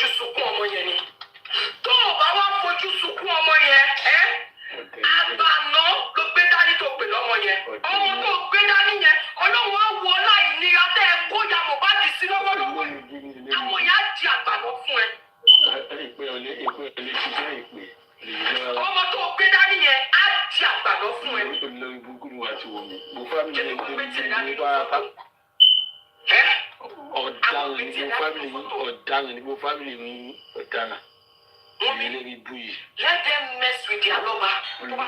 fojú sunkún ọmọ yẹn ni. Tó o bá wá fojú sunkún ọmọ yẹn, àgbàná ló gbé dání tó gbé lọ́mọ yẹn. Ọmọ tó gbé dání yẹn, Ọlọ́run á wọ láì nira tẹ́ ẹ kó ya Mohbad sí lọ́wọ́lọ́wọ́. Àwọn ìyá di àgbàná fún ẹ. Ọmọ tó gbé dání yẹn á di àgbàná fún ẹ. Let them mess with their lover. Do not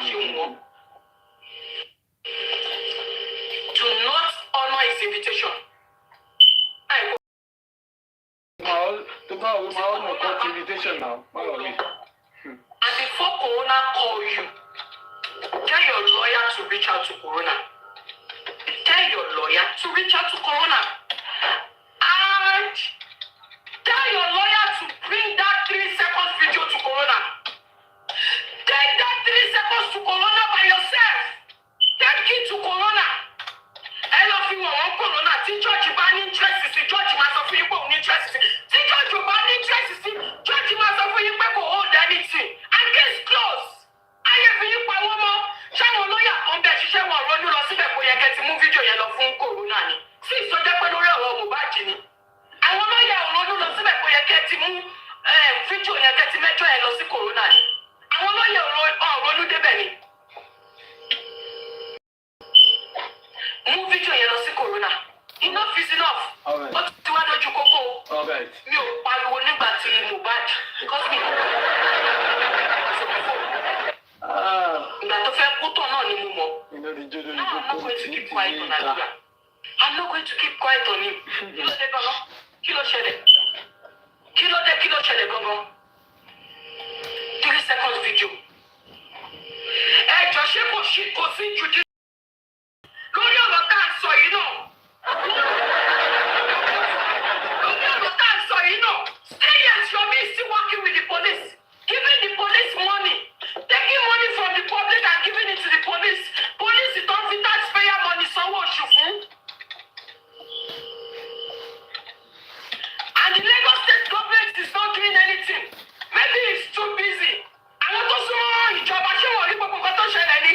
honor his invitation. Tomorrow we might honor court invitation now. And before Corona call you, tell your lawyer to reach out to Corona. Tell your lawyer to reach out to Corona. And tell your lawyer to bring that 3 seconds video to Corona. Take that 3 seconds to Corona by yourself. Take it to Corona. I love you on Corona. See George ban interest. See George must have you on interest. See George ban interest. See George must have you back hold anything. And case closed. I have you by one more. Ṣáwọn lọ́yà kan bẹ̀ ṣiṣẹ́ wọn ronú lọ síbẹ̀ kó yẹ kẹ́ ti mú fídíò yẹn lọ fún Corona ni. Sí ìsọjẹ́ pé lórí ọ̀rọ̀ Mohbad ni. Àwọn lọ́yà ronú lọ síbẹ̀ kó yẹ kẹ́ ti mú fídíò yẹn kẹ́ ti mẹ́jọ yẹn lọ sí Corona ni. Àwọn lọ́yà ronú débẹ̀ ni. Mú fídíò yẹn lọ sí Corona. Enough is enough. Ó ti wá lójú kókó. Mi ò pariwo nígbà tí Mohbad. Because mi ìgbà tó fẹ́ kú tán náà ni mo mọ̀. I'm not going to keep quiet on Nigeria. I'm not going to keep quiet on him. Kí ló dé gangan? Kí ló ṣẹlẹ̀? Kí ló ṣẹlẹ̀ gangan? 3 seconds video. Ẹ jọ ṣé kò sí jùdí lórí ọ̀rọ̀ tá à ń sọ yìí náà. Lórí ọ̀rọ̀ tá à ń sọ yìí náà. Stay here, Yomi is still working with the police. Giving the police money. Taking money from the public and giving it to the police. Police don't fit taxpayer money sanwó oṣù fún. And the Lagos state government is not doing anything. Maybe it's too busy. Àwọn tó súnmọ́ ìjọba ṣé wọ́n rí gbogbo nǹkan tó ṣẹlẹ̀ ni?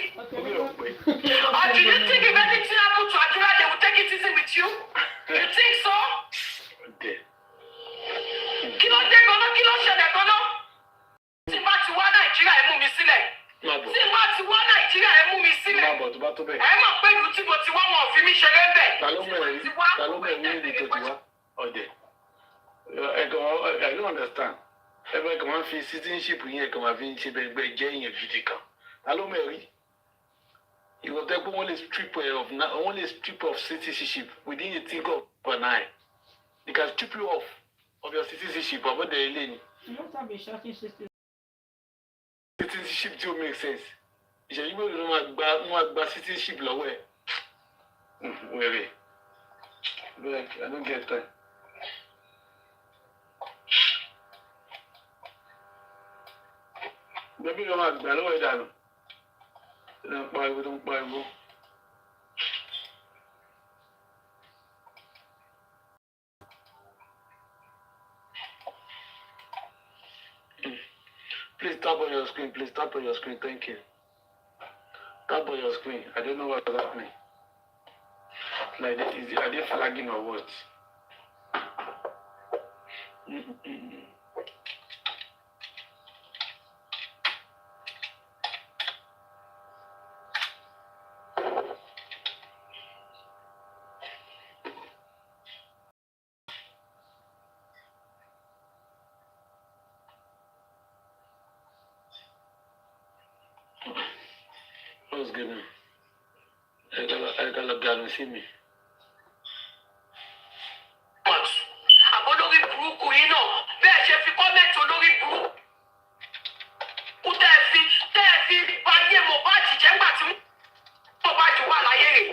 Or do you think if anything happen to Adura, they will take it easy with you? You think so? Kí ló dé gan-an? Kí ló ṣẹlẹ̀ gan-an? Tí bá ti wá Nàìjíríà ẹ mú mi sílẹ̀. Tí bá ti wá Nàìjíríà ẹ mú mi sílẹ̀. Ẹ mọ̀ pé ìlú tí mo ti wá wọn ò fi mí ṣeré bẹ̀. Ta ló mọ̀ ní ìlú tó ti wá? Ọ̀dẹ̀. I don't understand. Ẹgbẹ́ kan máa ń fi citizenship yẹn kan máa fi ń ṣe bẹ́ẹ̀ jẹ́ èèyàn gidi kan. Ta ló mọ̀ rí? Ìwọ tẹ́ pé wọ́n lè strip of citizenship within a think of an eye. They can strip you off of your citizenship about the lane. You don't have a shocking system. Citizenship still make sense. Ìṣèyí bó ló máa gba citizenship lọ́wọ́ ẹ̀. Wẹ̀rẹ̀. I don't get time. Bẹ́bí ló máa gbà lọ́wọ́ ẹ̀ dànù. Tó ń pariwo. Please tap on your screen. Please tap on your screen. Thank you. Tap on your screen. I don't know what's happening. Like, are they flagging or what? What's good now? I gotta go see me. Àbólórí burúkú yìí náà bẹ́ẹ̀ ṣe fi kọ́mẹ́ǹtì olórí burúkú tẹ́ ẹ fi báyé Mohbad jẹ́ ńgbà tí Mohbad wà láyé rẹ̀.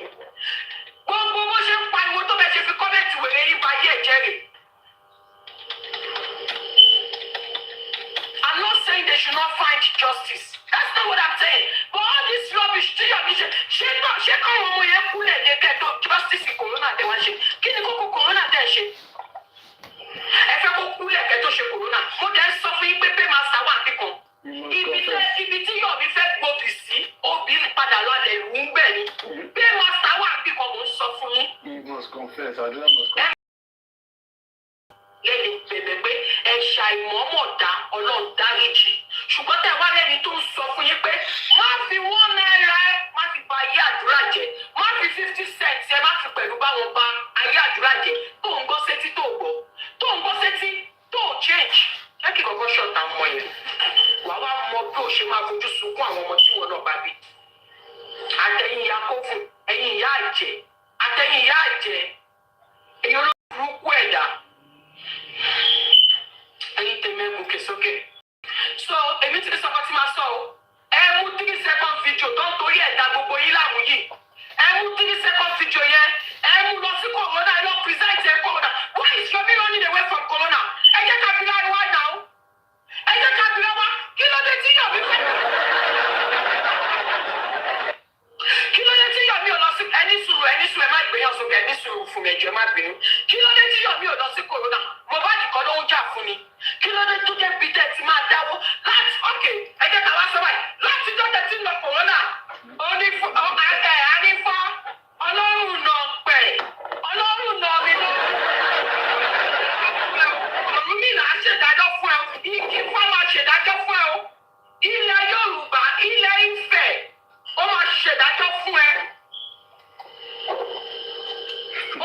Gbogbo bó ṣe ń pariwo tó bẹ́ẹ̀ ṣe fi kọ́mẹ́ǹtì wèrè yìí báyé ẹ̀jẹ̀ rẹ̀. I'm not saying they should not find justice. That's not what I'm saying. But all this rubbish tí yọ̀ mí ṣe káwọn ọmọ yẹn kúlẹ̀ ní kẹ́tọ́ justice Corona tẹ̀ wá ṣe. Kí ni kókó Corona tẹ̀ ṣe? Ẹ fẹ́ kó kúlẹ̀ kẹ́tọ́ ṣe Corona. mo dẹ̀ ń sọ fún yín pé master wà kíkan. Ibi tí Yomi fẹ́ gbòbì sí, obì padà lọlẹ̀ ìlú ń bẹ̀ ni. Pé master wà kíkan mo ń sọ fún yín. You must confess. Adela must confess. Lẹ́ni bẹ̀bẹ̀ pé ẹ̀ṣà ìmọ̀ọ́mọ̀ dá Ọlọ́run dáríjì. Ṣùgbọ́n tẹ̀ wá lẹ́ni tó ń sọ fún yín pé má fi £1 má fi ba ayé àdúrà jẹ́. Má fi 50 cents ẹ má fi pẹ̀lú báwọn ba ayé àdúrà jẹ́. Tó ń gbọ́ sétí tó gbọ́. Tó ń gbọ́ sétí tó change. Jẹ́ kí kọ̀ọ̀kan ṣọ̀tà mọ́ ẹ̀. Wà wá mọ bí o ṣe máa fojú sunkún àwọn ọmọ tí wọn náà bá bí. Àtẹ̀yìn ìyá kófù, ẹ̀yìn ìyá àjẹ́, àtẹ̀yìn ìyá àjẹ́, èyí olóògùn ẹ̀dá. Ẹ̀yin tèmi ẹ̀ gòkè sókè. So èmi ti ní sọ́kọ́ tí máa sọ o. Ẹ mú 3 second video tó ń torí ẹ̀dá gbogbo yín láàmú yìí. Ẹ mú 3 second video yẹn. Ẹ mú lọ sí corona ẹ lọ present ẹ corona. Why is Yomi running away from corona? Ẹ jẹ́ ká bíra wá náà. Ẹ jẹ́ ká bíra wá. Kí ló dé tí Yomi fẹ́? Kí ló dé tí Yomi ò lọ sí ẹni sùúrù ẹ má gbéyàn sókè ẹni sùúrù fún mi ẹjọ́ má bínú. Kí ló dé tí Yomi ò lọ sí corona? Mohbad kọ́ ló ń jà fún ni. Kí ló dé tó jẹ́ Peter ti máa dáwó láti ọ̀kẹ́ ẹ jẹ́ ká wá sọ báyìí láti jọ́jẹ́ tí ń lọ corona. Ànífọ́ Ọlọ́run nà pẹ̀ Ọlọ́run nà mí lọ. Ọ̀run mi là á ṣèdájọ́ fún ẹ igi fáwọn ṣèdájọ́ fún ẹ o. Ilẹ̀ Yorùbá ilẹ̀ Ifẹ̀ ó máa ṣèdájọ́ fún ẹ.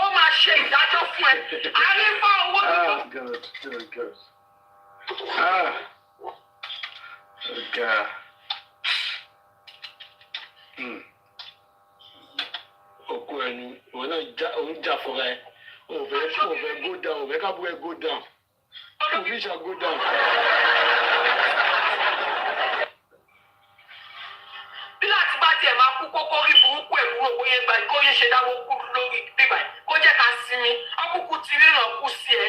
Ó máa ṣe ìdájọ́ fún ẹ. Ànífọ́ owó tuntun. God. God. Oko ẹni, òun náà jà fúnra ẹ. Òfẹ́ go down, òfẹ́ ká bú ẹ go down. Òfin ṣá go down. Bí láti bá tiẹ̀ máa kú kókó rí burúkú ẹ̀ kúrò bóyá gba kó yẹ ṣe dáwọ́ kú lórí bíbá ẹ̀ kó jẹ́ ká sinmi. Ọkùnkùn ti ríran kú sí ẹ.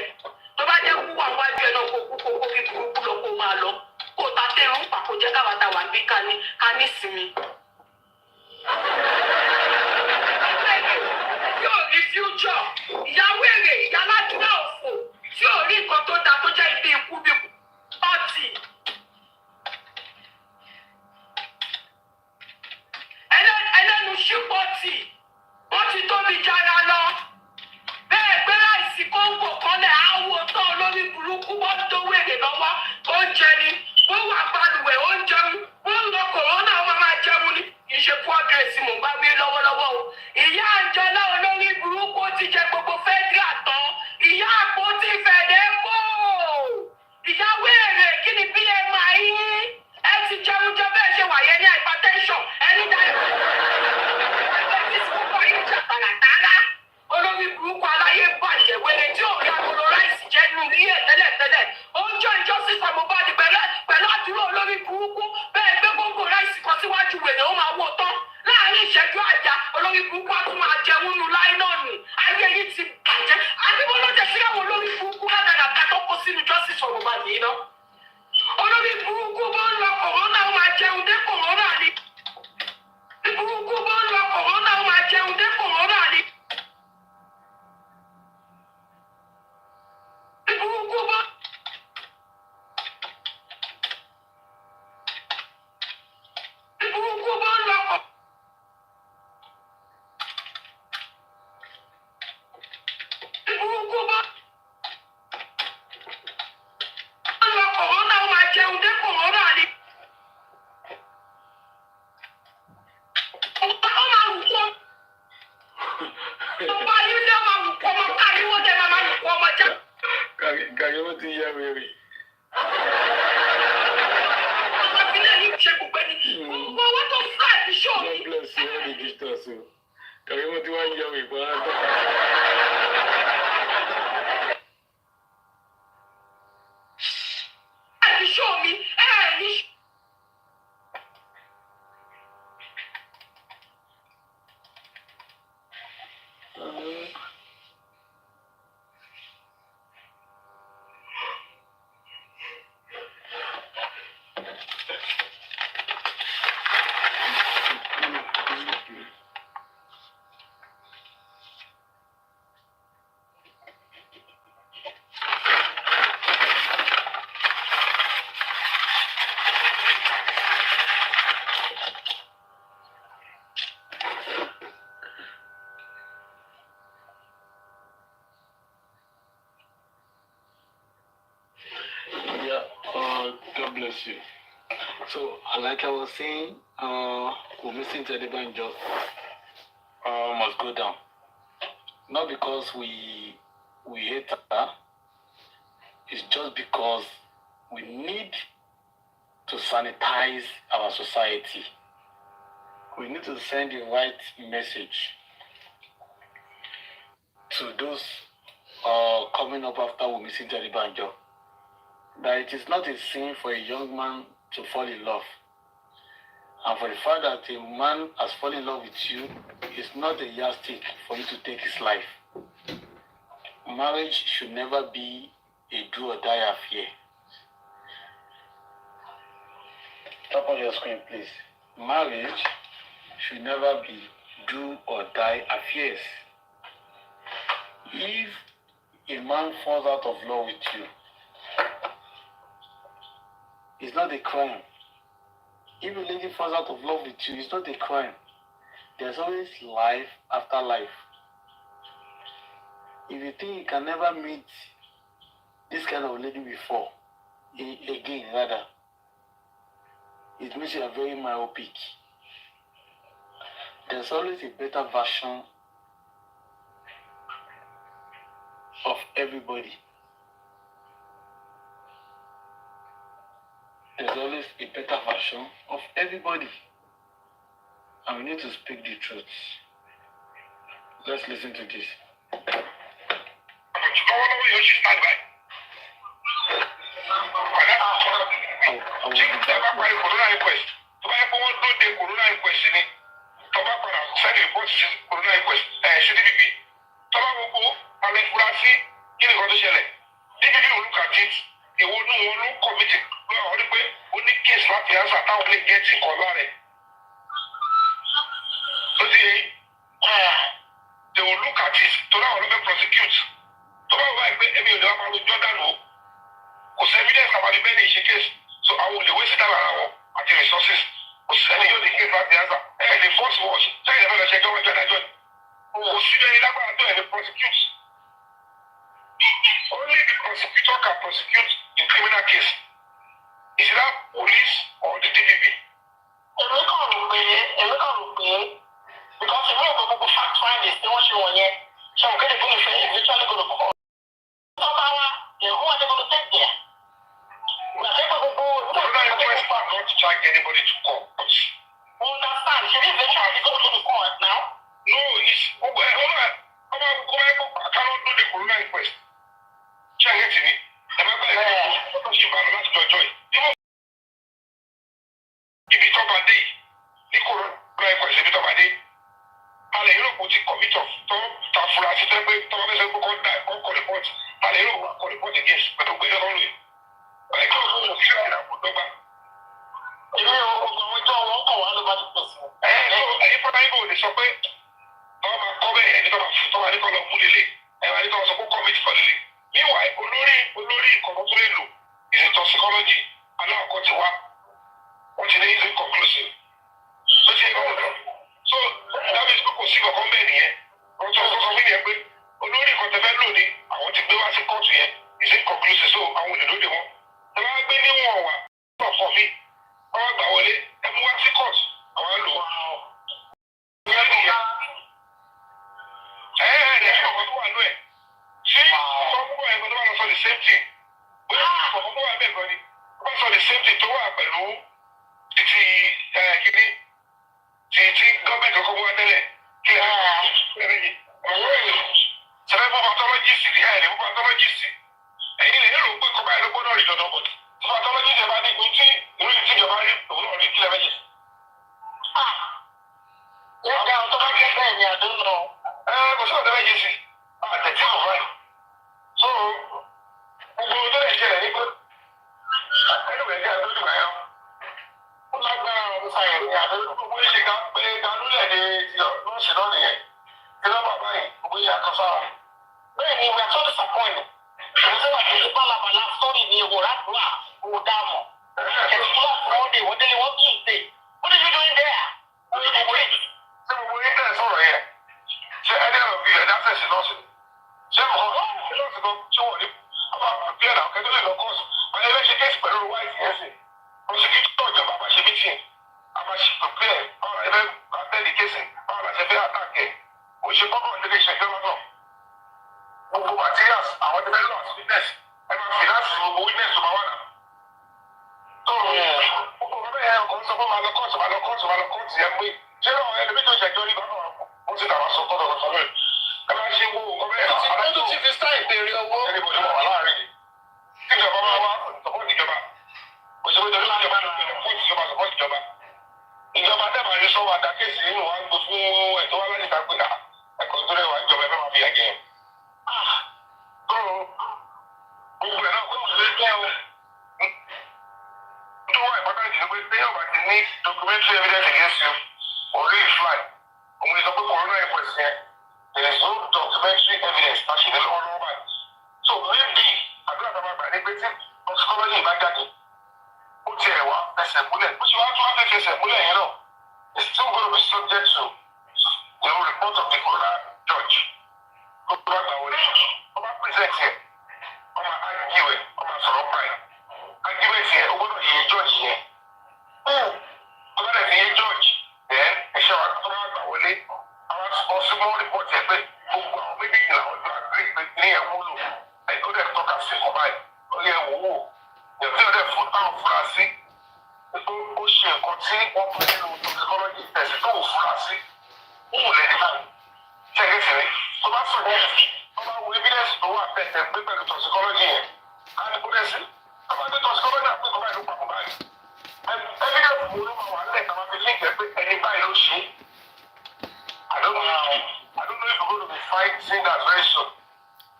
Tó bá jẹ́ kú wà wájú ẹ náà kó kú kókó rí burúkú lọ kó máa lọ. Kó ta tẹ̀rù ń pa kó jẹ́ káwàtà wà bí ká ní sinmi. Yóò rí future. Ìyàwó èrè ìyá aládùúgbò òfò tí ò rí nǹkan tó da tó jẹ́ ibi ikú bí ọtí. Ẹlẹ́nu ṣípọ̀tì wọ́n ti tóbi jára lọ. Bẹ́ẹ̀ pé láìsí kóńgò kọ́lẹ̀ àwọ̀ tán olórí burúkú wọ́n tó wèrè lọ́wọ́ oúnjẹ ni wọ́n wà balùwẹ̀ oúnjẹ wọ́n lọ kòrónà wọ́n máa jẹun ní ìṣe pọ́drẹ́sì mò ń bá wí lọ́wọ́lọ́wọ́ o. Ìyá Àǹjẹ́lá olórí burúkú ti jẹ gbogbo fẹ́díà tán. Ìyá àpótí fẹ̀dẹ́ kó. Ìyá wéèrè kí ni BMI yín? Ẹ ti jẹun jẹ bẹ́ẹ̀ ṣe wà yẹn ní hypertension. Ẹni dáyọ̀. Ẹgbẹ́ tí sọ́kọ̀ yìí jà tààràtàrà. Olórí burúkú aláyé bàjẹ́ wẹ̀rẹ̀ tí ò rí agolo ráìsì jẹ́ nínú ilé ẹ̀ tẹ́lẹ̀tẹ́lẹ̀. Ó ń jọ ìjọsìn fún Mohbad pẹ̀lú àdúrà olórí burúkú. Bẹ́ẹ̀ gbé gbogbo ráìsì kan síwájú wèrè ó máa wò tán. Láàárín ìṣẹ́jú àjà olórí burúkú á tún máa jẹun nínú láínọ̀nù. Ayé yìí ti bàjẹ́. Àdìbò ló jẹ́ sí àwọn olórí burúkú ládàgàdà tó kó sínú justice for Mohbad yìí ná. Olórí burúkú bó ń lọ kòrónà ó máa jẹun dé kòrónà ni. Burúkú bó ń lọ kòrónà ó máa jẹun dé kòrónà ni. Burúkú bó. Burúkú bó ń lọ kòrónà. Burúkú bó. Lọ kòrónà ó máa jẹun dé kòrónà ni. Ó máa wù kọ́. Ọba Ayúdé máa wù kọ́ ọmọ Karimot dẹ̀ máa wù kọ́ ọmọ jẹ́. Karimot ti yá wèrè. Ọmọ ìpínlẹ̀ yìí ṣe gbogbo ẹni. Gbogbo owó tó fúláì fi ṣó mi. God bless you all the visitors o. Karimot ti wá yá wèrè fún ara. Show me, God bless you. So, like I was saying, we're missing Teddy Banjo must go down. Not because we hate her, it's just because we need to sanitize our society. We need to send the right message to those coming up after we missing Teddy Banjo. That it is not a sin for a young man to fall in love. And for the fact that a man has fallen in love with you is not a yardstick for you to take his life. Marriage should never be a do or die affair. Tap on your screen, please. Marriage should never be do or die affairs. If a man falls out of love with you, it's not a crime. If a lady falls out of love with you, it's not a crime. There's always life after life. If you think you can never meet this kind of lady before, again, rather, it means you are very myopic. There's always a better version of everybody. There's always a better version of everybody. And we need to speak the truth. Let's listen to this. They will look at it to now prosecute. So I will waste time around at the resources. The first was prosecute. Only the prosecutor can prosecute in criminal case. Is it that police or the DPP? Because if you have to fact find this, they want you on yet. So I'm going to go to eventually go to court. Who are they going to take there? Not to drag anybody to court. Understand? Should we eventually go to the court now? No, it's hold on. I cannot do the corona inquest. Check it to me. If you talk about day, the corona inquest, if you talk about day, and you know, commit of for us to report, and you know, report against, but we don't know. I can't go to the toxicology, and now what is inconclusive. So that means people see a company here. Olórí kan tẹ́fẹ́ lónìí, àwọn ti gbé wá sí kóòtù yẹn, is inconclusive, so àwọn olùdóde wọn. Ẹ máa gbé níwọ̀n wà, fọ̀ mí, wọ́n gbà wọlé, ẹ mú wá sí kóòtù, àwọn lò wá. Ẹ̀ẹ́dẹ̀ ọ̀pọ̀ tó wà lóẹ̀. Ṣé ọ̀pọ̀ ẹ̀gbọ́n tó wà lọ sọ the same thing? Bóyá ọ̀pọ̀ tó wà bẹ́ẹ̀ gan ni, wọ́n sọ the same thing tó wà pẹ̀lú títí kìíní, tí gọ́ọ̀mẹ̀ntì ọkọ̀ wá tẹ́lẹ̀ kí sẹ́fẹ́ fún pathologist ní àìlè fún pathologist ẹ̀yin lè lérò pé kọ́ba ẹ̀rọ gbọ́dọ̀ rí dandan bọ̀dì tí pathologist ẹ̀ bá ní ohun tí ìlú yìí tí ìjọba rí òun náà rí kílẹ̀ méjì. Yẹ́nìkan àwọn tó bá jẹ́ bẹ́ẹ̀ ni àdó nù. Kò sí ọ̀dọ́ méjì sí àtẹ̀tí ọ̀rọ̀ ẹ̀. So gbogbo tó lè ṣẹlẹ̀ ní pé ẹnu rẹ̀ jẹ́ àdójú ẹ̀ ó lágbára ọ̀rọ̀ sáyẹn ní àdójú gbogbo ìṣe ká pé kanúlẹ̀ ní nọ́ọ̀sì náà nìyẹn. Bẹ́ẹ̀ni, we are so disappointed. Àwọn sẹ́wà tó ṣe bálabàlá sọ́ọ̀rì ní ìwò rádùúrà owó dáàmú. Ẹ̀sìn kíláàsì wọn dé, wọ́n délé wọ́n kì í dé. What are you doing there? Wọ́n ti wé. Ṣé gbogbo yín tẹ̀ sọ̀rọ̀ yẹn? Ṣé ẹni ẹ̀rọ bíi ẹ̀dá fẹ̀sì nọ́ọ̀sì? Ṣé mo kọ́ nọ́ọ̀sì kan tí wọ́n ní? Àwọn àbí ẹ̀dá kẹ́tọ́ lè lọ kọ́ọ̀sì. Àwọn ẹgbẹ́ ṣe kéèsì pẹ̀lú wáìtì yẹn sì. Prosecutor ìjọba máa ṣe meeting, a máa ṣe prepare, báwo la ṣe fẹ́ attend the case, báwo la ṣe fẹ́ attack ẹ̀, ó ṣe kọ́kọ́ nílé iṣẹ́ ìjọba náà. Gbogbo materials, àwọn ti fẹ́ lọ àti witness, ẹ máa finance gbogbo witness tó máa wà náà. So, gbogbo ọ̀rẹ́ ẹ̀ ọkọ̀ ń sọ fún máa lọ kóòtù yẹn pé ṣé àwọn ẹni méjì ìṣẹ̀jọ́ ní bàbá wa ó ti dàgbà sọ tọ́tọ̀ lọ́sọ̀ rẹ̀. Ẹ máa ṣe wo ọ̀rẹ́ ẹ̀ alájọ́ ti fi sáì béèrè owó. Ẹni bò ní wọ̀ wá láàrin. Tí ìjọba máa wá sọ̀pọ̀ ìjọba. Òṣèlú ìjọba ìjọba ló gbé fún ìjọba sọ̀pọ̀ ìjọba. Ìjọba dẹ́gbà ní sọ́wọ́ àdákẹ́sì nínú wa ń gbé fún ẹ̀tọ́ wá láti tàgbé náà. Ẹ̀kọ́ tó rẹwà ìjọba ẹ̀fẹ́ máa fi yà jẹ́. Gbogbo ẹ̀ náà kó tó wà ìpátá ìdílé pé téèyàn bá ti ní documentary evidence against you or real fly òun ìsọ pé corona inquest yẹn there is no documentary evidence láti ní lọ́wọ́lọ́wọ́ báyìí so maybe àdúrà tó máa gbà ní pé tí toxicology bá jáde ó tiẹ̀ wá fẹsẹ̀ múlẹ̀ ó sì wá tún wá fẹ́ fẹsẹ̀ múlẹ̀ yẹn náà it's still going to be subject to the report of the coroner judge tó bá gbà wọlé ọba present yẹn ọmọ argue ọmọ sọ̀rọ̀ báyìí. Argument here, over the judge here. Over the judge, then a shower to Wale, our responsible report here, but maybe now, near Wulu, I go there to talk as a mobile. Oh, yeah, woo. The other foot out for us, see. The ocean continue one person with toxicology test, no for us, see. Oh, let it out. Check it, see. So that's what about evidence to what better toxicology here. And the police. About the toxicology, I think about it. And evidence will not want to come up with link that anybody will see. I don't know if we're going to be fighting that very soon.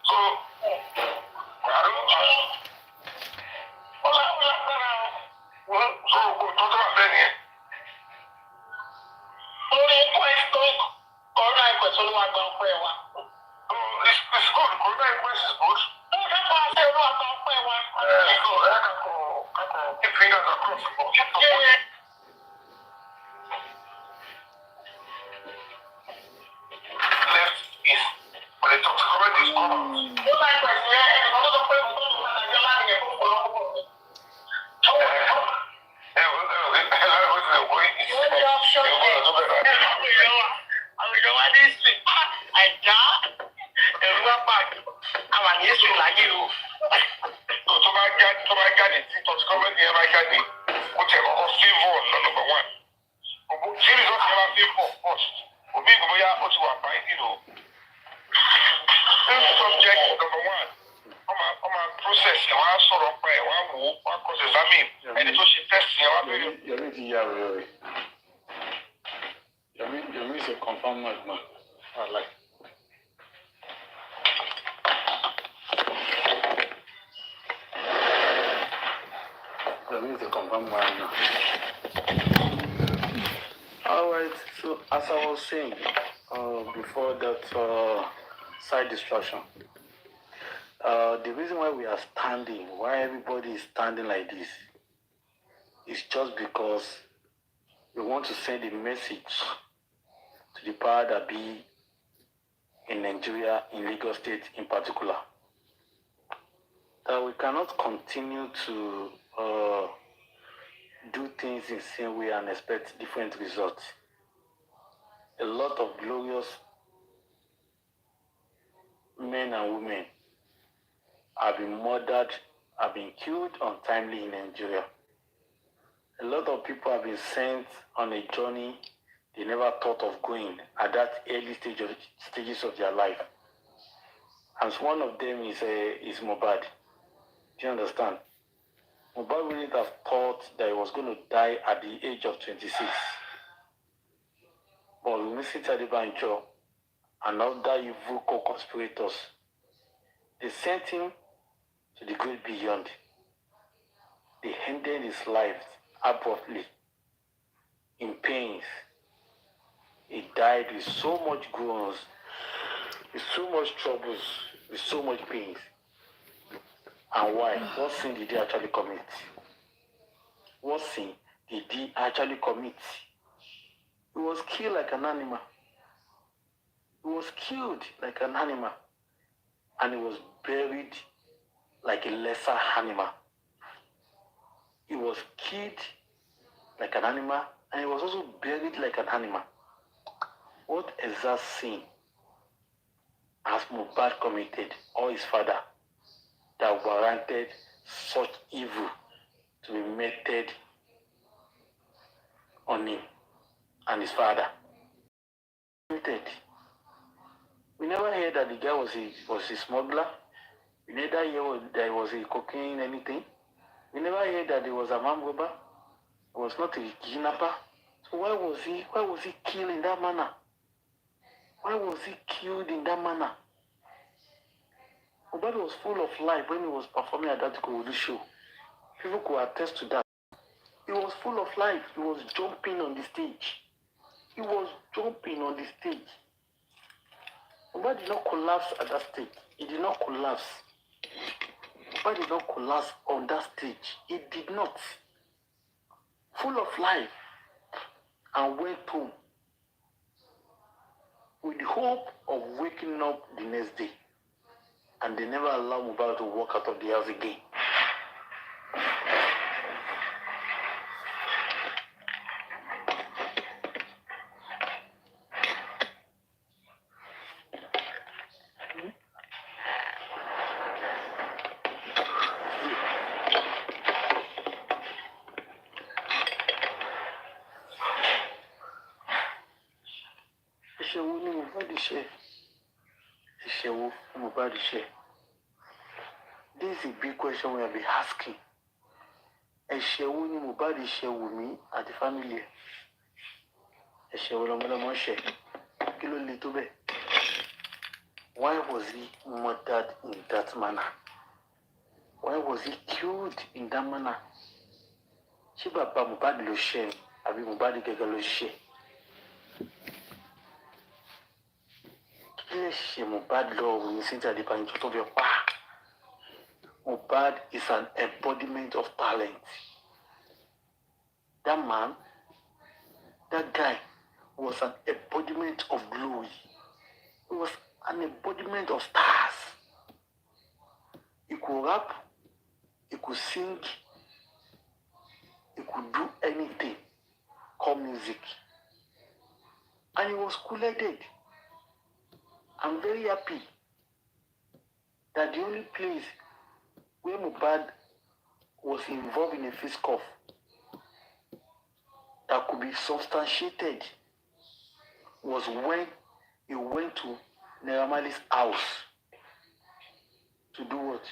So, I don't know. So, we'll talk about that here. Only question, corona inquest, only one down for you. It's good. Corona inquest is good. That's why I say no, I'm down for you. Keep fingers across. Left is for the toxicology is come out. Tó bá jáde tí toxicology ẹ bá jáde ó tẹ kọ́kọ́ favour number one. Ṣé result yẹn bá favour first? Òbí ìgbòmóyá ó ti wà báyìí nínú. This subject number one wọ́n máa process ẹ̀ wọ́n á sọ̀rọ̀ pa ẹ̀ wọ́n á wò ó wọ́n á cross examine ẹni tó ṣe test yẹn wọ́n á bẹ̀rẹ̀. Yomi ti yà wẹ̀rẹ̀. Yomi is a confirmed madman. I like. Yomi is a confirmed madman. All right. So as I was saying before that side distraction, the reason why we are standing, why everybody is standing like this, is just because we want to send a message to the power that be in Nigeria, in Lagos State in particular, that we cannot continue to do things in the same way and expect different results. A lot of glorious men and women have been murdered, have been killed untimely in Nigeria. A lot of people have been sent on a journey they never thought of going at that early stages of their life. And one of them is Mohbad. Do you understand? Mohbad wouldn't have thought that he was going to die at the age of 26. But Mr. Talibanjo and other evil co-conspirators, they sent him to the great beyond. They ended his life abruptly, in pains. He died with so much groans, with so much troubles, with so much pains. And why? What sin did he actually commit? What sin did he actually commit? He was killed like an animal. He was killed like an animal. And he was buried like a lesser animal. he was killed like an animal, and he was also buried like an animal. What exact sin has Mohbad committed, or his father, that warranted such evil to be meted on him and his father? We never heard that the guy was a smuggler. We never heard that he was a cocaine anything. We never heard that he was a man robber. He was not a kidnapper. So why was he killed in that manner? Why was he killed in that manner? Mohbad was full of life when he was performing at that Ikorodu show. People could attest to that. He was full of life. He was jumping on the stage. Mohbad did not collapse at that stage. He did not collapse. Mohbad did not collapse on that stage. He did not. Full of life, and went home with the hope of waking up the next day. And they never allowed Mohbad to walk out of the house again. This is a big question we have been asking. Ẹ̀ṣẹ̀ wo ni Mohbad ṣẹ̀ Wùmí àti family ẹ̀? Ẹ̀ṣẹ̀ wo lọmọlọmọ ṣẹ̀? Kí ló le tó bẹ́ẹ̀? Why was he murdered in that manner? Why was he killed in that manner? Ṣé bàbá Mohbad ló ṣẹ̀ ni àbí Mohbad gẹ́gẹ́ ló ṣẹ̀? Kí lè ṣe Mohbad lọ́wọ́ Wùmí Cynthia Adébánjọ tó fi pa? Mohbad is an embodiment of talent. That man, that guy, was an embodiment of glory. He was an embodiment of stars. He could rap, he could sing, he could do anything called music. And he was cool-headed. I'm very happy that the only place where Mohbad was involved in a fist cuff that could be substantiated was when he went to Naira Marley's house to do what?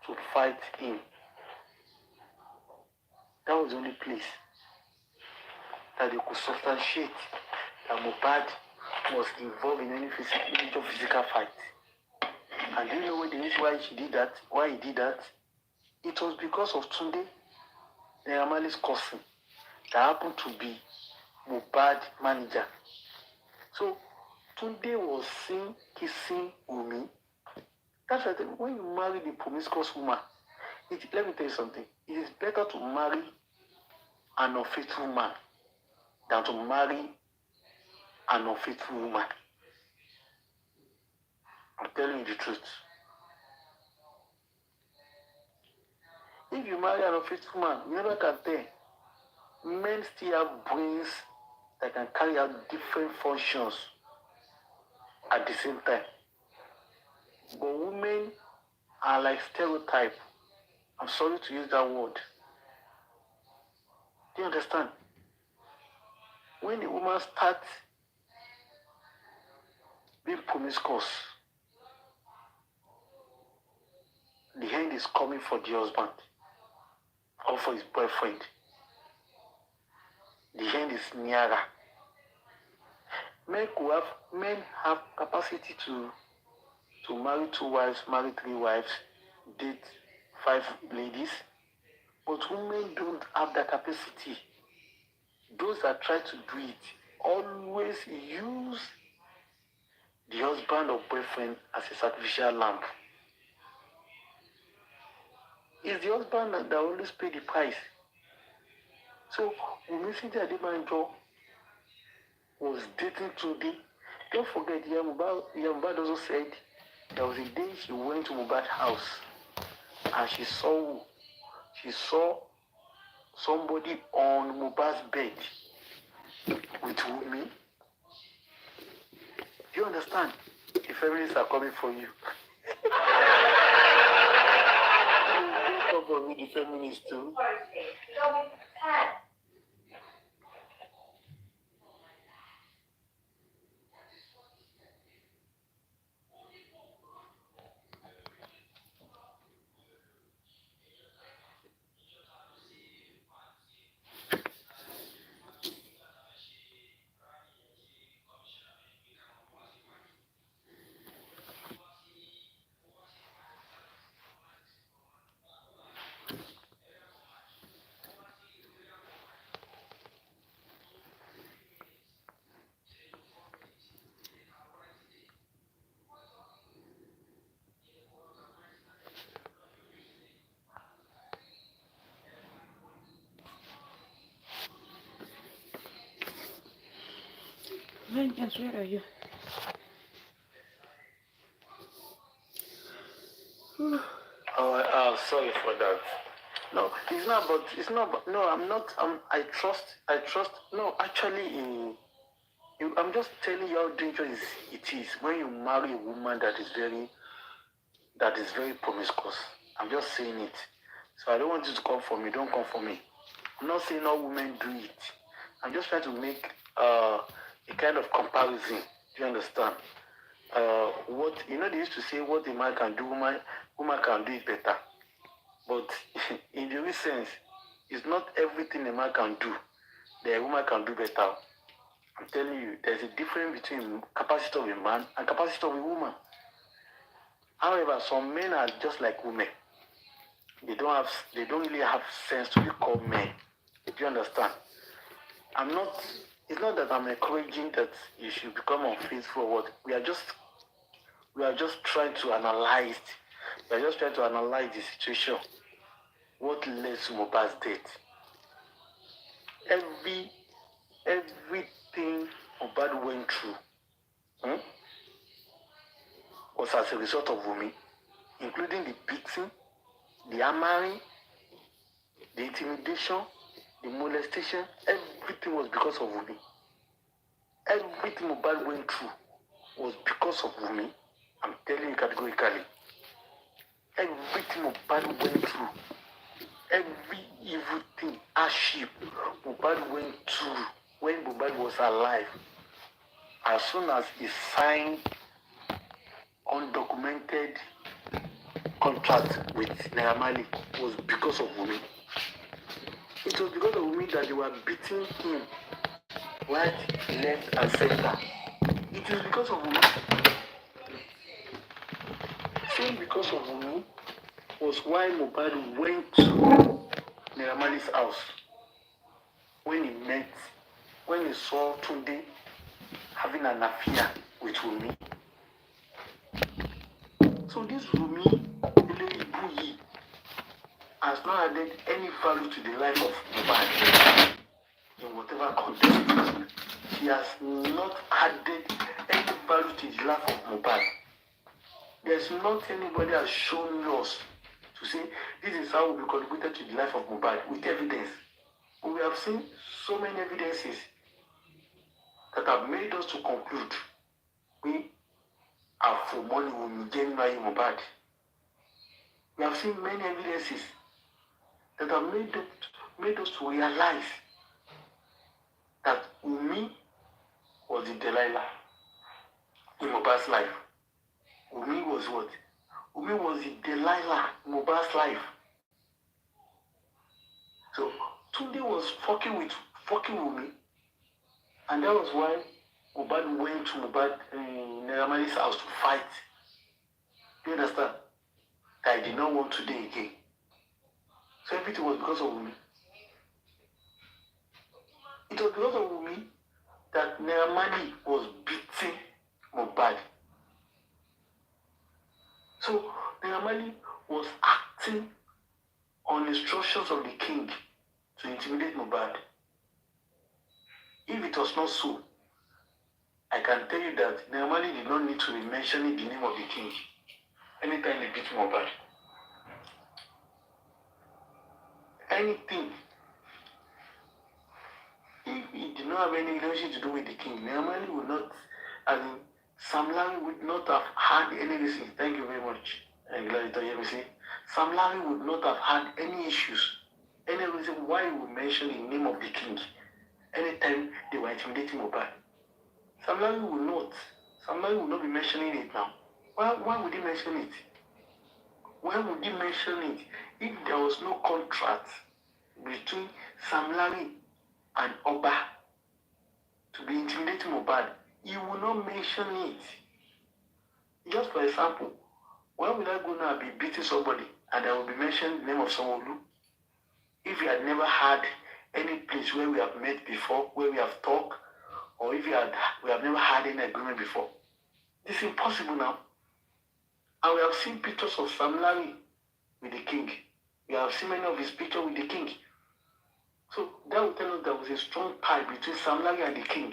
To fight him. That was the only place that they could substantiate that Mohbad was involved in any major physical fight. And do you know the reason why he did that? Why he did that? It was because of Tunde, Naira Marley's cousin, that happened to be Mohbad's manager. So Tunde was seen kissing Wunmi. That's why when you marry the promiscuous woman, let me tell you something. It is better to marry an unfaithful man than to marry an unfaithful woman. I'm telling you the truth. If you marry an unfaithful man, you never can tell. Men still have brains that can carry out different functions at the same time. But women are like stereotype. I'm sorry to use that word. Do you understand? When a woman starts being promiscuous, the end is coming for the husband or for his boyfriend. The end is nearer. Men have capacity to marry 2 wives, marry 3 wives, date 5 ladies, but women don't have that capacity. Those that try to do it always use the husband or boyfriend as a sacrificial lamb. It's the husband that always pay the price. So Wunmi Cynthia Adébánjọ was dating Tunde. Don't forget, Mohbad also said there was a day she went to Mohbad's house and she saw somebody on Mohbad's bed with Wunmi. Do you understand? The feminists are coming for you. Come for me, the feminists too. Vengeance, where are you? Sorry for that. No, it's not about, no, I trust, no, actually, I'm just telling you how dangerous it is when you marry a woman that is very promiscuous. I'm just saying it. So I don't want you to come for me, don't come for me. I'm not saying all women do it. I'm just trying to make a kind of comparison. Do you understand? What they used to say, what a man can do, woman can do it better. But in the real sense, it's not everything a man can do that a woman can do better. I'm telling you, there's a difference between capacity of a man and capacity of a woman. However, some men are just like women. They don't really have sense to be called men. Do you understand? It's not that I'm encouraging that you should become unfaithful or what. We are just trying to analyze. We are just trying to analyze the situation. What led to Mohbad's death? Everything Mohbad went through was as a result of Wunmi, including the beating, the hammering, the intimidation, the molestation. Everything was because of Wunmi. Everything Mohbad went through was because of Wunmi. I'm telling you categorically. Everything Mohbad went through, every evil thing, hardship Mohbad went through when Mohbad was alive, as soon as he signed undocumented contract with Naira Marley, was because of Wunmi. It was because of Wunmi that they were beating him right, left, and center. It is because of Wunmi. Same because of Wunmi was why Mohbad went to Naira Marley's house when he saw Tunde having an affair with Wunmi. So this Wunmi, Ibuyi, has not added any value to the life of Mohbad in whatever context. She has not added any value to the life of Mohbad. There's not anybody has shown us to say this is how we contributed to the life of Mohbad with evidence. But we have seen so many evidences that have made us to conclude we are for money when we genuinely Mohbad. We have seen many evidences that have made us to realize that Wunmi was the Delilah in Mohbad's life. Wunmi was what? Wunmi was the Delilah in Mohbad's life. So Tunde was fucking Wunmi, and that was why Mohbad went to Naira Marley's house to fight. Do you understand? I did not want to do again. So everything was because of Wunmi. It was because of Wunmi that Naira Marley was beating Mohbad. So Naira Marley was acting on instructions of the king to intimidate Mohbad. If it was not so, I can tell you that Naira Marley did not need to be mentioning the name of the king anytime he beat Mohbad. Anything not have any relationship to do with the king. Normally would not, as in, Sam Larry would not have had any reason. Thank you very much. I'm glad you hear me say. Sam Larry would not have had any issues, any reason why he would mention the name of the king anytime they were intimidating Mohbad. Sam Larry would not. Sam Larry would not be mentioning it now. Why would he mention it? Why would he mention it if there was no contract between Sam Larry and Oba to be intimidating Mohbad? He will not mention it. Just for example, why would I go now and be beating somebody and I will be mentioning the name of Sanwo-Olu if we had never had any place where we have met before, where we have talked, or if we have never had any agreement before? This is impossible now. And we have seen pictures of Sam Larry with the king. We have seen many of his pictures with the king. So that will tell us there was a strong tie between Sam Larry and the king.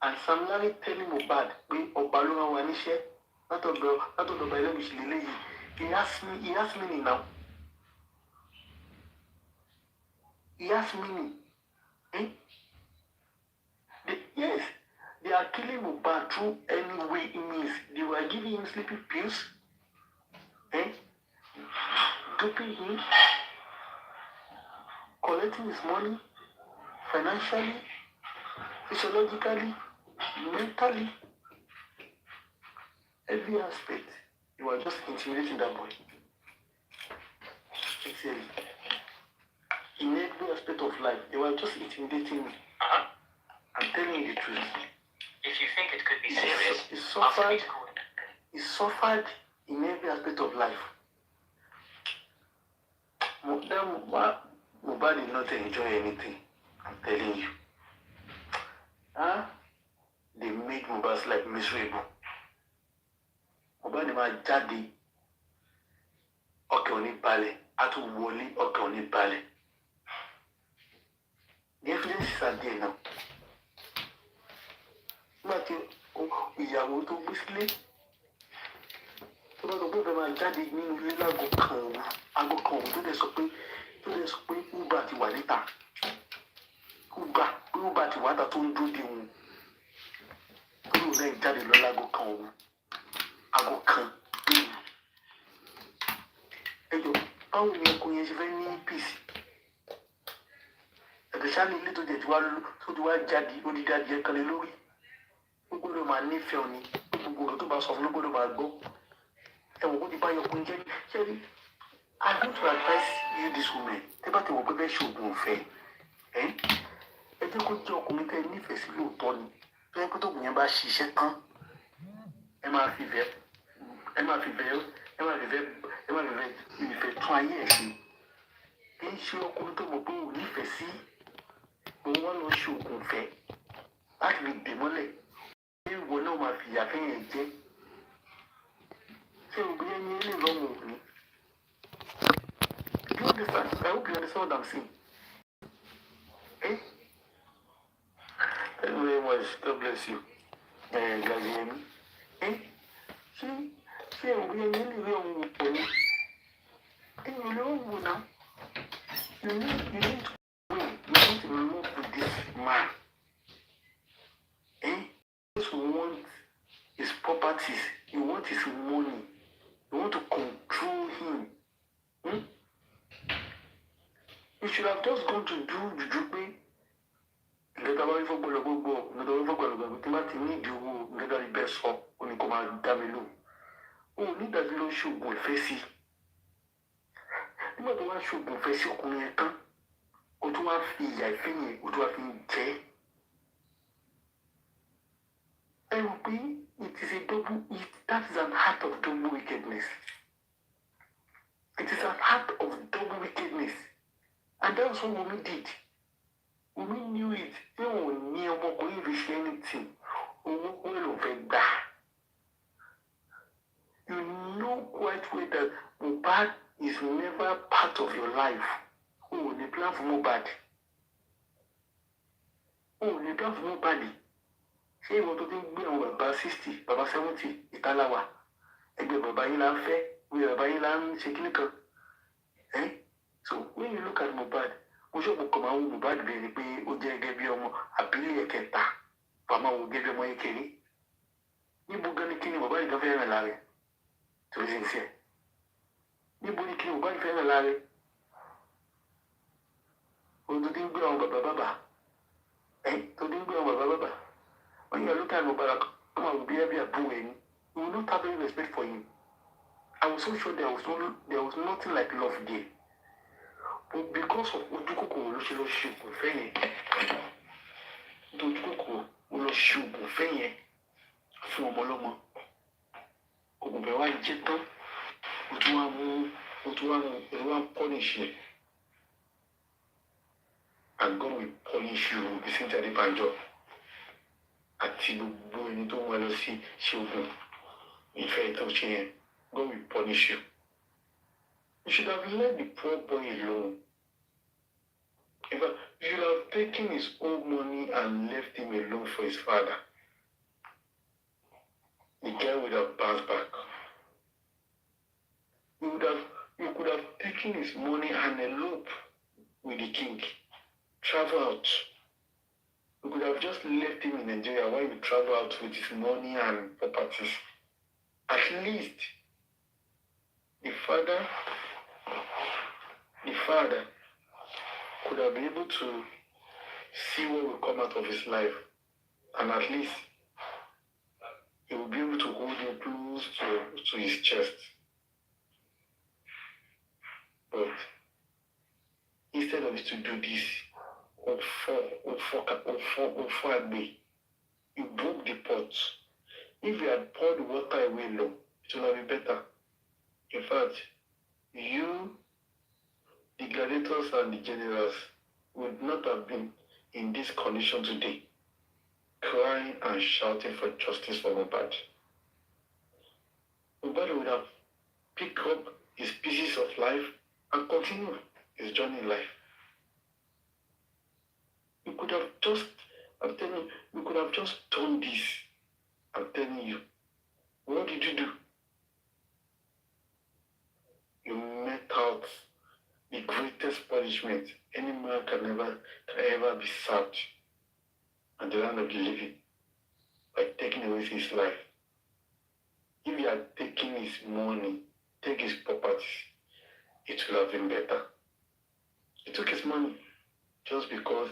And Sam Larry telling Mohbad, Obalora Wanishe, not of the Bible, he has meaning now. He has meaning. Yes, they are killing Mohbad through any way it means. They were giving him sleeping pills, doping him, collecting his money, financially, physiologically, mentally, every aspect. You are just intimidating that boy. Sincerely. In every aspect of life, you are just intimidating me. I'm telling you the truth. If you think it could be serious, he suffered in every aspect of life. Mohbad did not enjoy anything. I'm telling you. They made Mohbad's life miserable. Mohbad never jáde, ọkàn ò ní balẹ̀, a tún wọlé, ọkàn ò ní balẹ̀. The evidences are there now. Nígbà tí ìyàwó tó gbé sílé tó bá sọ pé bẹ́ẹ̀ máa jáde nínú ilé láago kan òru tó dẹ̀ sọ pé Uber ti wà níta. Uber ti wà níta tó ń dúró de òun. Tó lóun náà jáde lọ láago kan òru. Aago kan òru. Ẹjọ́ báwo ni ọkùnrin yẹn ṣe fẹ́ ní peace? Especially ilé tó jẹ́ tí wá jáde ó di jáde ẹ̀ kan lé lórí. Ó gbọ́dọ̀ máa nífẹ̀ẹ́ òní. Gbogbo ọ̀rọ̀ tó bá sọ fún ló gbọ́dọ̀ máa gbọ́. Ẹ̀wọ̀n kó ti bá yọkùnrin jẹ́ ṣẹ́rí. I want to advise you this woman. Tẹ́ bá ti wọ̀ pé bẹ́ẹ̀ ṣoògùn ọ̀fẹ́. Ẹ jẹ́ kó jẹ́ ọkùnrin tẹ́ nífẹ̀ẹ́ sí lóòótọ́ ni. Tó yẹ kó tóògùn yẹn bá ṣiṣẹ́ tán. Ẹ máa fi ìfẹ́ tún ayé ẹ̀ ṣe. Kì í ṣe ọkùnrin tó mọ̀ pé òun nífẹ̀ẹ́ sí. Òun wá lọ ṣoògùn ọ̀fẹ́ láti lè dè mọ́lẹ̀. Ṣé ìwọ náà máa fi ìyá fẹ́yìn jẹ́? Ṣé obìnrin yẹn lè lọ́mọ òní? Do you understand? I hope you understand what I'm saying. Thank you very much. God bless you. Gaziyemi. Ṣé obìnrin yẹn lè rí ọmọ òní? You know now. You need to win. You need to love with this man. Just want his properties. You want his money. You want to control him. You should have just gone to do juju pé nǹkan tá a bá rí fọ́gbọ́n gbogbo nǹkan tó rí fọ́gbọ́n gbogbo tí wọ́n ti ní ìdíwọ́ nǹkan tó rí bẹ́ẹ̀ sọ ó ní kó máa dá mi lò. O ò ní ìdájọ́ ló ṣoògùn ìfẹ́ sí. Nígbà tó wá ṣoògùn ìfẹ́ sí ọkùnrin yẹn tán, o tún wá fi ìyà ìfẹ́ yẹn o tún wá fi jẹ ẹ́. Ẹ rò pé that is an act of double wickedness. It is an act of double wickedness. And that was what Wunmi did. Wunmi knew it. They were near ọmọkùnrin fi ṣe anything. Owó ló fẹ́ gbà. You know quite well that Mohbad is never part of your life. Oh, the plan for Mohbad. The plan for Mohbad. Ṣé ìwọ tó ti ń gbé àwọn bàbá 60, bàbá 70 ìtàláwà? Ẹgbẹ́ bàbá yín là ń fẹ́, ìwé bàbá yín là ń ṣe kíní kan. So when you look at Mohbad, mo ṣọ́ọ̀bù kan máa ń wo Mohbad bẹ́ẹ̀ ni pé ó jẹ́ gẹ́gẹ́ bí ọmọ àbílẹ̀ ẹ̀kẹta wà máa wo gẹ́gẹ́ bí ọmọ kékeré níbo gan ni kí ni Mohbad gan fẹ́ràn lára rẹ̀ torí sí iṣẹ́ níbo ni kí ni Mohbad fẹ́ràn lára rẹ̀ ohun tó ti ń gbé àwọn bàbá tó ti ń gbé àwọn bàbá when you are looking at Mohbad come and be a àbúrò ẹni you will not have any respect for him. I was so sure there was nothing like love there. But because of ojúkòkòrò ló ṣe lọ ṣe ògùn fẹ́ yẹn ojúkòkòrò ó lọ ṣe ògùn fẹ́ yẹn fún ọmọ ọlọ́mọ ògùn fẹ́ wá jẹ́ tán ó tún wá ń punish ẹ̀ and God will punish you Bísí Adébánjọ àti gbogbo ẹni tó wọ́n lọ sí ṣe ògùn ìfẹ́ tó ṣe yẹn God will punish you. You should have let the poor boy alone. In fact, you should have taken his own money and left him alone for his father. The guy would have bounced back. You could have taken his money and elope with the king. Travel out. You could have just left him in Nigeria while you travel out with his money and properties. At least, the father could have been able to see what will come out of his life, and at least he will be able to hold him close to his chest. But instead of it to do this, you broke the pot. If you had poured the water away low, it would have been better. In fact, you, the gladiators and the generals, would not have been in this condition today, crying and shouting for justice for Mohbad. Mohbad would have picked up his pieces of life and continue his journey in life. You could have just, I'm telling you, you could have just done this. I'm telling you. What did you do? You met out the greatest punishment any man can ever be served in the land of the living by taking away his life. If he had taken his money, take his properties, it would have been better. He took his money just because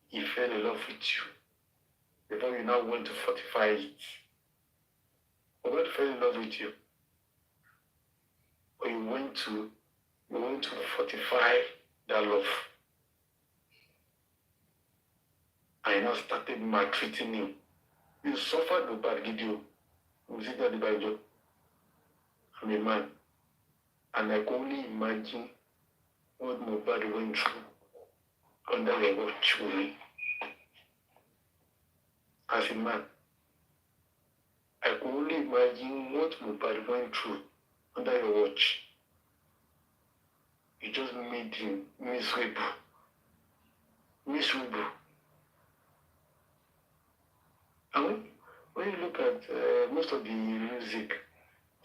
he fell in love with you. Before you now went to fortify it. But God fell in love with you. But you went to fortify that love. And you now started maltreating him. You suffered Mohbad Gideon. I'm a man. And I can only imagine what Mohbad went through under your watch with me. As a man, I can only imagine what Mohbad went through under your watch. You just made him miserable. Miserable. And when you look at most of the music,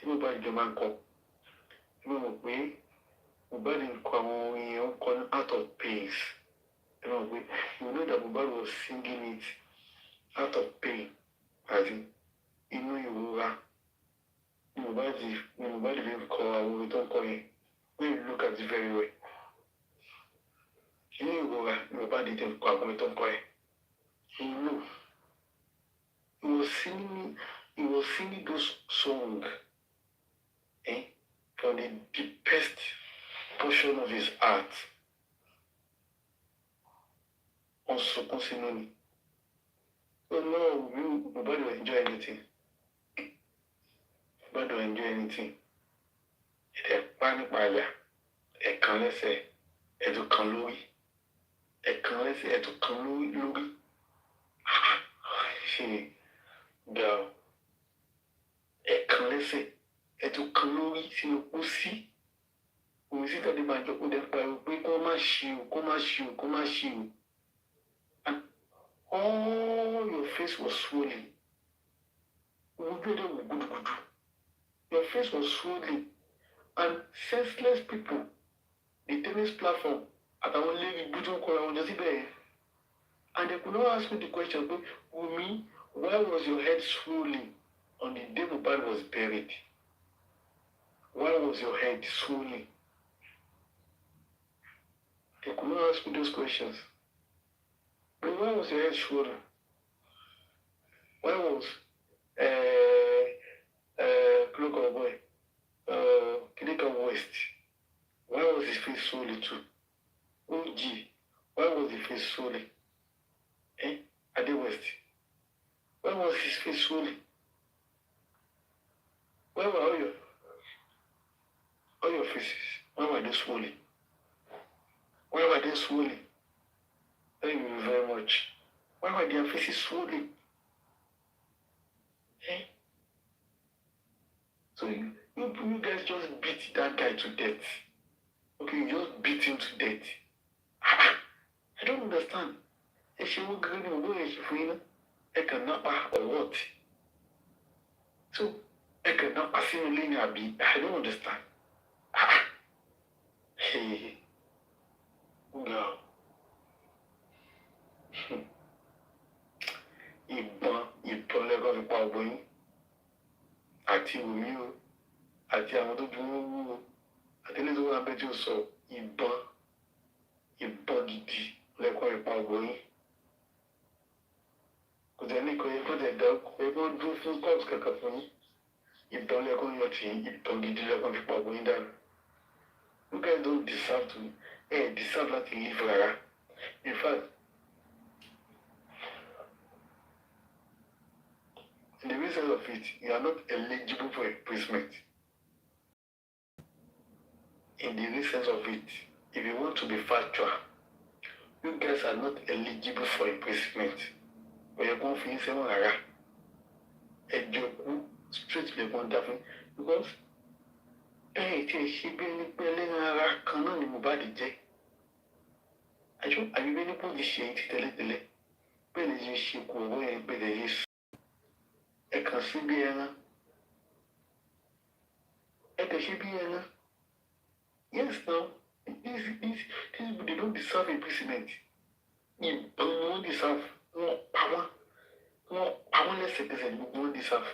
Mohbad German come, you know, Mohbad come out of pains. You know that Mohbad was singing it out of pain, as in, ìrora. Mohbad even call àwọn orin tó ń kọ yẹn. When you look at it very well, ìrora Mohbad didn't kọ àwọn orin tó ń kọ yẹn. You know, he was singing those songs from the deepest portion of his heart. On sunkún sínú ni. Oh no, Mohbad don't enjoy anything. Mohbad don't enjoy anything. Ẹ panic àyà, ẹ kàn lẹ́sẹ̀, ẹ tún kàn lórí. Ẹ kàn lẹ́sẹ̀, ẹ tún kàn lórí. Ṣé gbà ẹ kàn lẹ́sẹ̀, ẹ tún kàn lórí sínú pósí. Òun sì tàbí máa jọ kó dẹ́ pariwo pé kó má ṣe o. And all your face was swollen. Your face was swollen. And senseless people, the tennis platform, àtàwọn lẹ́yìn ibú tó ń kọra wọn jọ síbẹ̀ yẹn. And they could not ask me the question, but Wunmi, why was your head swollen on the day Mohbad was buried? Why was your head swollen? They could not ask me those questions. But why was your head swollen? Why was Cloak Boy, Clinical West, why was his face swollen too? OG, why was his face swollen? Ade West, why was his face swollen? Why were all your faces? Why were they swollen? Why were they swollen? Thank you very much. Why were their faces swollen? So you guys just beat that guy to death. Okay, you just beat him to death. I don't understand. If she will go in, I can nap or what? So I can nap a single be. I don't understand. Hey, no. Ìbọn lẹ́kọ̀ọ́ fi pa ọgbọ́n yín àti Wùmí o àti àwọn tó dúró wú o àti ilé tó wà bẹ́ẹ̀ tí ó sọ ìbọn gidi lẹ́kọ̀ọ́ fi pa ọgbọ́n yín. Kò tẹ̀ ní ìkọ̀yẹ́ kó tẹ̀ dá ẹgbẹ́ dúró fún cops kankan fún yín. Ìbọn lẹ́kọ̀ọ́ yọ tí ìbọn gidi lẹ́kọ̀ọ́ fi pa ọgbọ́n yín dànù. You guys don't deserve to deserve láti live rárá. In fact, in the reason of it, you are not eligible for imprisonment. In the reasons of it, if you want to be factual, you guys are not eligible for imprisonment. But you're going to finish saying, and you go straight to the one because she be any canon in Mohbad jẹ. Àbí bẹ́ẹ̀ ní kò lè ṣe ti tẹ́lẹ̀tẹ́lẹ̀ bẹ́ẹ̀ ni yóò ṣe kú owó yẹn bẹ́ẹ̀ lè sùn. Ẹ kàn sí bí ẹran. Ẹ kàn sí bí ẹran. Yes, now, these people, they don't deserve imprisonment. They don't deserve. Wọ́n pa wọ́n lẹ́sẹ̀kẹsẹ̀ gbogbo wọn deserve.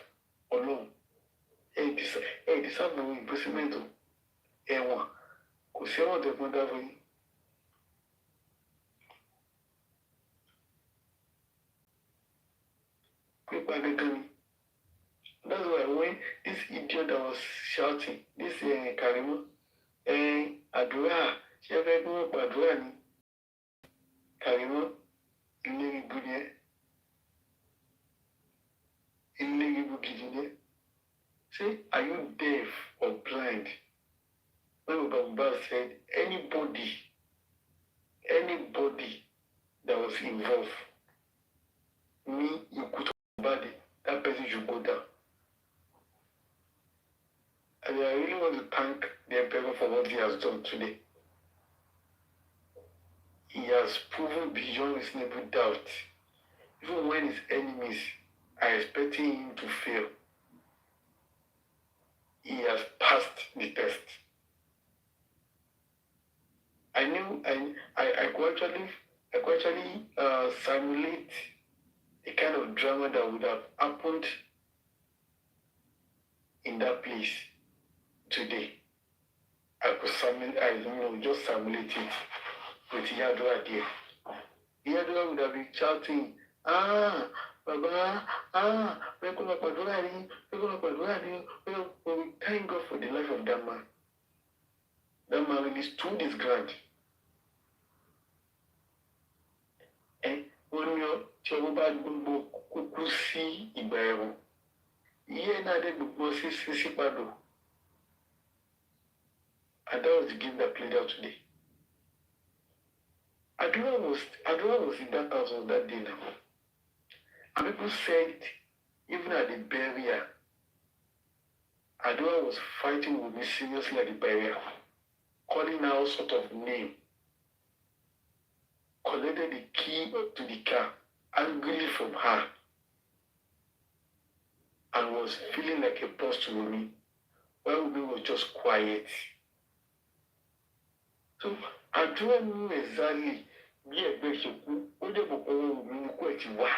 Ọlọ́run. Ẹ deserve no imprisonment o. Ẹ̀wọ̀n. Kò sí ẹ̀wọ̀n tó gbọ́n dá fún yín. That's why when this idiot that was shouting, this Karimot, àdúrà, ṣé ẹ fẹ́ kí wọ́n pa àdúrà ni? Karimot, ilé ibu ni ẹ́. Ilé ibu gidi ni ẹ́. Say, are you deaf or blind? When Baba said, anybody that was involved, me, you could talk about it, that person should go down. And I really want to thank the Emperor for what he has done today. He has proven beyond reasonable doubt, even when his enemies are expecting him to fail. He has passed the test. I could actually simulate a kind of drama that would have happened in that place today. I could just simulate it with Yadua there. Yadua would have been shouting, Baba, we're going to Padurani. But we thank God for the life of that man. That man really stood his ground. When you're Choba Kuku see Ibayo, ye na de Bubosi Sisipado. And that was the game that played out today. Adura was in that house on that day now. And people said, even at the burial, Adura was fighting with me seriously at the burial, calling out sort of name, collected the key to the car, angrily from her, and was feeling like a boss to me, while we were just quiet. So àdúrà nínú exactly bí ẹgbẹ́ ṣe kú ó dẹ̀ bọ̀ kọ́ Omowummi kú ẹ̀ ti wá.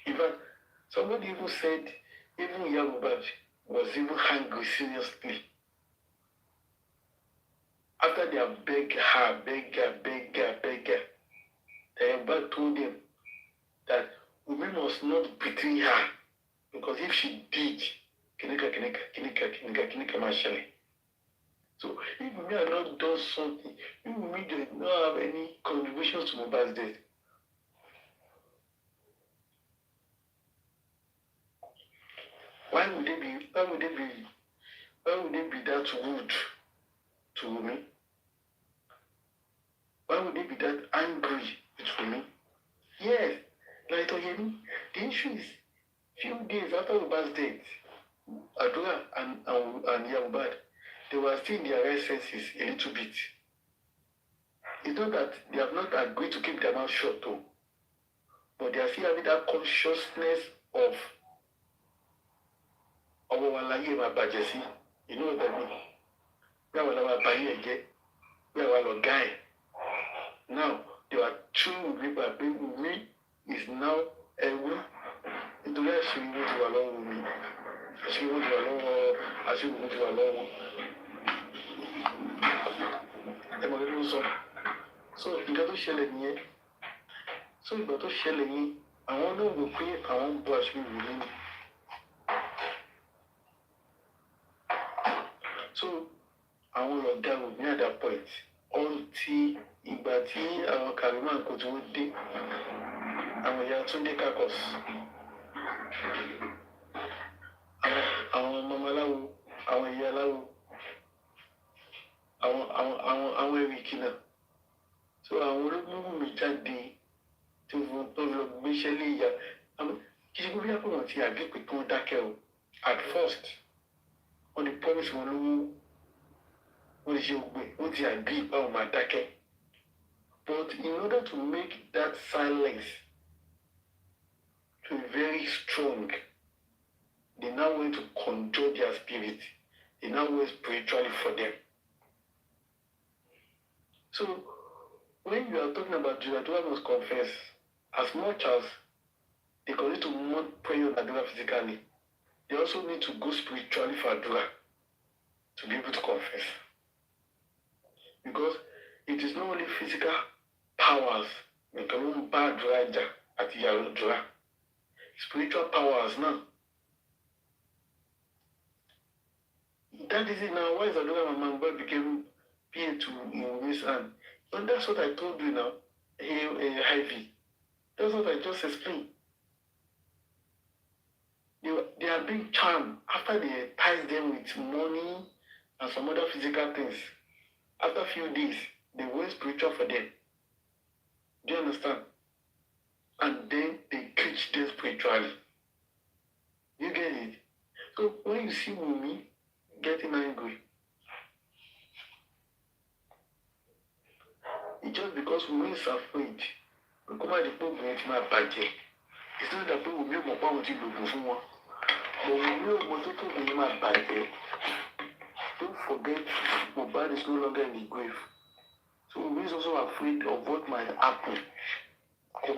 In fact, somebody even said even Mohbad was even angry seriously. After they have begged her, Mohbad told them that Omowummi must not betray her because if she did, kinika mashale. So if Omowummi had not done something, if Omowummi did not have any contributions to Mohbad's death, why would they be that rude to Omowummi? Why would they be that angry with Omowummi? Yes, like Oyemi, the issue is few days after Mohbad's death, Adura and Mohbad, they were still in their right senses a little bit. It's not that they have not agreed to keep their mouth shut though, but they are still having that consciousness of you know what I mean? Now they are true people. Omowummi is now Ewu. Nítorí àṣírí wọn ti wà lọ́wọ́ mi. Àṣírí wọn ti wà lọ́wọ́. Ẹ mọ̀ nínú sọ. So ìgbà tó ṣẹlẹ̀ nìyẹn. So ìgbà tó ṣẹlẹ̀ yìí, àwọn náà rò pé àwọn ń bọ àṣírí wò nínú. So àwọn ọ̀gá Omowummi at that point until ìgbà tí àwọn Karimot kò tó dé àwọn ìyá Túndé kakọs àwọn ọmọ aláwo àwọn ìyá aláwo àwọn ẹ̀ríkì náà so àwọn Omowummi jáde tó lọ gbéṣẹ́ lé ìyá kí ṣe gbogbo yàtọ̀ wọn ti àgbẹ̀ pé kí wọ́n dákẹ́ o at first wọ́n ní promise wọn lówó wọ́n ṣe ògbé wọ́n ti àgbẹ̀ ìpáwọn máa dákẹ́. But in order to make that silence to be very strong, they now want to conjure their spirit. They now went spiritually for them. So when you are talking about Adura must confess, as much as they continue to mount prayer on Adura physically, they also need to go spiritually for Adura to be able to confess. Because it is not only physical powers, spiritual powers now. That is it now. Why is Adura my boy became PA to Omowummi's hand? And that's what I told you now. Ivy. That's what I just explained. They are being charmed after they ties them with money and some other physical things. After a few days, they went spiritual for them. Do you understand? And then they preach them spiritually. You get it? So when you see Omowummi getting angry, it's just because Omowummi is afraid. It's not that Omowummi will want to do for one. But Omowummi wants to do my bad. Don't forget, Mohbad is no longer in the grave. So Omowummi is also afraid of what might happen. Do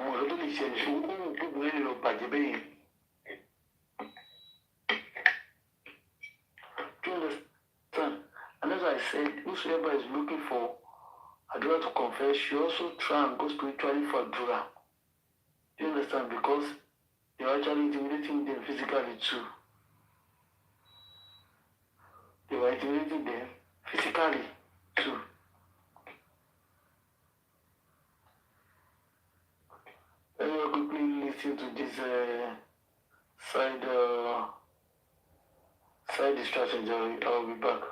you understand? And as I said, whosoever is looking for Adura to confess, you also try and go spiritually for Adura. Do you understand? Because they are actually intimidating them physically too. They were intimidating them physically too. Let me quickly listen to this side distraction. I'll be back.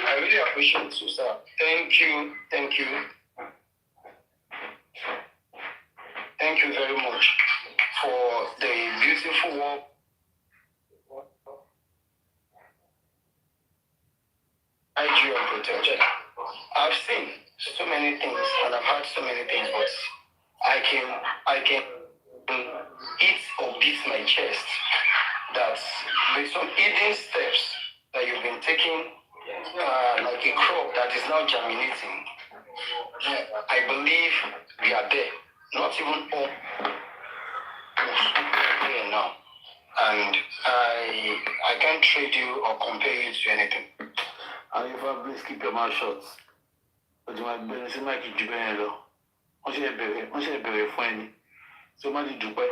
I really appreciate you, sir. Thank you. Thank you very much for the beautiful work. IG and protection. I've seen so many things, and I've had so many things, but I can eat or beat my chest that there's some hidden steps that you've been taking, like a crop that is now germinating. I believe we are there, not even all there now. And I can't trade you or compare you to anything. And if I please keep your mouth shut. But you might be saying like you been hello. Wọ́n ṣe bẹ̀rẹ̀ fún ẹni. So má di dùpẹ́.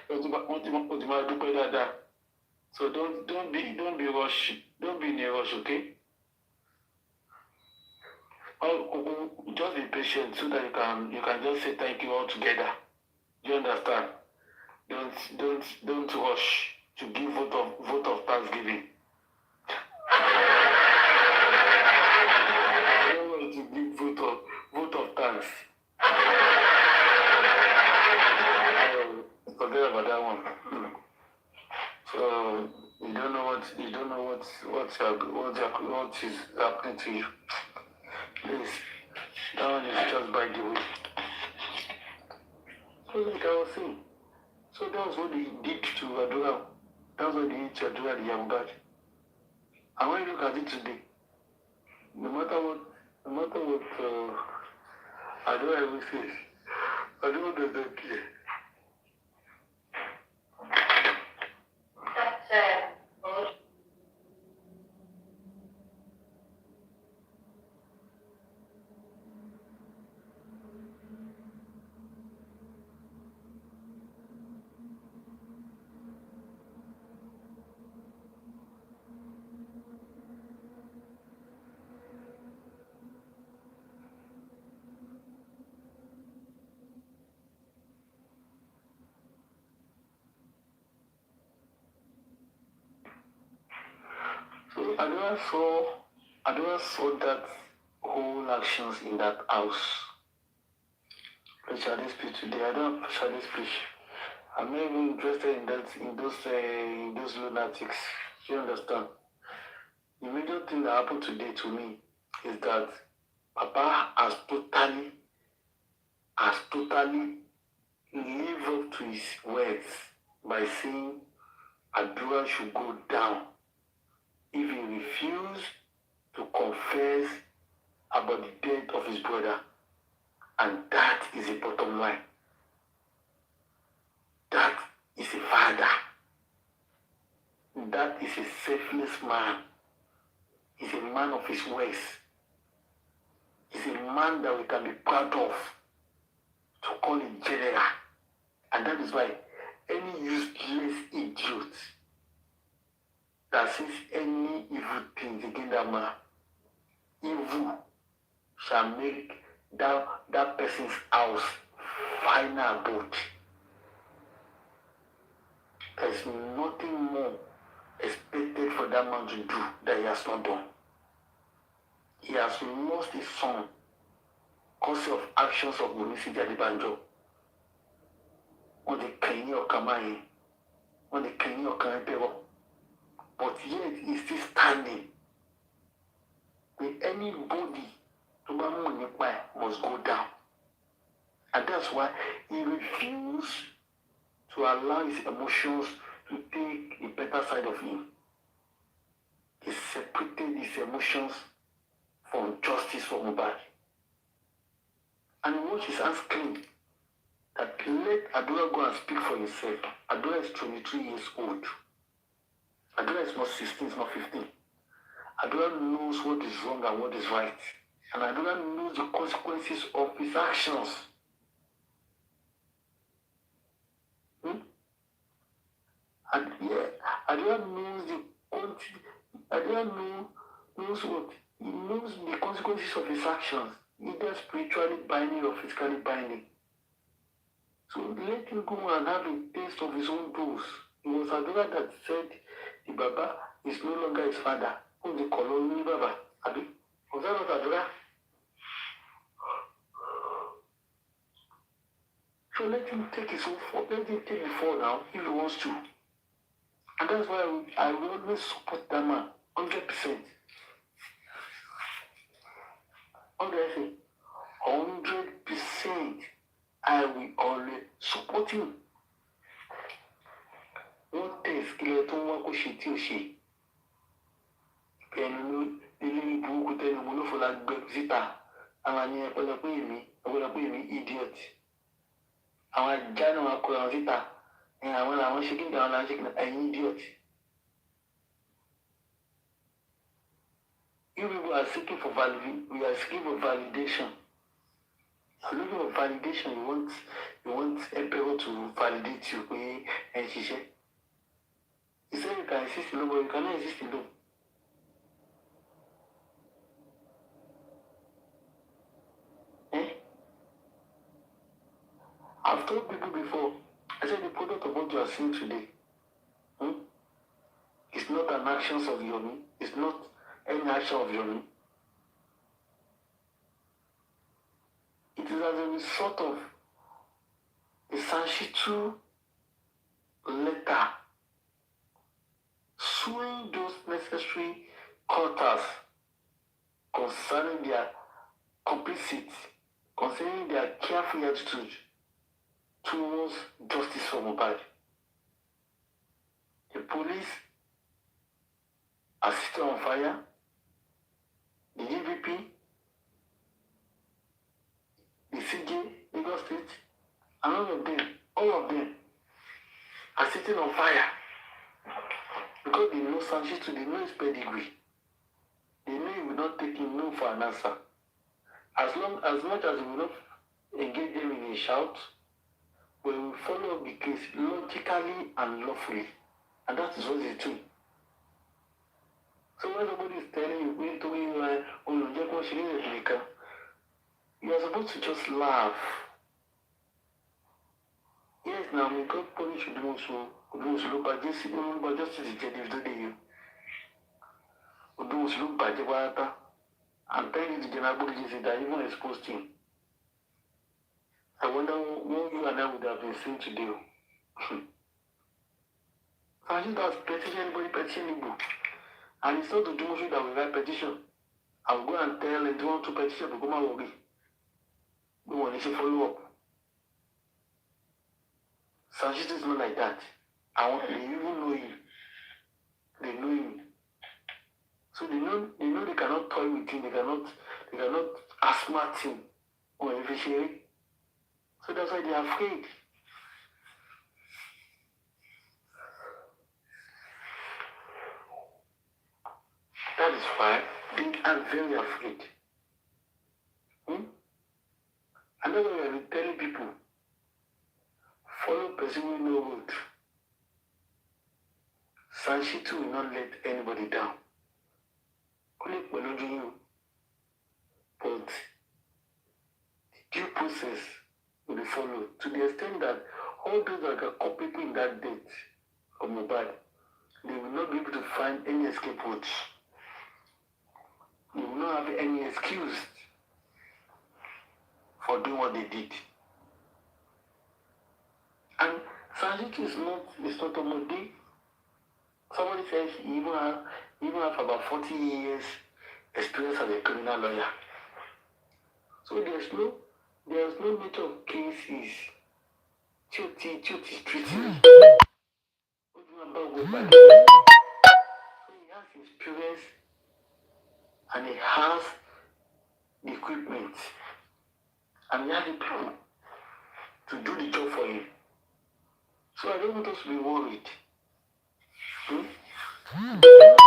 Wọ́n ti máa dúpẹ́ dáadáa. So don't be rush. Don't be in a rush, okay? Just be patient so that you can just say thank you all together. Do you understand? Don't rush to give vote of thanksgiving. I don't want to give vote of thanks. Forget about that one. So you don't know what is happening to you. Please, that one is just by the way. So like I was saying, so that's what they did to Adura. That's what they did to Adura the young guy. And when you look at it today, no matter what Adura ever says, Adura doesn't care. So Adura saw that whole actions in that house. Shall this speech today? I don't shall this speech. I'm not even interested in those lunatics. Do you understand? The major thing that happened today to me is that Papa has totally lived up to his words by saying Adura should go down if he refused to confess about the death of his brother. And that is the bottom line. That is a father. That is a selfless man. He's a man of his ways. He's a man that we can be proud of, to call him general. And that is why any useless idiot that says any evil things against that man, evil shall make that person's house final abode. There's nothing more expected for that man to do that he has not done. He has lost his son because of actions of Onisidi Adebanjo. On the Kenny or Kamaye, on the Kenny or Kanepero. But yet he's still standing. With anybody to must go down. And that's why he refused to allow his emotions to take the better side of him. He separated his emotions from justice for Mohbad. And he washed his hands clean. That let Adura go and speak for himself. Adura is 23 years old. Adura is not 16, it's not 15. Adura knows what is wrong and what is right. And Adura knows the consequences of his actions. And yeah, Adura knows knows what? He knows the consequences of his actions, either spiritually binding or physically binding. So let him go and have a taste of his own dose. It was Adura that said the Baba is no longer his father. Who they call only Baba? Abi? Was that not Adura? So let him take his own fall. Let him take the fall now if he wants to. And that's why I will always support that man 100%. how do I say, 100%, I will always support him. What test killer to work with shit you she? Can you book with anyone for that Brexita? And I will pay me, idiot. I want Jano Colosita, and I want shaking down and shaking an idiot. You people are seeking for validation. We are seeking for validation. You're looking for validation. You want Emperor to validate you. And she said, you said you can exist alone, but you cannot exist alone. I've told people before, I said the product of what you are seeing today is not an action of your me. It's not any action of your me. It is as a result of the Sanshitu letter suing those necessary quarters concerning their complicit, concerning their careful attitude towards justice for Mohbad. The police are still on fire. The GVP, the CJ, Lagos State, and all of them are sitting on fire because they know Sanchez, they know his pedigree. They know he will not take him no for an answer. As much as he will not engage them in a shout, we will follow up the case logically and lawfully. And that is what he's doing. So when somebody is telling you, you are supposed to just laugh. Yes, now we got punish you but justice is today. I'm telling you the general that even exposed him. I wonder what you and I would have been saying today. I think that's petition anybody petitionable. And it's not the demonstration that we write petition. I'll go and tell and want to petition but come out worry. We want to follow up. Sanchez is not like that. They even know him. They know him. So they know they cannot toy with him, they cannot outsmart him or efficiently. So that's why they are afraid. That is why they are very afraid. And that's why we have been telling people, follow person who know road. Sanshitu will not let anybody down. Only you. But the due process will be followed to the extent that all those that are caught people in that death of Mohbad, they will not be able to find any escape routes. They will not have any excuse for doing what they did. And Sanshitu is not a Modi. Somebody says he even have about 40 years experience as a criminal lawyer. So there's no matter of cases. Chuti treating. So he has experience and he has the equipment and he has the people to do the job for him. So I don't want us to be worried. I believe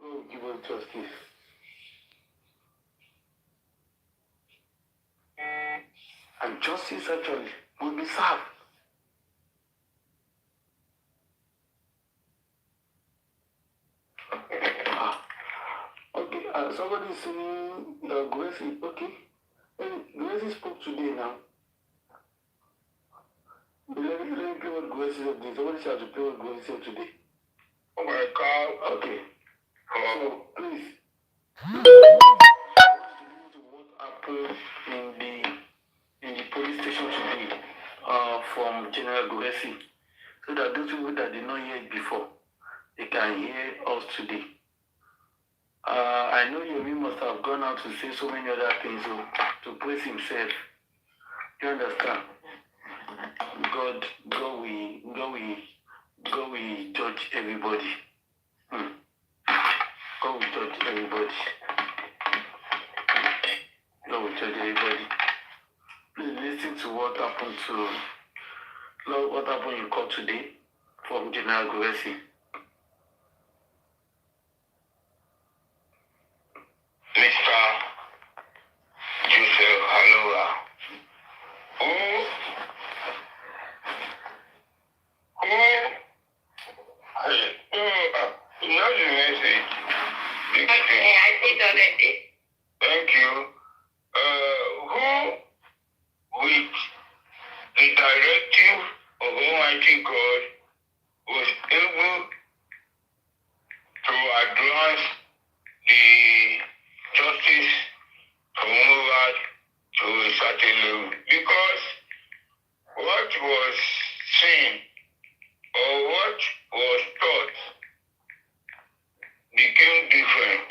God will give us justice. And justice actually will be served. Okay, somebody is saying Gracie, okay. Gracie spoke today now. Let me play what Gracie said today. Somebody said to play what Gracie said today. Oh my God. Okay. So please. I want to know what happened in the police station today from General Gracie. So that those people that did not hear it before, they can hear us today. I know Yomi must have gone out to say so many other things to praise himself. You understand? God will judge everybody. God will judge everybody. God will judge everybody. Please listen to what happened in court today from General Guresi. Mr. Joseph Haloa, who you know the message. Okay, I did already. Thank you. Who, with the directive of Almighty God, was able to advance the justice from over to a certain level, because what was seen or what was taught became different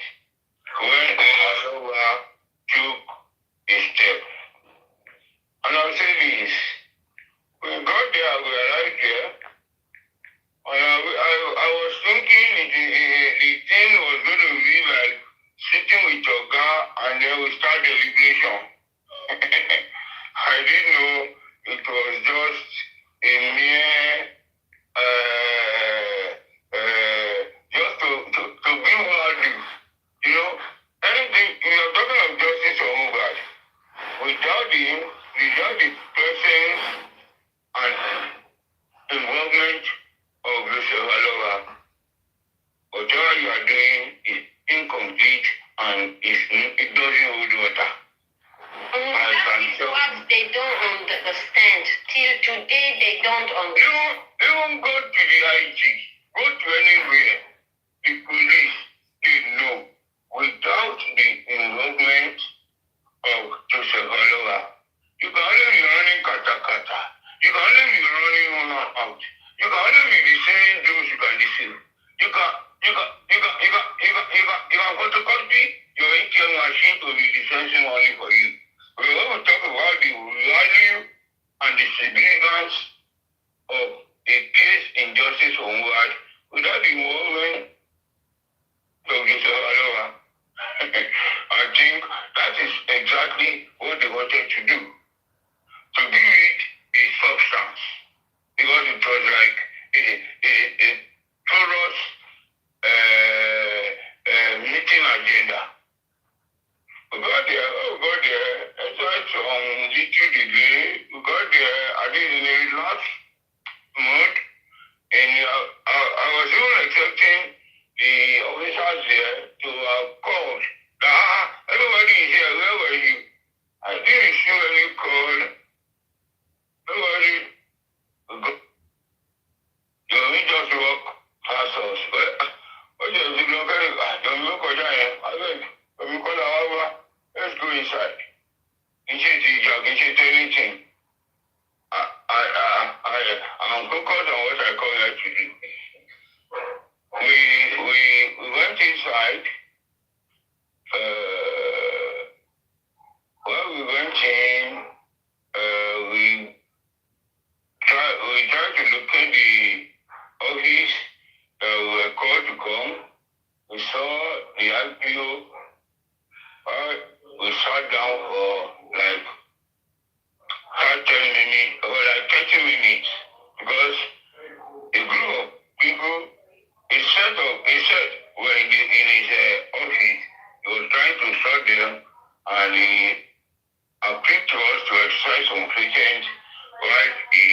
when Asawa took a step. And I'll say this, we got there, we arrived there, and I was thinking the thing was going to be like sitting with your guy and then we start deliberation. I didn't know it was just a mere just to be value. You know, anything you're talking of justice or mobile. Without the presence and involvement of Mr. Haloa, whatever you are doing is incomplete and it doesn't hold water. That is what they don't understand. Till today, they don't understand. Even go to the IG, go to anywhere, the police, they know. Without the involvement of Joseph Haloa, you can only be running kata. You can only be running on and out. You can only be deceiving those you can deceive. You can photocopy your ATM machine to be dispensing money for you. We want to talk about the value and the significance of a case injustice onward without the involvement of Joseph Haloa. I think that is exactly what they wanted to do. To give it a substance. Because it was like a thorough meeting agenda. We got there, that's on little degree. We got there, I think in a relaxed mood. And I was even expecting the officers there to have called. Everybody is here, where were you? I didn't receive any call. Nobody go. You only just walk past us. What you do, don't look at that. We call our let's go inside. Anything. I'm focused on what I come here to do. We went inside. When we went in, we tried to locate the office that we were called to come. We saw the IPO. We sat down for like 10 minutes or like 30 minutes because a group of people, a set were in his office. He was trying to sort them and he appealed to us to exercise some patience while he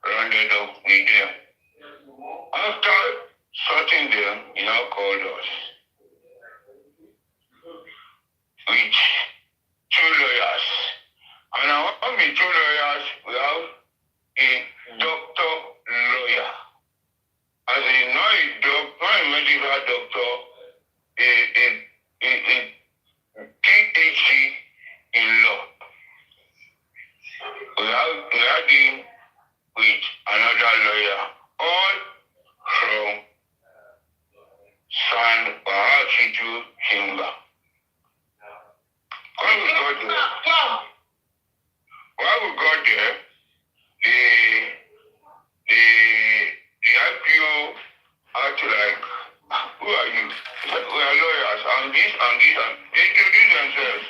rounded up with them. After sorting them, he now called us with two lawyers. And among the two lawyers, we have a doctor lawyer. As a not a medical doctor, a and this and this and they introduced themselves.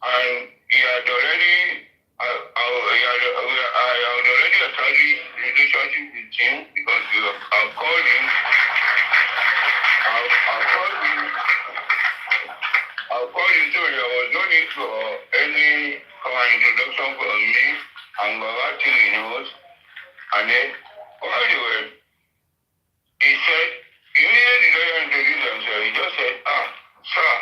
And he had already I had already established relationship with him because I've called him. I've called him, so there was no need for any introduction from me and Baba till he knows. And then while they were, he said, immediately they introduced themselves, he just said, sir,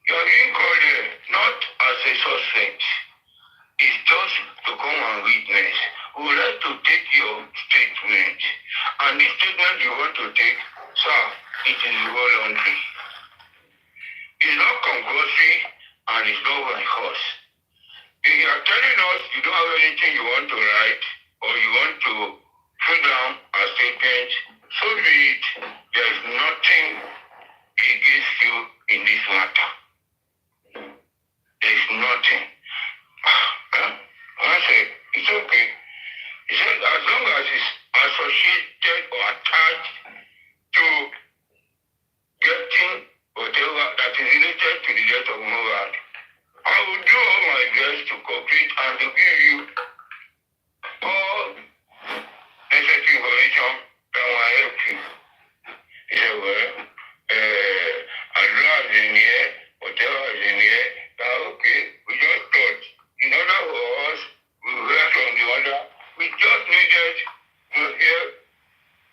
you are being called here not as a suspect. It's just to come and witness. We would like to take your statement. And the statement you want to take, sir, it is voluntary. It's not compulsory and it's not by force. If you are telling us you don't have anything you want to write or you want to put down a statement, so be it. There is nothing against you in this matter. There is nothing. I said, it's okay. He said, as long as it's associated or attached to getting whatever that is related to the death of Mohbad, I will do all my best to cooperate and to give you all necessary information that will help you. He said, well, Allah is in here, whatever is in here, okay, we just thought, in order for us, we hear from the other, we just needed to hear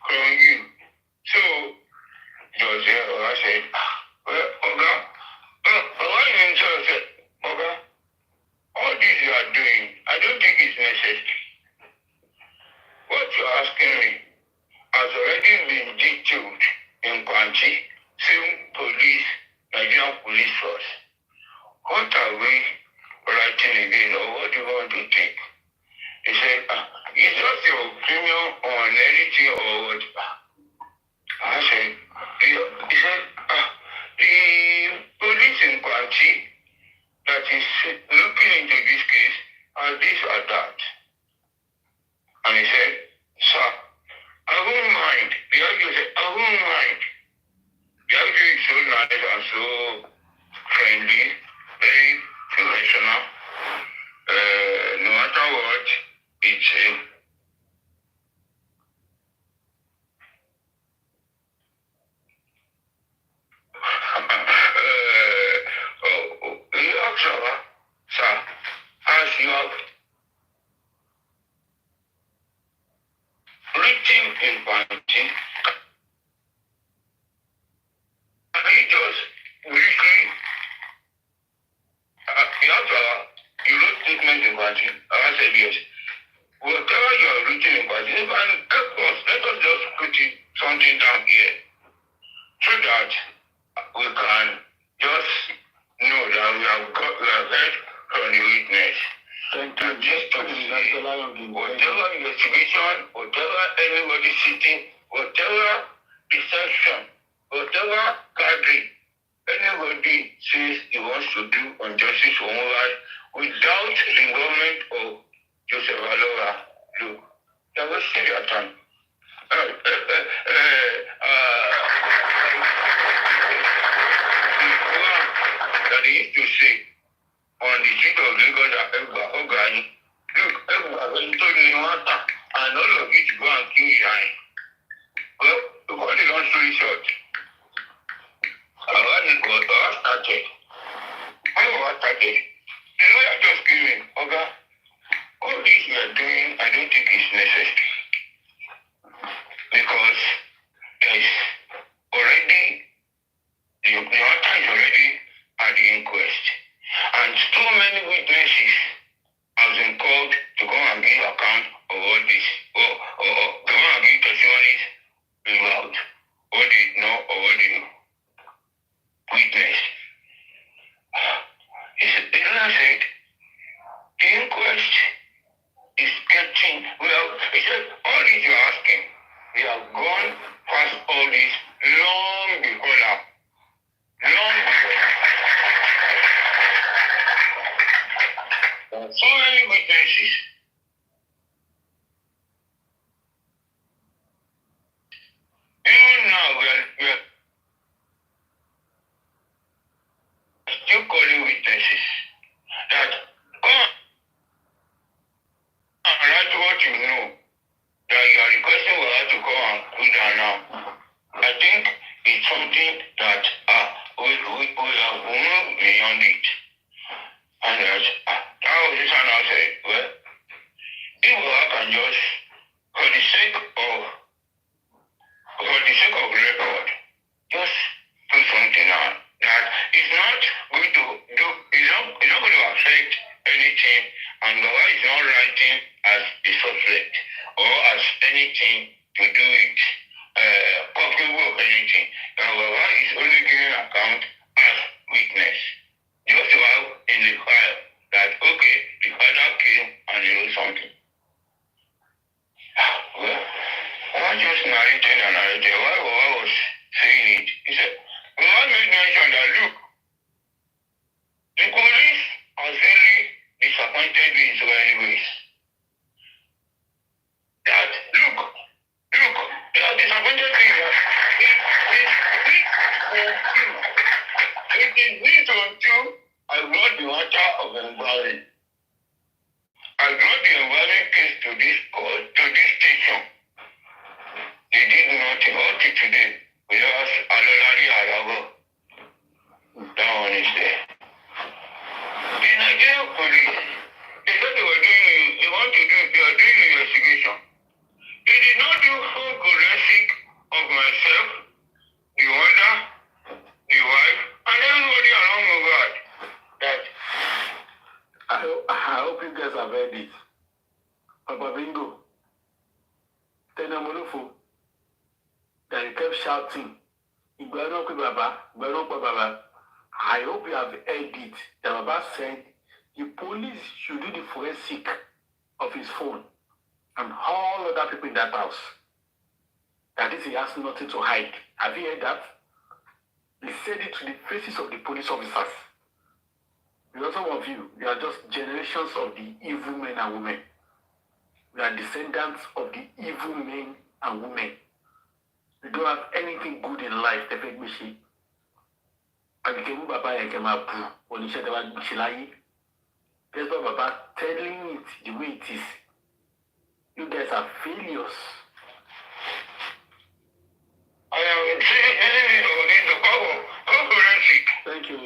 from you. So, I said, well, Oga, why himself said, Oga, all this you are doing, I don't think it's necessary. What you're asking me has already been detailed in Kwanchi, same police, Nigerian police force. What are we writing again, or what do you want to take? He said, it's just your opinion on anything or what? I said, he said, the police in Kwanchi that is looking into this case are this or that. And he said, sir, I won't mind. The argument said, I won't mind. The argument is so nice and so friendly, very professional. No matter what, it's sir, as you have written in Kwanchi, can you just briefly, you wrote statement in Kwanchi, I said yes. Whatever you have written in Kwanchi, you can help us, let us just put something down here, so that we can just know that we have heard from the witness. Thank you. Just to say, whatever investigation, whatever anybody sitting, whatever deception, whatever gathering, anybody says he wants to do on justice for Mohbad without the government of Joseph Aloha, look, they're wasting their time. That they used to say on the street of Lagos that Ogani, look, Egba told me matter, and all of it go and kill Shine. Well, to cut the long story short, I started. The lawyer just came in, Oga, all this we are doing, I don't think it's necessary. Because there is already, the matter is already at the inquest. And so many witnesses have been called to come and give account of all this, or to come and give testimonies about what they know or what they witnessed. The lawyer said, the inquest is getting, he said, all this you're asking, we have gone past all this long before now. Long around it. And that officer now said, well, if I can just, for the sake of record, just do something now that is not going to do, it's not going to affect anything, and Baba is not writing as a suspect or as anything to do with culpable of anything. And Baba is only giving account as witness, just to have in the file that okay, the father came and he wrote something. Well, I just narrated while Baba was saying it. He said, Baba made mention that look, the police has really disappointed me in so many ways. That look, they have disappointed me that it is this until I brought the matter of embalming. I brought the embalming case to this court, to this station. They did nothing until today. We have Alolari Arabo. That one is there. The Nigerian police, they said they are doing investigation. They did not do full forensic of myself, the mother, the wife, and everybody around the world. That I hope you guys have heard it. Papa Bingo, Tenamolofo, that you kept shouting, Baba. I hope you have heard it. That Baba said the police should do the forensic of his phone and all other people in that house. That is, he has nothing to hide. Have you heard that? He said it to the faces of the police officers. Because some of you are just generations of the evil men and women. We are descendants of the evil men and women. We don't have anything good in life. That's why Baba telling it the way it is. You guys are failures. I am saying the power of forensic. Thank you,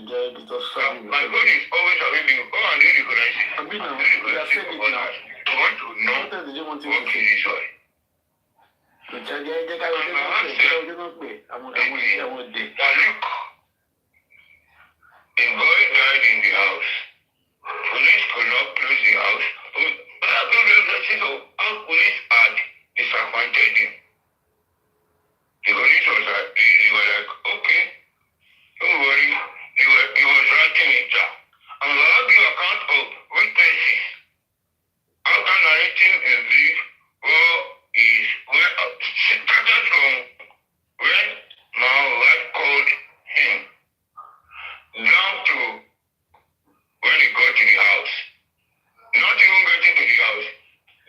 Jay. It was funny. My God is always available. Go and do the forensic. I mean, now, you are saying it now. I want to know What else did you want to what say? is this one. I'm Now look, a boy died in the house. Police could not close the house. How police had disappointed him. The police was like, they were like, okay, don't worry. He was writing it down. And we will give account of witnesses. After narrating a brief, started from when my wife called him down to when he got to the house. Not even getting to the house,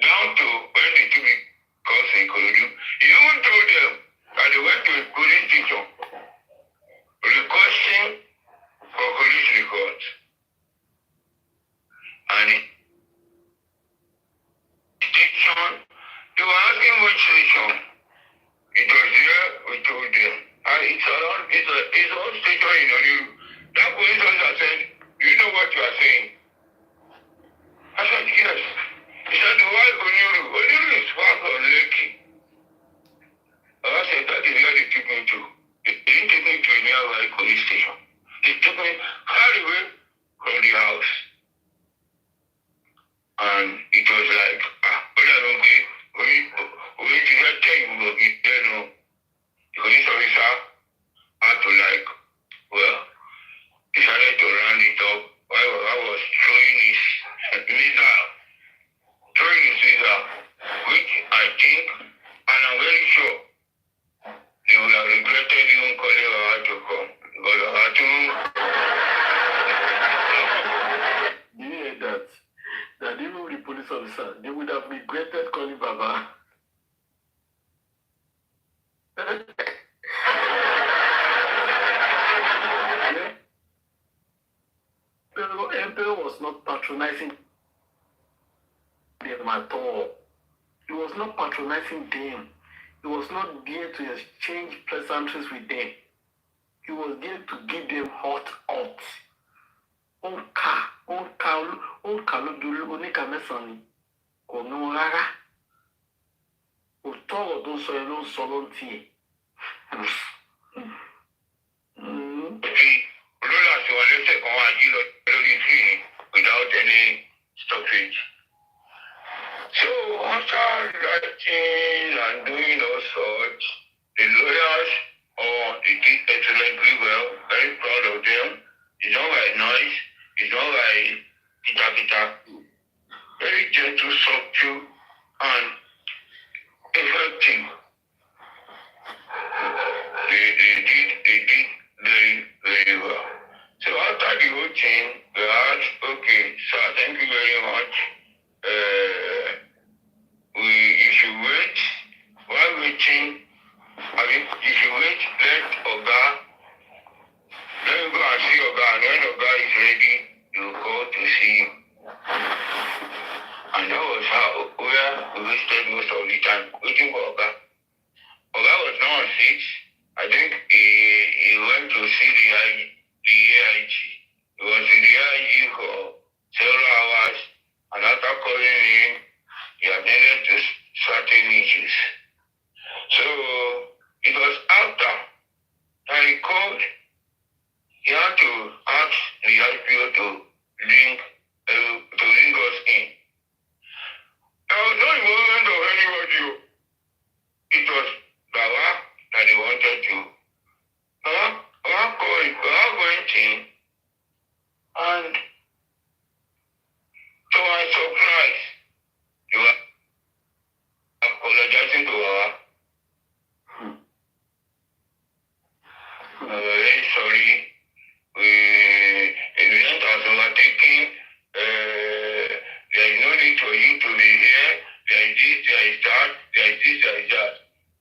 down to when they took it because he could do. He even told them that they went to a police station requesting for police records. And the station, they were asking which station. It was there, we told them. And it's all station in Oniru. That police officer said, you know what you are saying? I said, yes. He said, why Oniru? Oniru is far from Lekki. I said, that is where they took me to. They didn't take me to a nearby police station. They took me far away from the house. And it was like, the police officer had to decided to round it up while I was throwing his missile, which I think, and I'm very sure, they would have regretted even calling Baba to come. Because Baba Do you hear that? That even the police officer, they would have regretted calling Baba. Emperor was not patronizing them at all. He was not patronizing them. He was not there to exchange pleasantries with them. He was there to give them hot. ó ń kà lójú oníkà mẹ́sàn-án ni kò ní wọn rárá òótọ́ ọ̀rọ̀ tó ń sọ yẹn ló ń sọ ló ń tiẹ̀. olórí àti wọn lẹ́sẹ̀ kan wá jí lọ lórí fíìmù without any stoppage. So after writing and doing all sorts, the lawyers they did excellently well, very proud of them. It's not like noise, it's not like kita. Very gentle, subtle, and effective. They did very, very well. So after the whole thing, we asked, okay, sir, thank you very much. You should wait. While waiting, you should wait, let me go and see Oga, and when Oga is ready, you will call to see him. And that was where we wasted most of the time, waiting for Oga. Oga was not on 6. I think he went to see the AIG. He was in the AIG for several hours, and after calling him, he attended to certain issues. So it was after that he called. He had to ask the IPO to ring us in. There was no involvement of anybody. It was Baba that they wanted to. Baba went in, and to my surprise, they were apologizing to Baba. Very sorry. It went as overtaking. There is no need for you to be here. There is this, there is that, there is this, there is that.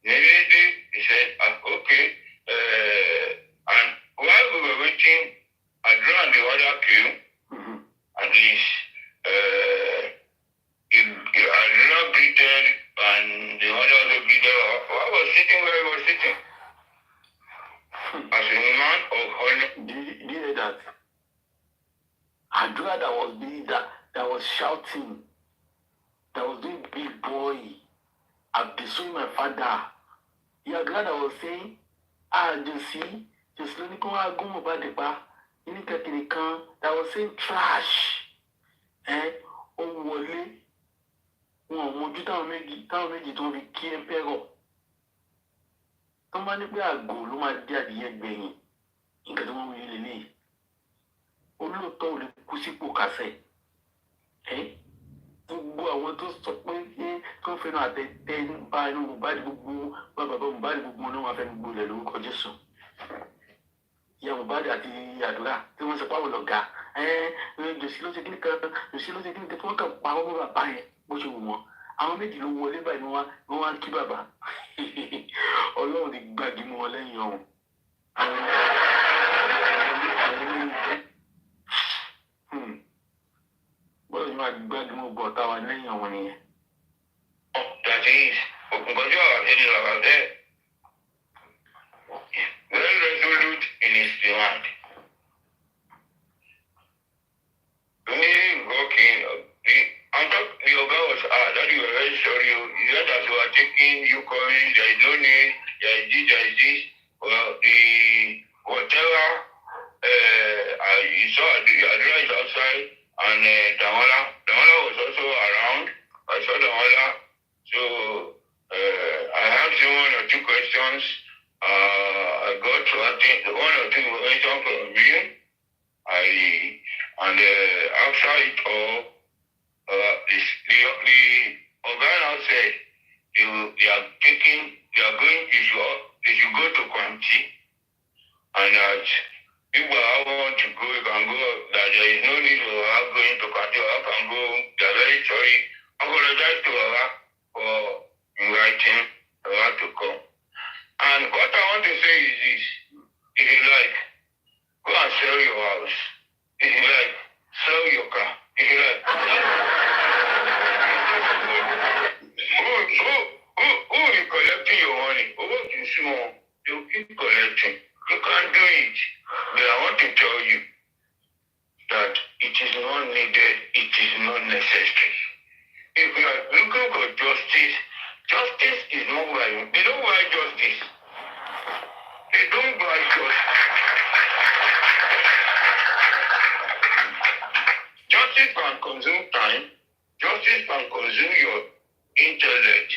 Immediately, he said, okay. And while we were waiting, Adra and the other came. At least, Adra greeted, and the other also greeted. I was sitting where he was sitting. As a man of honor. Did you hear that? Adra that was shouting, that was doing big boy. I've destroyed my father. Adra that was saying, just let me go about the bar. You need to get that was saying trash. Oh, Wale. Wọ́n táwọn méjì tó fi kí Emperor. Tó bá ní pé àgbò ló máa dé adìyẹ gbẹ̀yìn. Nǹkan tó wọ́n wí lélẹ̀. Olóòótọ́ ò lè kú sípò kásẹ̀. Gbogbo àwọn tó sọ pé tó ń fẹ́ràn àtẹ̀tẹ̀ nípa inú Mohbad gbogbo bàbá Mohbad gbogbo wọn náà wọ́n fẹ́ gbogbo rẹ̀ lórúkọ Jésù. Ìyá Mohbad àti Àdúrà tí wọ́n sọ pé àwọn lọ̀gá. Jòsí ló ṣe kí nìkan tí wọ́n kàn pa ọmọ bàbá yẹn bó ṣe wù wọ́n. Àwọn méjì ló wọlé báyìí ni wọ́n wá ń kí bàbá. Ọlọ́run ti gbàgbé mọ́ wọn lẹ́yìn ọ̀hún. Bọ́lá ni wọ́n á gbàgbé mọ́ bọ̀ táwa lẹ́yìn ọ̀hún nìyẹn. That is, Okunkojo Abdul Abdul, very resolute in his demand. The Oga was that you were very sorry. You said that you were taking you coming, there is no need, there is this. Well, whatever you saw the address outside, and Damola was also around. I saw Damola. So I asked him 1 or 2 questions. I got to attend 1 or 2 questions from him. After it all, the Oga said they should go to Kwanti, and that if I want to go, you can go, that there is no need for her going to Kwanti, I can go, they're very sorry. Apologize to her for inviting her to come. And what I want to say is this: if you like, go and sell your house. If you like, sell your car. If you like, who is collecting your money? Who is small? You keep collecting. You can't do it. But I want to tell you, that it is not needed, it is not necessary. If you are looking for justice, justice is not why. They don't buy justice. They don't buy justice. Justice can consume time. Justice can consume your intellect.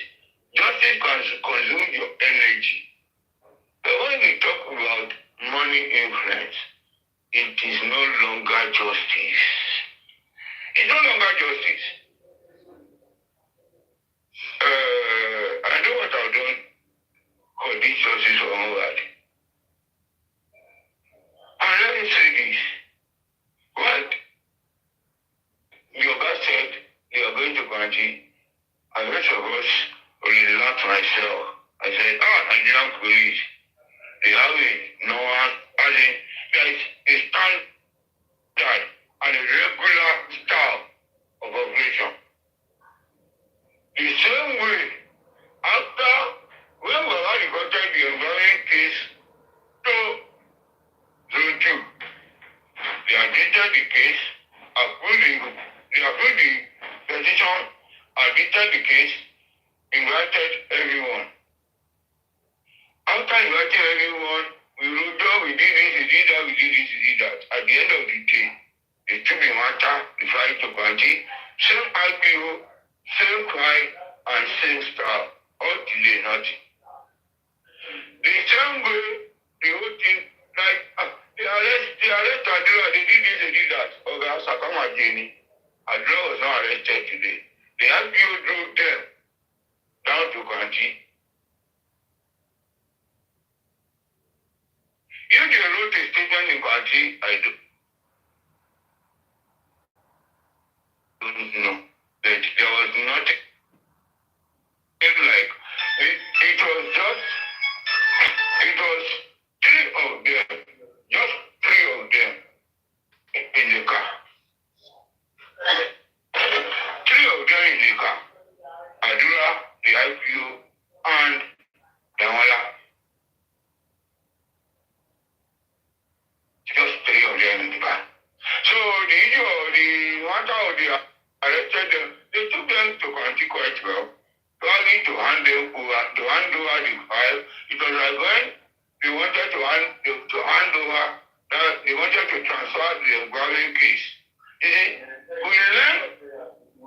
Justice can consume your energy. But when we talk about money influence, it is no longer justice. It's no longer justice. I know what I've done for this justice for Mohbad. And let me say this. What your guy said they are going to Kwanji, and rest of us relaxed myself. I said, Nigerian police, they have no one, as in, there is a standard and a regular style of operation. The same way, after, when we had reported the environment case to Zone 2, they admitted the case, they approved the petition, admitted the case, invited everyone. After inviting everyone, we wrote down, we did this, we did that, we did this, we did that. At the end of the day, they took the matter, they filed to Kwanji, same IPO, same crime, and same style, all delay, nothing. The same way, the whole thing, like, they arrest Adura, they did this, they did that. Okay, Sakama Jenny, Adura was not arrested today. The IPO drove them down to Kwanji. If they wrote a statement in Kwanji, I don't know. But there was nothing like it was three of them, just three of them in the car. Three of them in the car. Adura, the IPO, and Dawala. Just three of them in the car. So the issue of the matter of the arrested them, they took them to Kwanji quite well. Probably to hand over the file. It was like when they wanted to hand over, they wanted to transfer the environment case. You see, we learn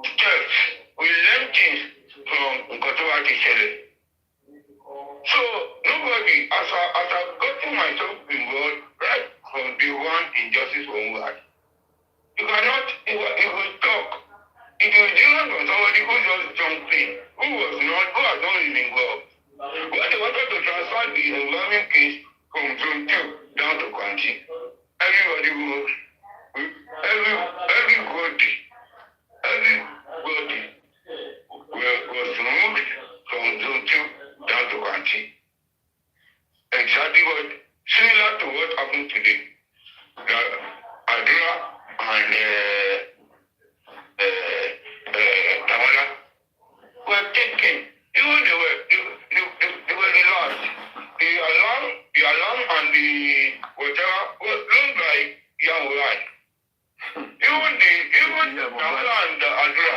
steps, we learn things from Nkotowa Kishele. So nobody, as I've gotten myself involved right from the one injustice for Mohbad, you cannot, if we talk, it is different from somebody who just jumped in, who has not been involved. When they wanted to transfer the environment case from Zone 2 down to Kwanji, everybody was moved from Zone 2 down to Kwanji. Exactly similar to what happened today. Adura and Tamala were taken. Even they were the last. The alarm and the whatever was blown by Yamurai. Even Tamala and Adura,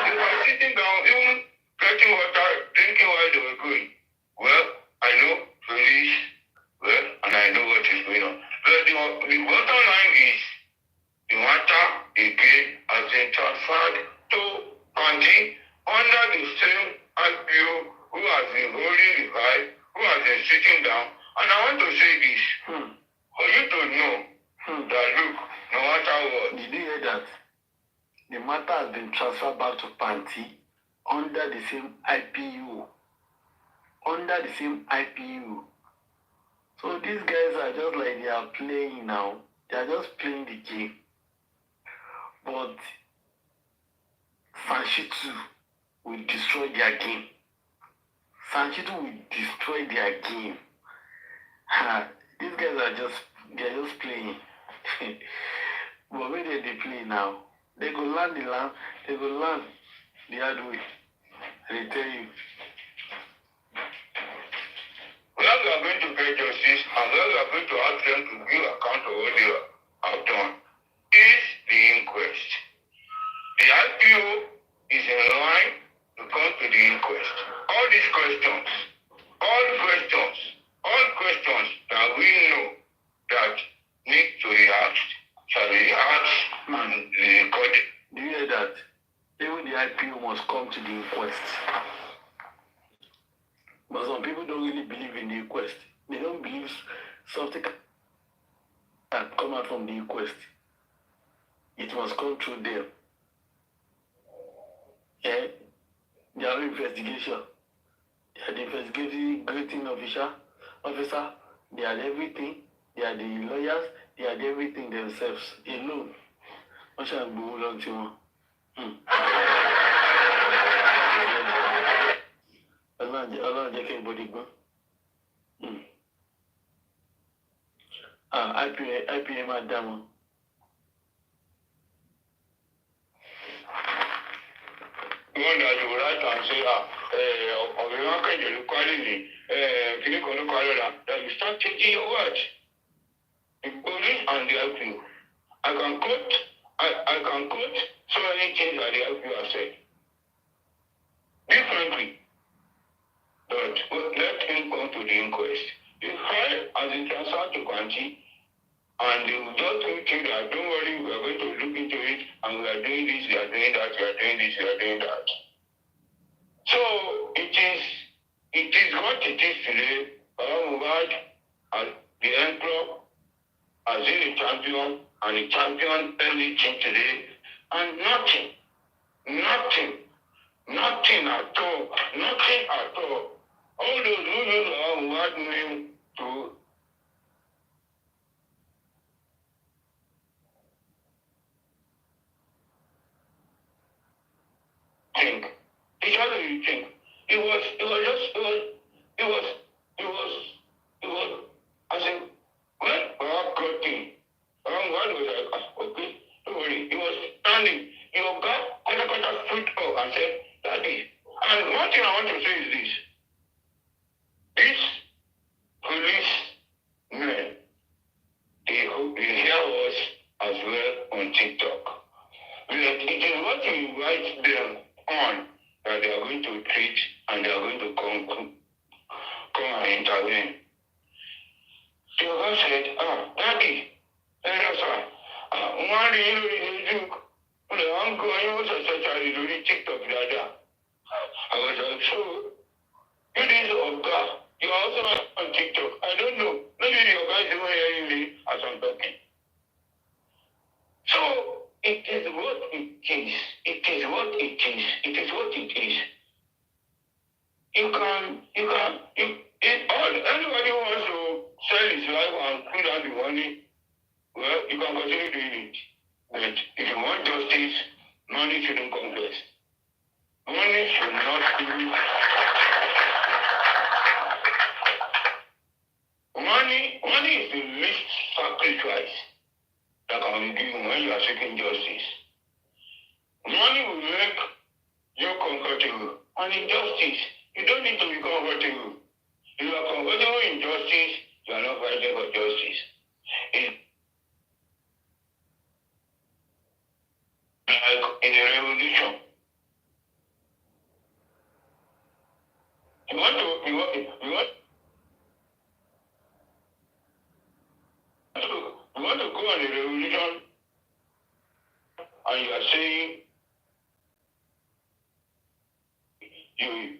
they were sitting down, even getting water, drinking while they were going. Well, I know police, and I know what is going on. But the bottom line is, the matter again has been transferred to Kwanji under the same IPO who has been holding the file, who has been sitting down. And I want to say this, for you to know that look, no matter what. Did you hear that? The matter has been transferred back to Panti under the same IPU. Under the same IPU. So these guys are just like they are playing now. They are just playing the game. But Sanshitu will destroy their game. Sanshitu will destroy their game. These guys are just playing. But when they play now, they go learn the hard way. They tell you. Well, we are going to get justice, and then we are going to ask them to give account of what they are. have done is the inquest. The IPO is in line to come to the inquest. All these questions, all questions that we know that need to be asked shall be asked and recorded. Do you hear that? Even the IPO must come to the inquest. But some people don't really believe in the inquest. They don't believe something can come out from the inquest. It must come through them. Yeah? Their investigation. They are the investigating officer. They are everything. They are the lawyers. They are everything themselves alone. What shall we belong to one? Allah jẹ́ kí n bọ́dí gbọ́n. IPA máa dá wọn. One that you write and say, ọ̀gbìn kẹjọ ló kọ́ ní kíní kan ló kọ́ lọ́la, that you start changing your words. The police and the IPO. I can quote so many things that the IPO have said. Differently. But let him come to the inquest. The file has been transferred to Kwanti, and they will just tell you that, don't worry, we are going to look into it, and we are doing this, we are doing that, we are doing this, we are doing that. So, it is what it is today. Omowummi, as the emperor, as a champion, and a champion anything today, and nothing at all. All those who use Omowummi name to think. It's how do you think? It was as in when Barack got in, God was like, okay, don't worry. He was standing. He got foot up and said, Daddy. And one thing I want to say is this. These police men, they hear us as well on TikTok. It is what we invite them on that they are going to treat and they are going to come and intervene. The guy said, Daddy, sir, why do you do I'm going to do TikTok, Dada. I was like, so, it is Oga. You are also on TikTok. I don't know. Maybe your guys are hearing me as I'm talking. So, it is what it is. It is what it is. It is what it is. Anybody who wants to sell his life and put down the money, well, you can continue doing it. But if you want justice, money shouldn't come first. Money should not be. Money is the least sacrifice that can be given when you are seeking justice. Money will make you comfortable. And in justice, you don't need to be comfortable. If you are comfortable in justice, you are not fighting for justice. It's like in a revolution. You want to go on a revolution and you are saying you need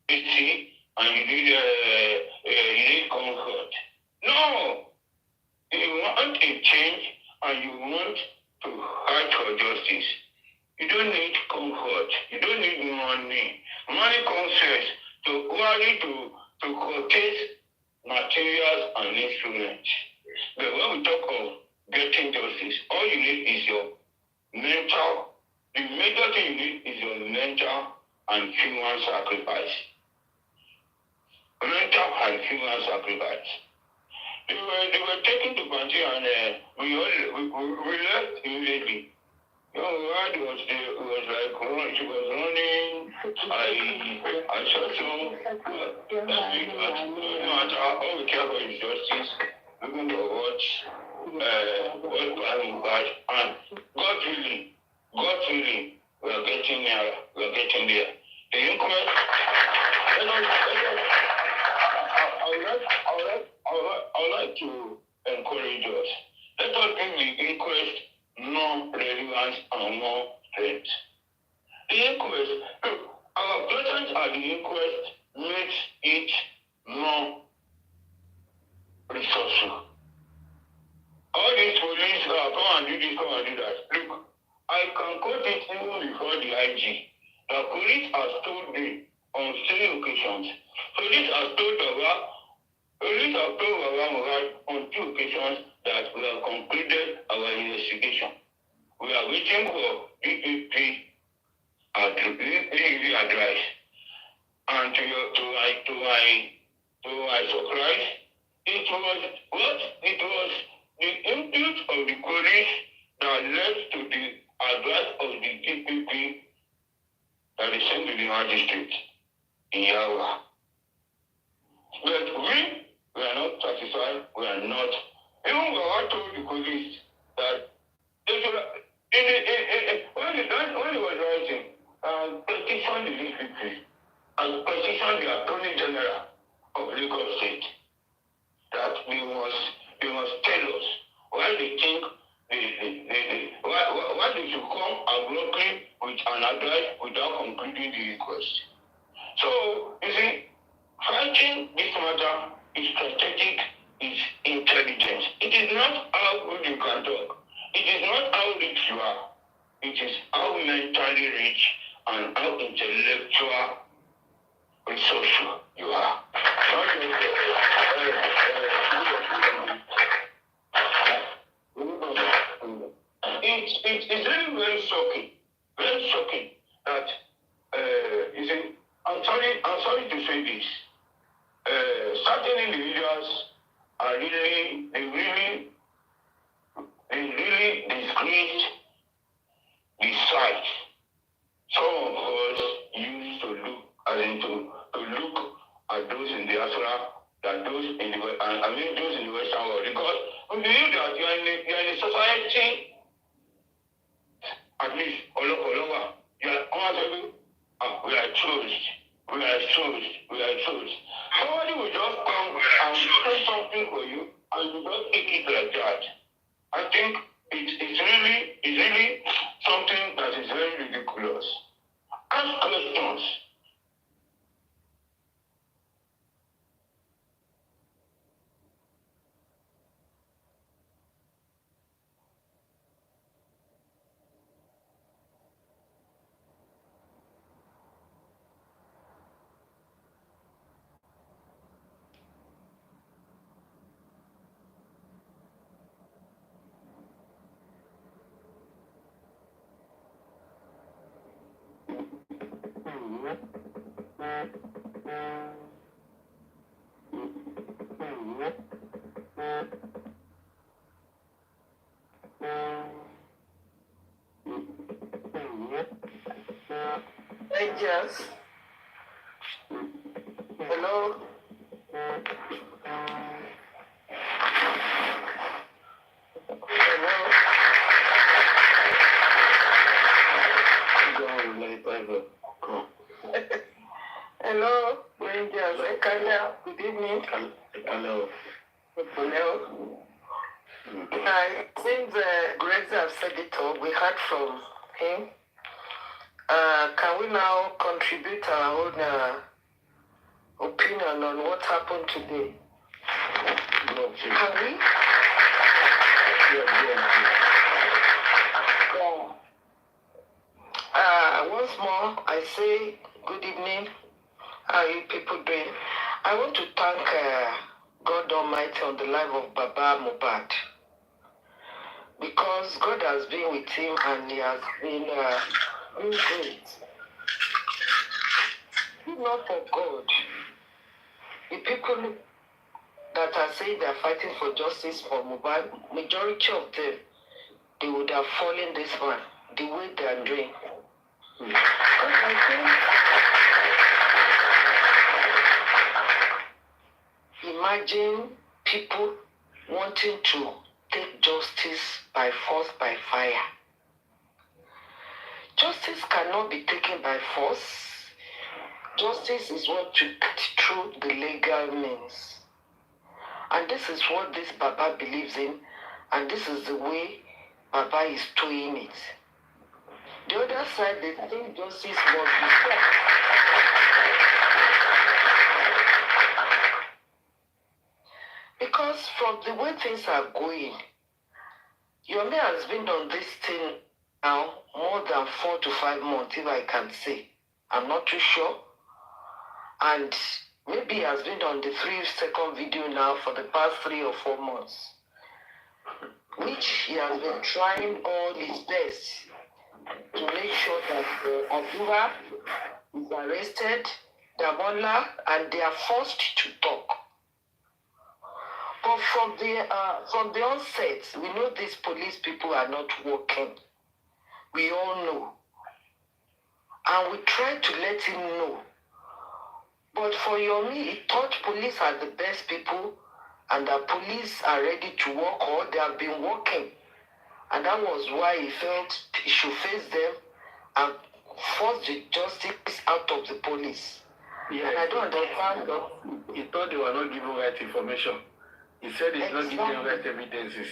safety and you need comfort. No! You want a change and you want to fight for justice. You don't need comfort. You don't need money. Money comes first to purchase materials and instruments. But when we talk of getting justice, all you need is your mental. The major thing you need is your mental and human sacrifice. Mental and human sacrifice. They were taken to country and we left immediately. You know, God was there, it was like she was running. I saw so that's it. matter, all we care about is justice, looking for what I'm bad, and God willing, we are getting there, The inquest, I would like to encourage us. Let us give the inquest more relevance and more strength. The inquest, look, our presence at the inquest makes it more resourceful. All these police come and do this, come and do that. Look, I can quote it even before the IG. The police has told me on 3 occasions. Police have told Baba Mohbad on 2 occasions that we have concluded our investigation. We are waiting for DPP advice. And to my surprise, it was the input of the police that led to the advice of the DPP that is sent to the magistrate in Yawa. But we are not satisfied, we are not. Even Baba told the police that when he was writing, petition the DPP and petition the Attorney General of Lagos State that they must tell us why they think why they should come abruptly with an advice without concluding the request. So, you see, fighting this matter is strategic, is intelligence. It is not how good you can talk. It is not how rich you are. It is how mentally rich and how intellectual resourceful you are. It's really very shocking that you see, I'm sorry to say this. Certain individuals are really disgraced the sight. Some of us used to look at those in diaspora than those in the Western world, because we believe that you are in a society, at least all over. You are always we are chosen. Somebody will just come and say something for you, and you don't take it like that. I think it's really something that is very ridiculous. Ask questions. Angels. Hello. Hello, Angels. Good evening. Hello. Hello. Since Greg have said it all, we heard from him. Can we now contribute our own opinion on what happened today? Can we? Once more, I say good evening. How are you people doing? I want to thank God Almighty on the life of Baba Mohbad, because God has been with him and he has been doing great. If not for God, the people that are saying they are fighting for justice for Mohbad, majority of them, they would have fallen this man the way they are doing. Because I think imagine people wanting to take justice by force, by fire. Justice cannot be taken by force. Justice is what you get through the legal means. And this is what this Baba believes in, and this is the way Baba is doing it. The other side, they think justice must be fair. Because from the way things are going, Yomi has been on this thing now more than 4 to 5 months, if I can say. I'm not too sure. And maybe he has been on the 3-second video now for the past 3 or 4 months, which he has been trying all his best to make sure that Abdullah is arrested, Damola, and they are forced to talk. But from the onset, we know these police people are not working. We all know. And we try to let him know. But for Yomi, he thought police are the best people and that police are ready to work, or they have been working. And that was why he felt he should face them and force the justice out of the police. Yes. And I don't understand. He thought they were not giving right information. He said he's not giving right evidences.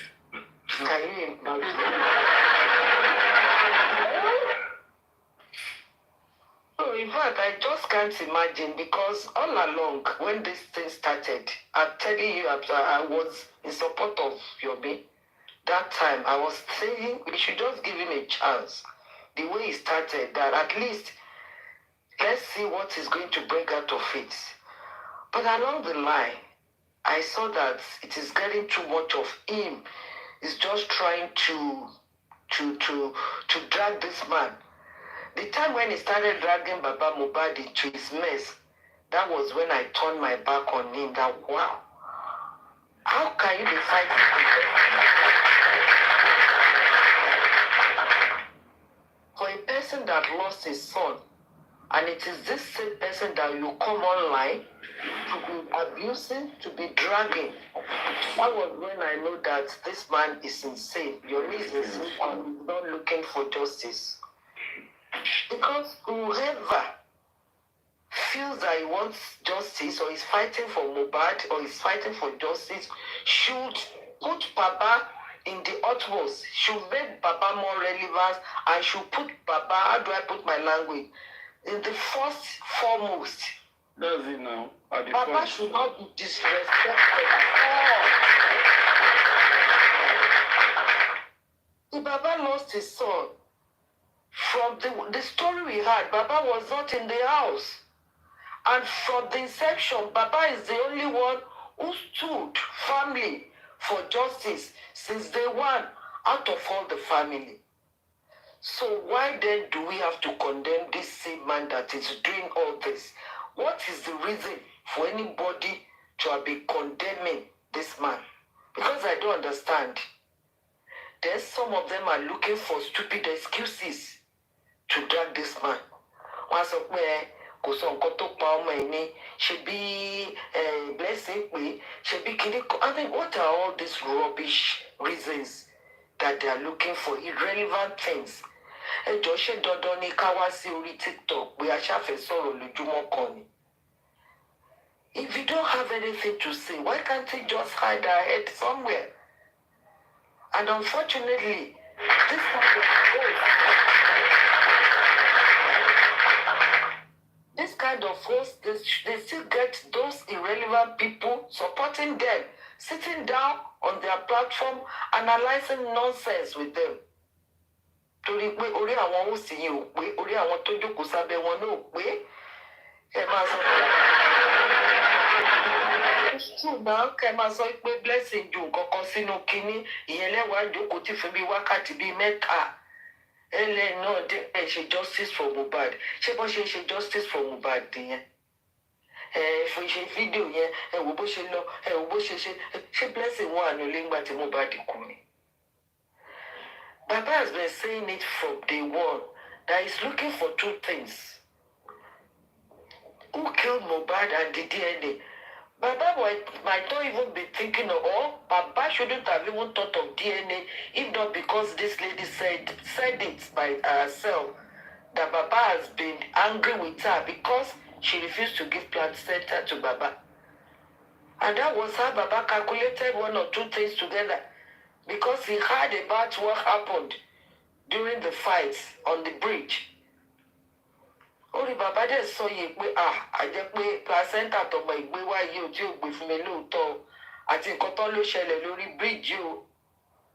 Can you imagine? So in fact, I just can't imagine, because all along when this thing started, I'm telling you, I was in support of Yomi. That time, I was saying we should just give him a chance. The way he started, that at least let's see what he's going to bring out of it. But along the line, I saw that it is getting too much of him. He's just trying to drag this man. The time when he started dragging Baba Mohbad into his mess, that was when I turned my back on him. That, wow, how can you be fighting for a person that lost his son, and it is this same person that you come online to be abusing, to be dragging? That was when I know that this man is insane. Yomi is insane and he's not looking for justice. Because whoever feels that he wants justice, or is fighting for Mohbad, or is fighting for justice, should put Baba in the utmost, should make Baba more relevant, and should put Baba, how do I put my language, in the first foremost. Does it now? Baba should not be disrespected at all. The Baba lost his son. From the story we had, Baba was not in the house. And from the inception, Baba is the only one who stood firmly for justice since day one out of all the family. So why then do we have to condemn this same man that is doing all this? What is the reason for anybody to have been condemning this man? Because I don't understand. Then some of them are looking for stupid excuses to drag this man. Once up where kò sọ nǹkan tó pa ọmọ ẹ̀ ni, ṣebí blessing pé, ṣebí kìíní. I mean, what are all these rubbish reasons that they are looking for, irrelevant things? Ẹjọ́ ṣe dandan ni ká wá sí orí TikTok pé a ṣàfẹ́ sọ̀rọ̀ lójúmọ́ kan ni? If you don't have anything to say, why can't you just hide our head somewhere? And unfortunately, this kind of force, they still get those irrelevant people supporting them, sitting down on their platform, analyzing nonsense with them. Torí pé orí àwọn ò sì yìí ò pé, orí àwọn tó jókòó sábẹ́ wọn náà ò pé. Ẹ máa sọ pé it's true now, kẹ́ máa sọ pé blessing ju nǹkan kan sínú kínní, ìyẹn lẹ́wàá jókòó tí fún bí wákàtí bíi mẹ́ta. Ẹlẹ́ náà dé ẹ̀ ṣe justice for Mohbad. Ṣé bó ṣe ṣe justice for Mohbad yẹn? Fún ṣe fídíò yẹn, ẹ wò bó ṣe lọ, ẹ wò bó ṣe ṣe blessing wọn àná lẹ́ngbà tí Mohbad kú ni. Baba has been saying it from day one that he's looking for two things. Who killed Mohbad and the DNA? Baba might not even be thinking of, or Baba shouldn't have even thought of DNA, if not because this lady said it by herself, that Baba has been angry with her because she refused to give placenta to Baba. And that was how Baba calculated one or two things together, because he heard about what happened during the fights on the bridge. Orí bàbá dẹ̀ sọ yìí pé àjẹ́ pé placenta tọmọ ìgbé wá yìí ò tí ò gbé fún mi lóòótọ́ o, àti nǹkan tán ló ṣẹlẹ̀ lórí bíríìjì o.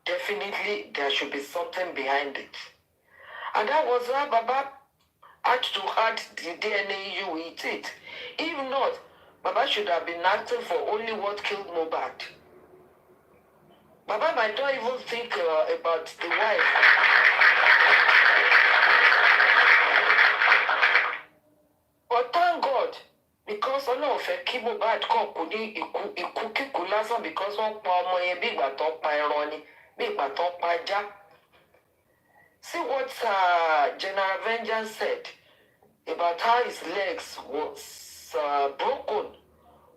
Definitely there should be something behind it. And that was why Baba had to add the DNA issue with it. If not, Baba should have been acting for only what killed Mohbad. Baba might not even think about the wife. But thank God, because Ọlọ́run fẹ́ kí Mohbad kàn kú ní ikú kíkú lásán, because wọ́n pa ọmọ yẹn bí ìgbà tó ń pa ẹran ni, bí ìgbà tó ń pa ajá. See what General Vengeance said about how his legs was broken,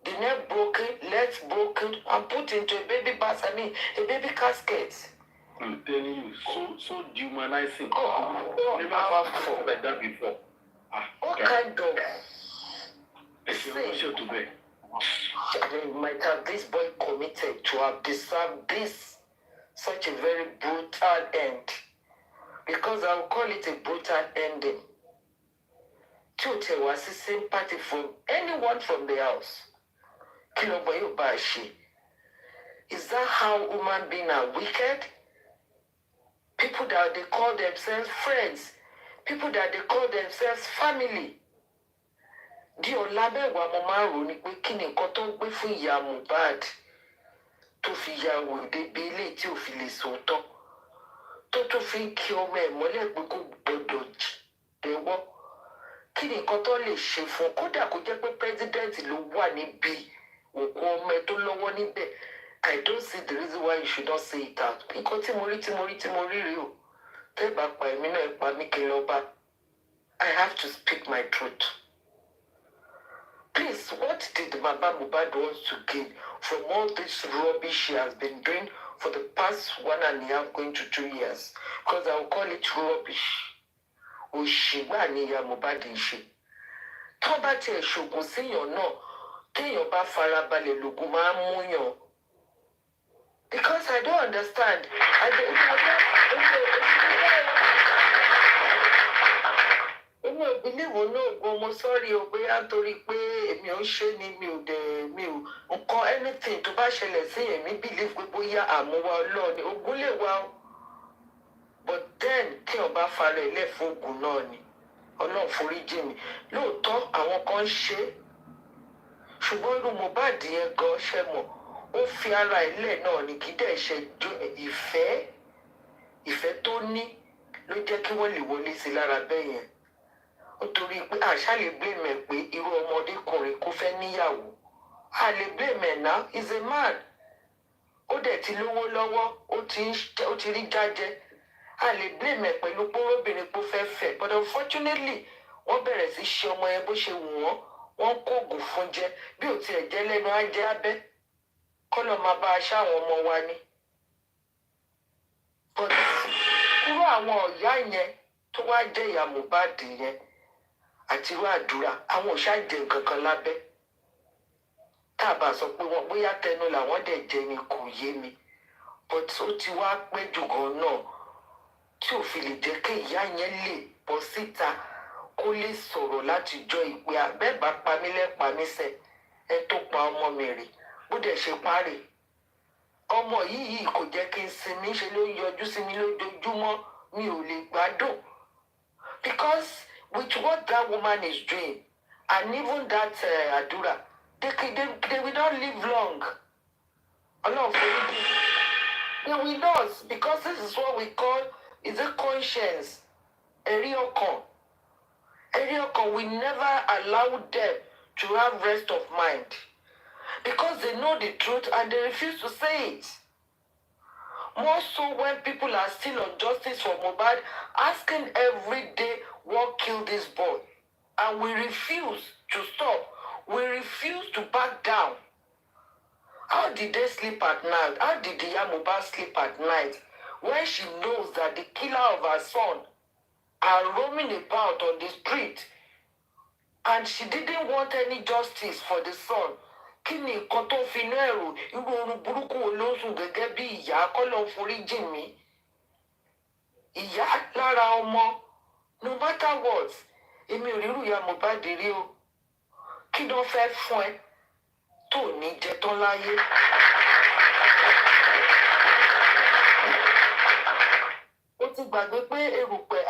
the neck broken, legs broken, and put into a baby basket, a baby casket. I'm telling you, so dehumanizing. Never have like that before. What kind of sin might have this boy committed to have deserved this, such a very brutal end? Because I will call it a brutal ending. Tiote was the sympathy from anyone from the house. Kiloboyo Bashi. Is that how human beings are wicked? People that they call themselves friends, people that they call themselves family. Di Olabewa mo máa rò ní pé kí ni nǹkan tó ń gbé fún ìyá Mohbad tó fi ya wòde bí ilé tí ò fi lè sòótọ́ tó tún fi ń kí ọmọ ẹ̀ mọ́lẹ̀ pé kó gbọdọ̀ jẹ́wọ́. Kí ni nǹkan tó lè ṣe fún, kódà kó jẹ́ pé president ló wà níbi òkú ọmọ ẹ̀ tó lọ́wọ́ níbẹ̀. I don't see the reason why you should not say it out. Nǹkan tí mo rí rí o. Tẹ́ bá pa èmi náà pa mí kí n lọ bá. I have to speak my truth. Please, what did Baba Mohbad want to gain from all this rubbish she has been doing for the past 1.5 going to 2 years? Because I will call it rubbish. Òṣìgbà ni ìyá Mohbad ń ṣe. Tó bá tiẹ̀ ṣògùn síyàn náà, téèyàn bá farabalẹ̀ lògùn máa ń múyàn. Because I don't understand. Èmi ò believe olóògùn, mo sorry o, bóyá torí pé èmi ò ń ṣe ni mi ò nǹkan anything tó bá ṣẹlẹ̀ sí èmi believe pé bóyá àmúwá Ọlọ́run ni ogun lè wá o. But then tí ọba fara ilé fún ogun náà ni Ọlọ́run foríjì mi. Lóòótọ́ àwọn kan ń ṣe, ṣùgbọ́n irú Mohbad yẹn gan ṣe mọ̀, ó fi ara ilé náà ní kí dẹ̀ ṣe ìfẹ́ tó ní ló jẹ́ kí wọ́n lè wọlé sí lára bẹ́ẹ̀ yẹn. Ó torí pé àṣà lè blame ẹ̀ pé irú ọmọdékùnrin kó fẹ́ níyàwó. A lè blame ẹ̀ náà, he's a man. Ó dẹ̀ ti lówó lọ́wọ́, ó ti rí jájẹ. A lè blame ẹ̀ pẹ̀lú pé obìnrin kó fẹ́ fẹ́. But unfortunately, wọ́n bẹ̀rẹ̀ sí ṣe ọmọ yẹn bó ṣe wù wọ́n. Wọ́n kó oògùn fún jẹ. Bí ò tiẹ̀ jẹ́ lẹ́nu á jẹ́ abẹ́. Kọ́lọ̀ máa bá aṣá àwọn ọmọ wa ni. But irú àwọn ọ̀yá yẹn tó wá jẹ́ ìyá Mohbad yẹn àti irú àdúrà, àwọn ò ṣáà jẹ nǹkan kan lábẹ́. Tá a bá sọ pé wọ́n bóyá tẹnu làwọn dẹ̀ jẹ ni kò yé mi. But ó ti wá pẹ́ jù gan náà tí ò fi lè jẹ́ kí ìyá yẹn lè bọ́ síta kó lè sọ̀rọ̀ láti jọ ìpè àbẹ́bà pamílẹ́pa mísẹ̀ ẹ tó pa ọmọ mi rè bó dẹ̀ ṣe parí. Ọmọ yìí kò jẹ́ kí n sinmi, ṣe ló yọjú sí mi lójoojúmọ́, mi ò lè gbádùn. Because with what that woman is doing and even that àdúrà, they will not live long. Ọlọ́run foríjì. They will not, because this is what we call, is a conscience. Ẹ̀rí ọkàn. Ẹ̀rí ọkàn will never allow them to have rest of mind. Because they know the truth and they refuse to say it. More so when people are still on justice for Mohbad, asking every day what killed this boy. And we refuse to stop. We refuse to back down. How did they sleep at night? How did the Mohbad sleep at night when she knows that the killer of her son are roaming about on the street and she didn't want any justice for the son? Kí ni nǹkan tó fi inú ẹ̀rù irú oorun burúkú wo ló ń sùn gẹ́gẹ́ bí ìyá kọ́lọ́ foríjì mi? Ìyá lára ọmọ, no matter what, èmi ò rírú ìyá Mohbad rí o. Kí ló fẹ́ fún ẹ tó ní jẹ tán láyé? Ó ti gbàgbé pé erùpẹ̀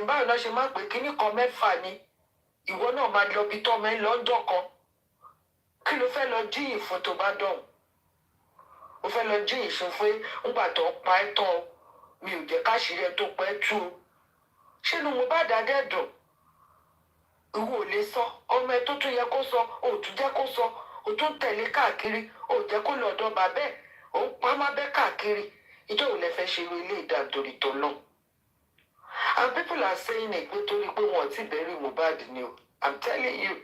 báwo lọ ṣe máa pè kíní kan mẹ́fà ni ìwọ náà máa lọ bí tọ́mọ ẹ lọ́jọ́ kan. Kí ló fẹ́ lọ jíyìn fún tó bá dọ̀hùn? Ó fẹ́ lọ jíyìn fún pé ńgbà tó pa ẹ́ tán mi ò jẹ́ káṣírí ẹ tó pẹ́ tú o. Ṣé ni mo bá dáadẹ́ dùn? Ìwọ ò lè sọ ọmọ ẹ tó tún yẹ kó sọ ò tún jẹ́ kó sọ ò tún tẹ̀lé káàkiri ò jẹ́ kó lọ́dọ̀ bàbá ẹ̀ ò ń pa má bẹ́ káàkiri. Ìjọ ò lè fẹ́ ṣe irú ilé ìdàtorí tó náà. And people are saying it pé torí pé wọn ò tí bẹ̀rẹ̀ Mohbad ni o. I'm telling you.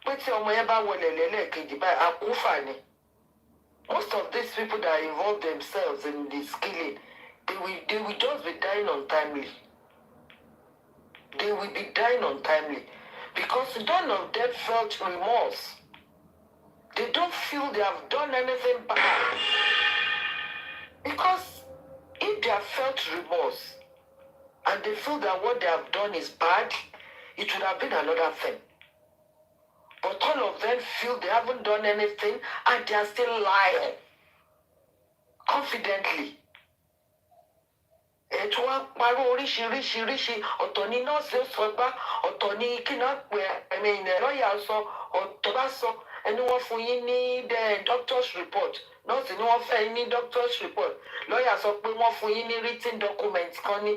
Pé tí ọmọ yẹn bá wọlé lẹ́lẹ́kejì báyìí àkúfà ni. Most of these people that involve themselves in this killing, they will just be dying untimely. They will be dying untimely because none of them felt remorse. They don't feel they have done anything bad. Because if they have felt remorse and they feel that what they have done is bad, it would have been another thing. But all of them feel they haven't done anything and they are still lying confidently. Ètò wa parọ́ oríṣiríṣiríṣi ọ̀tọ̀ ní nọ́ọ̀sì ó sọ gbá ọ̀tọ̀ ní kíná pé ẹ̀mí ìnà lọ́ọ̀yà sọ ọ̀tọ̀ bá sọ ẹni wọ́n fún yín ní doctor's report nọ́ọ̀sì ni wọ́n fẹ́ ní doctor's report lọ́ọ̀yà sọ pé wọ́n fún yín ní written document kan ní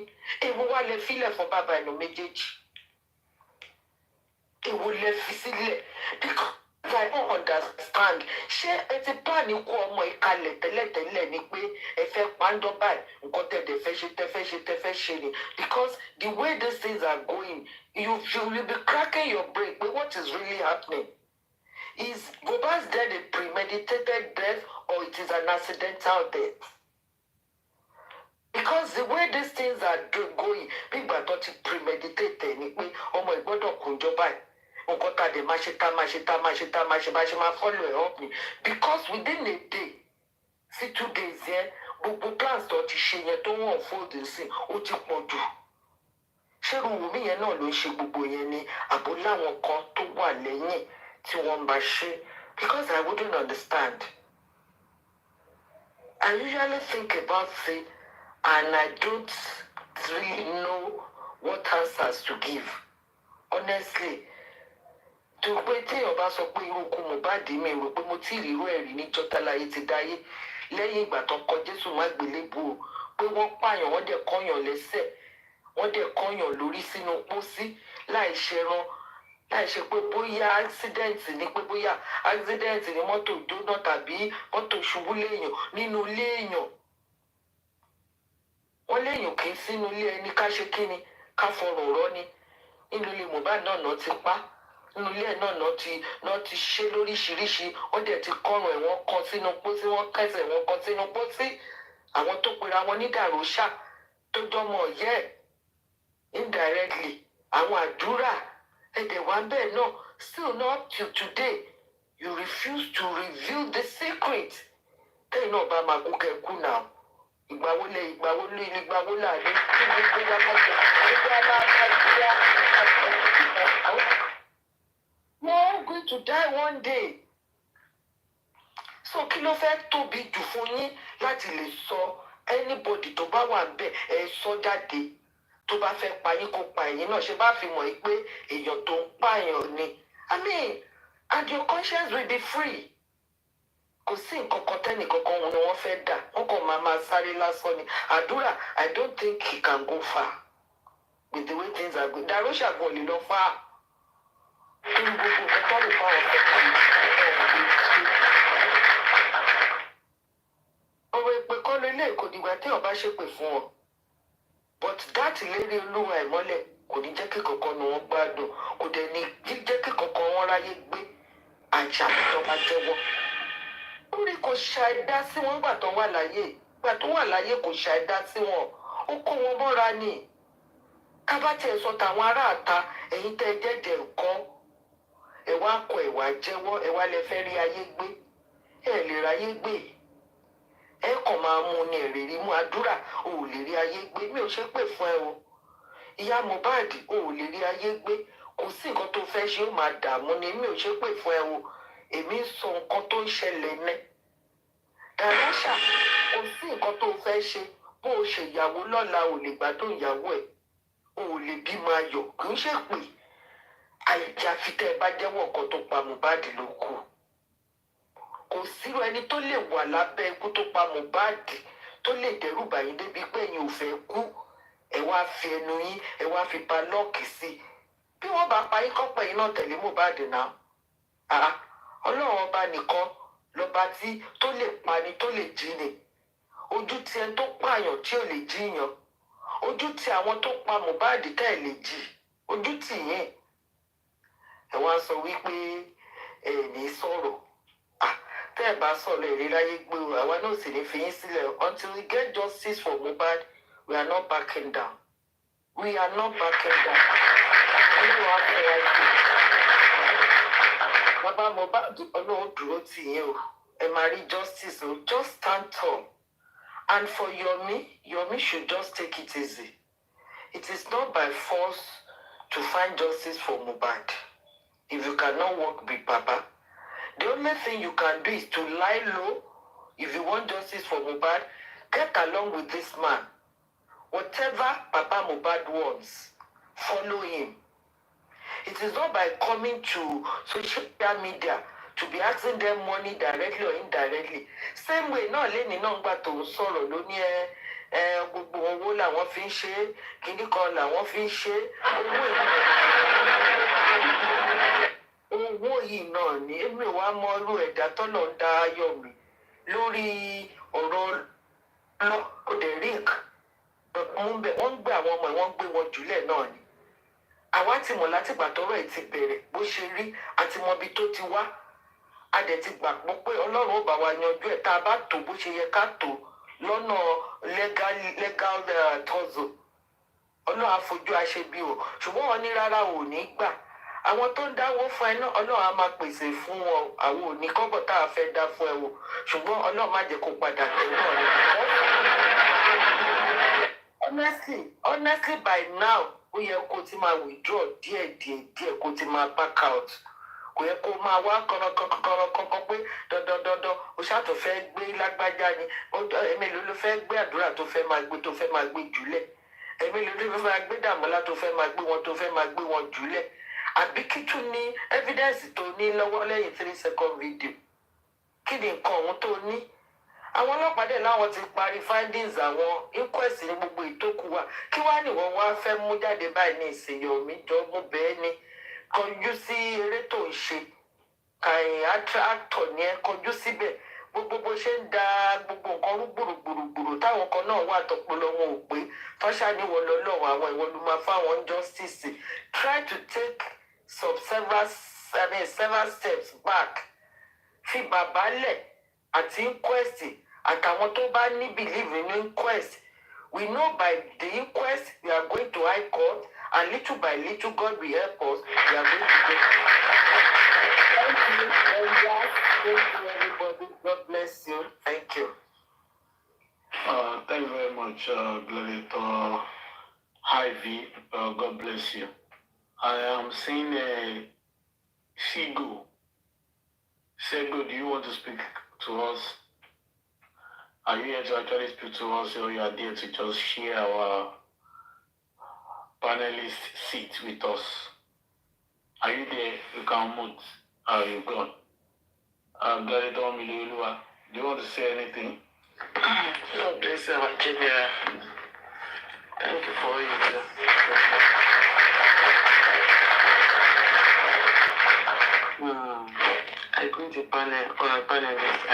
ewu wa lè filẹ̀ fún bàbá ẹnu méjèèjì ewu lè fi sílẹ̀ because I don't understand. Ṣé ẹ ti bá ní kó ọmọ ìkalẹ̀ tẹ́lẹ̀tẹ́lẹ̀ ni pé ẹ fẹ́ pàǹdọ́ báyìí nǹkan tẹ̀dẹ̀ fẹ́ ṣe ni because the way these things are going you will be cracking your brain pé what is really happening? Is Mohbad's death a premeditated death or it is an accidental death? Because the way these things are going bí ìgbà tó ti premeditate ni pé ọmọ ìgbọ́dọ̀ kúnjọ báyìí. Follow it up because within a day, see 2 days here, gbogbo plans tó ti ṣe yẹn tó wọ́n fold sí ó ti pọ̀ jù. Ṣé Omowummi yẹn náà ló ń ṣe gbogbo yẹn ni àbò láwọn kan tó wà lẹ́yìn tí wọ́n bá ṣe? Because I wouldn't understand. I usually think about it and I don't really know what answers to give. Honestly. Tó pé téèyàn bá sọ pé irú ikú Mohbad mi rò pé mo tí ì rírú ẹ̀rí ní jọ́tàláyé ti dáyé lẹ́yìn ìgbà tó kọ Jésù má gbélébùú pé wọ́n pààyàn wọ́n dẹ̀ kọ́yàn lẹ́sẹ̀ wọ́n dẹ̀ kọ́yàn lórí sínú pósí láì ṣẹran láì ṣe pé bóyá accident ni pé bóyá accident ni mọ́tò jóná tàbí mọ́tò ṣubú léèyàn nínú ilé èèyàn. Wọ́n léèyàn kì í sínú ilé ẹni ká ṣe kí ni ká fọ̀rọ̀ rọ́ ni nínú ilé Mohbad náà ti pa. Nínú ilé náà ti ṣe lóríṣiríṣi wọ́n dẹ̀ ti kọ́rùn ẹ̀ wọ́n kọ́ sínú pósí wọ́n kẹsẹ̀ wọ́n kọ́ sínú pósí àwọn tó pera wọn ní dàróṣà tó jọmọ ọ̀yẹ́ ẹ̀ indirectly àwọn àdúrà ẹ̀dẹ̀ wá bẹ́ẹ̀ náà still not till today you refuse to reveal the secret. Tẹ́yìn náà bá máa kú kẹ́kú náà ìgbàwó láàrin kí ni gbé wá lọ́sẹ̀ we're all going to die one day. So kí ló fẹ́ tóbi jù fún yín láti lè sọ anybody tó bá wà bẹ́ẹ̀ ẹ sọ jáde tó bá fẹ́ pa yín kó pa ẹ̀yin náà ṣe bá fi mọ̀ yín pé èèyàn tó ń pààyàn ni. I mean, and your conscience will be free. Kò sí nǹkan kan tẹ́nì kankan wọn ni wọ́n fẹ́ dà wọ́n kàn máa sáré lásán ni. Àdúrà I don't think he can go far with the way things are going. Darosha kò lè lọ far. Ọ̀rọ̀ ìpè kọ́ ló ilé kò dìgbà tí ọba ṣépè fún ọ but that lérí olúwa ìmọ́lẹ̀ kò ní jẹ́ kí kankan ni wọ́n gbádùn kò dẹ̀ ní jẹ́ kí kankan wọn ráyé gbé àjà tó bá jẹ́wọ́ Orí kò ṣàìdá sí wọn gbà tó wà láyé. Gbà tó wà láyé kò ṣàìdá sí wọn. Ó kó wọn mọ́ra ni. Ká bá tiẹ̀ sọ tàwọn aráàta, ẹ̀yin tẹ́ jẹ́jẹ́ nǹkan. Ẹ wá kọ ẹ wá jẹ́wọ́, ẹ wá lẹ fẹ́ rí ayé gbé. Ẹ lè ráyé gbé. Ẹ kàn máa mú ni èrèrí mú àdúrà, o ò lè rí ayé gbé. Mi ò ṣe pè fún ẹ o. Ìyá Mohbad, o ò lè rí ayé gbé. Kò sí nǹkan tó fẹ́ ṣe, ó máa dààmú ni. Mi ò ṣe pè fún ẹ o. Èmi ń sọ nǹkan tó ń ṣẹlẹ̀ ní. Dàráṣà, kò sí nǹkan tó fẹ́ ṣe. Bó o ṣe ìyàwó lọ́la, ò lè gbádùn ìyàwó ẹ̀. O ò lè bímọ ayọ̀, kì í ṣe pé àyàfi tẹ́ ẹ bá jẹ́wọ́ nǹkan tó pa Mohbad ló kù. Kò sírò ẹni tó lè wà lábẹ́ ikú tó pa Mohbad tó lè dẹ́rù bà yín débi pé ẹ̀yin ò fẹ́ kú. Ẹ wá fi ẹnu yín, ẹ wá fi pa lọ́ọ̀kì sí i. Bí wọ́n bá pa yín kọ́pẹ́ yín náà tẹ̀lé Mohbad náà. Ọlọ́run ọba nìkan lọ́ba tí tó lè pani tó lè jí ni. Ojú ti ẹni tó pààyàn tí ò lè jíyàn. Ojú ti àwọn tó pa Mohbad tẹ́ ẹ̀ lè jí. Ojú tì yín. Ẹ wá sọ wípé ẹ ní sọ̀rọ̀. Tẹ́ ẹ bá sọ̀rọ̀ èrè láyé gbé o, àwa náà sì ní fi yín sílẹ̀. Until we get justice for Mohbad, we are not backing down. We are not backing down. Ọlọ́run á fẹ́ wá jù. Bàbá Mohbad, Ọlọ́run dúró tì yín o. Ẹ máa rí justice o. Just stand tall. And for Yomi should just take it easy. It is not by force to find justice for Mohbad. If you cannot work with Papa, the only thing you can do is to lie low. If you want justice for Mohbad, get along with this man. Whatever Papa Mohbad wants, follow him. It is not by coming to social media to be asking them money directly or indirectly. Same way, náà lẹ́ni náà gbà tó ń sọ̀rọ̀ ló ní gbogbo owó làwọn fi ń ṣe é, kíní kan làwọn fi ń ṣe é. Owó yìí náà ni èmi ò wá mọ irú ẹ̀dá tọ́lọ̀ ń dá ayọ̀ mi lórí ọ̀rọ̀ lọ́kọ̀dẹ̀rík. Wọ́n ń gbé àwọn ọmọ ẹ̀, wọ́n ń gbé wọn jùlẹ̀ náà ni. Àwa ti mọ̀ látìgbà tọ́rọ̀ ẹ̀ ti bẹ̀rẹ̀ bó ṣe rí àti mọ ibi tó ti wá. A dẹ̀ ti gbàgbọ́ pé Ọlọ́run ó bá wa yanjú ẹ̀ tá a bá tó bó ṣe yẹ ká tó lọ́nà legal tọ́zọ̀. Ọlọ́run á fojú aṣebi o. Ṣùgbọ́n wọn ní rárá ò ní gbà. Àwọn tó ń dáwó fún ẹ náà Ọlọ́run á máa pèsè fún wọn. Àwọn ò ní kọ́bọ̀ tá a fẹ́ dá fún ẹ o. Ṣùgbọ́n Ọlọ́run má jẹ́ kó padà tẹ̀wọ́ rẹ̀. Honestly by now, ó yẹ kó ti máa withdraw díẹ̀ kó ti máa back out. Kò yẹ kó máa wá kọ́nà pé dandan o ṣàtò fẹ́ gbé lágbájá ni. Ẹ̀mí ló fẹ́ gbé àdúrà tó fẹ́ máa gbé jùlẹ̀. Ẹ̀mí ló fẹ́ máa gbé dàmọ́lá tó fẹ́ máa gbé wọn jùlẹ̀. Àbí kí tún ní evidence tó ní lọ́wọ́ lẹ́yìn 3-second video. Kí ni nǹkan ọ̀hún tó ní? Àwọn ọlọ́pàá dẹ̀ láwọn ti parí findings àwọn inquest ní gbogbo ìtókù wa. Kí wá ní wọ́n wá fẹ́ mú jáde báyìí ní ìsìn Yomi jọ mú bẹ́ẹ̀ ni. Kọjú sí eré tó ń ṣe. Actor ni ẹ kọjú síbẹ̀. Gbogbo ṣe ń da gbogbo nǹkan rú gbùrùgbùrù táwọn kan náà wà tọpọlọ wọn ò pé. Tọ́ṣà ní wọ́n lọ́wọ́ àwọn ìwọ ló máa fáwọn justice. Try to take several steps back. Fi bàbá lẹ̀ àti inquest àtàwọn tó bá ní believe in inquest. We know by the inquest we are going to high court, and little by little God will help us. We are going to get. Thank you everybody. God bless you. Thank you. Thank you very much, Gladiator Ivy. God bless you. I am seeing Sego. Sego, do you want to speak to us? Are you here to actually speak to us, or you are there to just share our panelist seat with us? Are you there? You can mute. Are you gone? Gladiator Miliolua, do you want to say anything? No, please, Virginia. Thank you for it. I greet the panelist,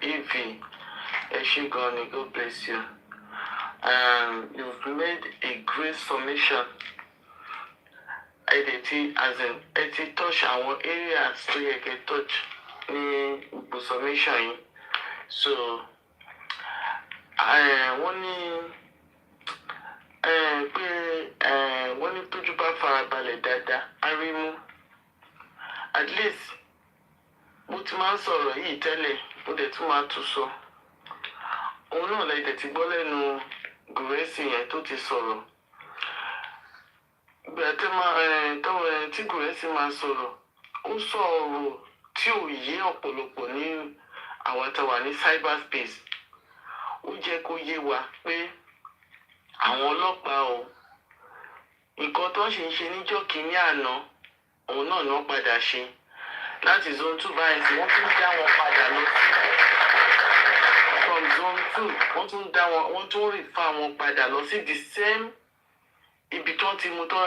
Evie, Eshigoni, God bless you. You've made a great submission. As in, touch our areas to get touch. ní gbogbo submission yìí. So wọ́n ní pé wọ́n ní tójú bá farabalẹ̀ dáadáa á rí mú. At least mo ti máa ń sọ̀rọ̀ yìí tẹ́lẹ̀ ó dẹ̀ tún máa tún sọ. Òun náà lẹ́yìn tẹ̀ ti gbọ́ lẹ́nu Gùrẹ́sì yẹn tó ti sọ̀rọ̀. Ìgbà tí Gùrẹ́sì máa sọ̀rọ̀ ó sọ ọ̀rọ̀ tí ò yé ọ̀pọ̀lọpọ̀ ní àwọn tá wà ní cyberspace. Ó jẹ́ kó yé wa pé àwọn ọlọ́pàá o nǹkan tó ń ṣe níjọ́ kìíní àná òun náà náà padà ṣe láti zone 2 báyìí sí wọ́n tún dá wọn padà lọ sí from zone 2 wọ́n tún refer wọn padà lọ sí the same ibi tó ti mú tó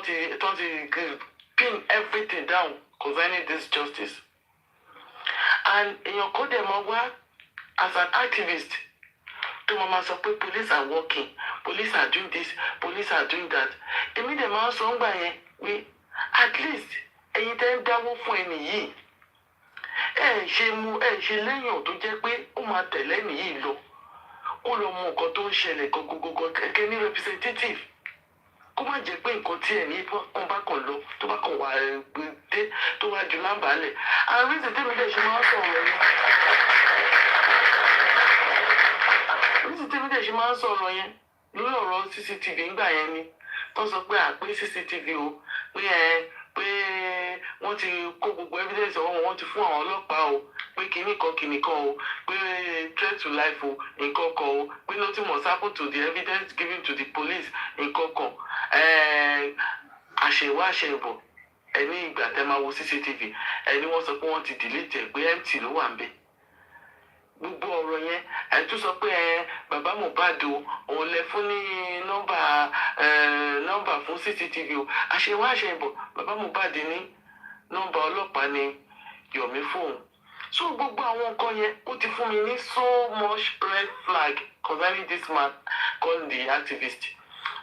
ti pin everything down concerning this justice. And èèyàn kó dẹ̀ mọ́ wá as an activist tó máa sọ pé police are working, police are doing this, police are doing that. Èmi dẹ̀ máa ń sọ ńgbà yẹn pé at least ẹ̀yin tẹ́ ń dáwó fún ẹni yìí ẹ ṣe lẹ́yìn tó jẹ́ pé ó máa tẹ̀lé ẹni yìí lọ kó lọ mọ nǹkan tó ń ṣẹlẹ̀ gọgọgọgọ gẹ́gẹ́ ní representative kó má jẹ́ pé nǹkan tí ẹni kan bá kàn lọ tó bá kàn wà dé tó wá ju láǹbàálẹ̀. àwọn reason tẹ́mi dẹ̀ ṣe máa ń sọ̀rọ̀ yẹn lórí ọ̀rọ̀ CCTV ńgbà yẹn ni tó sọ pé àpé CCTV o pé wọ́n ti kó gbogbo evidence ọwọ́ wọn ti fún àwọn ọlọ́pàá o pé kinní kan o pé threat to life o nǹkan kan o pé nothing must happen to the evidence given to the police nǹkan kan àṣẹwọ́ àṣẹbọ̀ ẹni ìgbà tẹ́ máa wo CCTV ẹni wọ́n sọ pé wọ́n ti delete ẹ̀ pé empty ló wà ń bẹ̀. Gbogbo ọ̀rọ̀ yẹn ẹ̀ tún sọ pé bàbá Mohbad o òun lẹ fún ní nọ́mbà fún CCTV o àṣẹwọ́ àṣẹbọ̀ bàbá Mohbad ní nọ́mbà ọlọ́pàá ní Yomi fóun. So gbogbo àwọn nǹkan yẹn ó ti fún mi ní so much red flag concerning this man called the activist.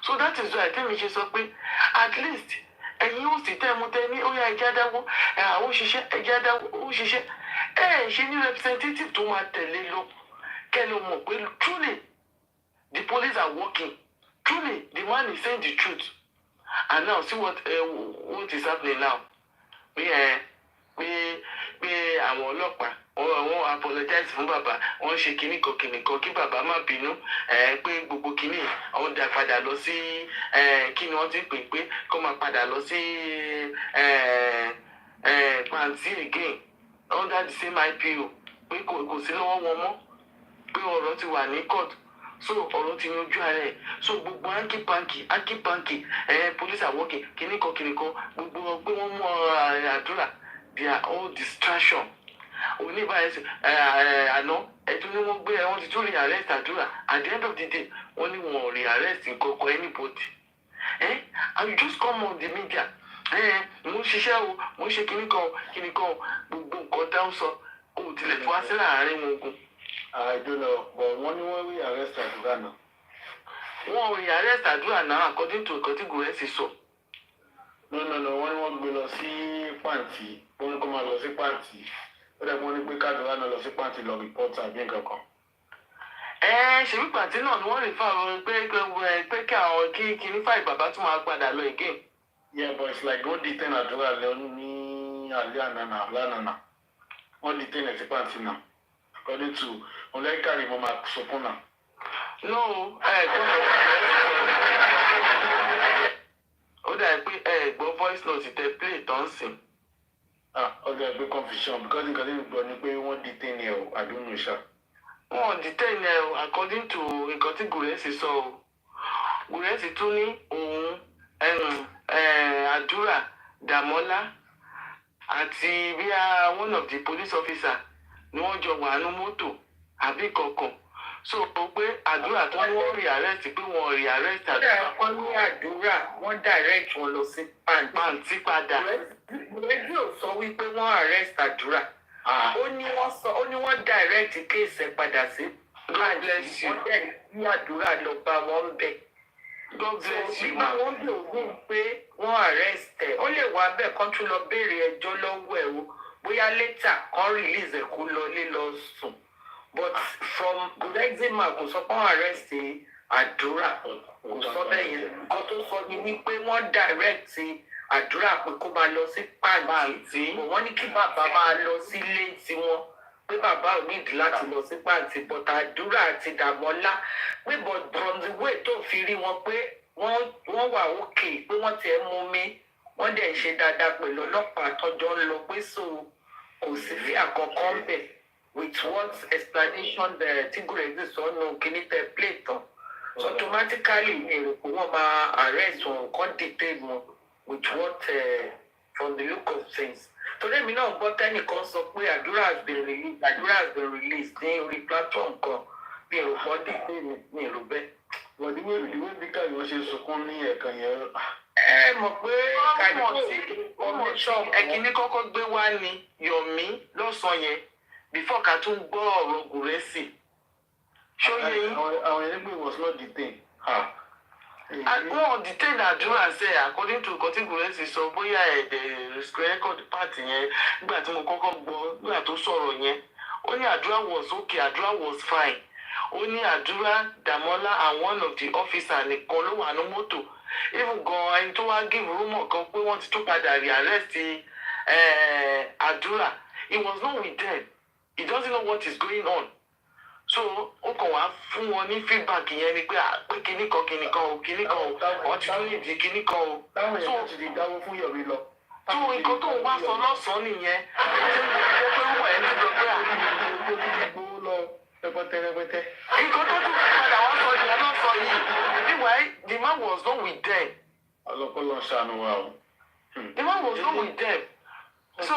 So that is why tẹ́mi ṣe sọ pé at least ẹ̀yin ó sì tẹ́ mu tẹ́ ní ó yá ẹja dáwó àwọn òṣìṣẹ́ ẹja dáwó ó ṣiṣẹ́ ṣe ní representative tó máa tẹ̀lé lọ kẹ́ ló mọ̀ pé truly the police are working, truly the man is saying the truth. And now see what is happening now. Pé àwọn ọlọ́pàá wọ́n apologize fún bàbá wọ́n ṣe kinní kan kí bàbá má bínú pé gbogbo kinní àwọn dá padà lọ sí kí ni wọ́n ti pè pé kó máa padà lọ sí pàǹtí again under the same IPO pé kò sí lọ́wọ́ wọn mọ́ pé ọ̀rọ̀ ti wà ní court. So ọ̀rọ̀ ti yanjú ara ẹ̀. So gbogbo hanky-panky police are working kinní kan gbogbo pé wọ́n mú àdúrà they are all distraction. Oníbàárẹ̀ àná ẹ̀dùn ni wọ́n gbé wọ́n ti tún re-arrest àdúrà at the end of the day wọ́n ní wọn ò re-arrest nǹkan anybody. And you just come on the media mo ń ṣiṣẹ́ o mo ń ṣe kinní kan gbogbo nǹkan tá ń sọ kó o tilẹ̀ tó wá sí láàárín wọn ogun. I don't know, but wọ́n ní wọ́n re-arrest àdúrà náà. Wọ́n re-arrest àdúrà náà according to nǹkan tí Gùrẹ́sì sọ. No, wọ́n ní wọ́n gbé lọ sí pàǹtí wọ́n ní kó máa lọ sí pàǹtí ó dẹ̀ wọ́n ní pé kádùrá náà lọ sí pàǹtí lọ rìpọ́tì àbí nǹkan kan. Ṣèbí pàǹtí náà ni wọ́n rí fáwọn pé kí àwọn kí fáì bàbá tún máa padà lọ again. Yeah, but it's like wọ́n detain àdúrà lọ ní alẹ́ ànánà wọ́n detain ẹ̀ sí pàǹtí náà according to ọ̀lẹ́ Karimot máa sọkún náà. No, ó dà pé gbọ́ voice note tẹ play tán sìn. Ọ̀dọ̀ ẹgbẹ́ confusion because nǹkan tí mo gbọ́ ni pé wọ́n detain ẹ̀ o àdúnnù ṣá. Wọ́n detain ẹ̀ o according to nǹkan tí Gùrẹ́sì sọ o. Gùrẹ́sì tún ní òun àdúrà Dàmọ́lá àti bí one of the police officer ni wọ́n jọ wà nínú mọ́tò àbí kankan. So pé àdúrà tó ní wọ́n re-arrest pé wọ́n re-arrest àdúrà. Wọ́n ní àdúrà wọ́n direct wọn lọ sí pàǹtí padà. rédíò sọ wípé wọ́n arrest àdúrà. Ó ní wọ́n direct case ẹ̀ padà sí God bless you. wọ́n dẹ̀ ní àdúrà lọ bá wọn bẹ̀. God bless you, ma. ma. Wọ́n bí ògùn pé wọ́n arrest ẹ̀ ó lè wá bẹ́ẹ̀ kán tún lọ béèrè ẹjọ́ lọ́wọ́ ẹ̀ o bóyá bóyá later kan release ẹ̀ kó lọ lé lọ sùn but from eczema kò sọ pé wọ́n arrest àdúrà kò sọ bẹ́ẹ̀ yẹn nǹkan tó sọ ni wípé wọ́n direct àdúrà pé kó máa lọ sí pàǹtí wọ́n ní kí bàbá máa lọ sílé tiwọn pé bàbá ò nídìí láti lọ sí pàǹtí but àdúrà àti Dàmọ́lá pé but from the way tó fi rí wọn pé wọ́n wà òkè pé wọ́n tiẹ̀ mú mi wọ́n dẹ̀ ṣe dáadáa pẹ̀lú ọlọ́pàá tọ́jọ́ ń lọ pé so kò sí fí àkọ́kọ́ ń bẹ̀ with what explanation tí gúrẹ́sì sọ́nù kìíní tẹ plate tán so automatically èrò pé wọ́n máa arrest wọn kàn detain wọn with what from the look of things torí èmi náà gbọ́ tẹ́nìkan sọ pé àdúrà has been released ní orí platform kan bí èrò pọ̀ detain ní èrò bẹ́ẹ̀. wọ́n ìwé bí káyọ̀ ṣe sunkún ní ẹ̀kan yẹn. ẹ mọ̀ pé Karimot ẹ̀kíní kọ́kọ́ gbé wá ní Yomi lọ́sàn-án yẹn before ká tún gbọ́ ọ̀rọ̀ Gúrẹ́sì. ṣóyè yín. àwọn ẹgbẹ́ was not detained. wọ́n detain àdúrà sẹ́ according to nǹkan tí Gúrẹ́sì sọ bóyá ẹ̀dẹ̀ record part yẹn nígbà tí mo kọ́kọ́ gbọ́ nígbà tó sọ̀rọ̀ yẹn ó ní àdúrà was okay àdúrà was fine ó ní àdúrà Dàmọ́lá and one of the officers nìkan ló wà ní mọ́tò even gan ẹni tó wá give rumor kan pé wọ́n ti tún padà rearrest àdúrà he was not with them he doesn't know what is going on so ó kàn wá fún wọn ní feedback yẹn ni pé pé kinní kan o kinní kan o wọ́n ti tún nídìí kinní kan o. táwọn èèyàn ti di dáwó fún Yomi lọ. tó nǹkan tó ń wá sọ lọ́sàn-án nìyẹn tí mo gbọ́ pé wọ́n ẹ̀ ń dúró pé gbowó lọ rẹpẹtẹ. nǹkan tó tún padà wá sọ ìyẹn náà sọ yìí meanwhile the man was not with them. ọlọ́pọ̀lọ́ ṣàánú wa o. the man was not with them so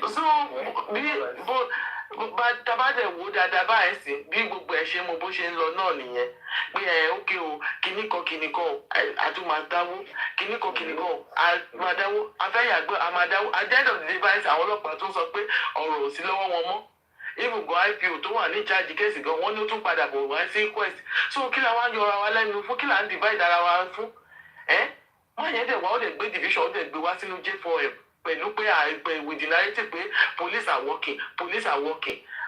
so bí tabadẹ wo dáadáa báyìí sí bí gbogbo ẹ ṣe mú bó ṣe ń lọ náà nìyẹn pé ókè o kinní kan àtúmọ̀dáwó kinní kan àmàdáwó afẹ́yàgbọ́ àmàdáwó at the end of the day báyìí àwọn ọlọ́pàá tó ń sọ pé ọ̀rọ̀ ò sí lọ́wọ́ wọn mọ́ ibùgbọ́ IPO tó wà ní ìjáde kéèsì gan wọ́n ní ó tún padà bọ̀ wá sí quest so kí la wá ń yọra wa lẹ́nu fún kí la ń divide ara wa fún wọ́n yẹn dẹ̀ wá ó lè gbé division ó lè gbé wá sínú J4M pẹ̀lú pé àìpẹ́ with the narrative pé police are working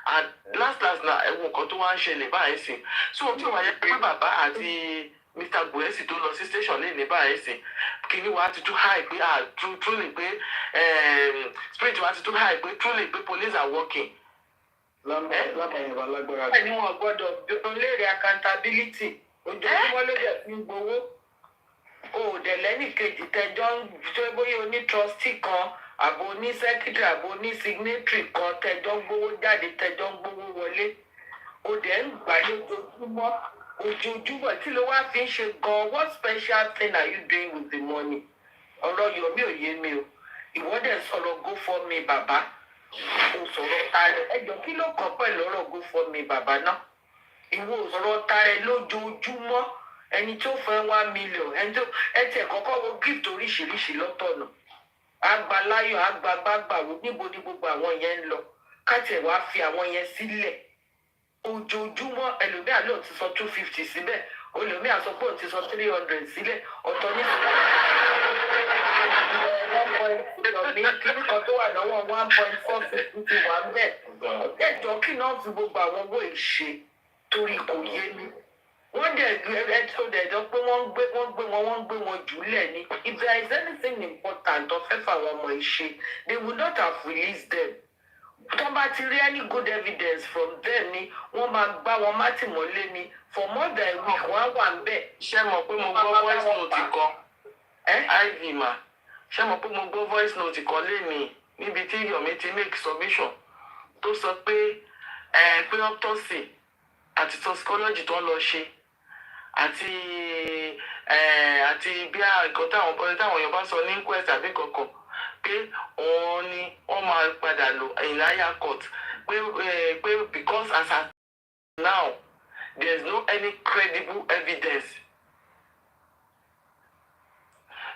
and last na ẹ̀wọ̀n kan tó wá ń ṣẹlẹ̀ báyìí sí so tí wọ́n yẹ pé bàbá àti Mr. Gúrẹ́sì tó lọ sí station lè ní báyìí sí kíní wa ti tún high pé truly pé spirit wa ti tún high pé truly pé police are working. lábàáyé wa lágbára. bẹ́ẹ̀ ni wọ́n gbọ́dọ̀ léèrè accountability ojoojúmọ́ ló jẹ́ fún gbowó òòdẹ̀ lẹ́nìkejì tẹjọ́ ń tó bóyá oní trustee kan àbò oní secretary àbò oní signatory kan tẹjọ́ ń gbowó jáde tẹjọ́ ń gbowó wọlé òòdẹ̀ ń gbà ojoojúmọ́ kí ló wá fi ń ṣe gan what special thing are you doing with the money ọ̀rọ̀ Yomi ò yé mi o ìwọ́dẹ̀ sọ̀rọ̀ go for me bàbá kò sọ̀rọ̀ tarẹ̀ ẹjọ́ kí ló kàn pẹ̀lú ọ̀rọ̀ go for me bàbá náà ìwọ sọ̀rọ̀ tarẹ̀ lójoojúmọ́ ẹni tó fẹ́ 1 million ẹni tó ẹtì ẹ̀kọ́kọ́ wo gift oríṣiríṣi lọ́tọ̀nà agbaláyọ̀ agbagbàgbàwò níbo ni gbogbo àwọn yẹn ń lọ káàtì ẹ̀ wá fi àwọn yẹn sílẹ̀ ojoojúmọ́ ẹlòmíà lóun ti sọ 250 síbẹ̀ olùmíà sọ pé òun ti sọ 300 sílẹ̀ ọ̀tọ̀ ní kíní kan tó wà lọ́wọ́ 1.46 ti wà ń bẹ̀ ẹ̀jọ̀ kí náà fi gbogbo àwọn owó ìṣe torí kò yé mi wọ́n dẹ̀ ẹ̀tọ́ dẹ̀dọ́ pé wọ́n ń gbé wọn jùlẹ̀ ni if there is anything important tó fẹ́ fà wọn ọmọ ìṣe they would not have released them tó bá ti rí any good evidence from them ni wọ́n máa gbá wọn mátìmọ́lé ni for more than a week wọ́n á wà ń bẹ̀. ṣé mọ̀ pé mo gbọ́ voice note kan iv ma ṣé mọ̀ pé mo gbọ́ voice note kan lénìí níbi tí Yomi ti make submission tó sọ pé pé autopsy àti toxicology tó ń lọ ṣe àti bí nǹkan táwọn èèyàn bá sọ ní inquest àbí kankan pé òun ni wọ́n máa padà lò in higher court pé because as at now there is no any credible evidence.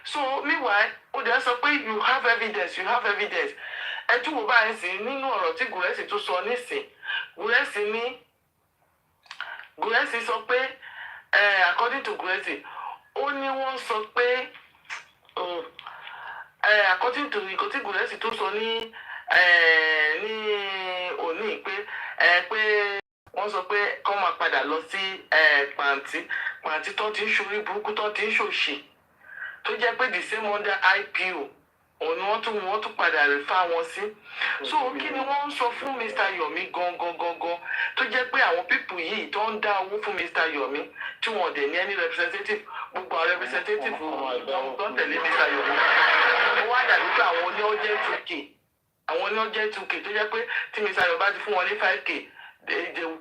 So meanwhile ó dẹ̀ sọ pé you have evidence ẹ tún wò báyìí sí nínú ọ̀rọ̀ tí Gúrẹ́sì tún sọ nísìn Gúrẹ́sì sọ pé according to Gúrẹ́sì ó ní wọ́n sọ pé according to nǹkan tí Gúrẹ́sì tó sọ ní òní pé wọ́n sọ pé kọ́ máa padà lọ sí pàǹtí tó ti ń ṣorí burúkú tó ti ń ṣòṣì tó jẹ́ pé the same under IPO òun wọ́n tún padà rẹ̀ fá wọn sí. So kí ni wọ́n ń sọ fún Mr. Yomi gangan tó jẹ́ pé àwọn pípù yìí tó ń dá owó fún Mr. Yomi tí wọ́n dẹ̀ ní any representative gbogbo àwọn representative tó ń tẹ̀lé Mr. Yomi ó wá dàbí pé àwọn ní ọjẹ́ 2k tó jẹ́ pé tí Mr. Yomi bá ti fún wọn ní 5k they will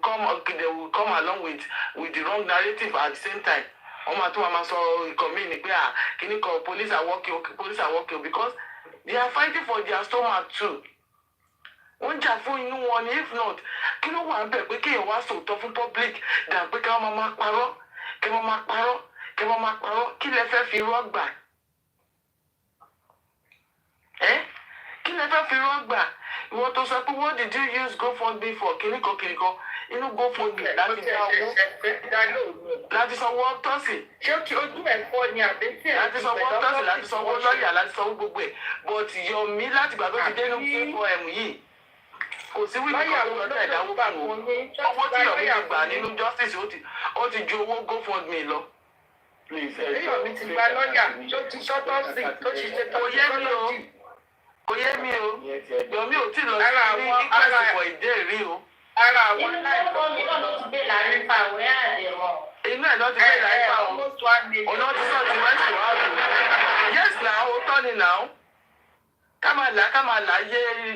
come along with the wrong narrative at the same time. Wọ́n máa tún máa sọ ìkọ̀ mí ni pé kíní kan police are working because they are fighting for their stomach too. Wọ́n jà fún inú wọn ni if not kí ló wà ń bẹ̀ pé kéèyàn wá sòótọ́ fún public dà pé kí wọ́n máa parọ́ kí lẹ fẹ́ fi irọ́ gbà? Kí lẹ fẹ́ fi irọ́ gbà? Ìwọ́n tó sọ pé what did you use GoFundMe for kíní kan inú GoFundMe láti dá owó láti sanwó ọ́tọ́sì. Ṣé ojú ẹ̀ fọ́ ni àbí tí ẹ̀ láti sanwó ọ́tọ́sì láti sanwó lọ́ọ̀yà láti sanwó gbogbo ẹ̀ but Yomi láti gbà tó ti dé ní fífọ́ yìí kò sí wíìlì kan tó lọ́dọ̀ ẹ̀dáwó fún wọn. Owó tí Yomi ti gbà nínú justice ó ti ju owó GoFundMe lọ. Yomi ti gba lọ́ọ̀yà tó ti ṣọ́tọ́sì tó ti ṣe tó kò yé mi o Yomi ò tí lọ sí ní ìpàsìpọ̀ ìdérí o. Ara àwọn láìpẹ́ náà ló ti gbé láàrin fa àwẹ̀ àdẹ̀mọ̀. Inú ẹ̀ náà ti gbé láàrin fa o. Ọ̀nà ti sọ ti west to out. Yes na o tọ́ ni na o. Ká máa là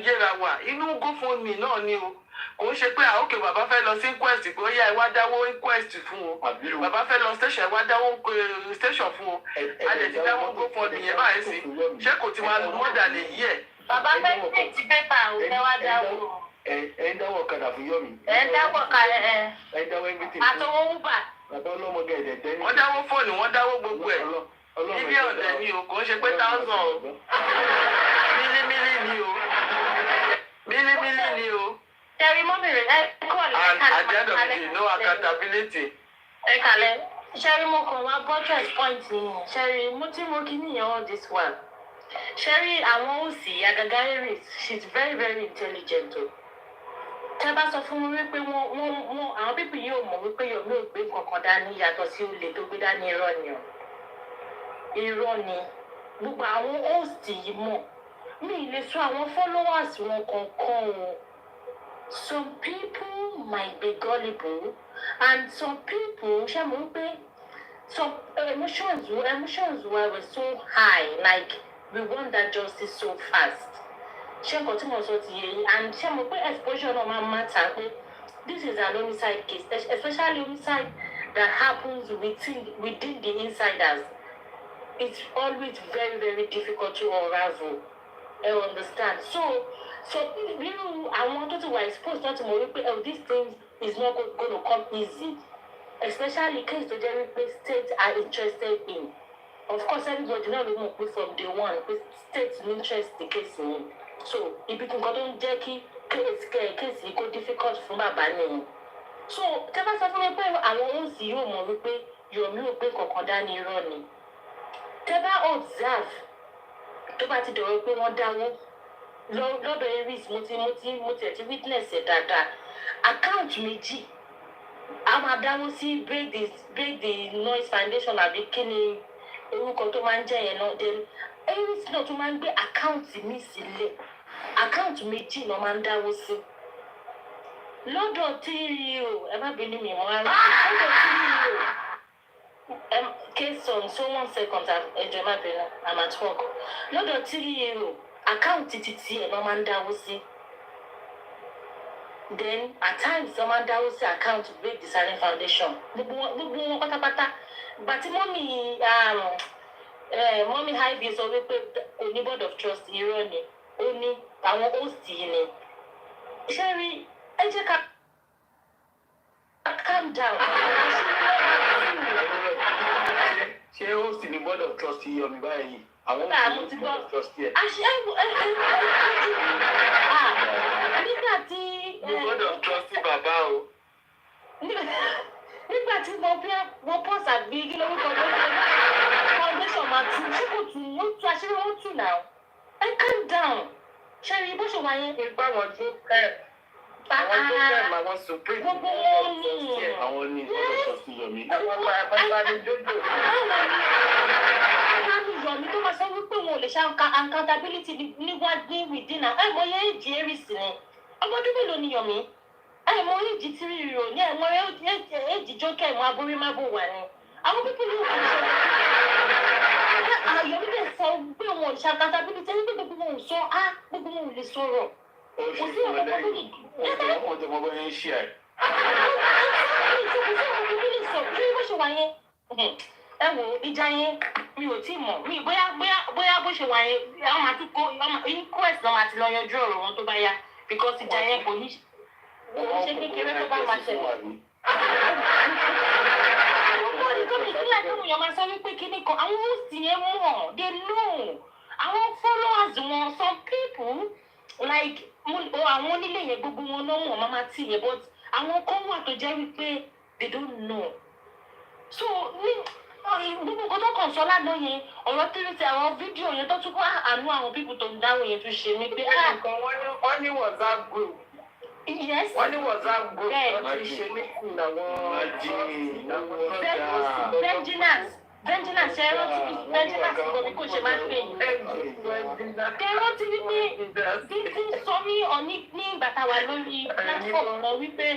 yéra wà. Inú GoFundMe náà ni o. Kò ń ṣe pé àókè bàbá fẹ́ lọ sí inquest pé ó yá ẹ wá dáwó inquest fún o. Bàbá fẹ́ lọ station ẹ wá dáwó station fún o. A lè ti dáwó GoFundMe yẹn báyìí sí. Ṣé kò ti máa lò mọ́dà lè yí ẹ̀? Bàbá fẹ́ pè tí pépà ò fẹ́ wá dáwó. Ẹ ń dáwọ́ ọ̀kadà fún Yomi. Ẹ ń dáwọ́ kalẹ̀ ẹ. Ẹ ń dáwọ́ everything. Àtọwọ́ wúbà. Bàbá ọlọ́mọdé ẹ̀dẹ̀ tẹ́ ní. Wọ́n dáwó fóònù wọ́n dáwó gbogbo ẹ̀. Ibi ọ̀dẹ̀ ni o kò ń ṣe pé 1000 o. Mílímílí ni o. Tẹ̀rí mọ́bìnrin ẹ kọ́ lẹ́ And at the end of the day, no accountability. Ẹ kàlẹ́. Ṣẹ́rí mo kàn wá buttress point nìyẹn. Ṣẹ́rí mo kí nìyẹn all this while. Ṣẹ́rí àwọn òsì Agagaris she's very very intelligent o. Tẹ́ bá sọ fún mi wípé wọ́n àwọn pípì yìí ò mọ̀ wípé Yomi ò gbé nǹkan dání yàtọ̀ sí olè tó gbé dání irọ́ ni o. Irọ́ ni gbogbo àwọn host yìí mọ̀. Mi ì lè sọ àwọn followers wọn kankan o. Some people might be gullible and some people ṣe mọ̀ pé some emotions were so high like we want that justice so fast. Ṣé nǹkan tí mo sọ ti yé yín and ṣé mo pé exposure náà máa matter pé this is an homicide case especially homicide that happens within the insiders. It's always very very difficult to unravel. I understand. So nínú àwọn tó ti wà exposed láti mọ̀ wípé this thing is not going to come easy especially case tó jẹ́ wípé states are interested in. Of course everybody náà ló mọ̀ pé from day one pé state ní interest the case yẹn. So ibi nǹkan tó ń jẹ́ kí case yìí kó difficult fún bàbá nìyẹn. So tẹ́ bá sọ fún mi pé àwọn ohun sì yóò mọ̀ wípé Yomi ò gbé kankan dání irọ́ ni. Tẹ́ bá observe tó bá ti dọ̀rọ̀ pé wọ́n dáwọ́ lọ́dọ̀ Aries mo ti witness ẹ̀ dáadáa account méjì a máa dáwọ́ sí break the noise foundation àbí kí ni orúkọ tó máa ń jẹ́ yẹn náà then Aries náà tó máa ń gbé account mi sílẹ̀ account méjì náà máa ń dáwọ́ sí lọ́dọ̀ tí o ẹ má bínú mi wọ́n á rí lọ́dọ̀ tí o case on so 1 second ẹjọ́ má bínú I'm at work lọ́dọ̀ tí o account títí ẹ̀ náà máa ń dáwọ́ sí. Then at times wọ́n máa ń dáwọ́ sí account break the silent foundation gbogbo wọn pátápátá gbàtí mọ́mí hiv sọ wípé kò ní board of trust irọ́ ni ó ní àwọn host yìí ni ṣé rí ẹ jẹ́ ká calm down. Ṣé host ní board of trust Yomi báyìí? Àwọn host ní board of trust yẹ. Nígbà tí board of trust bàbá o. Nígbà tí mo pọ̀ sàbí kí lórúkọ lórí foundation máa tún ṣé kò tún ó tún àṣírí ó tún náà calm down. Ṣẹ́rí bó ṣe wà yẹn. Nípa àwọn tó kẹ́ àwọn tó kẹ́ àwọn supreme. Gbogbo wọn ní. Àwọn ní ọ̀dọ̀ sí Yomi. Àwọn bàbá ní Jojo. Báwo Yomi tó máa sọ wípé wọn ò lè ṣe accountability níwájú within ẹ̀ mọ yẹn èjì Aries ni. Ọmọ ọdún mélòó ni Yomi? Ẹ̀ mọ èjì Tírírò ní ẹ̀ mọ èjì Jókè ẹ̀ mọ aborí má bò wà ni. Àwọn pípín ní òkú ṣe Yomi lè sọ pé wọn ò ṣe accountability nígbà gbogbo wọn ò sọ gbogbo wọn ò lè sọ̀rọ̀. Ó ṣe fún ẹ lẹ́yìn. Wọ́n tẹ mọ́ bọ́ yẹn ń ṣí ẹ̀. Ẹ wo ìjà yẹn mi ò tí mọ̀ mi bóyá bó ṣe wà yẹn àwọn máa tún kó inquest náà máa ti lọ yanjú ọ̀rọ̀ wọn tó bá yá because ìjà yẹn kò ní ṣe kékeré tó bá máa ṣẹlẹ̀. Ọ̀pọ̀ nǹkan ìpínlẹ̀ tó yàn máa sọ wípé kíní kan àwọn host yẹn mọ̀ they know àwọn followers wọn some people like àwọn onílé yẹn gbogbo wọn náà mọ̀ máa tì yẹn but àwọn kan wà tó jẹ́ wípé they don't know. So gbogbo nǹkan tó kàn sọ lánàá yẹn ọ̀rọ̀ tírítì àwọn fídíò yẹn tó tún kọ́ àánú àwọn pípù tó ń dáhùn yẹn tún ṣe mí pé wọ́n ní WhatsApp group. Yes. Wọ́n ní WhatsApp group tó ti ṣe ní Vengeance ṣe rántí Vengeance kò ní kò ṣe máa ń pè yín. Ṣé rántí wípé títí sọ ní ìgbà tá a wà lórí platform kan wípé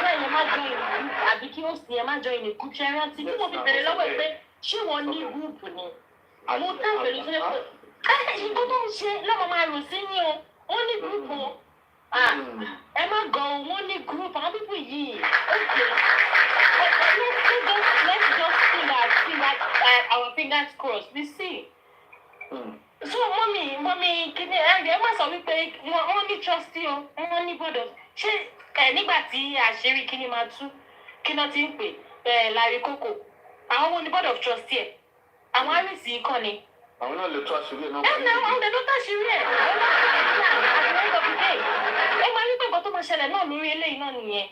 bẹ́ẹ̀ yẹn má join ìlú àbí kí ó sì yẹn má join ìlú ṣe rántí bí mo fi bẹ̀rẹ̀ lọ́wọ́ ẹ̀ pé ṣé wọ́n ní gúùpù ni. Mo tán pẹ̀lú sílẹ̀ pé nǹkan tó ń ṣe lọ́mọ máa rò sí ní o wọ́n ní gúùpù ẹ má gan wọ́n ní gúùpù àwọn pípù yìí let's just our fingers crossed we see. So mọ́mí kìíní ẹ má sọ wípé wọ́n ní trustee o wọ́n ní gbọ́dọ̀ ṣé nígbà tí àṣírí kìíní máa tú kí náà ti ń pè Larry Koko àwọn wo ni board of trustee ẹ̀ àwọn àrísí kan ni. Àwọn náà lè tó àṣírí ẹ̀ náà. Àwọn ọ̀dẹ̀ ló táṣírí ẹ̀ ẹ máa rí pé nǹkan tó máa ṣẹlẹ̀ náà lórí eléyìí náà nìyẹn.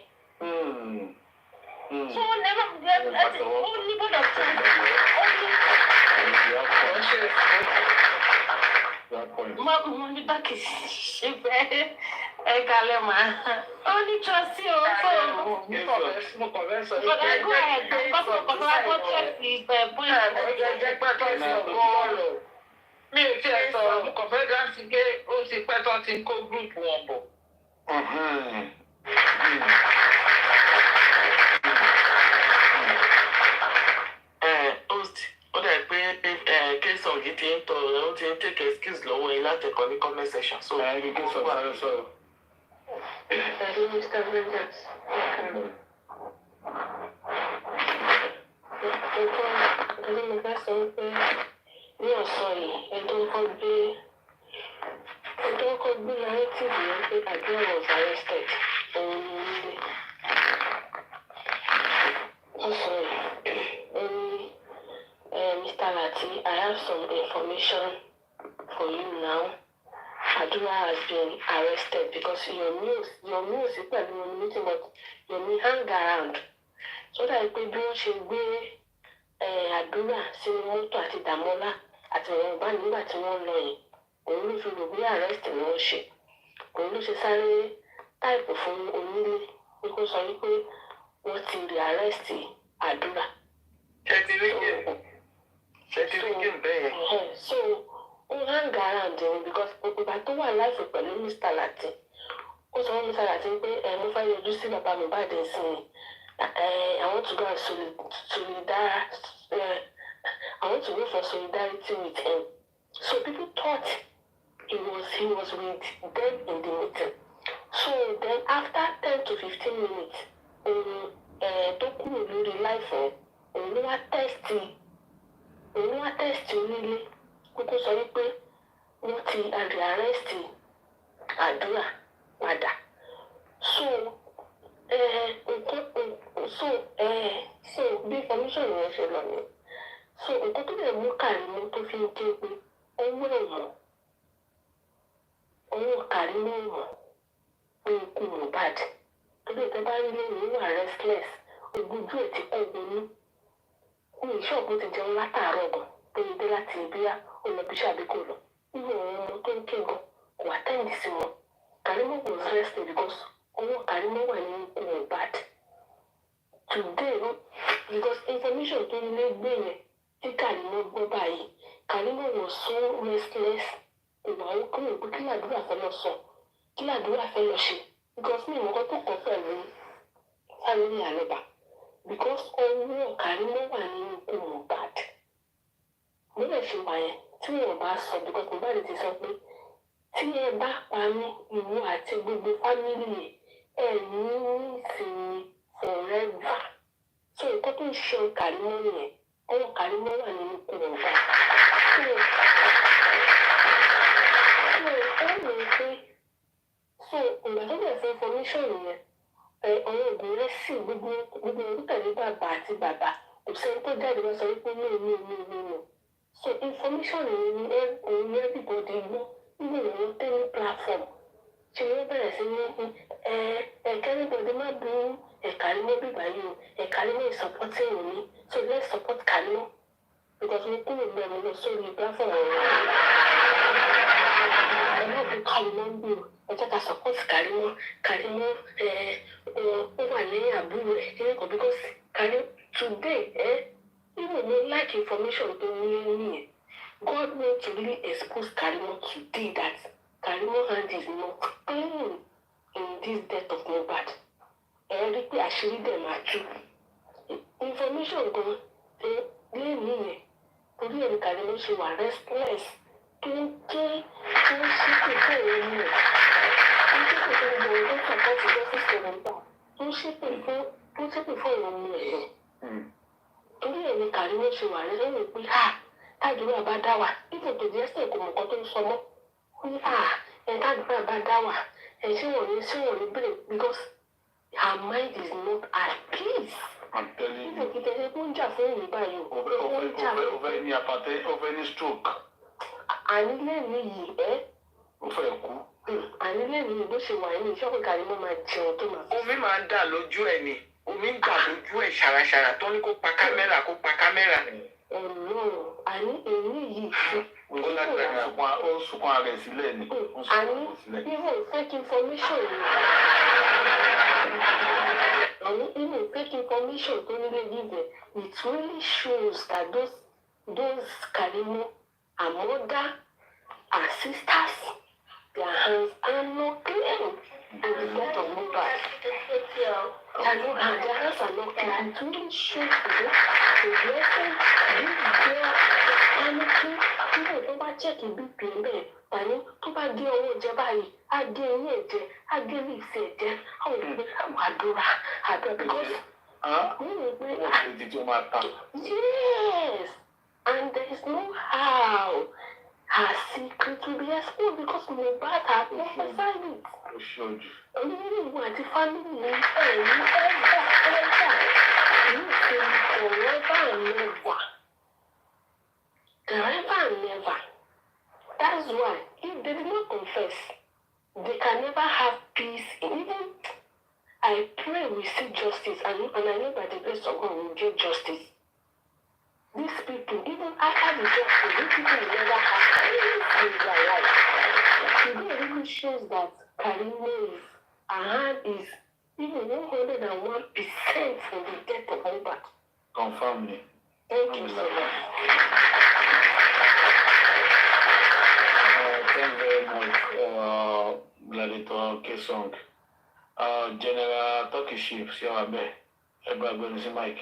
So ó ní board of trustee mo ní báàkì ṣe fẹ́ ẹ kalẹ̀ máa ó ní trustee o so mo kàn fẹ́ sọ but I go ahead because mo kàn fẹ́ wọ́n trustee bóyá jẹ́ pẹ́ tó ń sọ bọ́ọ̀lù mi ò tiẹ̀ sọ̀rọ̀ mo kàn fẹ́ dá sí pé ó ti pẹ́ tó ti ń kó gúrùpù wọn bọ̀. Host ó dà pé case of yìí ti ń tọrọ ó ti ń take excuse lọ́wọ́ yín láti ẹ̀kọ́ ní comment section. So Ẹ̀yin kí sọ̀rọ̀ sọ̀rọ̀. Mr. Vengeance. Ẹni mo fẹ́ sọ pé ní ọ̀sán yìí ẹjọ́ kọ́ gbé narrative yẹn pé Adua was arrested òun ní ilé. Ọ̀sán yìí Mr. Lati, I have some information for you now. Adua has been arrested because your news is pẹ̀lú meeting but Yomi hang around. So that pé bí wọ́n ṣe gbé Adua sínú mọ́tò àti Dàmọ́lá àti àwọn ọba nígbà tí wọ́n lọ yìí òun ló fi rò bí arrest ni wọ́n ṣe òun ló ṣe sáré táìpù fún onílé pé kó sọ wípé wọ́n ti rí arrest Adua. So ó hang around him because ìgbà tó wà láìpẹ́ pẹ̀lú Mr. Lati ó sọ fún Mr. Lati pé mo fẹ́ yọjú sí bàbá mi báyìí sí mi I want to go and I want to go for solidarity with him. So people thought he was with them in the meeting. So then after 10 to 15 minutes tó kúrò lórí láìfẹ́ òun ló wá test onílé kókó sọ wípé wọ́n ti arrest Adua padà. So bí information yẹn ṣe lọ ni so nǹkan tó lè mú Karimot tó fi ń ké pé ọwọ́ Karimot pé ikú Mohbad torí ìtọ́ bá rí lẹ́yìn wà restless ogójú ẹ̀ ti kọ́ gbóná ní ìṣọ́ọ̀bù ti jẹun látàárọ̀ gan tó ń dé láti ibi olùbíṣà bí kò lọ. Nínú àwọn ọmọ tó ń ké gan kò attend sí wọn. Karimot was resting because ọwọ́ Karimot wà nínú ikú Mohbad. Today, because information tó ń lé gbé yẹn tí Karimot gbọ́ báyìí, Karimot was so restless. Ìwà ó kúrò pé kí làdúrà fẹ́ lọ sọ, kí làdúrà fẹ́ lọ ṣe. Because mi ìmọ̀kọ́ tó kọ́ pẹ̀lú family Aloba. Because ọwọ́ Karimot wà nínú ikú Mohbad. Nílẹ̀ ṣe wà yẹn tí wọ́n bá sọ because Mohbad ti sọ pé tí ẹ bá pa mí ìwọ àti gbogbo family ẹ ní ìsinmi forever. So nǹkan tó ń ṣe Karimot nìyẹn, ọwọ́ Karimot wà nínú ikú Mohbad. So ìgbà tó bẹ̀rẹ̀ fún information yẹn, àwọn ògùn rẹ̀ sì gbogbo orúkẹ̀lẹ̀ bàbá àti bàbá kò sẹ́ni tó jáde wá sọ wípé no. So information yẹn ni everybody gbọ́ nínú ìwọ̀n tẹ́lẹ̀ platform. Ṣé wọ́n bẹ̀rẹ̀ sí ní everybody má bí Karimot bíbá yìí o, Karimot is supporting me, so let's support Karimot because mo kúrò bẹ́ẹ̀ mo lọ sórí platform ọ̀rọ̀. Ẹ̀rọ bí Karimot ń gbòòrò, ẹ jẹ́ ká support Karimot ó wà lẹ́yìn àbúrò ẹ̀ nìkan because Karimot today even mo like information tó ní yẹn. God want to really expose Karimot today that Karimot hand is not clean in this death of Mohbad. Rí pé àṣírí dẹ̀ máa tú. Information gan lé mi yẹn torí ẹ̀rí Karimot ṣe wà restless tó ń ṣépè fún òun rẹ̀. Tó ń ṣépè fún gbogbo ohun tó support justice for Mohbad. Tó ń ṣépè fún òun rẹ̀. Torí ẹ̀rí Karimot ṣe wà lẹ́yìn pé tàdúrà bá dá wà nígbà tó di ẹsẹ̀ kò mọ̀ nǹkan tó ń sọ mọ́. Ó ní tàdúrà bá dá wà ṣé wọ́n ní bèrè because her mind is not at peace. I'm telling you. Nígbà tí tẹ̀lé tó ń jà fún òun báyìí o. Over any apathy, over any stroke. Ànílẹ̀ mi yìí Ó fẹ́ kú. Ànílẹ̀ mi yìí bó ṣe wà ní ìṣọ́kùn Karimot máa jẹun tó máa. Omi máa ń dà lójú ẹ̀ ni. Omi ń dà lójú ẹ̀ ṣàràṣàrà tó ní kó pa kámẹ́rà. Àní èyí yìí fi. Ó lágbára ó sunkún ara ẹ̀ sílẹ̀ ni. Àní even fake information ni. Even fake information tó nílé yìí it really shows that those Karimot are mother and sisters, their hands are not clean in the death of Mohbad. Their hands are not clean. It really shows the blessing this girl panicking. Even tó bá check BP bẹ́ẹ̀ tàní tó bá gé owó jẹ báyìí á gé eyín ẹ̀jẹ̀ á gé líìsì ẹ̀jẹ̀ àwọn òbí àwọn àdúrà because yes, and there is no how her secret will be exposed because Mohbad has prophesied it. Only ìwọ àti family ní ẹ̀yìn forever and never. That's why if they did not confess, they can never have peace. Even I pray we see justice, and I know by the grace of God we will get justice. These people, even after the justice, these people will never have anything in their life. Today really shows that Karimot hand is even 101% from the death of Mohbad. Confirm me. Thank you so much. Thank you very much, Gladiator Kesong. General Turkish Chief, see how I bet. Everybody going to see Mike.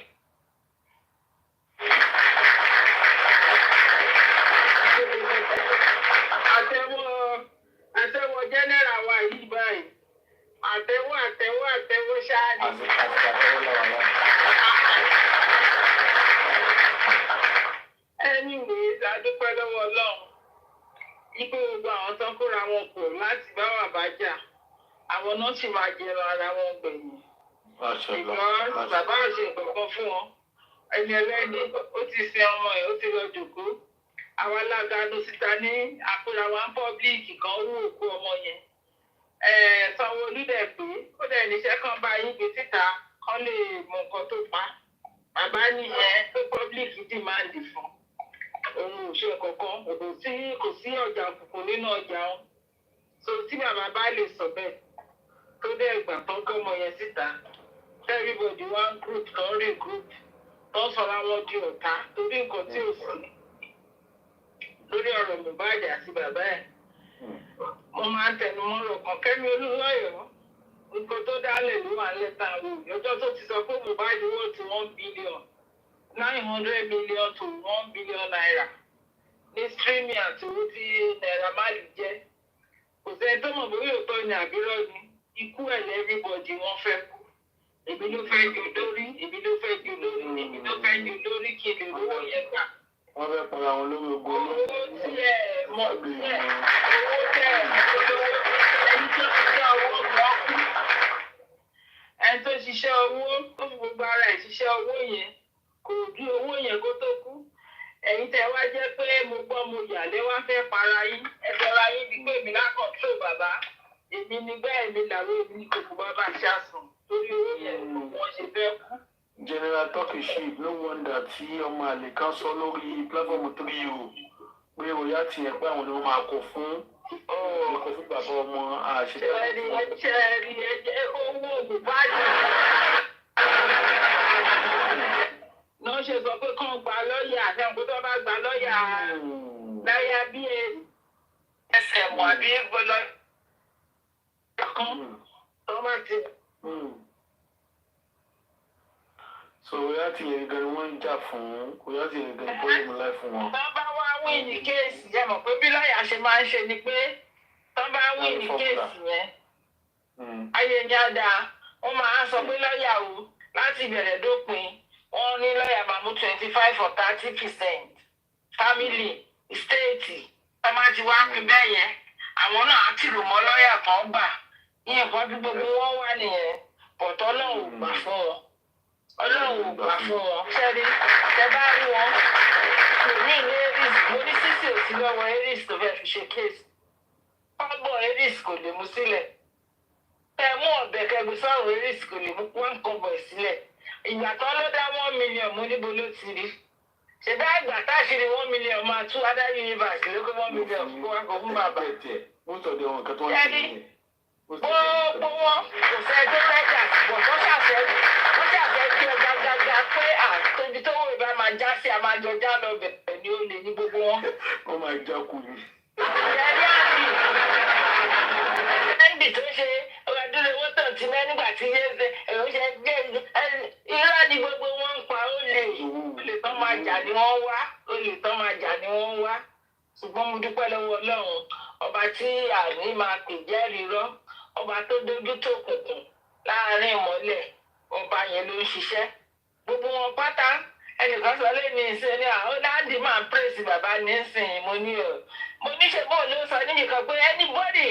Àtẹ̀wọ̀ general wa yìí báyìí. Àtẹ̀wọ̀ ṣáájú. Anyways, a dúpẹ́ lọ́wọ́ Ọlọ́run. Ibi gbogbo àwọn tó ń kóra wọn pọ̀ láti bá wà bá jà. Àwọn náà sì máa jẹrọ ara wọn gbẹ̀yìn. Ìgbọ́n bàbá ò ṣe nǹkan fún wọn. Ẹni ẹlẹ́ni ó ti sin ọmọ ẹ̀ ó ti lọ jòkó. Àwọn aláganu síta ní àpòrà wa ń pọ́blíìkì kan wú òkú ọmọ yẹn. Sanwó-Olú dẹ̀ pé ó dẹ̀ níṣẹ́ kan bá yín gbé síta kán lè mọ nǹkan tó pa. Bàbá nìyẹn tó pọ́blíìkì dìmáàndì fún. òun ò ṣe kankan kò sí ọjà òkùnkùn nínú ọjà wọn so tí bàbá bá lè sọ bẹ́ẹ̀ tó dé ìgbà tó gbọ́mọ yẹn síta everybody one group tó ń rí group tó ń sọra wọn di ọ̀tá torí nǹkan tí ò sí lórí ọ̀rọ̀ Mohbad àti bàbá ẹ̀ mo máa ń tẹnu mọ́rọ̀ kan Kẹ́mi Olúnlọ́yọ̀ nǹkan tó dálẹ̀ ló wà lẹ́ta ọjọ́ tó ti sọ pé Mohbad wọ́n ti 1 billion 900 million to 1 billion naira ní streaming àti owó tí Naira Marley jẹ́ kò sẹ́ni tó mọ̀ bóyá òótọ́ ni àbírọ́ ni ikú ẹ̀ lẹ́rìbọ̀dì wọ́n fẹ́ kú èmi ló fẹ́ ju lórí èmi ló fẹ́ ju lórí èmi ló fẹ́ ju lórí kí lè rówó yẹn gbà. wọ́n fẹ́ pọ̀ra wọn lórí ogun owó tí ẹ̀ mọ̀ tí ẹ̀ owó tẹ̀ olówó ẹni tó ṣiṣẹ́ owó gbọ́ kú ẹni tó ṣiṣẹ́ owó tó fi gbogbo ara ẹ̀ ṣiṣẹ́ owó yẹn kò ju owó yẹn kó tó kú ẹ̀yin tẹ́ wá jẹ́ pé mo gbọ́ mo yà lé wá fẹ́ para yín ẹ̀fọ́ ra yín bíi pé èmi lákọ̀ọ́tò bàbá èmi ni bẹ́ẹ̀ mi làwọn èmi ní kòkó bàbá ṣàṣùn torí owó yẹn wọ́n ṣe fẹ́ kú. General Turkiship no wonder tí ọmọ àlè kan sọ lórí pílátọ́ọ̀mù 3U pé òyà tiẹ̀ pé àwọn ni wọ́n máa kó fún bàbá ọmọ àṣetá. ṣẹ́ẹ̀rì ẹ̀jẹ̀ owó Mohbad náà ṣe sọ pé kán gba lọ́ọ̀yà àtẹ̀kọ́ tó bá gba lọ́ọ̀yà láyà bí ẹsẹ̀ mọ̀ àbí gbọ́dọ̀ kan tó máa ti. so òyà tiẹ̀ gan ni wọ́n ń jà fún òyà tiẹ̀ gan ni bọ́ọ̀lù láì fún wọn. tọ́ bá wá wí ní kéèsì yẹn mọ̀ pé bí lọ́ọ̀yà ṣe máa ń ṣe ni pé tọ́ bá wí ní kéèsì yẹn ayé ní àdá wọ́n máa sọ pé lọ́ọ̀yà o láti ìbẹ̀rẹ̀ dópin wọ́n ní lọ́ọ̀yà máa mú 25 or 30% family state wọ́n máa ti wá pín bẹ́ẹ̀ yẹn àwọn náà á ti rò mọ́ lọ́ọ̀yà kan gbà ní nǹkan tí gbogbo wọn wà nìyẹn bọ̀tọ́ Ọlọ́run ò gbà fún wọn Ọlọ́run ò gbà fún wọn ṣẹ́rí tẹ bá rí wọn kò ní ilé Aries mo ní sísè òsì lọ́wọ́ Aries tó fẹ́ fi ṣe kéèsì ọgbọ́n Aries kò lè mú sílẹ̀ ẹ mú ọ̀bẹ kẹgbẹ sọ̀rọ̀ Aries kò lè mú one convoy sílẹ̀ ìgbà tó ló dá 1 million mú níbo ló ti rí ṣèdá ìgbà táṣìírí 1 million máa tú Ada Universe ló kó 1 million fún wa kó fún bàbá. Gbogbo wọn kò fẹ́ tó lẹ́jà ṣùgbọ́n tó ṣàfẹ́ kí ọ gágágá pé àtòbí tó wò ìbá máa já sí àmàjọ já lọ bẹ̀rẹ̀ ni ó lè ní gbogbo wọn. wọ́n máa já kù ní. ẹ̀rí àbí tó ṣe ọ̀rẹ́dúró owó tó ti mẹ́ nígbà tí yé ṣe èrò ṣe gbé irọ́ ni gbogbo wọn ń pa olè tán máa jà ni wọ́n wá ṣùgbọ́n mo dúpẹ́ lọ́wọ́ Ọlọ́run ọba tí àní máa pè jẹ́rìí rọ́ ọba tó dójú tó kùnkùn láàrin ìmọ́lẹ̀ ọba yẹn ló ń ṣiṣẹ́ gbogbo wọn pátá ẹnìkan sọ lẹ́nu ìsìn ní àwọn dáàdì máa ń pèsè bàbá nísìnyí mo ní ṣe bó ló sọ níyìnkan pé anybody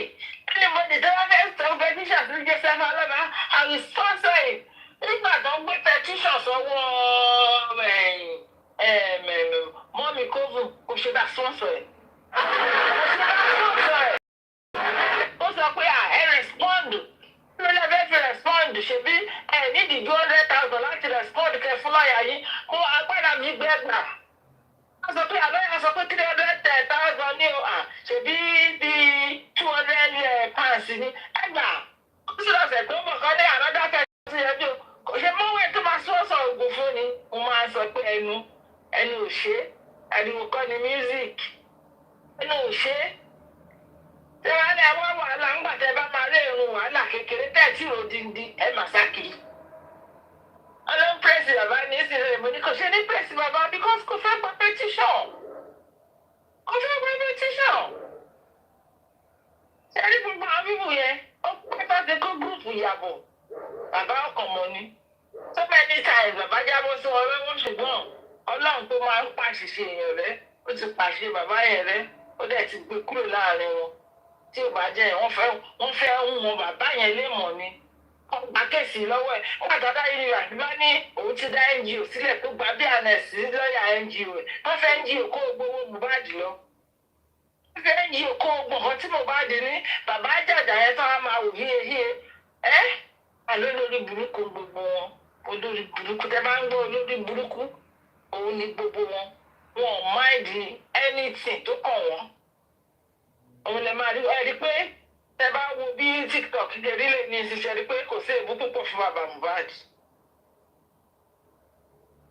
tó wá fẹ́ sọ petition tó jẹ́ sẹ́fà lọ́ba I will sponsor it nígbà tó ń gbé petition sọ́wọ́ mọ́mí kófù kò ṣe bá sponsor ẹ̀. ó sọ pé ẹ respond ló lè fẹ́ fi respond ṣebí ẹ nídìí ju 100,000 láti respond kẹ fún lọ́ọ̀yà yìí kó agbára mi gbẹ gbà. wọ́n sọ pé àlọ́yà sọ pé 300,000 ní o ṣebí bíi 200 pounds ní ẹgbà ó sì lọ́sẹ̀ tó mọ̀ kọ́ ní àrọ́dákẹ́ sí ẹjọ́ kò ṣe mọ́wé tó máa sọ́ọ̀sọ̀ ògùn fún ni mo máa sọ pé ẹnu ò ṣe ẹnu kọ́ ni music ẹnu ò ṣe tẹ wá ní àwọn wàhálà ńgbà tẹ bá máa rí irun wàhálà kékeré tẹ́ẹ̀tì òdìndín ẹ mà sákìrì ọlọ́run pírẹ́sì bàbá ní ìsìnlẹ̀ mo ní kò ṣe ní pírẹ́sì bàbá because kò fẹ́ gba petition ṣẹ́rí gbogbo àwọn bíbù yẹn ó pẹ́ bá ti kó gúrùpù yàbọ̀ bàbá ọkàn mọ́ ni so many times bàbá jábọ́ sí wọn lọ́wọ́ ṣùgbọ́n ọlọ́run tó máa ń pàṣìṣe èèyàn rẹ ó ti pàṣẹ bàbá yẹn rẹ ó dẹ̀ ti gbé kúrò láàrin wọn tí ò bá jẹ́ wọ́n fẹ́ ń wọn bàbá yẹn lé mọ̀ ni wọ́n gba kéèsì lọ́wọ́ ẹ̀ wọ́n àtàdá yìí rà bí wọ́n ní òun ti dá NGO sílẹ̀ tó gba bí ànẹ́sì lọ́ọ̀yà NGO ẹ̀ wọ́n fẹ́ NGO kó gbowó Mohbad lọ wọ́n fẹ́ NGO kó gbọ̀ngàn tí Mohbad ní bàbá àjàjà yẹn tó wá máa wò híhíhe àlọ́ lórí burúkú gbogbo wọn olórí burúkú tẹ́ bá ń gbọ́ olórí burúkú òun ni gbogbo wọn ò máìdì anything tó kàn wọ́n. Òun lè máa rí ẹ rí pé tẹ bá wo bí TikTok kiri lè ní ìṣiṣẹ́ rí pé kò sí èébú púpọ̀ fún bàbá Mohbad.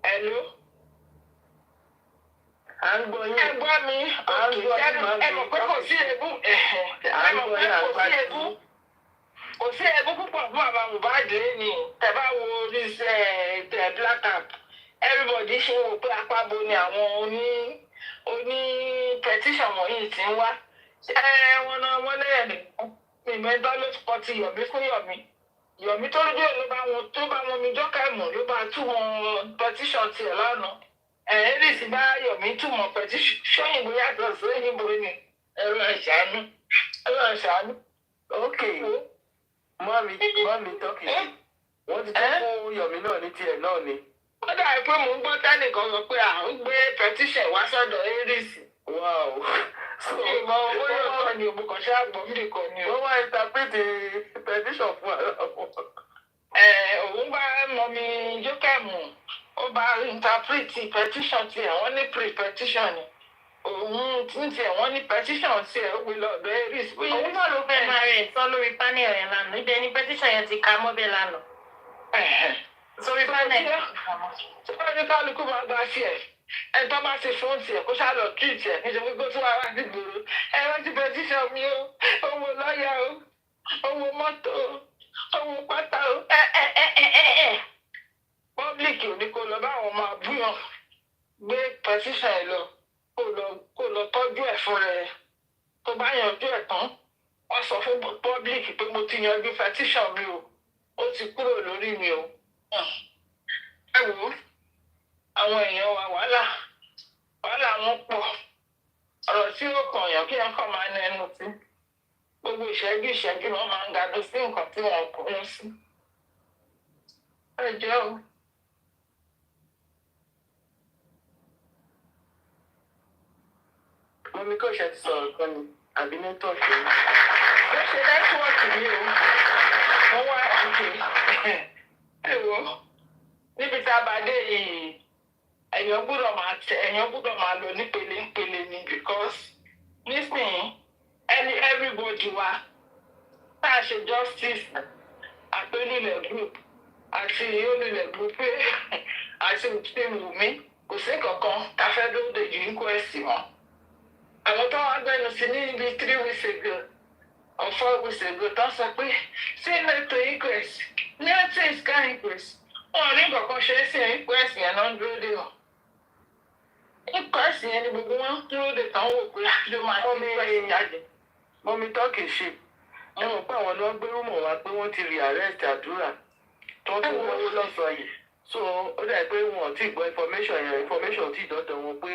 Hello? À ń gbọ́ yín. Ẹ gbọ́ mi, ẹ mọ̀ pé kò sí èébú. Ẹ mọ̀ pé kò sí èébú. Kò sí èébú púpọ̀ fún bàbá Mohbad lẹ́ni. Tẹ bá wo orí Black App, everybody ṣe wò pé apábo ni àwọn oní petition wọ̀nyí ti ń wá. Wọ́n lẹ́yìn ìmẹ́dọ́ ló kọ́ ti Yọ̀mí fún Yọ̀mí. Yọ̀mí tó lójú tó bá wọn mi jọ́kẹ́mù ló bá túmọ̀ petition tiẹ̀ lánàá. Èyí sì bá Yọ̀mí túmọ̀ petition òyìnbó yàtọ̀ sí òyìnbó ni ẹ̀rọ ìṣàánú. Ok, mọ́mí tọ́kì wọ́n ti tẹ́ fún Yọ̀mí náà ní tiẹ̀ náà ni. Ó dàbí pé mò ń gbọ́ tẹ́nìkan sọ pé à ń gbé petition wá sọ́dọ̀ Aries. Wow. So, ìmọ̀ owó yóò tọ́ ni òbúkọ̀ ṣáà gbọ́ mí nìkan ni o. wọ́n wá interpret petition fún ara wọn. Òun bá mọ mi jókèmù ó bá interpret petition tiẹ̀ wọ́n ní pre-petition ni. Òun tí tiẹ̀ wọ́n ní petition tiẹ̀ ó gbé lọ́dọ̀ Aries. Òun náà ló fẹ́ máa rẹ̀ sọ lórí panel yẹn lánàá. Ibẹ̀ ni petition yẹn ti ka mọ́bẹ̀ lánàá. Sórí panel. Tí wọ́n ní kálukú máa gba sí ẹ̀. Ẹ tó bá ṣe fún tiẹ̀ kó ṣáà lọ treat ẹ̀ nítorí pé tó wà wá sí gbòòrò. Ẹ rántí petition mi o, owó lọ́ọ̀yà o, owó mọ́tò o, owó pátá o. Public ò ní kó lọ báwọn máa búyàn gbé petition ẹ̀ lọ kó lọ tọ́jú ẹ̀ fún rẹ̀. Tó bá yanjú ẹ̀ tán, wọ́n sọ fún public pé mo ti yanjú petition mi o, ó ti kúrò lórí mi o. Ẹ wò ó. Àwọn èèyàn wa wàhálà wọn pọ̀ ọ̀rọ̀ tí ó kàn yàn kí wọn kàn máa ní ẹnu sí gbogbo ìṣẹ́jú wọn máa ń gàdú sí nǹkan tí wọn kò ń sí. Ẹ jẹ́ o. Mọ́mí kò ṣe ti sọ̀rọ̀ kan ni àbí nẹ́tọ̀ọ̀kì. Ó ṣe nẹ́tíwọ̀kì mi o. Wọ́n wá òkè. Ẹ wò níbi tá a bá dé yìí. Èèyàn gbọ́dọ̀ máa lọ nípele ni because nísìnyí everybody wa tá a ṣe justice àtọ́nilẹ̀ group àti onílẹ̀ group àti Wùmí kò sí kankan tá a fẹ́ lóde ju inquest wọn. Àwọn tó wá gbẹnu sí ní ibi 3 weeks ago or 4 weeks ago tó sọ pé sí neto inquest ní ọtí ìsìká inquest wọn ní kankan ṣe é sí inquest yẹn náà ń dúró dé wọn. Inquest yẹn ni gbogbo wọn dúró de tán wò pé ló máa ń inquest jáde. Mọ́mí tọ́kì ṣe ẹ mọ̀ pé àwọn náà gbérú mọ̀ wá pé wọ́n ti re-arrest àdúrà tó tún wọ́wọ́ lọ́sàn-án yìí. So ó dà pé wọn ò tí gbọ́ information tí dọ́dọ̀ wọn pé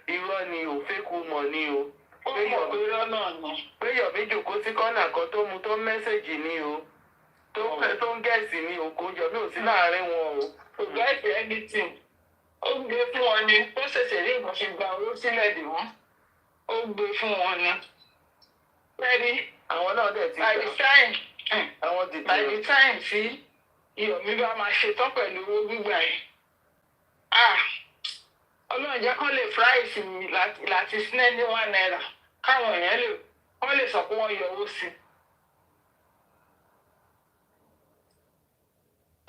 irọ́ ni ò fake mọ̀ ni o. Ó mọ̀ pé irọ́ náà ni. Pé Yọ̀mí jòkó sí kọ́nà kan tó mu tó mẹ́sẹ̀gì ni o. Tó ń gẹ̀ẹ́sì ni o kò Yọ̀mí ò sí láàárín wọn o. Kò gẹ́ẹ̀sì anything. Ó gbé fún wọn ni ó ṣẹ̀ṣẹ̀ rí nǹkan ṣe gba owó sílẹ̀ dè wọ́n. Ó gbé fún wọn ni. Bẹ́ẹ̀ni àwọn náà dẹ̀ ti by the time àwọn dìde. by the time tí Yọ̀mí bá máa ṣetán pẹ̀lú owó gbígbà yìí. Ọlọ́run jẹ́ kán lè price mi láti sinẹ́ ní £1 káwọn èèyàn wọ́n lè sọ pé wọ́n yọ owó sí.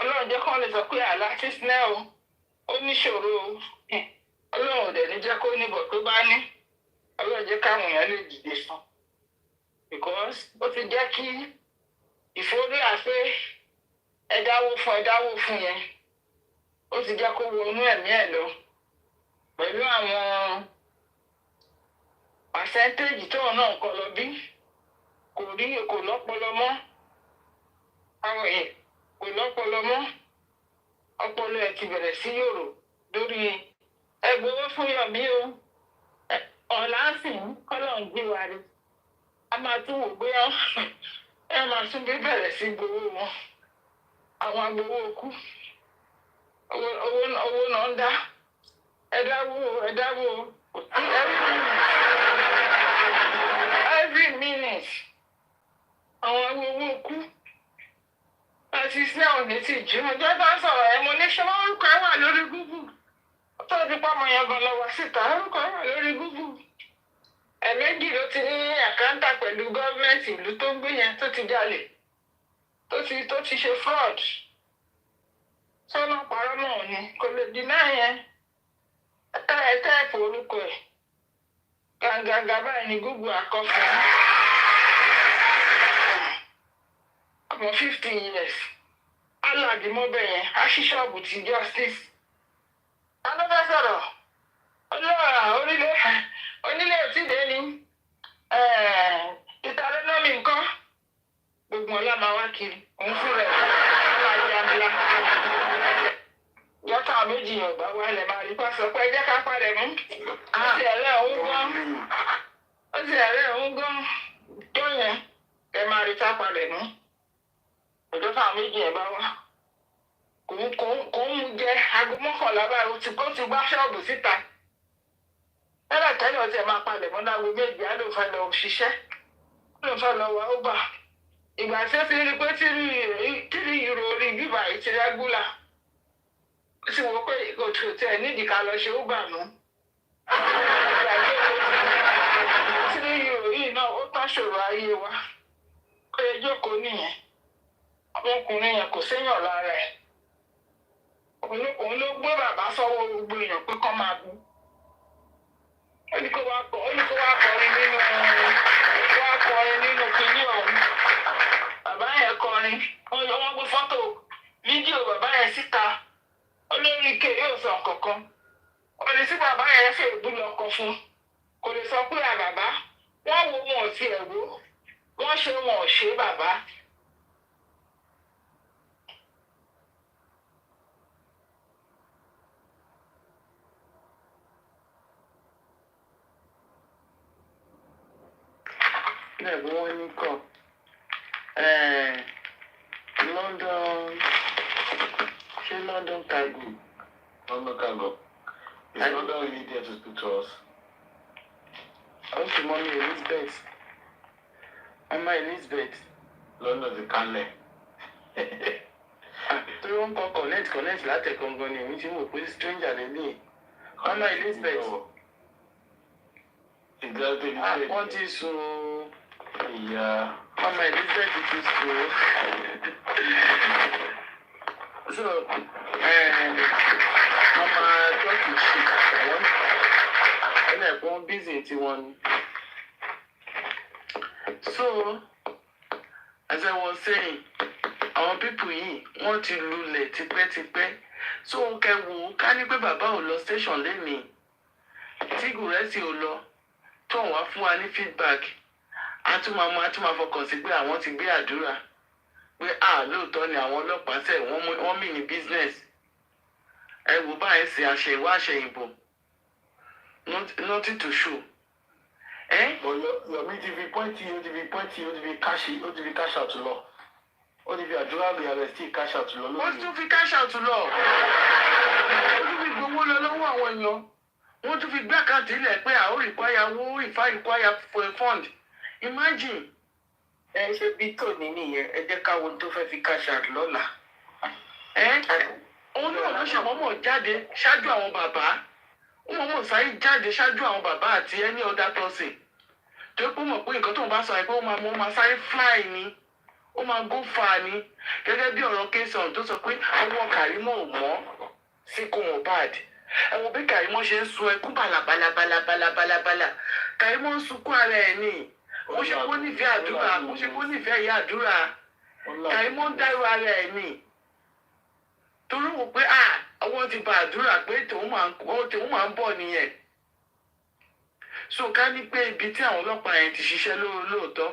Ọlọ́run jẹ́ kán lè sọ pé àláti sinẹ́ o ó níṣòro o. Ọlọ́run ò dẹ̀ ní jẹ́ kó níbọ̀ tó bá ní. Ọlọ́run jẹ́ káwọn èèyàn lè dìde fún. Because ó ti jẹ́ kí ìfowórí àpé ẹ̀dáwó fún yẹn. Ó ti jẹ́ kó wọnú ẹ̀mí ẹ̀ lọ. Pẹ̀lú àwọn percentage tóun náà kọ lọ bí kò lọ́pọlọ mọ́. Àwọn èèyàn kò lọ́pọlọ mọ́. Ọpọlọ ẹ̀ ti bẹ̀rẹ̀ sí yòrò lórí ẹgbowó fún Yọ̀mí o. Ọ̀làǹsìn kọ́lọ̀ ń gbé wa rí. A máa tún wò bóyá ẹ máa tún bí bẹ̀rẹ̀ sí gbowó wọn. Àwọn agbowó kú. Owó náà ń dá. Ẹ̀dáwó. Every minute. Àwọn agbowó kú. Àti sí àwọn ní ti jí. Mo jẹ́ bá sọ̀rọ̀ ẹ̀ mo ní ṣé orúkọ ẹ̀ wà lórí Google. Tó ti pa ọmọ yẹn gan lọ wá síta. Orúkọ ẹ̀ wà lórí Google. ẹ̀mẹ́jì ló ti ní àkáńtà pẹ̀lú gọ́ọ̀mẹ̀ntì ìlú tó ń gbé yẹn tó ti jalè tó ti ṣe fraud sọ́nà parọ́ náà ni kò lè dínà yẹn ẹ̀tẹ́ẹ̀pù orúkọ ẹ̀ gàǹgàǹgà báyìí ni Google àkọ́fọ́ ọmọ 50 years aládìmọ́bẹ̀ yẹn aṣíṣọ́ọ̀bù ti justice alọ́fẹ́ sọ̀rọ̀ onílé òtíde ni ìtàlẹ́nọ́mì nǹkan gbogbo ọlá máa wá kiri òun fún rẹ̀ ọlá jàmbá yọta méjì ọgbà wálẹ̀ máa rí pásọ pé ẹjẹ́ ká parẹ̀ mú ó sì ẹ̀rẹ́ òun gan tó yẹn ẹ máa rí tá parẹ̀ mú ìjọba méjì ẹ̀ bá wá kò ń mú jẹ aago mọ́kànlá báyìí ó ti gbá ṣọ́ọ̀bù síta tẹ́lẹ̀ ọtí ẹ̀ máa palẹ̀ mọ́ láago méjì á ló fẹ́ lọ ṣiṣẹ́ ló fẹ́ lọ wá ó bà ìgbà tí ó fi rí pé tírí ìrò orí bíbà yìí ti rẹ́gúlà ó sì wọ́n pé òtù tẹ̀ nídìí ká lọ ṣe ó bà mú ìgbà tí tírí ìrò yìí náà ó tán ṣòro ayé wa ó yẹ jókòó nìyẹn ọmọkùnrin yẹn kò séyàn lára ẹ̀ òun ló gbé bàbá sọ́wọ́ gbogbo èèyàn pé kán máa bú ó ní kó wá kọrin nínú kinní ọ̀hún bàbá yẹn kọrin wọ́n gbé fọ́tò fídíò bàbá yẹn síta olórí ike yóò sọ kankan ó ní sí bàbá yẹn fẹ́ ìbúlọ̀ ọkọ fún kò lè sọ pé àbàbá wọ́n wo wọn ò tiẹ̀ wò wọ́n ṣe wọn ò ṣe bàbá. Lẹ́gbọ́n wọn ní kọ́ London ṣé London cargo. London cargo. Is London really there to speak to us? Ó sì mọ́ mi Elizabeth. Ọmọ Elizabeth. London ti kálẹ̀. Torí wọ́n kọ́ connect látẹ̀kọ́ gan ni èmi tí mo pé stranger lélẹ̀. Ọmọ Elizabeth. Wọ́n ti sùn o. Yeah. Mama Elizabeth is true. So, Mama talk is shit. And I won't busy to one. So, as I was saying, our people here want to lulẹ̀ tipẹ́tipẹ́. So, okay, wo ká ní pé bàbá ò lọ station lẹ́nìí. Tí Gùrẹ́sì ò lọ, tó wá fún wa ní feedback. A tún máa fọkàn sí pé àwọn ti gbé àdúrà pé lóòótọ́ ni àwọn ọlọ́pàá ṣe wọ́n mì ní business ẹ wò báyìí sí àṣẹ ìwá àṣẹyìnbó nothing to show. Yomi ti fi pọ́ǹtì ó ti fi cash out lọ ó ti fi àdúrà lè arrest cash out lọ lónìí. Wọ́n tún fi cash out lọ wọ́n tún fi gbowó lọ lọ́wọ́ àwọn èèyàn wọ́n tún fi gbé àkáǹtì ilẹ̀ pé àwọn require fund. Imagine. Ẹ ṣe bí tòní nìyẹn ẹ jẹ́ káwọn tó fẹ́ fi cash out lọ́la. Òun náà ló ṣàmọ́mọ́ jáde ṣáájú àwọn bàbá. Ó mọ̀mọ́ sáyé jáde ṣáájú àwọn bàbá àti any other person. Tó pé mọ̀ pé nǹkan tó ń bá sọ pé ó máa sáré fly ni. Ó máa go far ni. Gẹ́gẹ́ bí ọ̀rọ̀ Kéṣọ̀n tó sọ pé ọwọ́ Karimot ò mọ́ sí kò mọ̀ bad. Ẹ wo bí Karimot ṣe ń sun ẹkún bàlàbàlàbàlàbàlàbàlà. Karimot ń sunkún ara ẹ̀ ni. Mo ṣe kó nífẹ̀ẹ́ àdúrà mo ṣe kó nífẹ̀ẹ́ ìyá àdúrà Karimot ń dárò ara ẹ̀ ni torí wò pé àwọn ti ba àdúrà pé tòun máa ń bọ̀ nìyẹn. So ká ní pé ibi tí àwọn ọlọ́pàá yẹn ti ṣiṣẹ́ lóòótọ́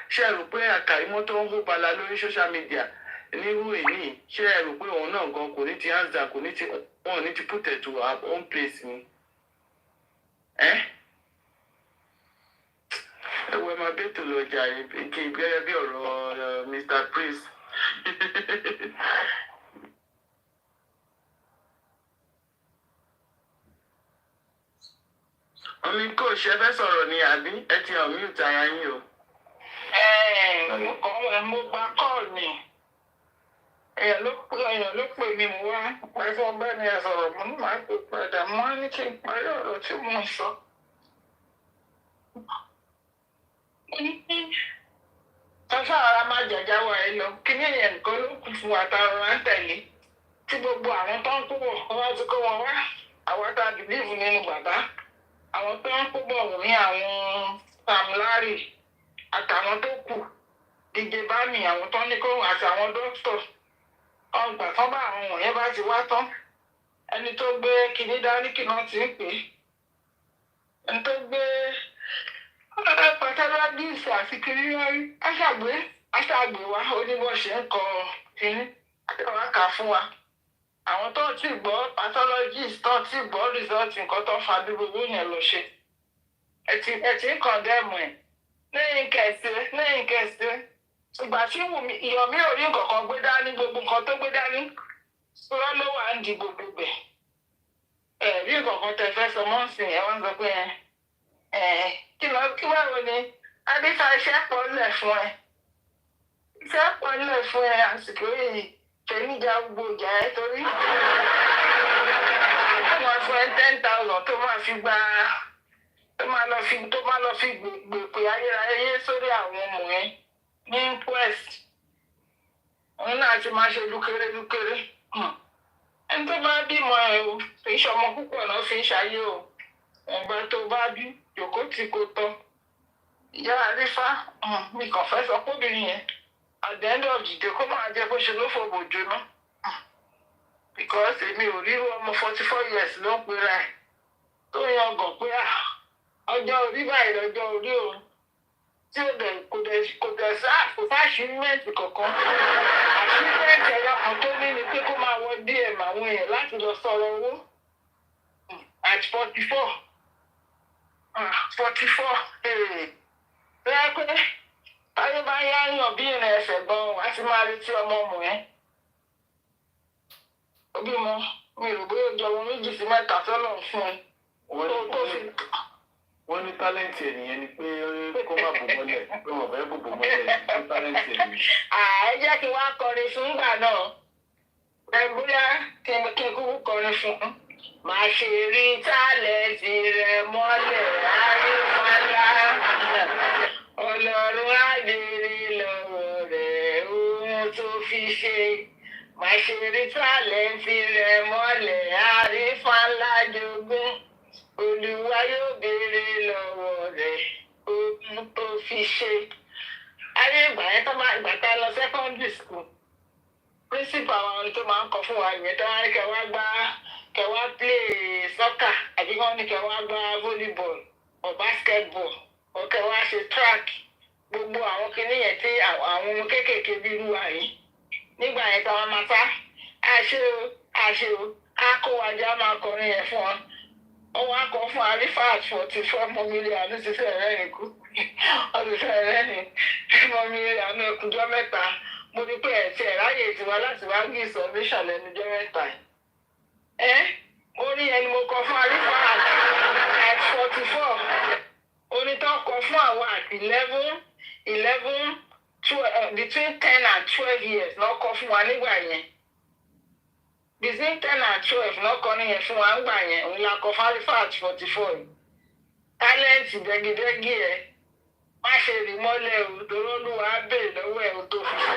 ṣe rò pé Karimot tó ń hó bala lórí social media nírú èyí ṣe rò pé òun náà gan kò ní ti hands down wọn ò ní ti put it to our own place ni. Ẹ̀wẹ̀ máa bẹ́ẹ̀ tó lọ jà kí gẹ́gẹ́ bí ọ̀rọ̀ Mr. Prince. Omi kò ṣe fẹ́ sọ̀rọ̀ ni àbí ẹ ti hàn mute ara yín o. Mo gba kọ́ọ̀lù ni èèyàn ló pè mí mo wá pẹ̀lú ọgbẹ́ni ẹ sọ̀rọ̀ mo ní màá pè padà mo ní kí n parí ọ̀rọ̀ tí mo ń sọ. Sọ́sọ́ ara máa jàjà wà ẹ lọ. Kíní yẹn nǹkan ló kù fún wa tá a rọra ń tẹ̀lé. Tí gbogbo àwọn tó ń kó bọ̀ wọ́n bá ti kó wọn wá. Àwọn tá a bìlíìfù nínú bàbá. Àwọn tó ń kó bọ̀ wọ̀ ní àwọn Sam Larry àtàwọn tó kù. DJ Bami àwọn tó ní kó àti àwọn dókítọ̀. Ọgbà tán bá àwọn wọ̀nyẹn bá ti wá tán. Ẹni tó gbé kíní dání kí náà ti ń pè é. Ẹni tó gbé pàtàkì àti kiri rí aṣàgbé wa ó ní bó ṣe ń kọ kíní àtẹwà kà fún wa. Àwọn tó ti gbọ́ pathologist tó ti gbọ́ result nǹkan tó fa bí gbogbo yẹn lọ ṣe. Ẹ ti ń kọ̀ndẹ́mù ẹ̀ lẹ́yìn kẹsì. Ìgbà tí Ìyọ̀mí ò rí nǹkan kan gbé dání gbogbo nǹkan tó gbé dání. Sọ́rọ́ ló wà ń di gbogbo bẹ̀. Rí nǹkan kan tẹ fẹ́ sọ mọ́ sí ẹ̀ wọ́n sọ pé kí báwo ni Adéfà iṣẹ́ pọ̀ nílẹ̀ fún ẹ. Iṣẹ́ pọ̀ nílẹ̀ fún ẹ àsìkò yìí fẹ̀míjà gbogbo ìjà ẹ torí. Wọ́n fún ẹ 10,000 tó máa fi gba tó máa lọ fi gbèpè ayérayé sórí àwọn ọmọ ẹ ní inquest. Òun náà ti máa ṣe lúkéré. Ẹni tó bá bímọ ẹ o kì í ṣọmọ púpọ̀ náà fi ń ṣayé o. Ọ̀gbà tó bá bí jòkó tí kò tọ́. Ìyá Adéfà mi kàn fẹ́ sọ kóbìnrin yẹn at the end of the day kó máa jẹ́ bó ṣe ló fòbò jóná. Because èmi ò rí ọmọ 44 years ló ń pera ẹ̀ tó yan gàn pé ọjọ́ orí báyìí lọ́jọ́ orí òun tí kò dẹ̀ sáàṣìmẹ́ǹtì kankan. Àṣìmẹ́ǹtì ẹ̀yà kan tó ní ni pé kó máa wọ DM àwọn èèyàn láti lọ sọ̀rọ̀ owó at 44. 44 bẹ́ẹ̀ pé táyé bá yáyàn bí ìrìn ẹsẹ̀ gan-an wá sí máa retí ọmọ ọmọ ẹ̀. Òbí mo mi rò bóyá ó jọ ọmọ 2 sí 3 sọ́lọ̀ fún ẹ. Wọ́n ní tálẹ́ǹtì ènìyàn ni pé kó má bò mọ́lẹ̀ pé wọ́n fẹ́ bò mọ́lẹ̀ ní tálẹ́ǹtì ènìyàn. Ẹ jẹ́ kí wá kọrin fún ìgbà náà. Bóyá kí n kúkú kọrin fún. Má ṣe rí tálẹ́ǹtì rẹ̀ mọ́lẹ̀ àríwálá. Ọlọ́run á béèrè lọ́wọ́ rẹ̀ ohun tó fi ṣe. Má ṣe rí tálẹ́ǹtì rẹ̀ mọ́lẹ̀ àríwálá jogún. Olúwa yóò béèrè lọ́wọ́ rẹ̀ ohun tó fi ṣe. Ayé ìgbà yẹn tó máa ìgbà tá a lọ secondary school. Principal àwọn tó máa ń kọ fún wa ìyẹn tó wá ní kẹwàá play soccer àbí wọ́n ní kẹwàá gbá volleyball or basketball or kẹwàá ṣe track. Gbogbo àwọn kinní yẹn tí àwọn ọmọ kéékèèké bí irú wa yìí. Nígbà yẹn táwọn máa sá àṣe o á kó wájà máa kọrin yẹn fún wọn. Wọ́n á kọ fún Arifat 44 mọ́mílíọ̀nù ti fẹ́ rẹ́ ní kú. Ọdún fẹ́ rẹ́ ní mọ́mílíọ̀nù ẹkùnjọ́ mẹ́ta. Mo ní pé ẹ̀tì ẹ̀ráyè tiwa láti wá gbé ìsọ̀bíṣàn lẹ́nujọ́ mẹ́ta. Orí ẹni mo kọ fún Arifat at 44. Onítọ́ kọ fún àwọn at 11, 12, between 10 and 12 years lọ́ kọ fún wa nígbà yẹn. Between 10 and 12 náà kọ́ níyẹn fún wa ńgbà yẹn òun la kọ Arifat 44 yìí. Tálẹ́ǹtì dẹ́gídẹ́gí ẹ̀ má ṣe rí mọ́lẹ̀ o torí Olúwa á béèrè lọ́wọ́ ẹ̀ o tó fi ṣe.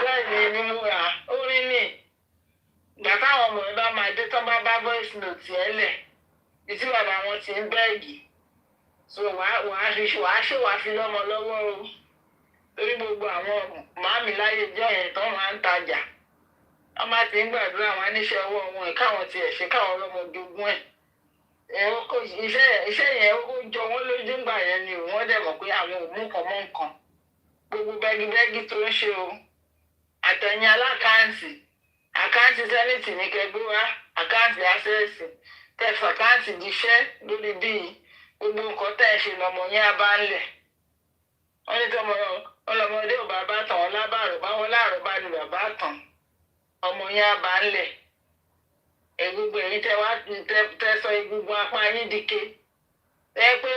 Bẹ́ẹ̀ ni mo rà orin ní ìgbà táwọn ọmọ ẹ bá máa dé tán bá voice note ẹ lẹ̀ bí tí bàbá wọn ti ń bẹ́ẹ̀gì. So wàá ṣèwà fi lọ́mọ lọ́wọ́ o torí gbogbo àwọn màámi láyé jẹ́ yẹn tán máa ń tajà. Wọ́n máa ti ń gbàdúrà àwọn aníṣẹ́ ọwọ́ wọn káwọn ti ṣe káwọn ọlọ́mọ jogún ẹ̀. Iṣẹ́ yẹn ó jọ wọ́n lójú ńgbà yẹn ni wọ́n dẹ̀ mọ̀ pé àwọn ò mú nǹkan mọ́ nǹkan. Gbogbo bẹ́gibẹ́gi tó ń ṣe o. Àtẹ̀yìn alákáǹtì. Àkáǹtì sẹ́nìtì ní kẹgbẹ́ wá. Àkáǹtì àṣẹ́sì. Tẹ̀fọ̀ àkáǹtì jíṣẹ́ lórí bíi gbogbo nǹkan tẹ̀ ṣe lọ́mọ yẹn á bá ń lẹ̀. Wọ́n ní tọmọ ọlọ́mọdé ò bàbá tàn wọ́n lábàrò báwọn láàrọ̀ bá ní bàbá tàn. Ọmọ yẹn á bá ń lẹ̀. Egungun èyí tẹ sọ egungun apá yín dike. Ẹ pé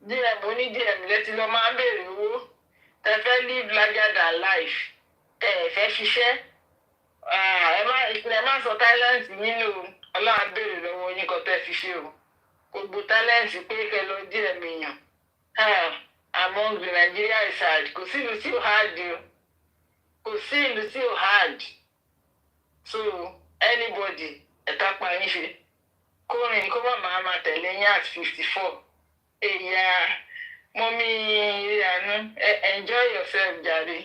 DM oní DM lẹ́tí lọ máa ń béèrè owó. Tẹ fẹ́ live larger than life. Tẹ fẹ́ ṣiṣẹ́. Ẹ má sọ Thailand nínú Ọlọ́run béèrè lọ́wọ́ yín kan tẹ́ fi ṣe o. gbogbo tálẹ́ǹtì pé kẹ lọ dí ẹ̀mí yàn among the Nigeria is hard kò sí ìlú tí ò hard o kò sí ìlú tí ò hard so anybody ẹ̀ta pa yín ṣe kó rìn kó má máa tẹ̀lé yín at 54 èyà mọ́mí ìyànú enjoy yourself jàre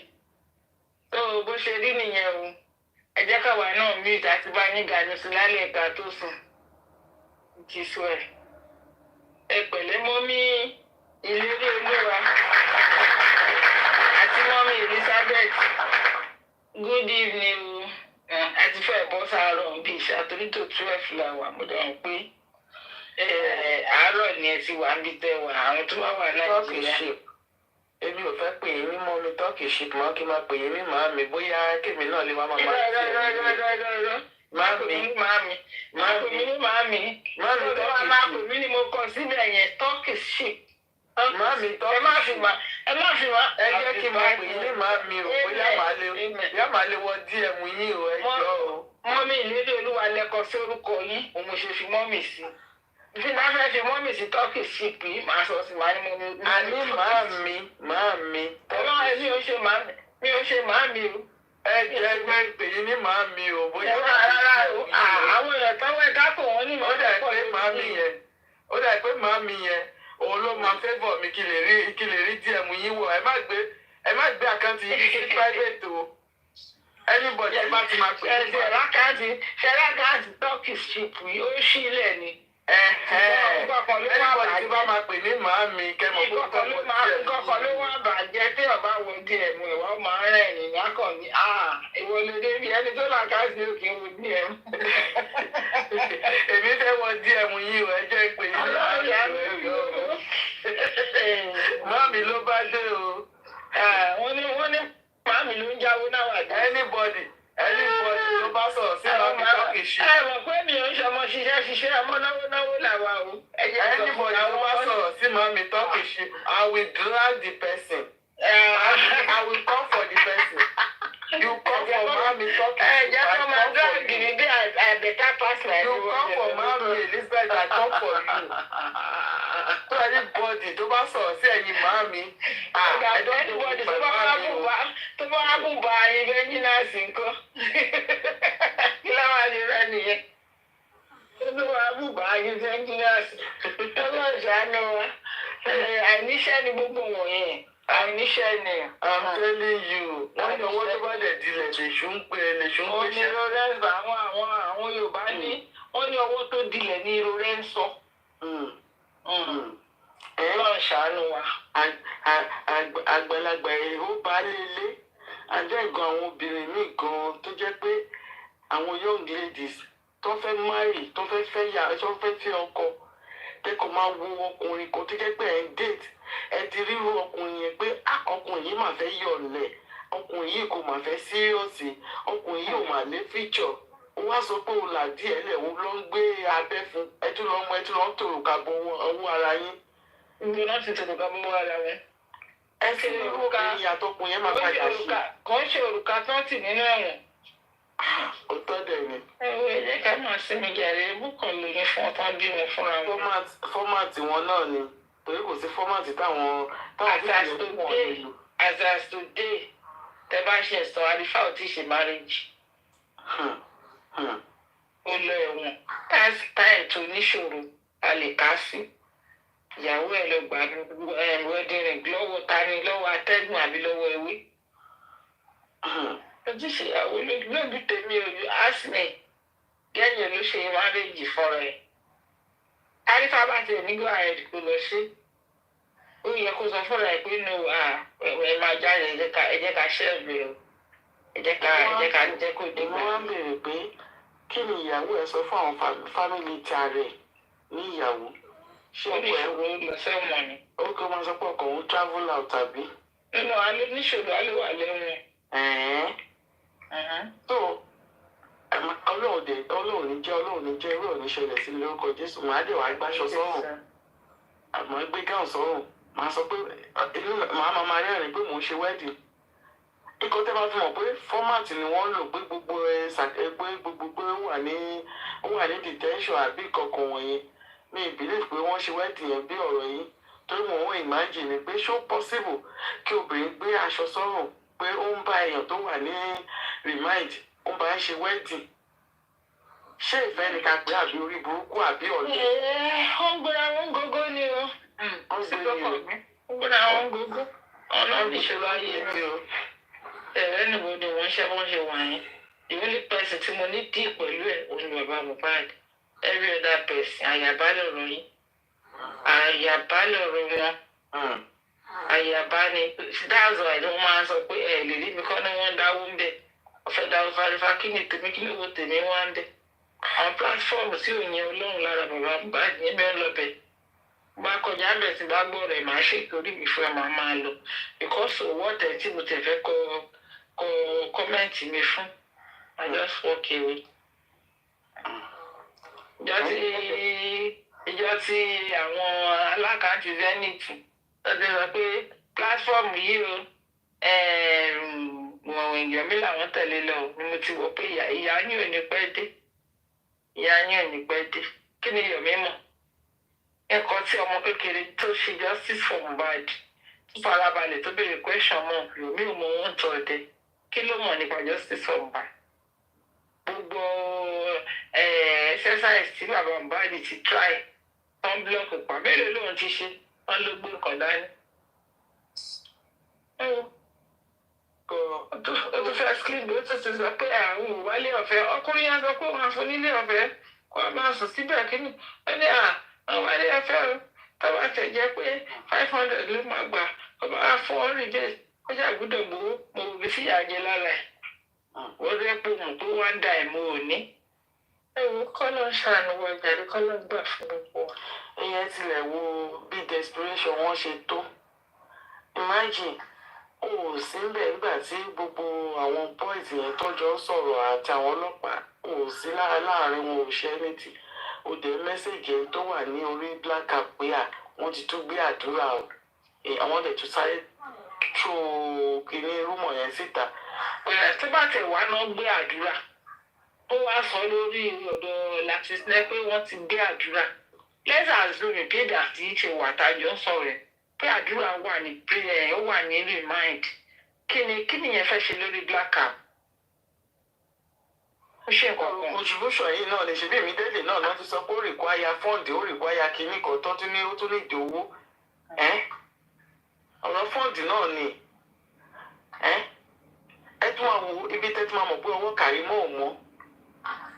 so bó ṣe rí nìyẹn o ẹ jẹ́ káwa náà mute àti bá yín gànú sí lálẹ́ ẹ̀ka tó sùn jísù ẹ̀ ẹ pẹ̀lẹ́ mọ́mí ìlérí olúwa àti mọ́mí Elizabeth good evening o àti fẹ́ bọ́ sáárọ̀ bíi ìṣàtúrí tó 12 la wà mo dàn pé àárọ̀ ni ẹ ti wà níbi tẹ́ wà àwọn tó bá wà Nàìjíríà. Èmi ò fẹ́ pè yín ní mọ́mí tọ́kì ṣìp mọ́ kí n máa pè yín ní màámi bóyá kémi náà lè wá máa máa ṣe é. Màámi máa pè mí ni mo kọ síbẹ̀ yẹn tọ́kì ṣìp. Màámi tọ́kì ṣìp. ẹ má fi wá. Ẹ jẹ́ kí n máa pè yín ní màámi o bóyá màá lè wọ DM yín o ẹ jọ o. Mọ́mí ìlérí olúwa lẹ́kọ̀ọ́ sí orúkọ yín òun mo ṣe fi mọ́mí sí bí náà fẹ́ fi mọ́mì sí tọ́kì ṣìpì máa sọ sí máa ní mo ní. àní màámi. ọlọ́run mi ò ṣe màámi o. ẹ jẹ́ ẹgbẹ́ ìpè yín ní màámi o bóyá. rárá o àwọn èèyàn tọ́wọ́ ẹ̀ká kò wọ́n ní ó dà pé màámi yẹn òun ló máa favour mi kí lè rí díẹ̀ mú yín wọ̀ ẹ má gbé àkáǹtì yín sí private o. anybody bá ti máa pè é. ṣẹlá káàdì tọ́kì ṣìpì ó sílẹ̀ ni. Anybody tí bá máa pè ní màámi kẹ́mọ̀ kó tó wọ díẹ̀. Ìkọ̀kọ̀ ló wá bàjẹ́ tí ọba wọ díẹ̀ mú ìwà máa ń rẹ̀ nìyá kàn ní ìwọ ló débi ẹni tó là ká sí òkè wo díẹ̀ mú. Èmi fẹ́ wọ díẹ̀ mú yín o, ẹ jẹ́ pé yín màámi o. Màámi ló bá dé o. Wọ́n ní màámi ló ń jáwó náà wà dé. Anybody tó bá sọ̀rọ̀ sí màámi tọ́kì ṣe. Ẹ mọ̀ pé mi ò ń ṣọmọ ṣiṣẹ́ ọmọ náwó làwa o. Anybody tó bá sọ̀rọ̀ sí màámi tọ́kì ṣe, I will drag the person. I will come for the person. You come for màámi tọ́kì ṣe. Jẹ́ kó máa drag ní bí I better pass like you. You come for màámi Elizabeth, I come for you. So anybody tó bá sọ̀rọ̀ sí ẹ̀yin màámi, anybody tó bá wá bù bá ibẹ̀ yín náà sí nǹkan. Kí láwọn àṣírẹ́ nìyẹn? Tó wá bù bá ibẹ̀ yín náà sí. Ọlọ́run ṣàánú wa. Àìníṣẹ́ ni gbogbo wọ̀nyẹn. Àìníṣẹ́ ni. I'm telling you, wọ́n ní owó tó bá dẹ̀ dilẹ̀ lèṣù ń pè ṣá. Ó ní Lawrence àwọn Yorùbá ní wọ́n ní owó tó dilẹ̀ ní irorẹ́ ń sọ. Ọlọ́run ṣàánú wa. Àgbàlagbà èrò bá lélẹ̀ àjẹ́gàn àwọn obìnrin míì gan tó jẹ́ pé àwọn young ladies tó fẹ́ marry tó fẹ́ fẹ́ ọkọ kẹ́kọ̀ọ́ máa wo ọkùnrin kan tó jẹ́ pé ẹ̀ ń date ẹ ti ríru ọkùnrin yẹn pé ọkùnrin yìí máa fẹ́ yọ̀lẹ̀ ọkùnrin yìí kò máa fẹ́ síríọ̀sì ọkùnrin yìí ò máa lé feature ó wá sọ pé òun là díẹ̀ lẹ̀ wọ́n ló ń gbé abẹ́ fún ẹ tún lọ́ ń tòrò ká bọ ọwọ́ ara yín. Ìgbò náà ti tòrò ká bọ ọwọ́ ara wọn. Ẹ ṣe ní orúkọ ìyàtọ̀kùn yẹn máa padà sí. Kò ń ṣe òrùka tán tì nínú ẹ̀wọ̀n. Ó tọ́ dẹ̀ ni. Ẹ jẹ́ ká máa sinmi jàre bùkàn lóyún fún ọtán bí wọn fúnra wọn. Fọ́màtì wọn náà ni torí kò sí fọ́màtì táwọn fífi wọn lè lò. As today tẹ bá ṣe sọ àrífà ò tí ṣe marriage. Ó lọ ẹ̀wọ̀n táì tó níṣòro a lè ká sí. Ìyàwó ẹ̀ lọ gbà wedding ring lọ́wọ́ tani lọ́wọ́ atẹ́gùn àbí lọ́wọ́ ewé. Ojúṣe ìyàwó lójú tèmi ò you ask me gẹ́yìn ló ṣe marriage fọ́ra ẹ̀. Àrífà bá ti ní go ahead kó lọ sí. Ó yẹ kó sọ fọ́ra ẹ̀ pé no ẹ máa jáde ẹ jẹ́ ká ṣẹ́ẹ̀bì o. Ẹ jẹ́ ká jẹ́ kó dé. Mo wá ń béèrè pé kí ni ìyàwó ẹ sọ fún àwọn fámìlì tààrẹ ní ìyàwó? Ṣé ọkọ ẹ lọ sẹ́wọ̀n ni? Ó kọ́ máa sọ pé ọkọ òun travel out tàbí? Nínú alẹ́ níṣòro alẹ́ wà lẹ́wọ̀n. So ọlọ́run ní jẹ́ irú òní ṣẹlẹ̀ sí lórúkọ Jésù màá dé wàá gbáṣọ sọ́rùn àmọ́ gbé gáùn sọ́rùn màá sọ pé màá máa rẹ́rìn pé mò ń ṣe wedding. Ikọ̀ tẹ́ bá fi mọ̀ pé fọ́màtì ni wọ́n lò pé gbogbo wà ní detention àbí kankan wọ̀nyẹn mi believe pé wọ́n ṣe wedding yẹn bí ọ̀rọ̀ yìí torí mo wọ́n imagine pé ṣó possible kí obìnrin gbé aṣọ sọ́rùn pé ó ń bá èèyàn tó wà ní remind ó ń bá ń ṣe wedding ṣé ìfẹ́ ni ká pé àbí orí burúkú àbí ọ̀lẹ. ó ń gbéra wọn gógó ni o. ó ń gbé ní ó ń gbéra wọn gógó. ọlọ́run ìṣòro ayé mi o. ẹ̀rẹ́ nìbo ni wọ́n ṣe wọ̀nyí. The only person tí mo ní dì pẹ̀lú ẹ̀ òun ni bàbá Mohbad. Every other person àyàbá lọ̀rọ̀ yín. Àyàbá lọ̀rọ̀ wọn. Àyàbá ni that's why wọ́n máa ń sọ pé ẹ̀ lè rí mi kọ́ ni wọ́n dáwó ń bẹ̀. Ọ̀fẹ́ dáwó farifa kí ni tèmi kí ni owó tèmi wá ń bẹ̀. Àwọn pílátífọ́ọ̀mù tí ò yẹn ọlọ́run lára bàbá Mohbad yẹn bẹ́ẹ̀ lọ bẹ̀. Bá kọjá bẹ̀ tí bá gbọ́ rẹ̀ máa ṣe ìtorí mi fún ẹ máa lọ. Because owó ọ̀tẹ̀ tí mo tẹ̀ fẹ́ kọ kọ́mẹ́ǹtì mi fún. I just walk away. Ìjọ tí àwọn alákàntì Zenith lọ́dẹ sọ pé pílátífọ́ọ̀mù yìí o wọ̀n èèyàn mi làwọn tẹ̀lé lọ ni mo ti wọ̀ pé ìyá yín ò ní pẹ́ dé. Ìyá yín ò ní pẹ́ dé. Kí ni Yomi mọ̀? Ẹ̀kọ́ tí ọmọ kékeré tó ṣe justice for Mohbad tó farabalẹ̀ tó béèrè question mọ̀ Yomi ò mọ wọn tọ̀ ọ̀dẹ. Kí ló mọ̀ nípa justice for Mohbad? Gbogbo exercise tí bàbá Mohbad ti try wọ́n blọọkì pa mélòó lòun ti ṣe wọ́n ló gbé nǹkan dání. ó tún fẹ́ skin bí ó tún ti sọ pé àwọn ìwálé ọ̀fẹ́ ọkùnrin yẹn sọ pé wọ́n á fún nílé ọ̀fẹ́ kó a máa sùn síbẹ̀ kí ni wọ́n ní àwọn ilé ọ̀fẹ́ o tọ́wọ́ tẹ̀ jẹ́ pé 500 ló máa gbà ọba á fún ọ́ rí bẹ́ẹ̀ ó ṣàgùdọ̀ gbowó mo rò bí sí àjẹ lára ẹ̀ wọ́n rẹ́ pé mo tó wá dà ẹ̀ mo ò ní. Kọ́lọ́ ń ṣàánú wa jàre kọ́lọ́ ń gbà fún gbogbo wa. ìyẹn tilẹ̀ wo bí desperation wọn ṣe tó imagine o ò sí níbẹ̀ nígbà tí gbogbo àwọn boys yẹn tọ́jọ́ sọ̀rọ̀ àti àwọn ọlọ́pàá o ò sí láàárín wọn ò ṣe anythí o dẹ̀ mẹ́sẹ̀gì tó wà ní orí black cap pé wọ́n ti tún gbé àdúrà o àwọn dẹ̀ tún sáré tó kíní rúmọ̀ yẹn síta. Tó bá tẹ̀ wá náà gbé àdúrà ó wá sọ lórí ọ̀dọ̀ láti sinẹ́ pé wọ́n ti gbé àdúrà let's assume pé dàtí ṣe wà tájọ́ sọ̀rọ̀ ẹ̀ pé àdúrà wà ní prayer ó wà ní remind kí ni yẹn fẹ́ ṣe lórí black cap. Ó ṣe nǹkan kan. Contribution yìí náà lè ṣe bí èmi délé náà lọ́tún sọ pé ó require fund ó require kíní kan tó tún ní ó tún lè dé owó ọ̀rọ̀ fund náà ni ẹ tún máa wo ibi tẹ́ tún máa mọ̀ pé ọwọ́ Karimot ò mọ́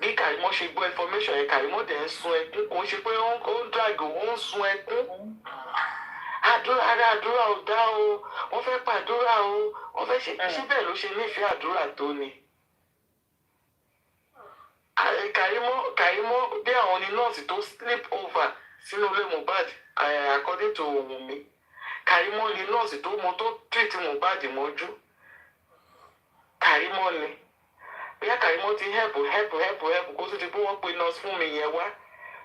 bí Karimot ṣe gbọ́ information yẹn Karimot dẹ̀ ń sun ẹkún kò ń ṣe pé ó ń drag ó ń sun ẹkún àdúrà ò dá o wọ́n fẹ́ pàdúrà o wọ́n fẹ́ ṣe bẹ́ẹ̀ ló ṣe nífẹ̀ẹ́ àdúrà tó ni. Karimot bí àwọn ní nọ́ọ̀sì tó sleep over sínú ilé Mohbad according to Omowummi Karimot ní nọ́ọ̀sì tó mọ tó treat Mohbad mọ́jú Karimot ni bóyá Karimot ti help kó tó ti pé wọ́n pe nurse fún mi yẹn wá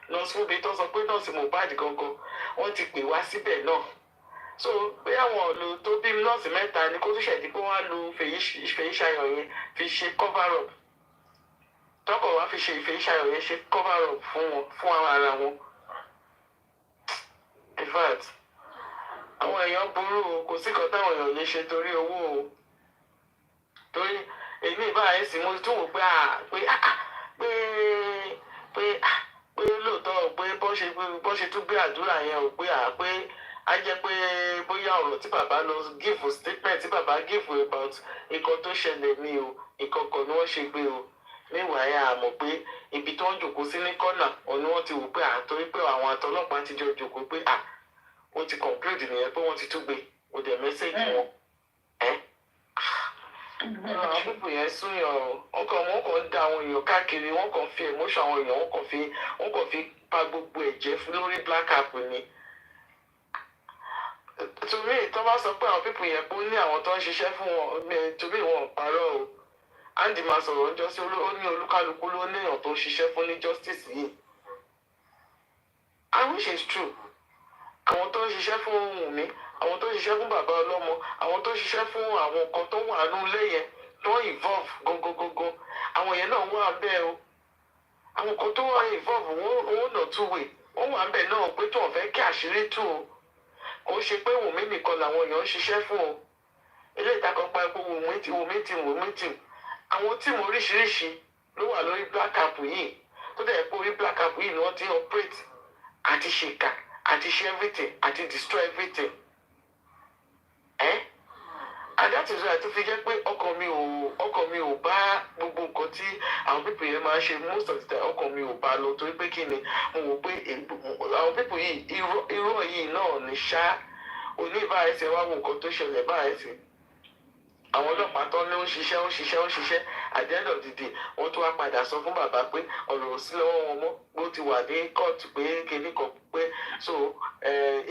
nurse fún mi tó sọ pé nurse Mohbad gangan wọ́n ti pè wá síbẹ̀ náà so bóyá wọn lò tó bí nurse mẹ́ta ni kó tó ṣẹ̀dí pé wọ́n á lo Fèyíṣayọ̀ yẹn fi ṣe cover up tọkọ̀ wá fi ṣe Fèyíṣayọ̀ yẹn ṣe cover up fún ara wọn in fact àwọn èèyàn burú o kò sí kan táwọn èèyàn lè ṣe torí owó o torí èmi ìbáraẹni sì mo tún wò pé lóòótọ́ pé bọ́n ṣe tún gbé àdúrà yẹn ò pé á jẹ́ pé bóyá ọ̀rọ̀ tí bàbá lọ give statement tí bàbá give about nǹkan tó ṣẹlẹ̀ ní o nǹkan kan ni wọ́n ṣe gbé o níwàá àmọ̀ pé ibi tó ń jòkó sí ní kọ́nà òní wọ́n ti wò pé torí pé àwọn àtọlọ́pàá ti jọ jòkó pé ó ti conclude nìyẹn pé wọ́n ti tún gbé o dẹ̀ mẹ́sẹ̀gì wọn àwọn pípò yẹn súnyàn wọn kàn da àwọn èèyàn káàkiri wọn kàn fi emotion àwọn èèyàn wọn kàn fi pa gbogbo ẹ̀jẹ̀ fún lórí black cap ni. torí ìtọ́ bá sọ pé àwọn pípò yẹn pé ó ní àwọn tó ń ṣiṣẹ́ fún wọn torí wọn ò parọ́ o Andy máa sọ̀rọ̀ ọjọ́ sí ó ní olúkálukú ló léèyàn tó ń ṣiṣẹ́ fún ní justice yìí and which is true àwọn tó ń ṣiṣẹ́ fún Wùnmí àwọn tó ń ṣiṣẹ́ fún bàbá ọlọ́mọ àwọn tó ń ṣiṣẹ́ fún àwọn nǹkan tó wà nínú ilé yẹn tó ń involve gangan àwọn yẹn náà wà bẹ́ẹ̀ o àwọn nǹkan tó wà involve wọ́n nà two way ó wà ń bẹ̀ náà pé tí wọ́n fẹ́ kí àṣírí tú o kò ṣe pé Wùmí nìkan làwọn èèyàn ń ṣiṣẹ́ fún o ilé ìtakọ̀ pa epo Wùmí tì àwọn tíìmù oríṣiríṣi ló wà lórí black cap yìí tó dẹ̀ pé orí black cap yìí ni wọ́n ti ń operate àti ṣèkà àti ṣe everything àti destroy everything. And that is why tó fi jẹ́ pé ọkàn mi ò bá gbogbo nǹkan tí àwọn pípò yẹn máa ń ṣe most of the time ọkàn mi ò bá lọ torí pé kí ni mo wò pé àwọn pípò yìí irọ́ yìí náà ní ṣá oníbàárẹ̀sẹ̀ wá wo nǹkan tó ṣẹlẹ̀ báyẹ̀sẹ̀ àwọn ọlọ́pàá tán ní ó ń ṣiṣẹ́ at the end of the day wọ́n tún wá padà sọ fún bàbá pé ọ̀rọ̀ ò sí lọ́wọ́ wọn mọ́ bó ti wà ní court pé kinní kan pé so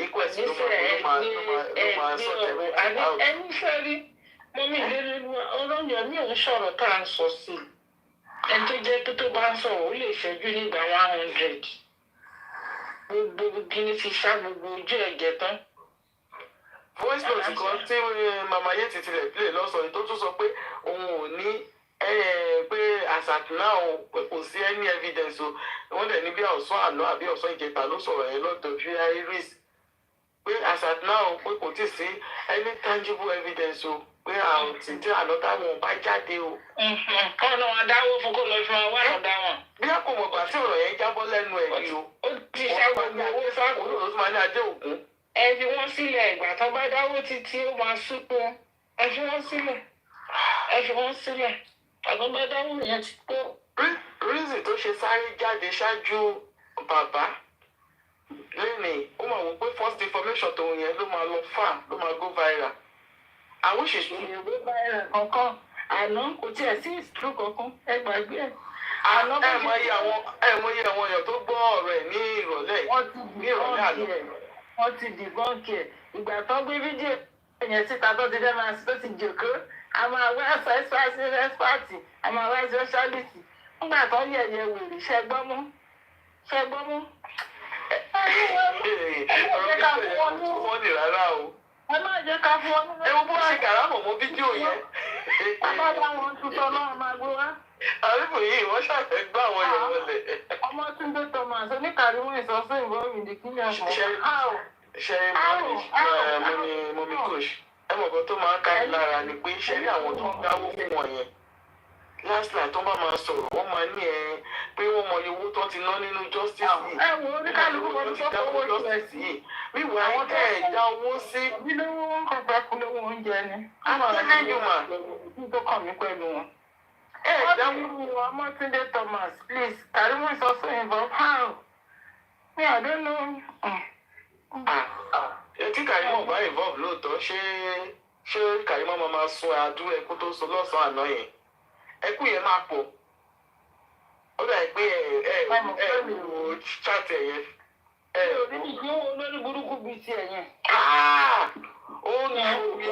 inquest ló máa sọ tẹ̀lé out. ẹni fẹ́ rí mọ́mí ìlérí ọlọ́yọ̀ mi ò ń sọ̀rọ̀ tá à ń sọ sí i ẹni tó jẹ́ pé tó bá ń sọ̀rọ̀ ó lè ṣẹ́jú nígbà 100 gbogbo kíní ti ṣá gbogbo ojú ẹ̀jẹ̀ tán. voice note kan tí mama yẹn ti tilẹ̀ play lọ́sọ̀ọ́ tó tún sọ pé òun ò ní pé àṣàtì náà pé kò sí any evidence o wọ́n dẹ̀ ní bí ọ̀sán àná àbí ọ̀sán ìjẹta ló sọ̀rọ̀ yẹn lọ́dọ̀ fi iris pé àṣàtì náà pé kò tí ì sí any tangible evidence o pé àwọn tí àná táwọn bá jáde o. ọ̀nà àdáwó fún kó lọ fi wọn wá ọ̀dà wọn. bí a kò mọ̀ gbà tí ọ̀rọ̀ yẹn jábọ́ lẹ́nu ẹ̀ ni o. ó ti ṣá gbogbo owó fáwọn. olóòtú máa ní ajé ògún. ẹ fi wọn sílẹ̀ ìgbà tó bá dáwó títí ó máa súnpọ̀ ẹ fi wọn sílẹ̀ àgbọn bá dáwó yẹn ti pọ̀. reason tó ṣe sáré jáde ṣáájú bàbá lẹ́nìí ó máa wò pé first information tó yẹn ló máa lọ fà ló máa go viral. àwọn òṣìṣẹ́ ìwé viral kankan àná kò tiẹ̀ sí ìṣòro kankan ẹ gbàgbé ẹ̀. ẹ mọ iye àwọn èèyàn tó gbọ́ ọ̀rọ̀ ẹ̀ ní ìrọ̀lẹ́ àná. wọ́n ti dìbọ́ǹkì ẹ̀ ìgbà tó gbé fídíò yẹn síta tó ti fẹ́ máa tó ti jòkó a máa wá ẹ́sìpáàtì a máa wá speciality nígbà tó yẹ̀yẹ̀ wèrè ṣẹ́gbọ́mú. wọ́n ní rárá o. ẹ má jẹ́ ká fún wọn nínú. ewu bó ṣe kàrámọ̀ mọ́ fídíò yẹn. àbájá wọn tuntun náà máa gbé wá. àrífò yìí wọ́n ṣàfẹ́ gbá àwọn èèyàn wọlé. Ọmọ́túndé Thomas oníkàrímọ̀ ìsọsọ ìbọn ìdíkílẹ̀ ọ̀hún. ṣe mo mi coach ẹ mọ̀ kan tó máa ń ká lára ni pé ṣe rí àwọn tó ń dáwó fún wọn yẹn last night tó bá máa sọ̀rọ̀ wọ́n máa ní pé wọ́n mọ iye owó tó ti ná nínú justice yìí. ẹ wo oníkàlùkù wọn tó fọwọ́ justice yìí wíwọ àwọn tẹ́ ẹ̀ dá owó sí. bí lówó wọn kàn fẹ́ kú lówó oúnjẹ ni. àtẹlẹ́yìn mà. tó kàn mí pẹ̀lú wọn. Ọmọ́túndé Thomas please Karimot is also involved. How? Me I don't know. Tí Karimot bá involve lóòótọ́ ṣé Karimot máa sun àdúrà ẹkú tó sọ lọ́sàn-án àná yẹn ẹkú yẹn máa pọ̀ ó dà pé ẹ wò chat ẹ yẹn. Onídìí owó lórí burúkú bíi ti ẹ̀yẹn. Ó nu omi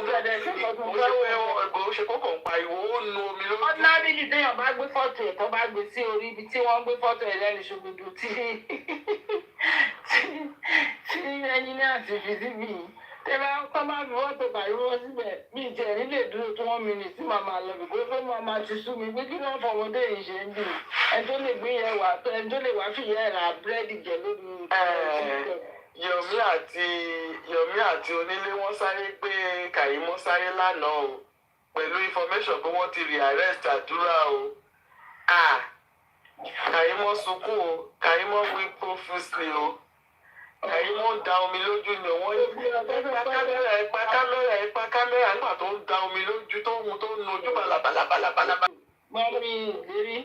ó ṣe kókò ń pariwo ó nu omi lójú. Ordinary téèyàn bá gbé fọ́tò ẹ̀ tó bá gbé sí orí ibi tí wọ́n gbé fọ́tò ẹ̀ lẹ́nu ṣògbòdò tí ẹni náà ti fi síbi yìí. Tẹ́lá kọ́ máa fi fọ́tò Karimot síbẹ̀ bí ìtẹ̀ nílé dúró tó 1 minute tí màmá lọ bí pé fẹ́ máa ti sú mi pé kí náà fọmọdé yìí ṣe ń dùn. Ẹni tó lè gbé yẹn wà ẹni tó lè wá fìyà ẹ̀ ra búrẹ́dì jẹ lórí Yomi àti onílé wọ́n sáré gbé Karimot sáré lánàá o pẹ̀lú information pé wọ́n ti re-arrest àdúrà o. Karimot sunkún o Karimot weep profusely o Karimot da omi lójú ni wọ́n ẹ̀pá kámẹ́rà nígbà tó ń da omi lójú tó ń nu ojú balabalabala. Mọ́mí ìlérí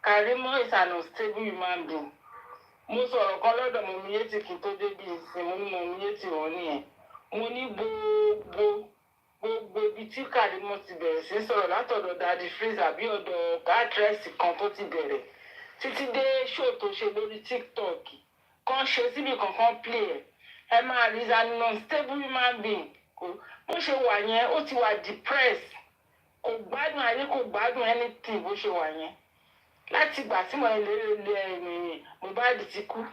Karimot is an unstable human being. Mo sọ̀rọ̀ kan lọ́dọ̀ Mọ̀mí Yétì kí n tó débi ìsìn mo ní Mọ̀mí Yétì wọ́n nìyẹn. Mo ní gbogbo ibi tí Karimot ti bẹ̀rẹ̀ sí sọ̀rọ̀ látọ̀dọ̀ Daddy Freeze àbí ọ̀dọ̀ actress kan tó ti bẹ̀rẹ̀ títí dé show tó ṣe lórí TikTok kan ṣe síbi kankan play ẹ máa rí an unstable human being bó ṣe wà yẹn ó ti wà depressed kò gbádùn ayé kò gbádùn anything bó ṣe wà yẹn. Láti ìgbà tí mo lè Mohbad ti kú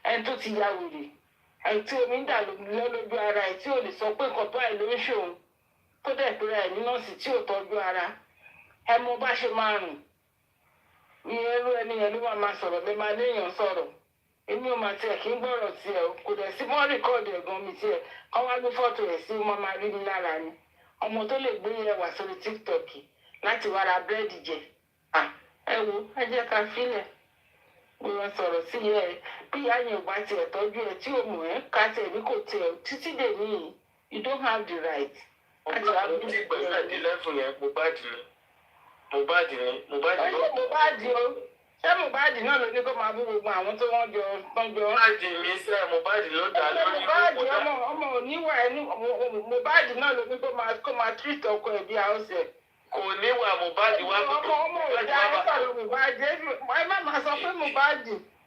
ẹni tó ti ya wèrè ẹni tí omi ń dà lójú ara ẹ tí ò lè sọ pé nǹkan báyìí ló ń ṣòun tó dẹ̀ pé ẹ ní nọ́ọ̀sì tí ò tọ́jú ara ẹ mọ bá ṣe máa rùn ìyẹn irú ẹni yẹn ló máa sọ̀rọ̀ lè máa léèyàn sọ̀rọ̀ èmi ò mà tiẹ̀ kí ń gbọ́rọ̀ tiẹ̀ o kò dẹ̀ sí mọ́ rìkọ́ọ̀dù ẹ̀gbọ́n mi tiẹ̀ kọ́ wá gbé fọ́tò ẹ̀ sí ọmọ máa rí mi lára ni ọmọ tó lè gbé ẹwà sórí TikTok láti wá ra búrẹ́dì jẹ ẹ wo ẹ jẹ́ ká fílẹ̀ mo lọ sọ̀rọ̀ sí ẹ bí ìyá yẹn ò bá tiẹ̀ tọ́jú ẹ tí ò mọ̀ ẹ́ ká tiẹ̀ bí kò tiẹ̀ títí dè níyì you don't have the right. ọ̀pọ̀ tí gbèsè dé lẹ́fún yẹn Mohbad ṣé Mohbad náà ló ní kó máa bú gbogbo àwọn tó wọ́n jọ tọ́jọ́. Mohbad mi sẹ́ Mohbad ló dá lórí Mohbad ọmọ oníwà ẹni Mohbad náà ló ní kó máa treat ọkọ ẹ̀ bí house ẹ̀. kò níwà Mohbad wá ọmọ òjá ẹ̀fà ló Mohbad ẹ má máa sọ pé Mohbad.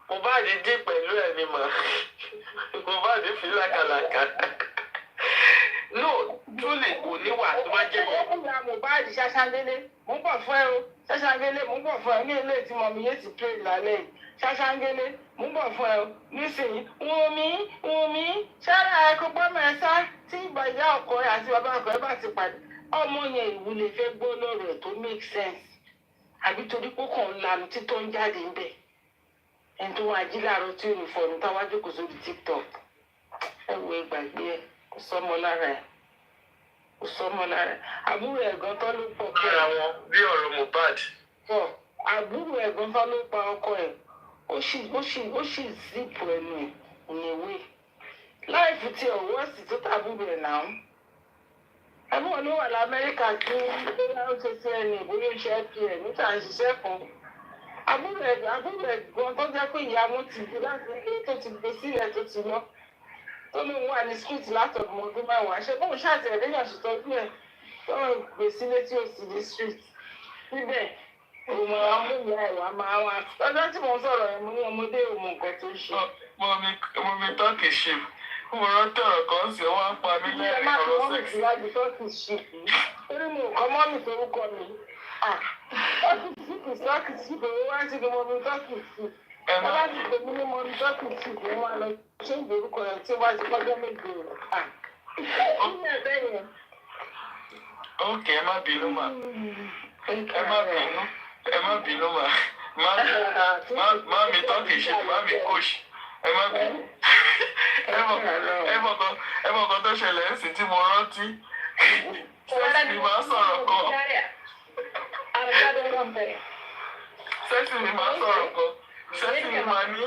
Mohbad dín pẹ̀lú ẹ̀ ni mà Mohbad fi lákàlàkà no truly kò níwà tó bá jẹ́ yẹn. ó kúra Mohbad Ṣaṣandélé mò ń bọ̀ fún ẹ o Ṣaṣandélé mò ń bọ̀ fún ẹ ní ilé tí mọ̀mí yé ti pray lálẹ́ yìí Ṣaṣandélé mò ń bọ̀ fún ẹ o nísìnyí Wùnmí ṣára ẹ kó gbọ́ mẹ́sà tí ìgbà ìyá ọkọ ẹ àti bàbá ọkọ ẹ bá ti pàdé ọmọ yẹn ìwúlẹ̀ fẹ́ gbọ́ lọ́rọ̀ ẹ̀ tó make sense àbí torí pé kàn ń lanu títọ́ ń jáde ń bẹ̀ ẹni tó wá jí láàárọ̀ tí ò ní fọnù táwa jókòó sórí TikTok ẹ wo ìgbàgbé ẹ kò sọmọ lára ẹ àbúrò ẹ̀gbọ́n tó ló pọ̀ pọ̀ lára wọn bí ọ̀rọ̀ Mohbad. àbúrò ẹ̀gbọ́n tó ló pa ọkọ ẹ̀ ó sì zipu ẹnu ẹ̀ ìyẹ̀wé láìfù tí ọ̀wọ́ sì tó tàbúrò ẹ̀ náà ẹ̀gbọ́n ló wà lamẹ́ríkà tí ó ṣe sí ẹni ìbúrò iṣẹ́ pm níta ń ṣiṣẹ́ kan àbúrò ẹ̀gbọ́n tó jẹ́ pé ìyá wọn ti gbé láti ilé tó ti gbé sílẹ̀ tó ti lọ tó lóun wà ní street látọ̀dún ọdún mẹ́wàá ṣe bóun ṣàtẹ̀lẹ́yìn àṣetọ́jú ẹ̀ tó ń gbé sílé tí ó sì ní street síbẹ̀ òun amúyẹ ẹ̀wà máa wá lọ́jọ́ tí mo ń sọ̀rọ̀ ẹ̀ mo ní ọmọdé òun nǹkan tó ń ṣe. mo mi tọ́kì ṣe mo rántí ọ̀rọ̀ kan sí wọ́n á pa mí lẹ́rìn ọ̀rọ̀ sẹ́ksì. ẹ má fi tọ́kì ṣe torí mo kọ́ mọ́mì torúkọ mi tọ́kì ṣe kò wá sí ni mo mi tọ́kì ṣe ọlá ti pè mí ní mo mi tọ́kì ṣe kò wá lọ ṣé ìgbèrúkọ rẹ̀ tí ó bá ti kọjọ́ méje rẹ̀ ìpínlẹ̀ bẹ́ẹ̀ yẹn. ok ẹ má bínú mà ẹ má bínú mà má mi tọ́kì ṣe má mi kóṣì ẹ má bínú ẹ mọ̀ kan tó ṣẹlẹ̀ ń sìn tí mo rántí sẹ́sì mi máa sọ̀rọ̀ kan sẹ́sì mi máa ní.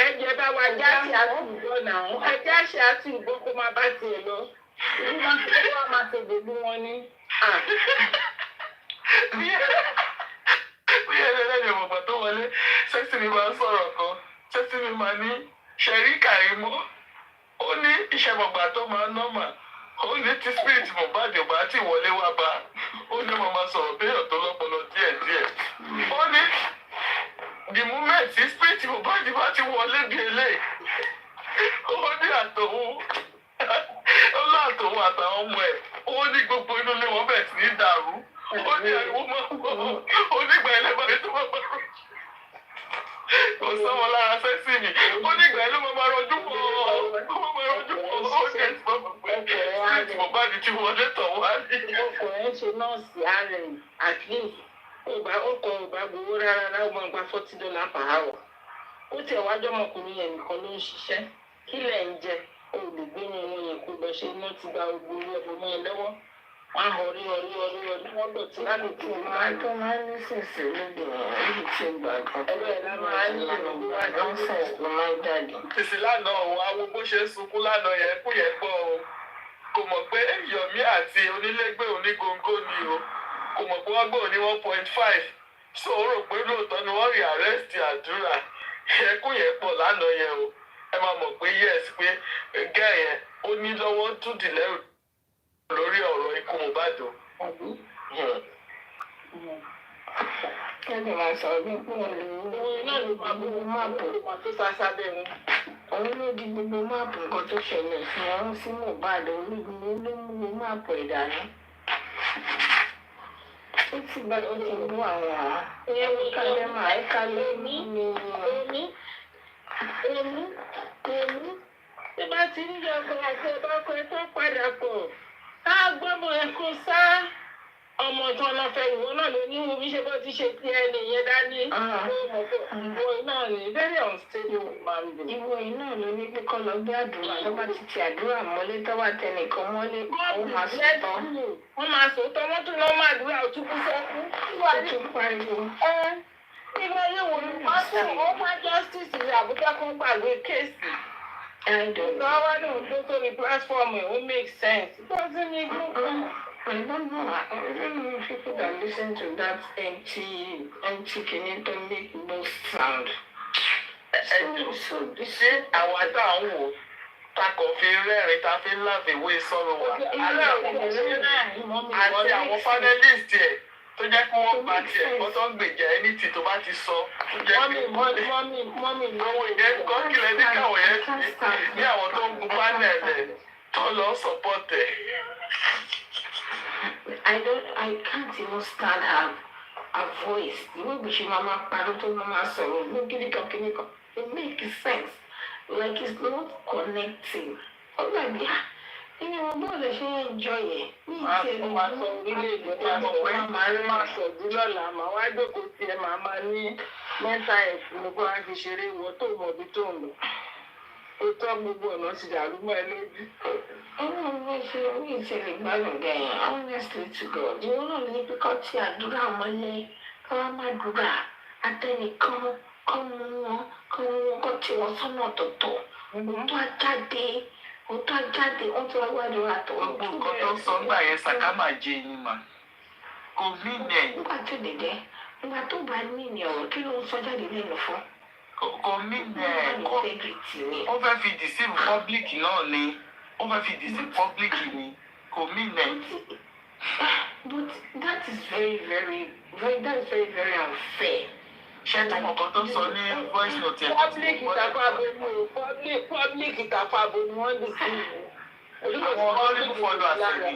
ẹ̀jẹ̀ bá wa jáde àti ìbọn náà ẹ̀jẹ̀ àṣẹ àti ìbọn kó máa bá tiẹ̀ lọ ìlú máa fi wá máa tẹ̀lé bí wọ́n ní. bí ẹlẹ́dẹ̀ẹ́dẹ̀ mọ̀gbà tó wọlé sẹ́sì mi máa sọ̀rọ̀ kan sẹ́sì mi máa ní ṣẹ̀rí Karimot ó ní ìṣẹ̀mọ̀gbà tó máa nọ́mà ó ní tí spirit Mohbad ò bá ti wọlé wá bá ó ní mo máa sọ̀rọ̀ béèyàn tó lọ́pọlọ díẹ̀díẹ̀ ó ní the moment tí spirit Mohbad bá ti wọlé bí eléyìí ó ní àtòun àtàwọn ọmọ ẹ̀ ó ní gbogbo inú ilé wọn bẹ̀rẹ̀ sí ní dàrú ó ní ariwo máa ń wọ̀ ó nígbà ẹlẹ́gbàá tó máa bá rú kò sọ́wọ́ lára sẹ́sì mi ó nígbà ẹlẹ́ máa rọjú pọ̀ ó ní ẹ̀sán pé spirit Mohbad ti wọlé tọ̀ wá ní. ọkùnrin ṣe nọ́ọ̀sì ààrẹ at least ọkọ̀ ọba gbowó rárá láwọn gba $40 per hour ó tiẹ̀ wájú ọmọkùnrin yẹn nìkan ló ń ṣiṣẹ́ kí lẹ̀ ń jẹ ó lè gbé ní wọn yẹn kó lọ ṣe iná ti gba gbogbo orí ẹ̀fọ́ mọ́ ẹ lọ́wọ́ wọn họrí wọn dọ̀tí láti tí wọn máa ń tó máa ń ní sísè lóde ẹ̀rí tí ń gbà kan ẹ̀rọ ẹ̀ lára máa ń ní ìlú wa nọ́ọ̀sẹ̀sì ló máa ń jáde. tìsí lánàá o awo bó ṣe ń sunkún lánàá yẹn kú yẹn gbọ́ o kò mọ̀ pé Yomi àti onílégbé onígóńgó ni o kò mọ̀ pé wọ́n gbé òní 1.5 so ó rò pé lóòótọ́ ni wọ́n rí àrẹ́sìtì àdúrà ẹkún yẹn pọ̀ lánàá yẹn o ẹ máa mọ̀ pé yes pé gẹ́ yẹn ó ní lọ́wọ́ tún dì lẹ́rù lórí ọ̀rọ̀ ikú Mohbad o. Kẹ́ni máa sọ bí pé òun náà ló máa gbogbo máàpù tó sáṣá bẹ́ẹ̀ ni. Òun ló di gbogbo máàpù nǹkan tó ṣẹlẹ̀ sí ọ̀run sí Mohbad ológun ló mú máàpù ìdáná. Ó ti bá ó ti mú àwọn ẹ̀rọ kálẹ̀ máa ẹ̀ka lómi èmi tí bá ti ń yọ ọkọ àti ọba ọkọ ẹ tó padà pọ̀ ká gbọ́mọ ẹ kó sá ọmọ tí wọn fẹ́ ìwọ náà ló ní wo bí ṣe bó ti ṣe ti ẹni yẹn dání. Ìwọ iná ni very unstable man be. Ìwọ iná ló ní pé kọ́ lọ gbé àdúrà tó bá ti àdúrà mọ́lé tó bá tẹnìkan mọ́lé wọ́n máa sọ̀tọ̀. Wọ́n máa sọ̀tọ̀ wọ́n tún lọ́ máa àdúrà òtúkú sẹ́kú. Ó tún pariwo. Nígbà yẹn wò ni wọ́n wá justice ní Àbújá kan gbàgbé kéèsì. Ìgbà wa náà tó sórí platform ẹ̀ ó make sense. It doesn't make no sense. I don't know if people that listen to that empty kìíní don't make no sound. Ṣé àwọn àtàwọn wò takọ̀ fi rẹ́rìn ta fi láfẹ̀wé sọ̀rọ̀ wa? Àti àwọn panelist ẹ̀ tó jẹ́ kí wọ́n gba tiẹ̀ kó tó ń gbèjà ẹni tí tó bá ti sọ. Mọ́mì àwọn ìyẹn kọ́ kílẹ̀ ní káwọn yẹn ní àwọn tó ń gun panel ẹ̀ tó lọ support ẹ̀. I can't even stand her voice. The way she mama paruto mama sọ̀rọ̀ no kíníkan. It makes sense. Like it's not connecting. Oh my God. Ẹni mo bọ́ lè ṣe enjoy ẹ̀. Máa sọ orílẹ̀-èdè máa sọ ìdílọ́la, màá wá jókòó tiẹ̀ màá máa ní mẹ́ta ẹ̀fún mo bá fi ṣeré wọ tó mọ̀ bí tó ń lọ. Ó tọ́ gbogbo ọ̀nà ti dàrú mọ́ ẹ lójú. Ọlọ́run ṣe orí ìṣẹ̀lẹ̀ gbádùn gẹ̀yìn honestly to God. Ìwọ náà ní kíkọ́ tí àdúrà mọ́lẹ̀ káwá má dúrà àtẹnìkan kọ́ mú wọn kọ́ tí wọ́n sọ́nà ọ̀tọ̀ọ̀tọ̀. Òótọ́ àjáde wọ́n ti wá gbàdúrà tó. Gbogbo nǹkan tó ń sọ nígbà yẹn sàkámà jẹ yín mà. Kò mí nẹ̀. Nígbà tó dédé nígbà tó bá ní ní ọ̀rọ̀ kí ló ń sọ jáde lẹ́nu fún? Kò mí nẹ̀. Ó fẹ́ fi deceive public náà ni. Ó fẹ́ fi deceive public ni. Kò mí nẹ̀. But that is very unfair. Ṣé tí mo kàn tó sọ ní voice note ẹ̀? Public ìtàfàbò ni wọ́n dì sí ìlú. Àwọn horrible followers ẹ̀ ni.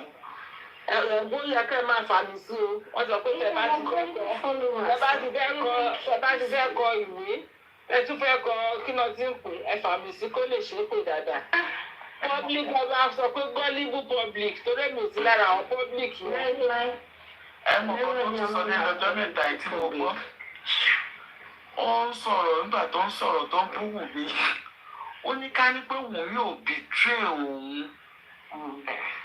Bóyá kẹ́ máa fàmì sí o, wọ́n sọ pé tẹ bá ti fẹ́ kọ ìwé, ẹ tún fẹ́ kọ kí náà ti ń pè ẹ fàmì sí kó lè ṣe é pè dáadáa. Public ọba sọ pé gullible public torí èmi ò sí lára àwọn public yẹn. Ẹ mọ̀ kọ́ tó ti sọ ní ọjọ́ mẹ́ta yìí tí mo gbọ́. Ó ń sọ̀rọ̀ nígbà tó ń sọ̀rọ̀ tó ń bú Wùmí. Ó ní ká ní pé Wùmí ò betray òun.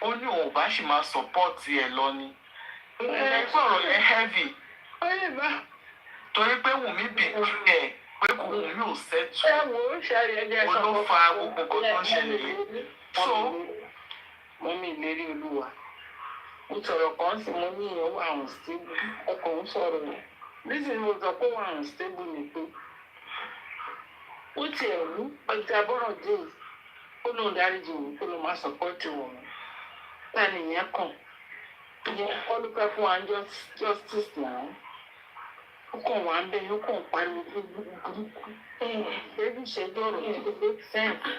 Ó ní òun bá sì máa support ẹ̀ lọ ni. Ẹ sọ̀rọ̀ yẹn heavy. Torí pé Wùmí betray ẹ̀ pé kò Wùmí ò settle. Ó ló fa gbogbo nǹkan tó ń ṣẹlẹ̀ yìí. Mọ́mí ìlérí Olúwa. Mo sọ̀rọ̀ kan sí mo ní ìyẹn wà unstable. Ọkàn ń sọ̀rọ̀ yẹn. Nísìnyí mo sọ pé wà unstable ni pé ó tiẹ̀ wú ọjà bọ́rọ̀ dé ó lóun dáríjì wò kó ló máa sọpọ́ọ̀tì wọn. Táni ìyẹn kàn. Ìyẹn kọ́ ló fẹ́ fún wa justice náà. Ó kàn wá ń bẹ̀ yóò kàn pariwo burúkú. Ebi ìṣẹ́jú ọ̀rọ̀ yẹn gbogbo sẹ́ǹsì.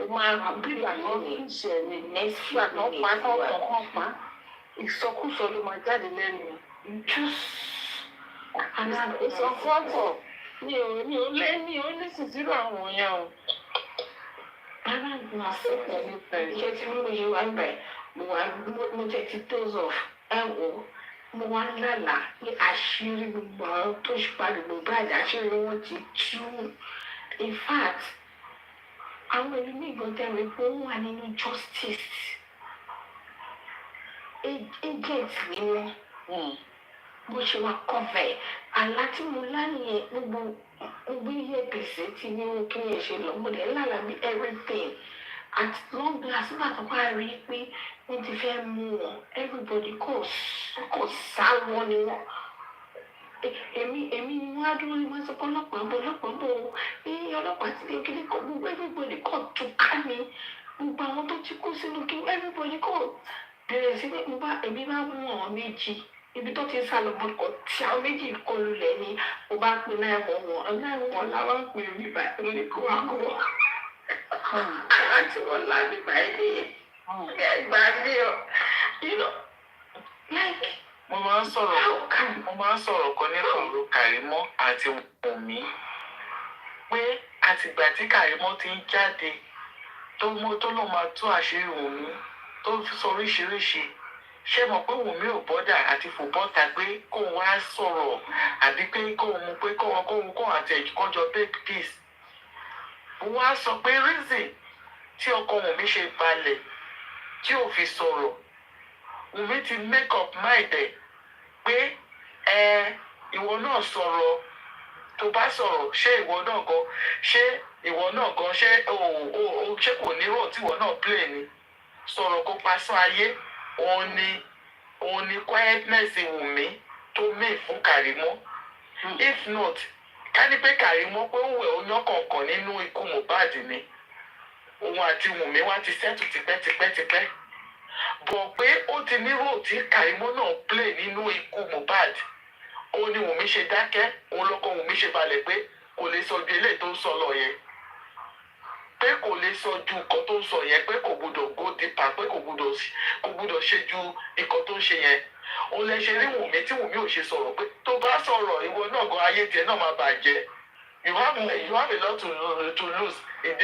Ó máa bí ìgbàgbọ́ kí ìṣẹ̀lẹ̀ nígbà tó pa ìsọkúsọ ló máa jáde lẹ́nu. Ìsọfọ́tọ̀ mi ò lé sísírò àwọn yẹn o. Máa sí pẹ̀lú iṣẹ́ tí mo ṣe wá bẹ̀ mo jẹ́ ti toes off mo wá lálàá ní àṣírí gbogbo àwọn tó ṣùpàdé gbogbo àṣírí wọn ti tú. In fact àwọn ẹlòmíì gan tẹ̀wé pé wọ́n wà nínú justice agent ni wọ́n bó ṣe wá cover àlá tí mo láyé gbogbo iye gbèsè tí ní wọn kí yẹn ṣe lọ mo dẹ̀ lálàá bí everything at long last nígbà tó bá rí i pé wọ́n ti fẹ́ mú wọn everybody kò sá wọn ni wọn. Èmi ni wọ́n á dúró ní wọ́n sọ pé ọlọ́pàá bọ̀ ọlọ́pàá ti dé kíní kan gbogbo everybody kò tún ká mi gbogbo àwọn tó ti kú sínú kí everybody kò bẹ̀rẹ̀ sí ní èmi bá mú àwọn méjì ibi tó ti sá lọ bọ̀ kọ̀ tí àwọn méjì kọlù lẹ̀ ni mo bá pe 911 láwọn ń pè mí báyìí ní kó wá kó wá àti wọn lábẹ́ báyìí ẹgbàá mi ọ̀ like. Mo máa ń sọ̀rọ̀ kan nípa ọ̀rọ̀ Karimot àti Wùmí pé àtìgbà tí Karimot ti ń jáde tó ló máa tú àṣírí Wùmí tó fi sọ oríṣiríṣi ṣé mọ̀ pé Wùnmí ò bọ́dà àti fòbọ́ta pé kóun wá sọ̀rọ̀ àbí pé kóun mú pé kóun àti ẹ̀jùkan jọ bake peace. Wọ́n á sọ pé reason tí ọkọ Wùnmí ṣe balẹ̀ tí ò fi sọ̀rọ̀. Wùnmí ti make up mind ẹ̀ pé ìwọ náà sọ̀rọ̀, tó bá sọ̀rọ̀ ṣé ìwọ náà ṣé kò ní rò tí ìwọ náà play ni. Sọ̀rọ̀ kó pasán ayé, òun ni quietness Wùnmí tó mí fún Karimot. If not, ká ní pé Karimot pé ó wẹ̀ oyán kọ̀ọ̀kan nínú ikú Mohbad ni, òun àti Wùnmí wá ti settle tipẹ́tipẹ́tipẹ́. Bọ̀ pé ó ti ní rò tí Karimot náà play nínú ikú Mohbad, òun ni Wùnmí ṣe dákẹ́, òun lọ́kọ Wùnmí ṣe balẹ̀ pé kò lè sọ ju eléyìí tó ń sọ lọ yẹn, pé kò lè sọ ju nǹkan tó ń sọ yẹn, pé kò gbọdọ̀ go deeper, pé kò gbọdọ̀ ṣe ju nǹkan tó ń ṣe yẹn. Òun lè ṣe rí Wùnmí tí Wùnmí ò ṣe sọ̀rọ̀ pé tó bá sọ̀rọ̀ ìwọ náà gan ayé tiẹ̀ náà máa bàjẹ́. You have a lot to lose in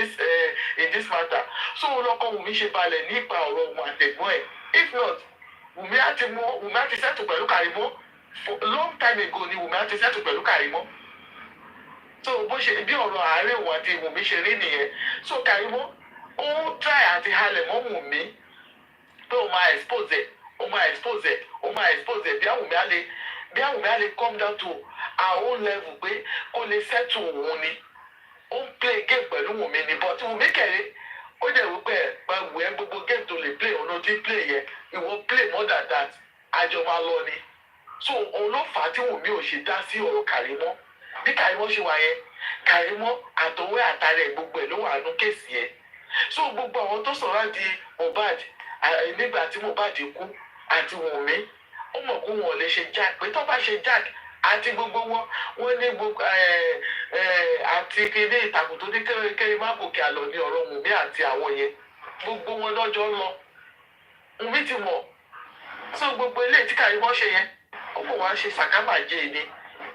this matter. So òun lọ́kọ Wùnmí ṣe balẹ̀ nípa ọ̀rọ̀ òun àtẹ̀gbọ́n ẹ̀. If not, Wùnmí á ti settle pẹ̀lú Karimot. For a long time ago ni Wùnmí á ti settle pẹ̀lú Karimot. So bó ṣe bí ọ̀rọ̀ àárẹ̀ òun àti Wùnmí ṣe rí nìyẹn. So Karimot ó try àti halẹ̀ mọ́ Wùnmí pé ó máa expose ẹ̀ bí Wùnmí á lè come down to our own level pé kó lè settle òun ni. Ó ń play game pẹ̀lú Wùnmí ni, but Wùnmí kẹ̀rẹ́ ó dẹ̀ wípé ẹ̀ wù ẹ́ gbogbo game tó lè play òun ló ti play yẹn, ìwọ play more than that, àjọ máa lọ ni. So òun ló fà á tí Wùnmí ò ṣe dá sí ọ̀rọ̀ Karimot. Bí Karimot ṣe wà yẹn, Karimot àtọwé àtàrẹ gbogbo ẹ̀ ló wà nínú kéèsì yẹn. So gbogbo àwọn tó sọ̀rọ̀ di Mohbad nígbà tí Mohbad kú àti Wùnmí, ó mọ̀ pé wọn ò lè ṣe jack, pé tó bá ṣe jack àti gbogbo wọn ní gbogbo àti kéde ìtàkùn tó ní kéré má gòkè àlọ́ ní ọ̀rọ̀ Wùnmí àti àwọn yẹn, gbogbo wọn lọ́jọ́ lọ. Wùnmí ti mọ̀. So gbogbo eléyìí tí Karimot ṣe yẹn, ó kò wá ṣe sàkámàjẹ́ ni.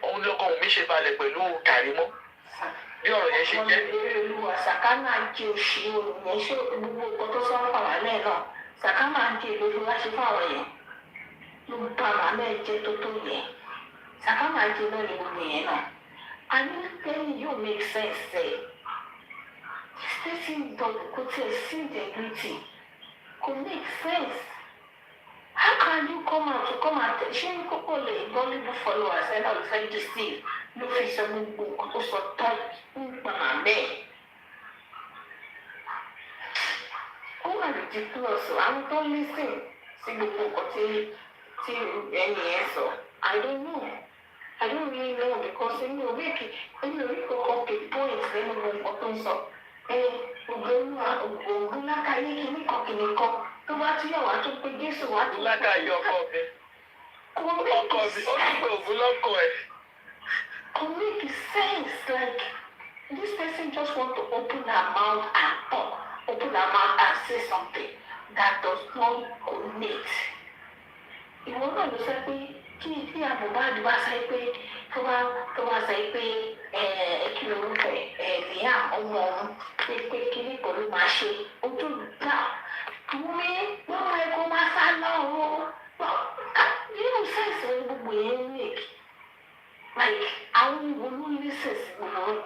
Òun lọ́kọ Wùnmí ṣe balẹ̀ pẹ̀lú Karimot. Bí ọ̀rọ̀ yẹn ṣe jẹ́. Olúwa sàkámàjẹ́ òṣì olùyẹn ṣé gbogbo nǹkan tó sọ fún àwọn náà náà sàkámàjẹ́ lójú wá ṣe fáwọn yẹn. Ló ń bá àwọn náà jẹ́ tó yẹn. Sàkámàjẹ́ náà ni gbogbo yẹn náà. A ní lẹ́yìn yóò make sense ẹ̀. Stacy dọ̀bù kò tiẹ̀ sí integrity. Kò make sense. How can you come out ṣé kókó lè gullible followers ẹ̀ náà ló fẹ́ deceive ló fi sọ gbogbo nǹkan tó sọ tán nípa bẹ́ẹ̀. Ó wà ridiculous àwọn tó listen sí gbogbo nǹkan tí ẹni yẹn sọ. I don't really know because èmi ò rí kankan pé point nínú gbogbo nǹkan tó ń sọ. Ògùn lákàáyé kìíní kan tó bá tún yà wá tó pé Jésù wá tó. Lákàáyé ọkọ mi ó tún pé ògùn lọ́kọ ẹ̀. Can make sense like this person just want to open her mouth and talk, and say something that does not connect. Ìwọ náà ló sọ pé kí Mohbad wá sọ pé tó wá sọ pé kí lorúkọ Liam ọmọ ọ̀hún pé kíní kò ló máa ṣe ojú náà. Wọ́n mọ ẹ̀kọ́ máa sá lọ́wọ́. Nínú sẹ́ẹ̀sì wọn gbogbo yẹn ń make. Like, I won't listen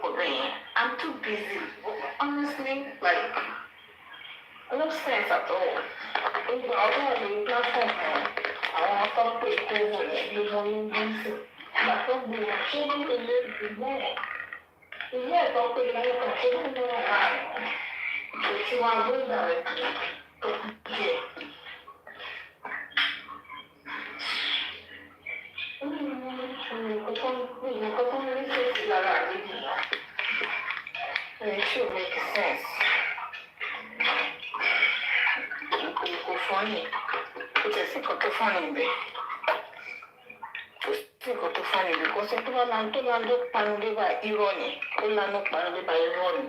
to me. I'm too busy. Honestly, like, no sense at all. If I don't have a platform, I want to talk to people who don't listen. But don't be ashamed to live with me. Yeah, don't be like a chicken in a house. If you want to do that, yeah. It should make sense. Kò funny. Kò tẹ̀ sí nǹkan tó funny bẹ́ẹ̀. Kò sí nǹkan tó funny bẹ́ẹ̀. Kò sí tó lánàá panudébà irọ́ ni. Ó lánàá panudébà irọ́ ni.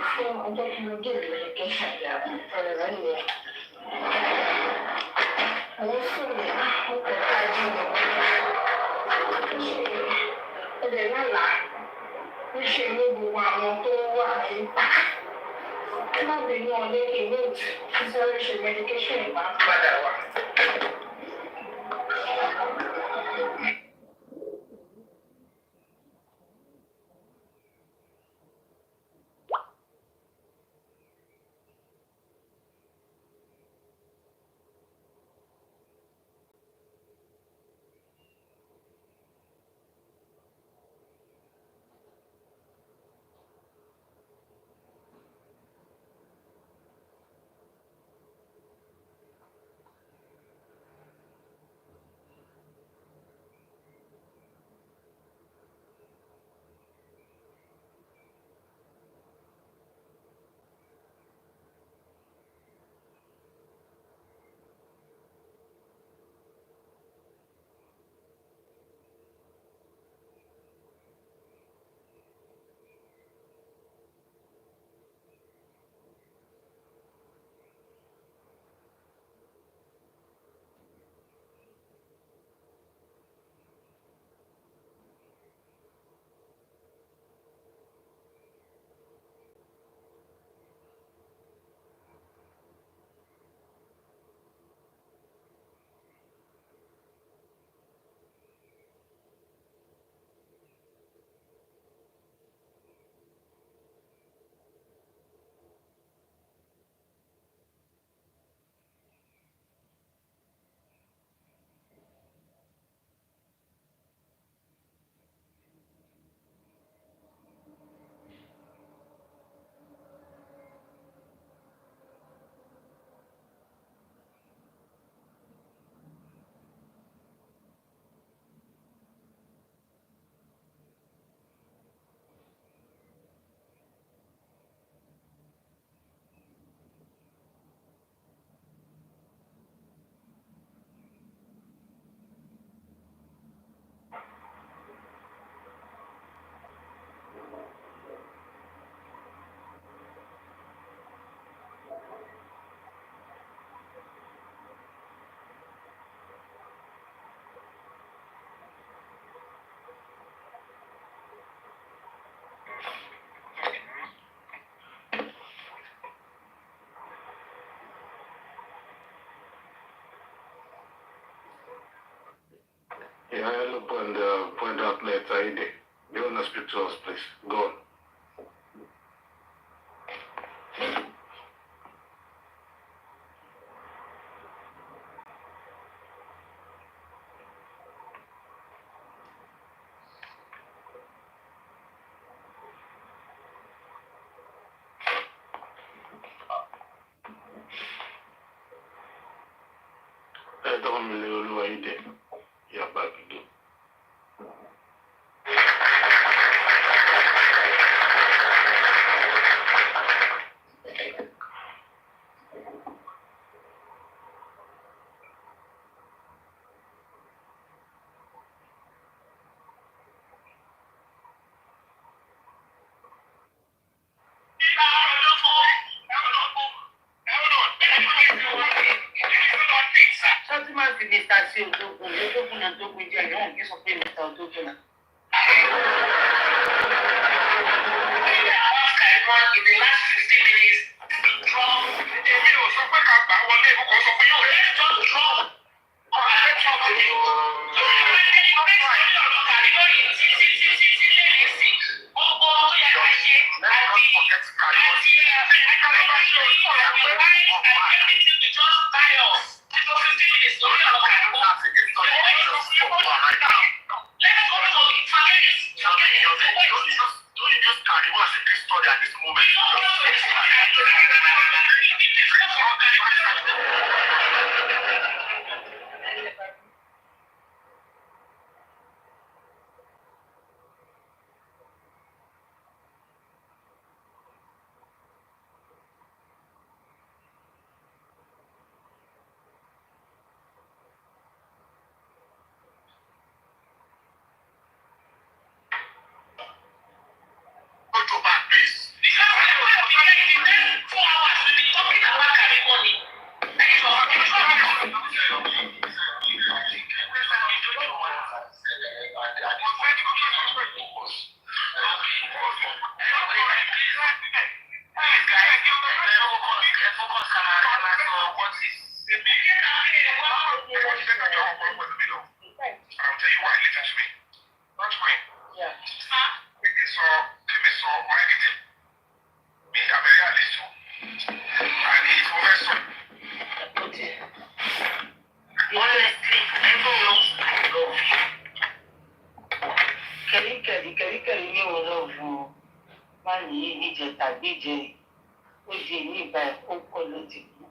Fún ọjọ́ tí mo gé ìròyìn kí n ṣàyàwó ọ̀rẹ́ rẹ̀ nìyẹn. Àwọn fóònù ó kọ̀ ká jí mi. Ẹ̀dẹ̀ lálàá ń ṣe ló gbogbo àwọn tó wà nípa. Má bínú ọdẹ kì í wait nítorí ṣe medication ìbá padà wá. Yeah, look on the point out later. You want to speak to us, please? Go on. Don't really you're back again. Mr. Sí Odogun, Odogun and Odogun jẹ́ ìyá òun kí sọ pé Mr. Odogun náà. Karimot in the last 15 minutes drop. Èmi ò sọ pé ká gbà wọlé, mo kàn sọ pé yóò let's just drop. Let's talk to you. Ẹni pé sọ́yìn ọ̀dọ̀ Karimot yìí tí lè sí gbogbo tó yẹ ká ṣe kẹ̀ríkẹ̀rí ní òun náà fún un má nìyí níjẹ tàbí ìjẹ ó di ní ìgbà ó kọ́ ló ti kú.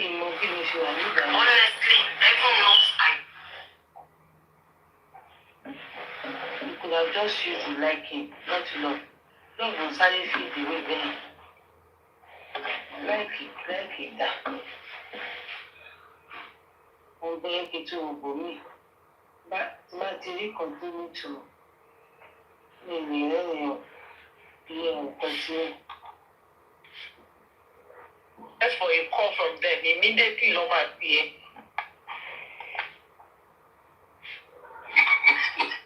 Ìmọ̀ bí mo ṣe wà nígbà yẹn. Honestly, everyone knows You could have just used to like him, not to love. Love will sáré sí ìdíwé bẹ́ẹ̀. Like dá. Wọ́n gbé kí tí o bò mí. Bá ti rí kan tó ní tù. Mi ì lè rẹ́rìn ọ̀. Ilé ọ̀pọ̀ tí ó. As for a call from them, immediately lọ máa pè é.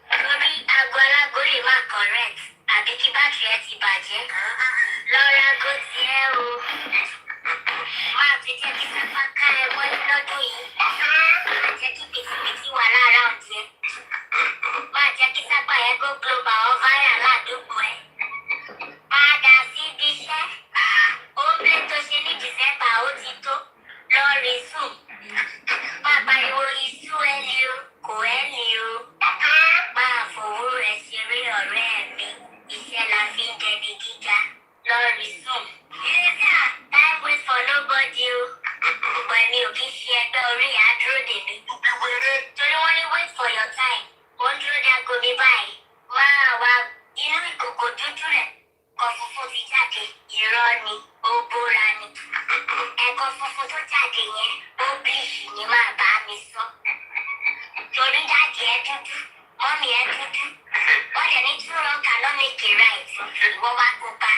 Torí aago alágo lè má correct àbí kí bátìrì ẹ ti bàjẹ́. Lọ ra aago tiẹ̀ o. Máa fi jẹ́ kí sápá ká ẹ wọlé lọ́dún yìí. Máa jẹ́ kí pìtìpìtì wà lára ọ̀jẹ́. Máa jẹ́ kí sápá yẹn go global or viral ládùúgbò ẹ̀. Padà síbi iṣẹ́. Oúnjẹ tó ṣe ní December ó ti tó. Lọ rí sùn. Máa pariwo iṣu ẹni o, kò ẹni o. Máa fowó rẹ̀ ṣeré ọ̀rẹ́ mi. Iṣẹ́ la fi ń jẹbi gíga. Lọ rí sùn. Time wait for nobody o. Gbogbo ẹni ò kí ṣe ẹgbẹ́ orí àdúró dèmí. Torí wọ́n ní wait for your time. Wọ́n dúró dé aago mi báyìí. Máa wá inú ìkòkò dúdú rẹ̀. Ẹ̀kọ́ funfun ti jáde. Irọ́ ni, ó bóra ni. Ẹ̀kọ́ funfun tó jáde yẹn, ó bíṣì ni máa bá mi sọ. Torí dáàdì ẹ dúdú, mọ́mì ẹ dúdú. Wọ́n dẹ̀ ní two wrong cannot make a right. Ìwọ wá kópa.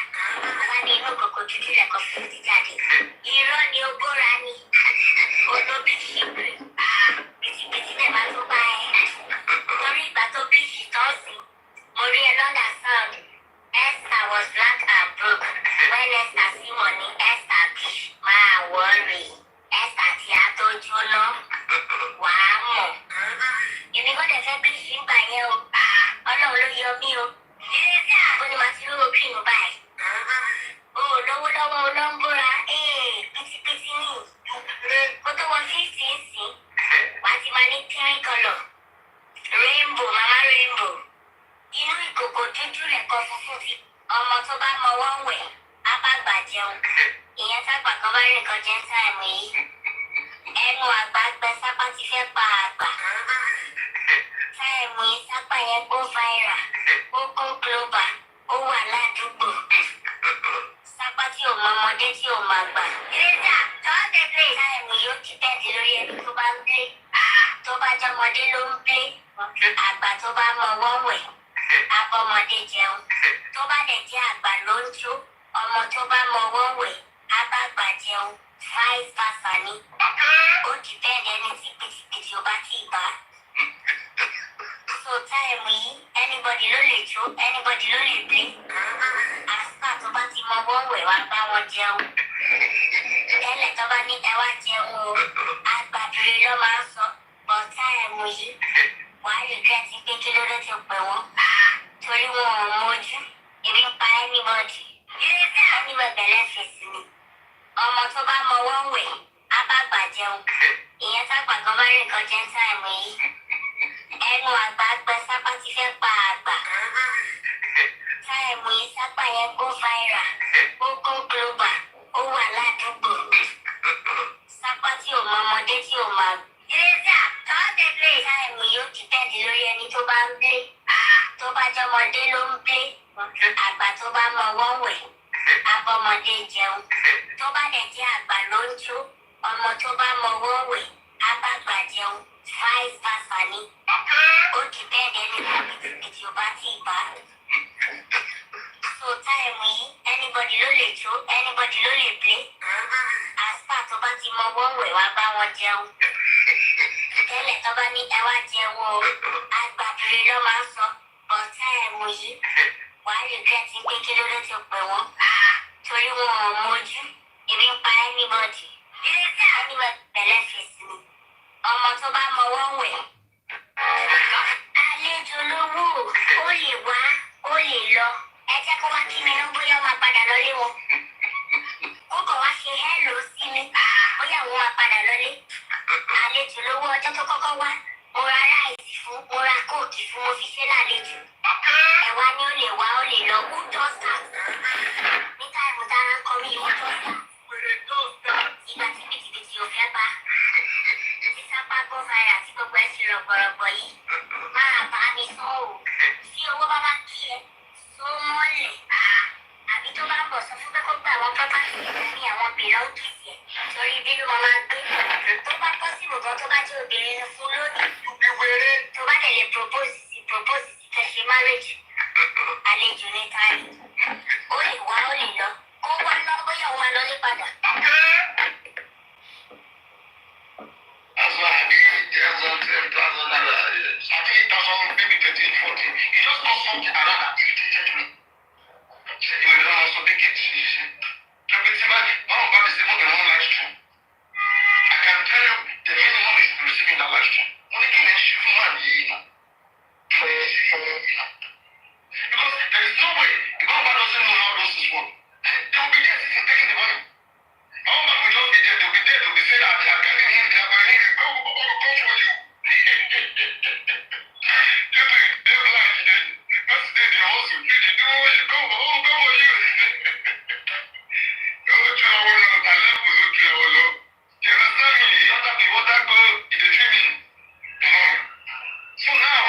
Wá ní inú ìkòkò dúdú rẹ̀ ẹ̀kọ́ funfun ti jáde. Irọ́ ni, ó bóra ni. Olóbíṣì pé bìtìbìtì bẹ́ẹ̀ máa tó bá ẹ. Torí ìgbà tó bíṣì tán sí, mo rí ẹ lọ́dà sound. Esther was black and broke. When Esther see money, Esther bitch. Máa worry. Esther tí a tó jóná. Wàá mọ̀. Èmi kò dẹ̀ fẹ́ bí ìgbà yẹn o. Ọlọ́run ló yọ mí o. Ó ní màá ti rówó kírun báyìí. O ò lówó lọ́wọ́ olóńgbòrà. Pítípítí ní. Kó tó wọ 50 sí. Wàá ti máa ní pink colour. Rainbow, mama rainbow. Inú ìkòkò dúdú rẹ̀ kọ funfun sí. Ọmọ tó bá mọwọ́ wẹ̀, á bá gbà jẹun. Ìyẹn sápà kan bá rí nǹkan jẹ táìmù yìí. Ẹnu àgbà gbẹ sápá ti fẹ́ pa àgbà. Táìmù yìí sápà yẹn go viral. Ó go global. Ó wà ládùúgbò. Sápá tí ò mọ ọmọdé tí ò mọ àgbà. Ìrètà tọ́ọ̀dẹ̀ play. Táìmù yóò ti bẹ́ẹ̀dì lórí ẹni tó bá ń blé. Tó bá jọmọdé ló ń blé. Àgbà tó bá mọwọ́ wẹ̀. Abọ́mọdé jẹun. Tó bá dẹ̀ jẹ́ àgbà ló ń jó. Ọmọ tó bá mọwọ́ wẹ̀, á bá gbà jẹun. Vice versa ni. Ó di bẹ́ẹ̀ lẹ́ni tí pìtìpìtì ò bá tì í bá. So táìmù yìí, anybody ló lè jó, anybody ló lè play. Àsìkò tó bá ti mọwọ́ wẹ̀ wá bá wọn jẹun. Tẹ́lẹ̀ tó bá ní ẹ wá jẹun o. Àgbàbìrì ló máa ń sọ. But táìmù yìí, wàá regret pé kí ló dé ti pè wọ́n. Torí wọn ò mójú. Ebi ń pa anybody. Anybody bẹ̀rẹ̀ fèsì ni. Ọmọ tó bá mọwọ́ wẹ̀, á bá gbà jẹun. Ìyẹn sápà kan bá rí nǹkan jẹ táìmù yìí. Ẹnu àgbà gbẹ sápá ti fẹ́ pa àgbà. Táìmù yìí sápà yẹn go viral. Ó go global. Ó wà ládùúgbò. Sápá tí ò mọ ọmọdé tí ò mọ àgbà. Ìrètà tọ́ọ̀dẹ̀ play. Táìmù yóò ti bẹ́ẹ̀dì lórí ẹni tó bá ń blé. Tó bá jọmọdé ló ń blé. Àgbà tó bá mọwọ́ wẹ̀. Abọ́mọdé jẹun. Tó bá dẹ̀ jẹ́ àgbà ló ń jó. Ọmọ tó bá mọwọ́ wẹ̀. Á bá gbà jẹun. Vice versa ni. Ó di bẹ́ẹ̀ lẹ́ni tí pìtìpìtì ò bá tì í bá. So táìmù yìí, anybody ló lè jó, anybody ló lè play. Àsìkò tó bá ti mọwọ́ wẹ̀ wá bá wọn jẹun. Tẹ́lẹ̀ tó bá ní ẹ wá jẹun o. Àgbàbìrì ló máa ń sọ. But táìmù yìí, wàá regret pé kí ló dé ti pè wọ́n. Torí wọn ò mójú. Ebi ń pa anybody. Anybody bẹ̀rẹ̀ fèsì ni. Ọmọ tó bá mọwọ́ wẹ̀. Àlejò lówó, ó lè wá, ó lè lọ. Ẹ jẹ́ kó wá kí mi ló bóyá ó máa padà lọlé wọn. Ó kàn wá ṣe hello sí mi. Bóyá òun máa padà lọlé. Àlejò lówó ọjọ́ tó kọ́kọ́ wá. mo ra ráìsì fún, mo ra kóòkì fún, mo fi ṣe lálejò. Ẹ̀wá ni ó lè wá, ó lè lọ, who does that? Ní táìmù dára ń kọ mí, who does that? Ìgbà tí bìtìbìtì ò fẹ́ bá. Tí sápá gbọ́ fàyà tí gbogbo ẹ̀ sì rọ̀gbọ̀rọ̀gbọ̀ yìí. Máa bá mi sọ ò. Tí owó bá bá kí ẹ, tó mọ́lẹ̀. Àbí tó bá ń bọ̀ sọ fún pé kó gbà wọ́n pápá ní àwọn bìlọ́ǹgìsì ẹ̀. Torí bí ló máa gbé. Tó bá pọ́sibù gan tó bá jẹ́ obìnrin fún lónìí. Tó bá tẹ̀lé propose sí fẹ́ ṣe marriage. Àlejò ní táyì. Ó lè wá, ó lè lọ. Ó wá lọ bóyá ó máa lọlé padà. That's why I mean, there's $10,000, I think 8,000, maybe 13, 14. He just got something around that irritated me. Say, you will also take it. I can tell you the minimum is receiving that live stream. Only thing is, you man, you know. Because there is no way the government doesn't know how those things work. They will be there sitting, taking the money. Government will just be there. They will be there. They will be saying that they are getting him. They are buying him. Go for you. They blind. That's the day they also. They do what you go for you. You understand me? You understand me? What that go in the dreaming. So now,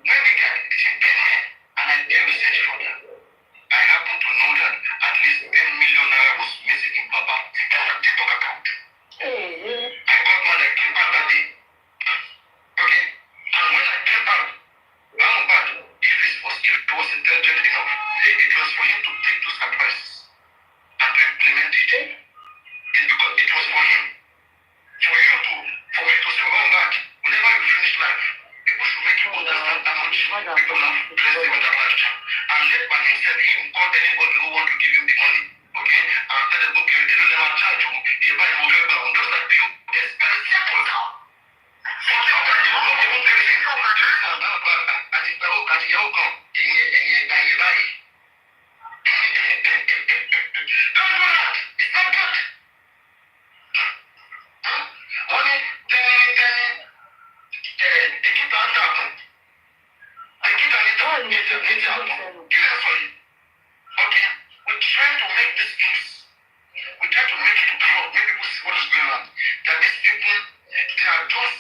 when they get it, and I did research for that, I happen to know that at least 10 million naira was missing in Baba TikTok account. I got mad. I came out that day. Okay? And when I came out, I'm bad. If it was intelligent enough, it was for him to take those advices and to implement it. It's because it was for him. For me to say, oh God, whenever you finish life, people should make you understand how much people have blessed him with that lifetime. And let by himself, him call anybody who want to give him the money. Okay? And tell them, okay, they don't ever charge you. They buy him over. Just like you, it's very simple now. For them, they won't even tell you. Don't do that. It's not good. Only they keep on talking. They keep on talking. Okay, we try to make this case. We try to make it pure. Make people see what is going on. That these people, they are just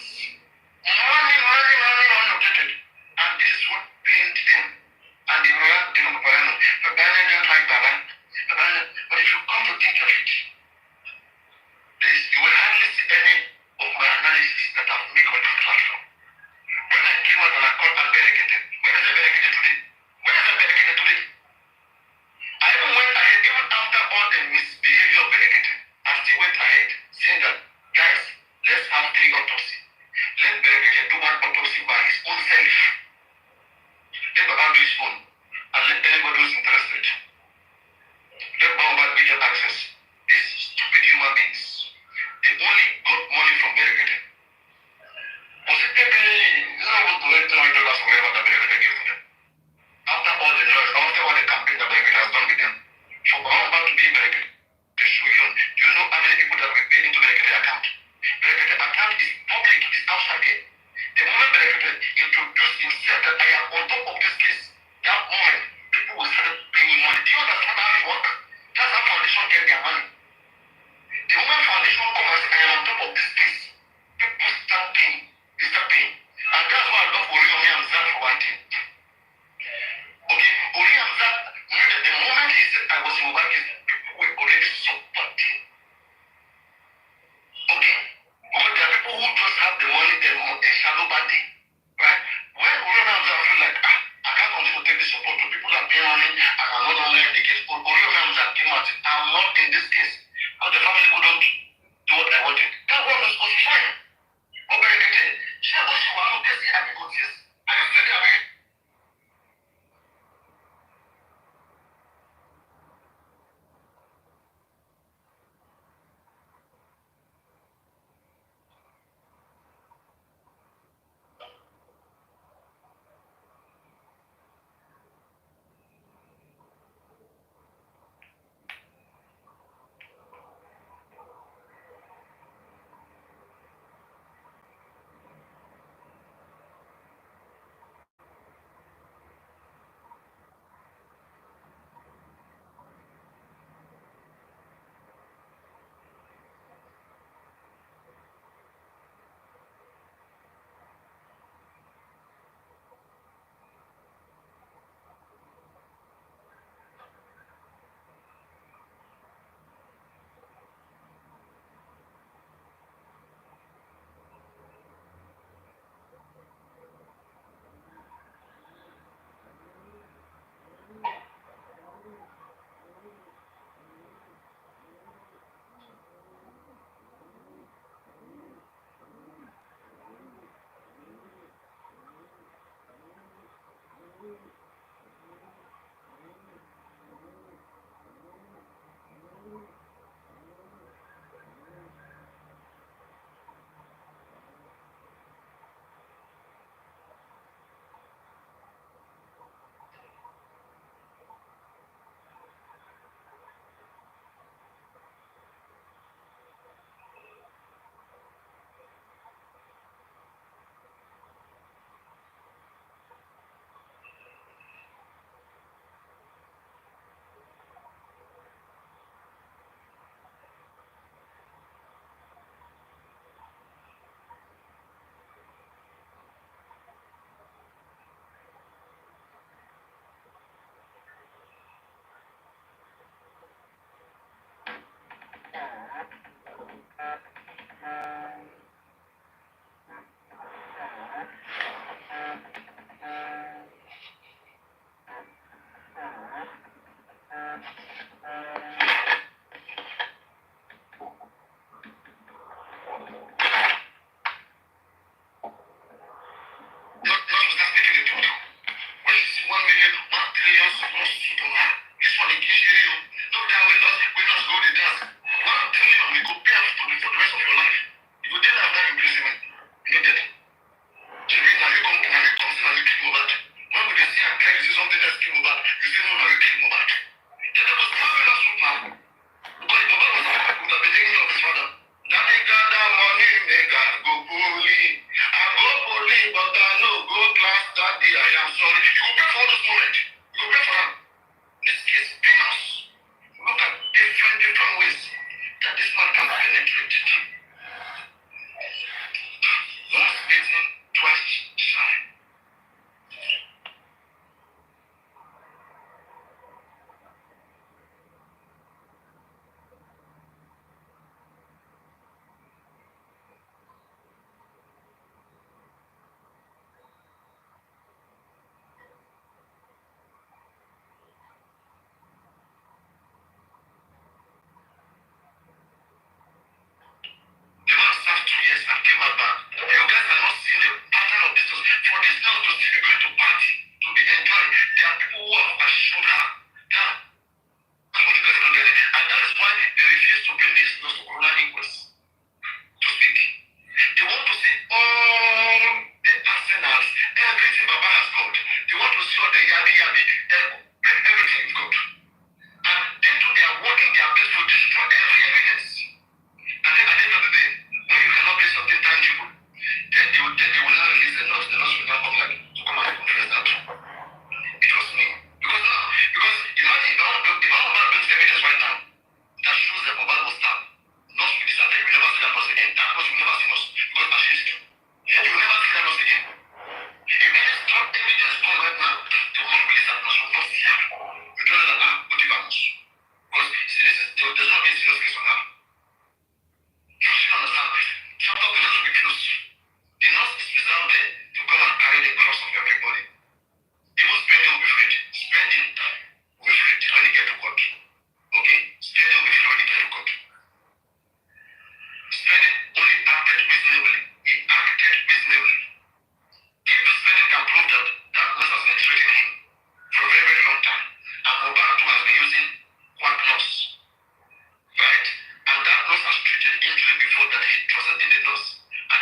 money objected. And this is what pains them. And they react to Babana. Babana don't like Baba. But if you come to think of it, you will hardly see any of my analysis that I've made on this platform. When I came out and I called out Berekete, where is the Berekete today? Where is the Berekete today? I even went ahead, even after all the misbehavior of Berekete, I still went ahead saying that, guys, let's have 3 autopsies. Let Berekete do 1 autopsy by his own self. Let Baba do his own. And let anybody who's interested. Let Baba get access. These stupid human beings. They only got money from Berekete. Was it maybe $200 whatever that Berekete gave to them? After all the noise, after all the campaign that Berekete has done with them, for Baba to be Berekete, to show you, do you know how many people that will pay into Berekete account? Berekete account is public, it's outside there. The moment Berekete introduced himself that I am on top of this case, that moment, people will start paying money. Do you understand how it works? That's how foundation get their money. The moment foundation comes and say, I am on top of this case, people start paying. They start paying. And that's why I love Omowummi and Zan for one thing. Okay, Omowummi and Zan knew that the moment he said I was in Mobile case, people were already supporting. Okay? Because there are people who just have the money, a shallow body. Right? When Omowummi and Zan feel like, I can't continue to take this support to people that pay money and I'm no longer in the case. Omowummi and Zan came out and said, I'm not in this case. Because the family couldn't do what I wanted. That was fine. But Berekete, she was one of this happy good years. I used to tell her.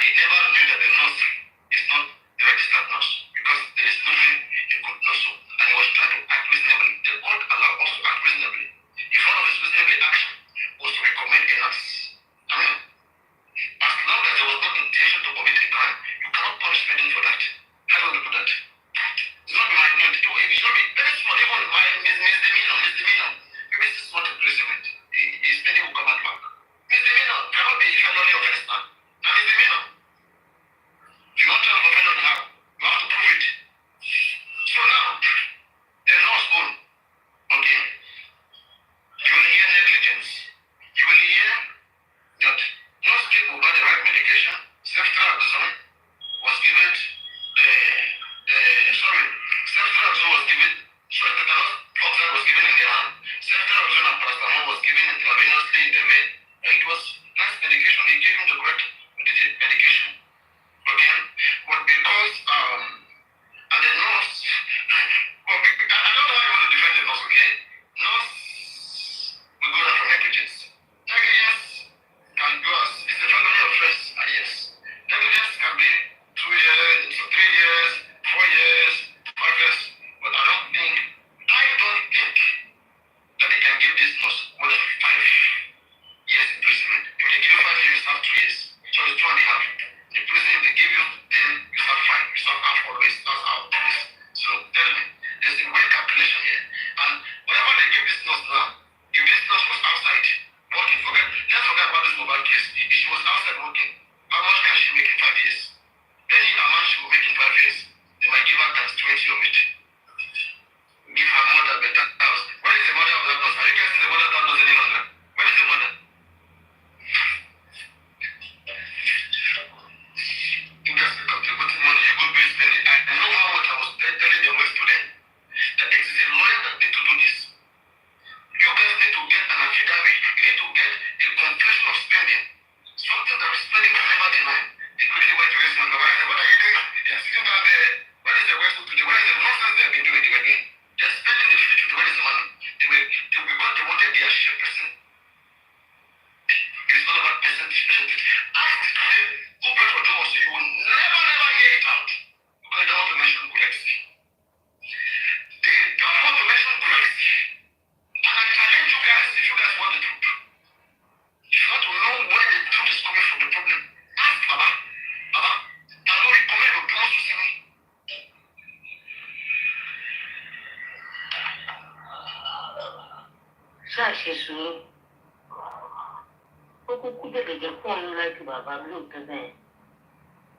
He never knew that the nurse is not the registered nurse because there is no things they have been doing, they were doing. They're spending the future to raise the money. Because they wanted their share person. It's all about percentage. Ask today who brought for Jomo, so you will never hear it out. Because they don't want to mention Gulexi. They don't want to mention Gulexi. And I challenge you guys, if you guys want the truth, if you want to know where the truth is coming from, the problem, ask Baba. Baba, I don't recommend Ojumo to see me. ṣáàṣì sùúrù ó kúkú dèdè jẹ́ kó òun láìkì bàbá lóòótọ́ bẹ́ẹ̀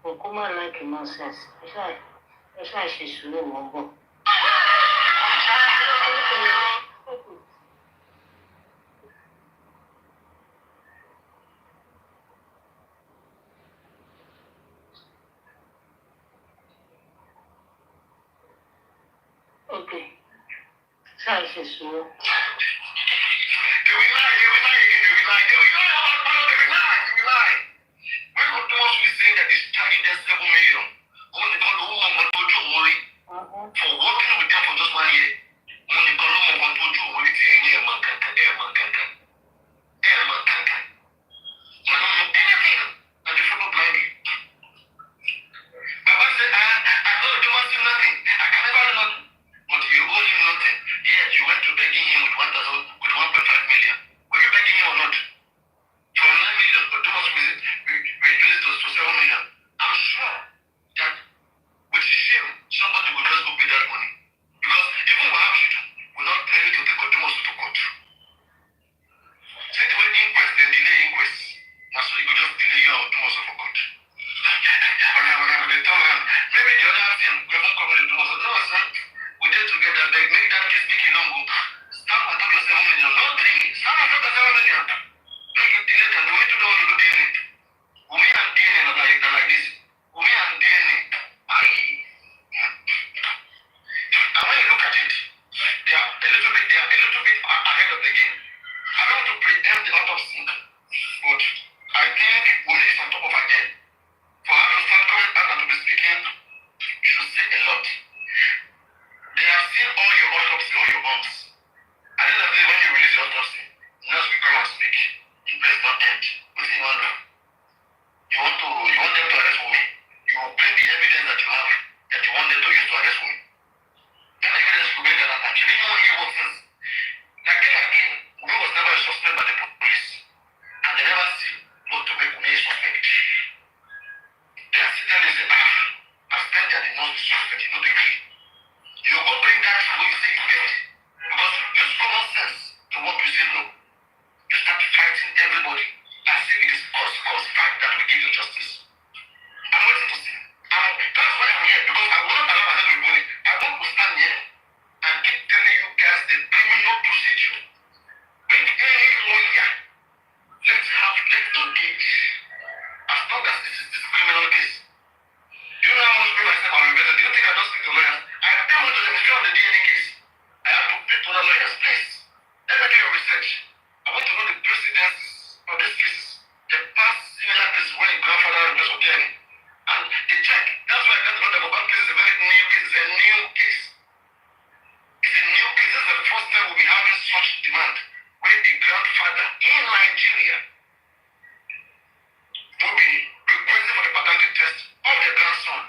kò kó má láìkì nọ́ọ̀sẹ̀nsì ẹ ṣáàṣì sùúrù mọ́ bọ̀. Okay, ṣáàṣì sùúrù. For working with them for just 1 year, when you call them on to do when it's a year, man, can't anything, and you follow blindly. Baba said, I told you must do nothing. I can never do nothing. But you owe him nothing. Yet you went to begging him with 1.5 million. Were you begging him or not? From 9 million, but too much visit, we reduced to 7 million. I'm sure that with shame, somebody will just go pay that money. Because even Wahab will not tell you to take Odumosu to court. Say the way inquest, then delay inquest. Now so you could just delay you and Odumosu for court. Maybe the other thing, we won't come to Odumosu. No, sir, we did together, they make that case, make it long. Stand on top of your 7 million. No, 3. Stand on top of 7 million. Make it delay and the way to know how to do DNA. Umi and DNA are like this. Umi and DNA. And when you look at it, they are a little bit ahead of the game. I don't want to preempt the autopsy, but I think Umi is on top of her game. For her to start coming back and to be speaking, should say a lot. They have seen all your autopsy, all your bombs. At the end of the day, when you release your autopsy, nurse will come and speak. You press not end. What do you want to do? You want them to arrest me? You will bring the evidence that you have that you want them to use to arrest me. That evidence will bring that attention. You want to hear what things. Again, Umi was never a suspect by the police. And they never see what to make Umi a suspect. They are sitting there and say, I spent that in not the suspect, you know the key. You go bring that to what you say you get. Because use common sense to what you say no. You start fighting everybody as if it is cause fact that will give you justice. I'm waiting to see. That's why I'm here, because I will not allow myself to be bullied. I want to stand here and keep telling you guys the criminal procedure. When any lawyer, let's engage. As long as this is this criminal case. Do you know how much me myself are invested? Do you think I don't speak to lawyers? I pay money to them on the DNA case. I have to pay to the lawyers. Please, let me do your research. I want to know the precedents of these cases. The past similar cases when a grandfather and of DNA. And they check. That's why I got to know that Mohbad case is a very new case. It's a new case. It's a new case. This is the first time we'll be having such demand. When the grandfather in Nigeria will be requesting for the paternity test of the grandson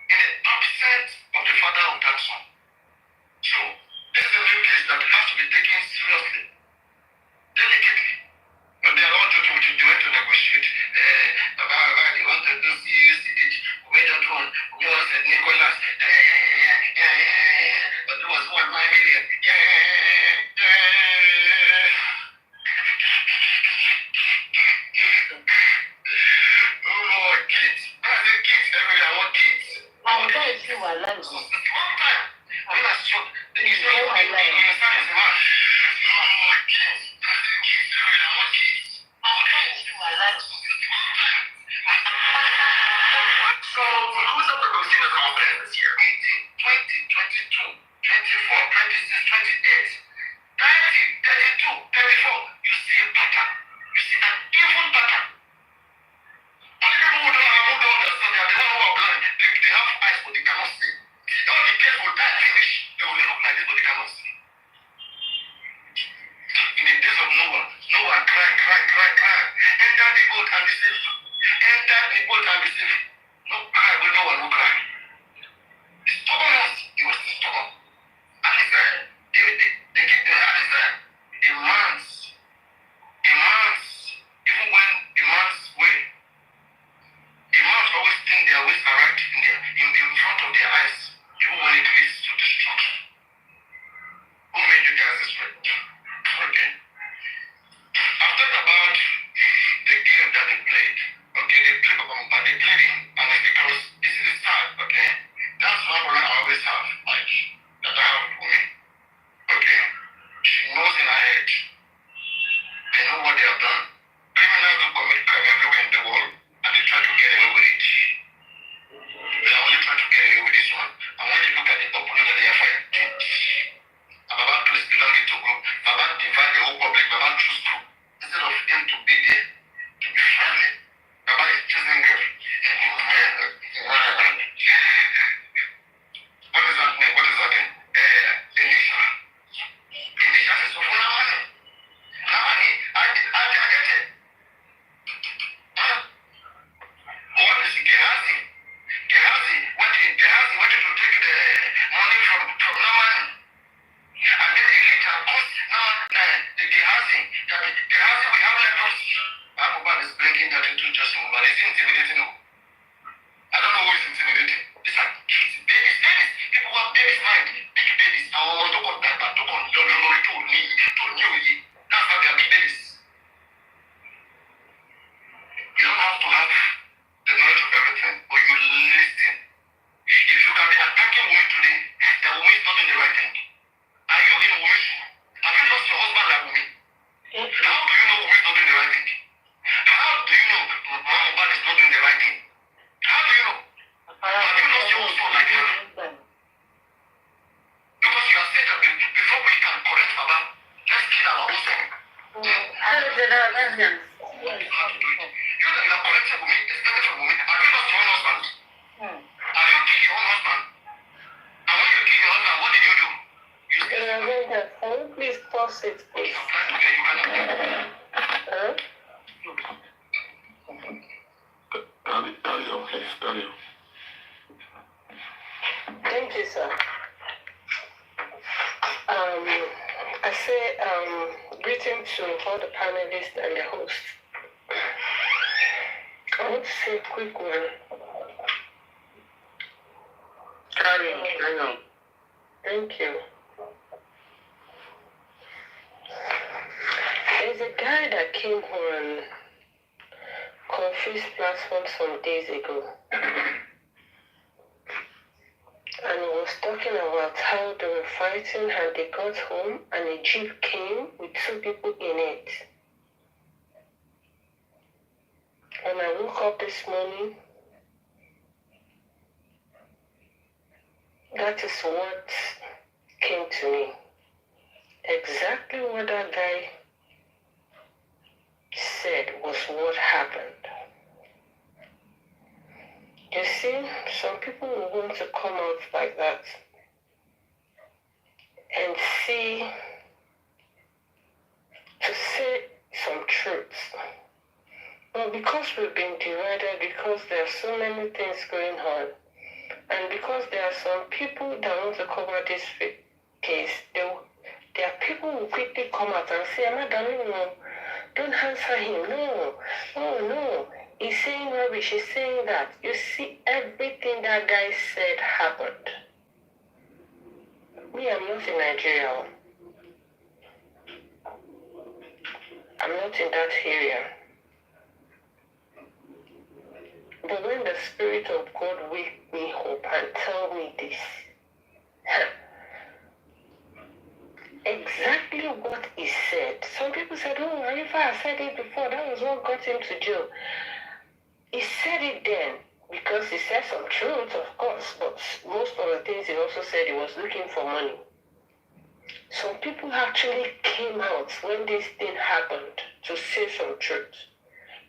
in the absence of the father of that son. So, this is a new case that has to be taken seriously, delicately. But they are all joking with you. They went to negotiate. They wanted to see CH. We made that one. We wanted Nicholas. But there was 1 million. Oh Lord, kids. I said kids everywhere. I want kids. àwọn bẹ́ẹ̀ sì wà láìsí. So, one time, when I saw the Israel in science, man. Oh, kids. I said kids everywhere. I want kids. àwọn bẹ́ẹ̀ sì wà láìsí. So, who's up for the conference this year? 18, 20, 22, 24, 26, 28, 30, 32, 34. You see a pattern. You see an even pattern. Only people who don't understand, they are the ones who are blind. They have eyes, but they cannot see. All the kids will die. Davis mind, big babies, àwọn ọmọ tó kàn dàgbà tó kàn lórí tó ní òye. That's why they are big babies. You don't have to have the knowledge of everything, but you listen. If you can be attacking women today, that woman is not doing the right thing. Are you in women's shoe? Have you lost your husband like women? How do you know women is not doing the right thing? How do you know Mohbad is not doing the right thing? How do you know? Have you lost your husband like her? Because you have said that before we can correct Baba, let's kill our own son. How do you do it? You that you are correcting women, especially from women, have you lost your own husband? Have you killed your own husband? And when you kill your husband, what did you do? You said, Can you please pause it, please? okay, you cannot. Huh? Carry on, please. Carry on. Thank you, sir. I say greeting to all the panelists and the hosts. I want to say a quick one. Carry on. Thank you. There's a guy that came on Confused platform some days ago. And he was talking about how they were fighting and they got home and a jeep came with 2 people in it. When I woke up this morning, that is what came to me. Exactly what that guy said was what happened. You see, some people will want to come out like that and say some truths. But because we've been divided, because there are so many things going on, and because there are some people that want to cover this case, there are people who quickly come out and say, no, don't answer him. No. He's saying rubbish, he's saying that. You see, everything that guy said happened. Me, I'm not in Nigeria. I'm not in that area. But when the Spirit of God wake me up and tell me this, exactly what he said. Some people said, oh, Arifa has said it before. That was what got him to jail. He said it then because he said some truth, of course, but most of the things he also said he was looking for money. Some people actually came out when this thing happened to say some truth.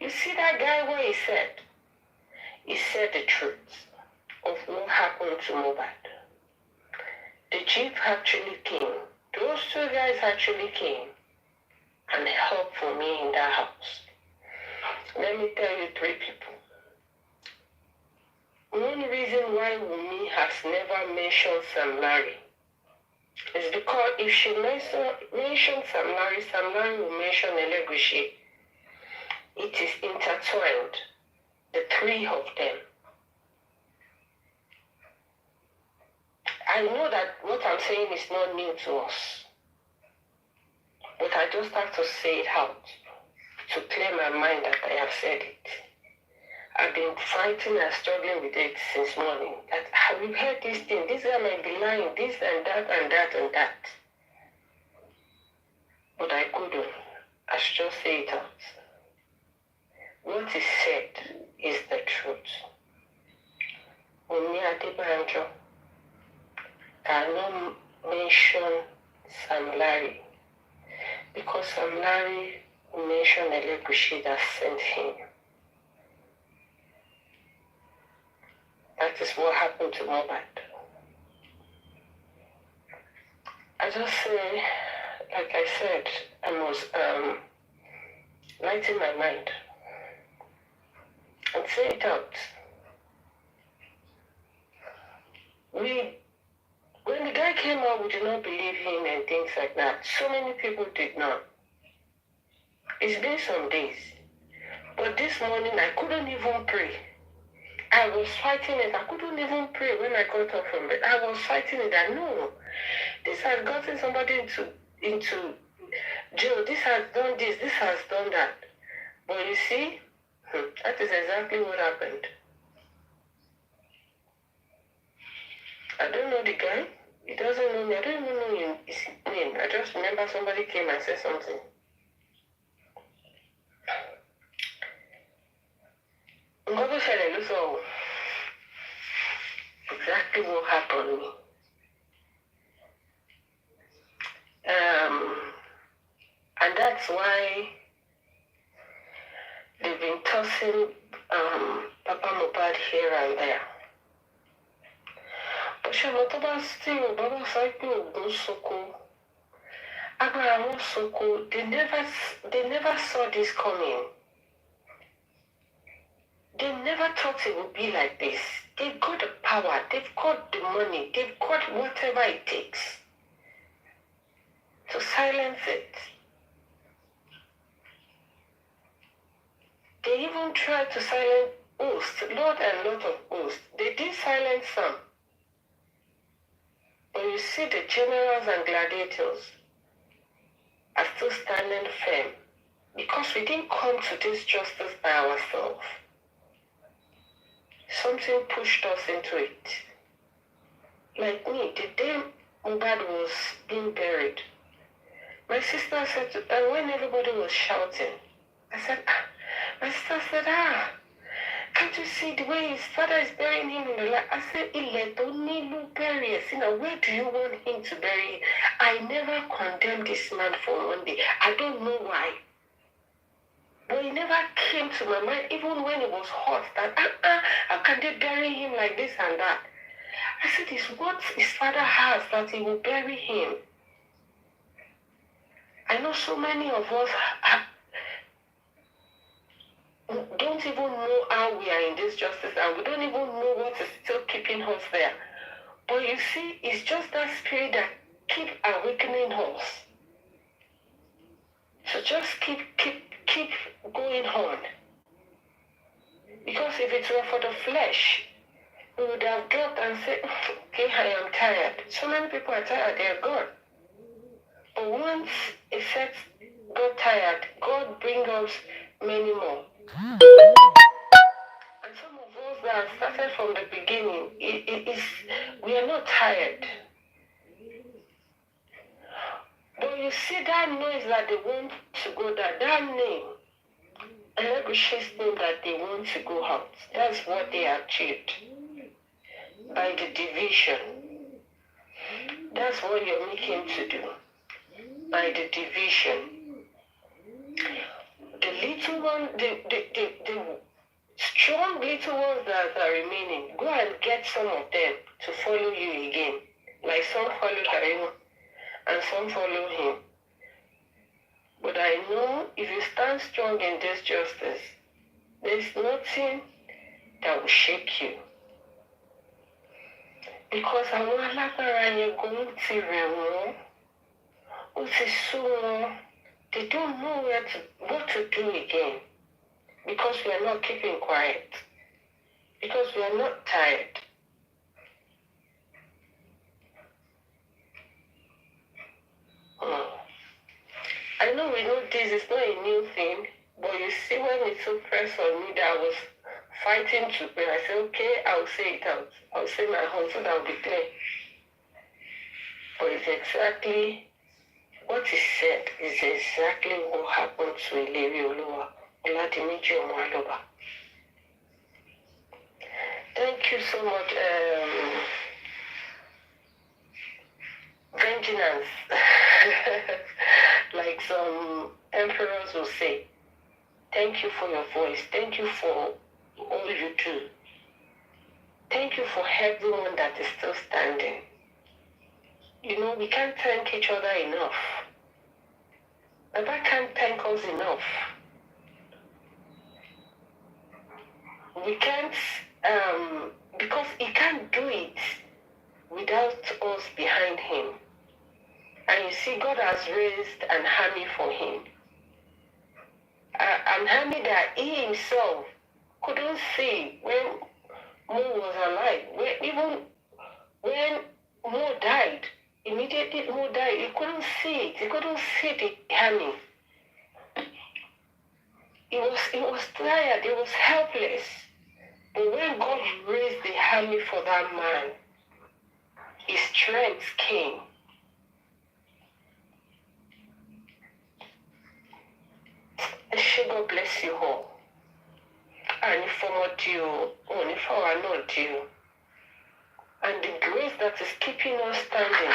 You see that guy, what he said? He said the truth of what happened to Mohbad. The jeep actually came. Those 2 guys actually came and helped for me in that house. Let me tell you 3 people. One reason why Wunmi has never mentioned Sam Larry is because if she mentions Sam Larry will mention Elegushi. It is intertwined, the 3 of them. I know that what I'm saying is not new to us, but I just have to say it out to clear my mind that I have said it. I've been fighting and struggling with it since morning. That have you heard this thing? This guy might be lying, this and that and that and that. But I couldn't. I should just say it out. What is said is the truth. Wunmi Adebanjo cannot mention Sam Larry because Sam Larry mentioned Elegushi that sent him. That is what happened to Mohbad. I just say, like I said, I was lighting my mind and say it out. When the guy came out, we did not believe him and things like that. So many people did not. It's been some days. But this morning, I couldn't even pray. I was fighting it. I couldn't even pray when I got up from it. I was fighting it. I know this has gotten somebody into jail. This has done this. This has done that. But you see, that is exactly what happened. I don't know the guy. He doesn't know me. I don't even know his name. I just remember somebody came and said something. Ngobo said a little exactly what happened. And that's why they've been tossing Papa Mohbad here and there. But Shamotoba still, Baba Saiko, Soko, Abraham Soko, they never saw this coming. They never thought it would be like this. They've got the power, they've got the money, they've got whatever it takes to silence it. They even tried to silence hosts, lot and lot of hosts. They did silence some. But you see the generals and gladiators are still standing firm because we didn't come to this justice by ourselves. Something pushed us into it. Like me, the day Mohbad was being buried, my sister said, and when everybody was shouting, I said, my sister said, can't you see the way his father is burying him in the light? I said, where do you want him to bury him? I never condemned this man for one day. I don't know why. But it never came to my mind, even when it was hot, that how can they bury him like this and that? I said, it's what his father has that he will bury him. I know so many of us don't even know how we are in this justice, and we don't even know what is still keeping us there. But you see, it's just that spirit that keep awakening us. So just keep going on. Because if it were for the flesh, we would have dropped and said, okay, I am tired. So many people are tired, they are gone. But once it says got tired, God brings us many more. And some of us that started from the beginning, we are not tired. But you see that noise that they want to go down, that name, Elegush's name that they want to go out, that's what they achieved by the division. That's what you're making to do, by the division. The little one, the strong little ones that are remaining, go and get some of them to follow you again. Like some follow Karimot and some follow him. But I know if you stand strong in this justice, there's nothing that will shake you. Because àwọn alágbára yẹn gan ti rẹ̀ wọ́n, ó ti sú wọn. They don't know what to do again. Because we are not keeping quiet. Because we are not tired. I know we know this is not a new thing, but you see when it's so pressed on me that I was fighting to pray. I said, okay, I'll say it out. I'll say my own so that I'll be clear. But it's exactly what is said is exactly what happened to Ileri Oluwa, Oladimeji Omoaloba. Thank you so much, vengeance, like some emperors will say. Thank you for your voice. Thank you for all you do. Thank you for everyone that is still standing. You know, we can't thank each other enough. Baba can't thank us enough. We can't, because he can't do it without us behind him. And you see, God has raised an army for him. An army that he himself couldn't see when Mo was alive. Even when Mo died, immediately Mo died, he couldn't see it. He couldn't see the hammy. He was tired. He was helpless. But when God raised the hammy for that man, his strength came. God bless you all. And for you, only for our not you. And the grace that is keeping us standing,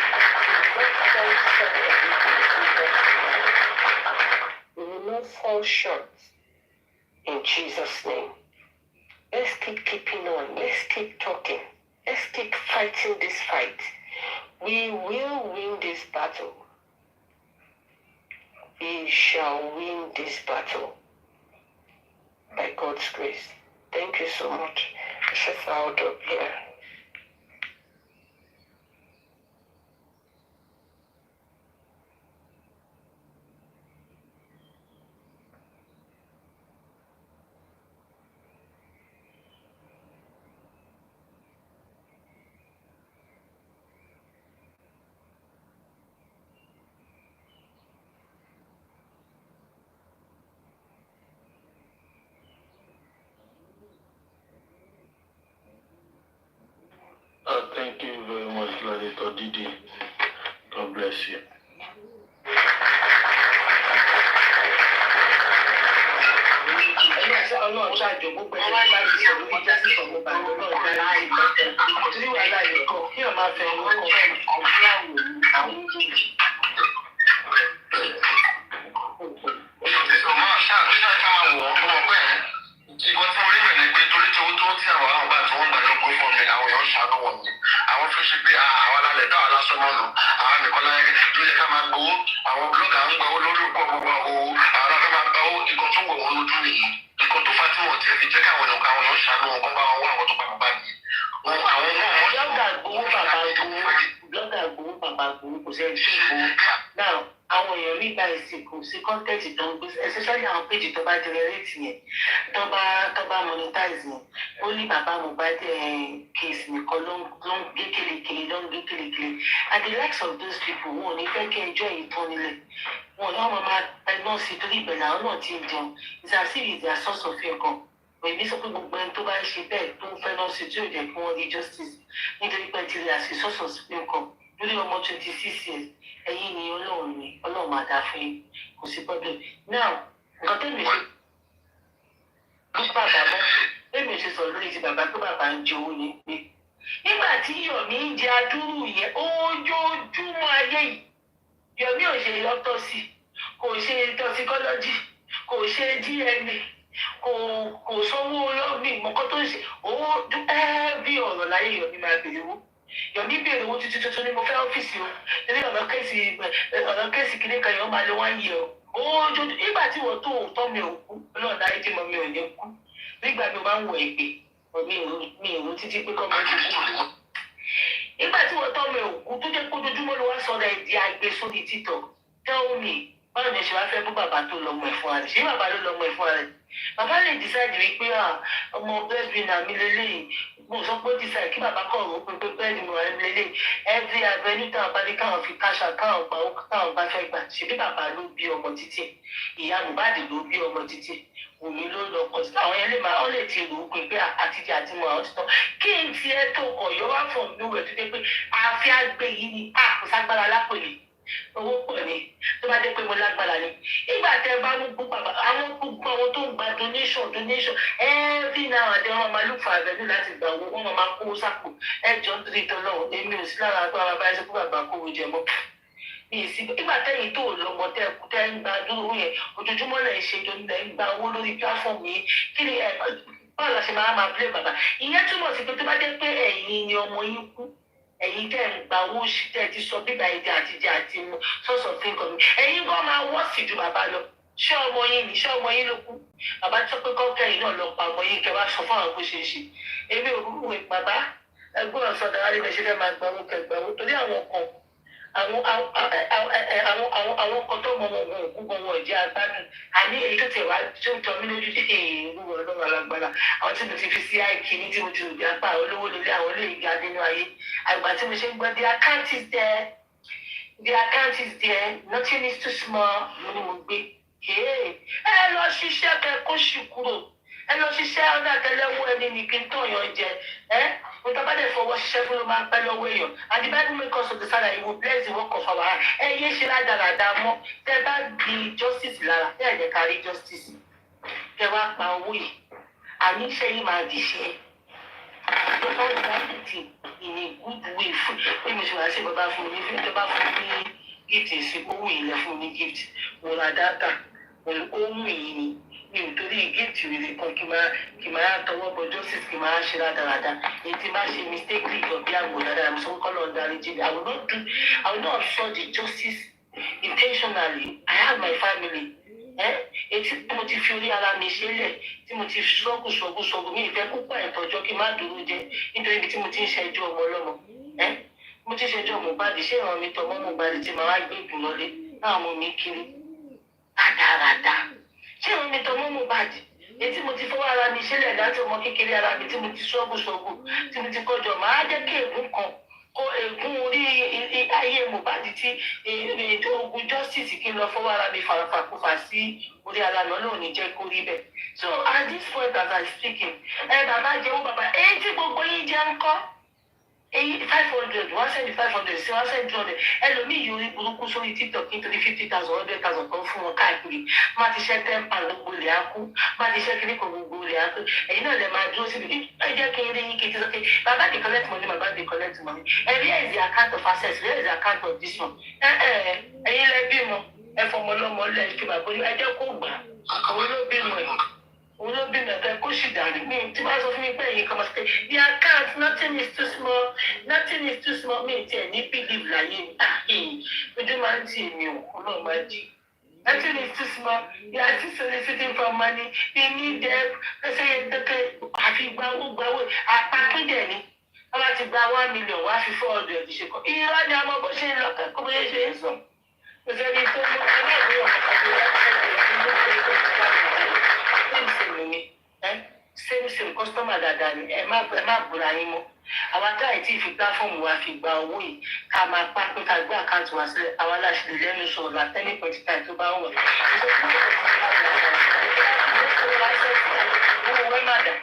we will not fall short. In Jesus' name. Let's keep keeping on. Let's keep talking. Let's keep fighting this fight. We will win this battle. We shall win this battle. By God's grace. Thank you so much. Let's out up here. Thank you very much, Gladiator Didi. God bless you. Ọlọ́run ṣáàjò gbogbo ẹ̀jẹ̀ tó bá ti sọ lórí jásí sọ̀rọ̀ bàtà náà dá láti bàtà torí wàhálà yìí kọ kí ọ̀ máa fẹ́ wọn kọ àwọn méjèèjì. Ìbọn tí mo rí bẹ̀rẹ̀ pé torí tí owó tó ń tí àwọn àgbà tí wọ́n gbà ló kó fún mi àwọn èèyàn ṣàánú wọn ni àwọn fi ṣe pé àwọn alálẹ̀ dáwà lásán mọ́ nù àwọn nìkan láyé ló yẹ ká máa gbowó àwọn blọ́gà ń gbowó lórí òkú gbogbo owó àwọn afẹ́ máa gbowó nǹkan tó wọ̀ wọ́n lójú nìyí nǹkan tó fà tí wọ́n ti fi jẹ́ káwọn èèyàn ṣàánú wọn kọ́ bá wọn wá àwọn tó pa bàbá yìí. Àwọn náà blọ́gà gbowó bàbá gbowó kò sẹ́ni tó gbowó náà àwọn èèyàn rí gba ìsìnkú sí kọ́ńtẹ́ẹ̀tì tó ń gbé especially àwọn péjì tó bá generate yẹn tó bá monetize yẹn ó ní bàbá Mohbad case nìkan ló ń gé kelekele and the likes of those people wọn ò ní fẹ́ kí ẹjọ́ yìí tán nílẹ̀ wọn náà wọn máa ẹgbọ́n sí torí ìbẹ̀rẹ̀ àwọn náà ti ń jẹun it's as if it's their source of income èmi sọ pé gbogbo ẹni tó bá ń ṣe bẹ́ẹ̀ tó ń fẹ́ náà sí tí ò jẹ́ kí wọ́n rí justice nítorí pé ti rí as a source of income lórí ọmọ 26 years ẹ̀yin ni Ọlọ́run máa dá fún yín kò sí problem now nǹkan tó mi ṣe bí bàbá mọ́ èmi ṣe sọ lórí ti bàbá tó bàbá ń jẹ owó ni pé nígbà tí Yomi ń jẹ adúrú yẹn ojoojúmọ́ ayé yìí Yomi ò ṣe autopsy kò ṣe toxicology kò ṣe DNA kò sanwó lọ́ọ̀mì mọ́kọ́ tó ń ṣe owó bí ọ̀rọ̀ láyé Yomi máa bèrè owó Yomi bèrè owó títí tuntun ní mo fẹ́ ọ́fíìsì o nílé ọ̀nà kéèsì kìnìún kan yóò máa lé wá yẹ o ojoojúmọ́ nígbà tí wọ́n tó òótọ́ mi ò kú náà dárí tí mo mi ò ní kú nígbà mi ò bá ń wọ ègbè mi ò rú títí pé kọ́ mi ti kú nígbà tí wọ́n tọ́ mi ò kú tó jẹ́ pé ojoojúmọ́ ló wá sọ̀rọ̀ ẹ̀ di àgbẹ̀ sórí títọ̀ tell me báwo ni ẹ ṣe wá fẹ́ bú bàbá tó lọ́mọ ẹ̀ fún rẹ̀ ṣé bàbá ló lọ́mọ ẹ̀ fún rẹ̀ bàbá lè decide wípé ọmọ breadwinner mi lélẹ́yìn mo sọ pé ó decide kí bàbá kọ̀ ọ̀rọ̀ pé breadwinner mi lélẹ́yìn every avenue táwọn bá ní káwọn fi káṣà káwọn gbà ó káwọn bá fẹ́ gbà ṣebí bàbá ló bí ọmọ títí ìyá Mohbad ló bí ọmọ títí Wùmí ló lọ kọ sí àwọn yẹn lè máa ọ lè ti rò ó pé àtijọ́ àti mọ̀ àwọn títọ́ kí n tiẹ̀ tó kọ̀ yọ wá fọ̀ mí wẹ̀ tó dé pé àfi àgbẹ̀ yìí ni kò ságbára lápòlè owó pọ̀ ni tó bá jẹ́ pé mo lágbára ni ìgbà tẹ́ bá mú gbogbo àwọn tó ń gba donation every now and then wọ́n máa look for avenue láti gbà owó wọ́n máa kówó sápò ẹjọ́ nítorí ìtọ́lọ́run èmi ò sí lára agbára báyìí sọ pé bàbá kówó jẹ mọ́ ìgbà tẹ́yìn tó lọ́mọ tẹ́ ń gba dúró yẹn ojoojúmọ́ lẹ̀ ń ṣe tó ń gba owó lórí platform yìí kí ni báwo la ṣe máa blame bàbá ìyẹn túmọ̀ sí pé tó bá jẹ́ pé ẹ̀yin ni ọmọ yín kú ẹ̀yin tẹ́ ń gba owó ṣì tẹ́ ti sọ bíbá ìdí àtijọ́ àti source of income ẹ̀yin gan máa wọ́ sí ju bàbá lọ ṣé ọmọ yín ló kú bàbá tó pé kọ́kẹ́yìn náà lọ pa ọmọ yín kẹ́ wá sọ fún àwọn bó ṣe ń ṣe èmi ò rúwèé bàbá ẹgbẹ́ ọ̀sán dára lè ṣe fẹ́ máa gba owó kẹgbẹ́ owó torí àwọn kan àwọn kan tó mọ wọn òkú gan wọn jẹ́ agbádùn àní èyí tó tẹ̀ wá tó ń tọ́ mí lójú gbogbo ọlọ́run alágbára àwọn tí mo ti fi sí àìkíní tí mo ti rò bí apá olówó lélé àwọn olóyè ga nínú ayé àgbà tí mo ṣe ń gbọ́ the account is there nothing is too small mo ní mo gbé ẹ lọ ṣiṣẹ́ kẹ kó ṣì kúrò ẹ lọ ṣiṣẹ́ ọ̀nà àtẹlẹwọ́ ẹni ní kí n tó yàn jẹ mo tọ́ bá dẹ̀ fọwọ́ ṣiṣẹ́ fún ló máa ń pẹ́ lọ́wọ́ èèyàn and the Bible make us understand that he will bless the work of our hand ẹ yé ṣe ládàradà mọ́ tẹ bá di justice lára tẹ ẹ̀ jẹ́ ká rí justice tẹ wá pa owó yìí àní iṣẹ́ yìí máa dìṣẹ́ lọ́wọ́ ìdájìtì in a good way fún bí mo ṣe wá sí bàbá fún mi ní bàbá fún mi ní gift ìsìnkú owó ilẹ̀ fún mi gift mo ra data ohun èyí ni mi ò torí gift rere kan kí máa tọwọ́ bọ justice kí máa ṣe rádaràda èyí tí máa ṣe mistake ìjọ bí àgbò dáadáa mo sọ pé kọ́lọ́ ń darí jí I will not obstruct the justice intentionally I have my family etí tí mo ti fi orí ara mi ṣe lẹ̀ tí mo ti ṣọ́gù mi ìfẹ́ púpọ̀ ìtọ́jọ́ kí n má dúró jẹ nítorí ibi tí mo ti ń ṣẹjọ́ ọmọ ọlọ́mọ mo ti ṣẹjọ́ Mohbad ṣé ìran mi tọmọ Mohbad tí màá wá gbé ìgbìmọ̀ lé náà mo mi kiri rádaràda ṣé ìran mi tọmọ Mohbad etí mo ti fọwọ́ ara mi ṣe lẹ̀ láti ọmọ kékeré ara mi tí mo ti ṣọ́gù tí mo ti kọjọ màá jẹ́ kí ègún kan kó ègún orí ayé Mohbad tí ogun justice kí n lọ fọwọ́ ara mi fàràfàkúfà sí orí ara mi náà ní jẹ́ kó rí bẹ́ẹ̀. So at this point as I speaking bàbá jẹ́wọ́ bàbá èyí tí gbogbo yín jẹ́ ń kọ́ 500 wọ́n sẹ́ni 500 sí wọ́n sẹ́ni 200 ẹlòmíì yóò rí burúkú sórí TikTok nítorí 50,000 100,000 kan fún wọn káàkiri má ti ṣe 10 pound gbogbo rẹ̀ á kú má ti ṣe kíní kan gbogbo rẹ̀ á kú ẹ̀yin náà lè máa dúró síbi ẹ jẹ́ kí n rí yín kí n ti sọ pé bàbá dey collect money bàbá dey collect money where is the account of access where is the account of this one ẹ̀yin lẹ bímọ ẹ fọmọ lọ́mọ lẹ kí bàbá ẹ jẹ́ kó gbà àwọn ló bímọ ẹ̀ olóbìnrin ẹ̀fẹ́ kó sì dàrí ní tí wọ́n sọ fún mi pé èyí kan máa ṣe the account nothing is too small mi tiẹ̀ ní believe láyé mi ojú máa ń tì mí o ọlọ́run máa jí nothing is too small you are still soliciting for money you need help ẹsẹ̀ yẹn kẹ́kẹ́ àfi gbawó àpapídẹ̀ ni wọ́n bá ti gba 1 million wá fi 400 ṣe kọ́ irọ́ ni ọmọ bó ṣe ń lọ kẹ́kọ̀ọ́ bó ṣe ń sọ kò sẹ́ni tó mọ ẹlẹ́gbẹ̀ẹ́ same customer dáadáa ni ẹ má bùra yín mọ́ àwa táyì tí fi pláfọ́ọ̀mù wa fi gba owó yìí ká máa pa pé ká gbé àkáǹtì wa sílẹ̀ àwa láti lè lẹ́nu sọ̀rọ̀ látẹ́ni pẹ̀lú táyì tó bá wọ̀ owó wẹ́ má dà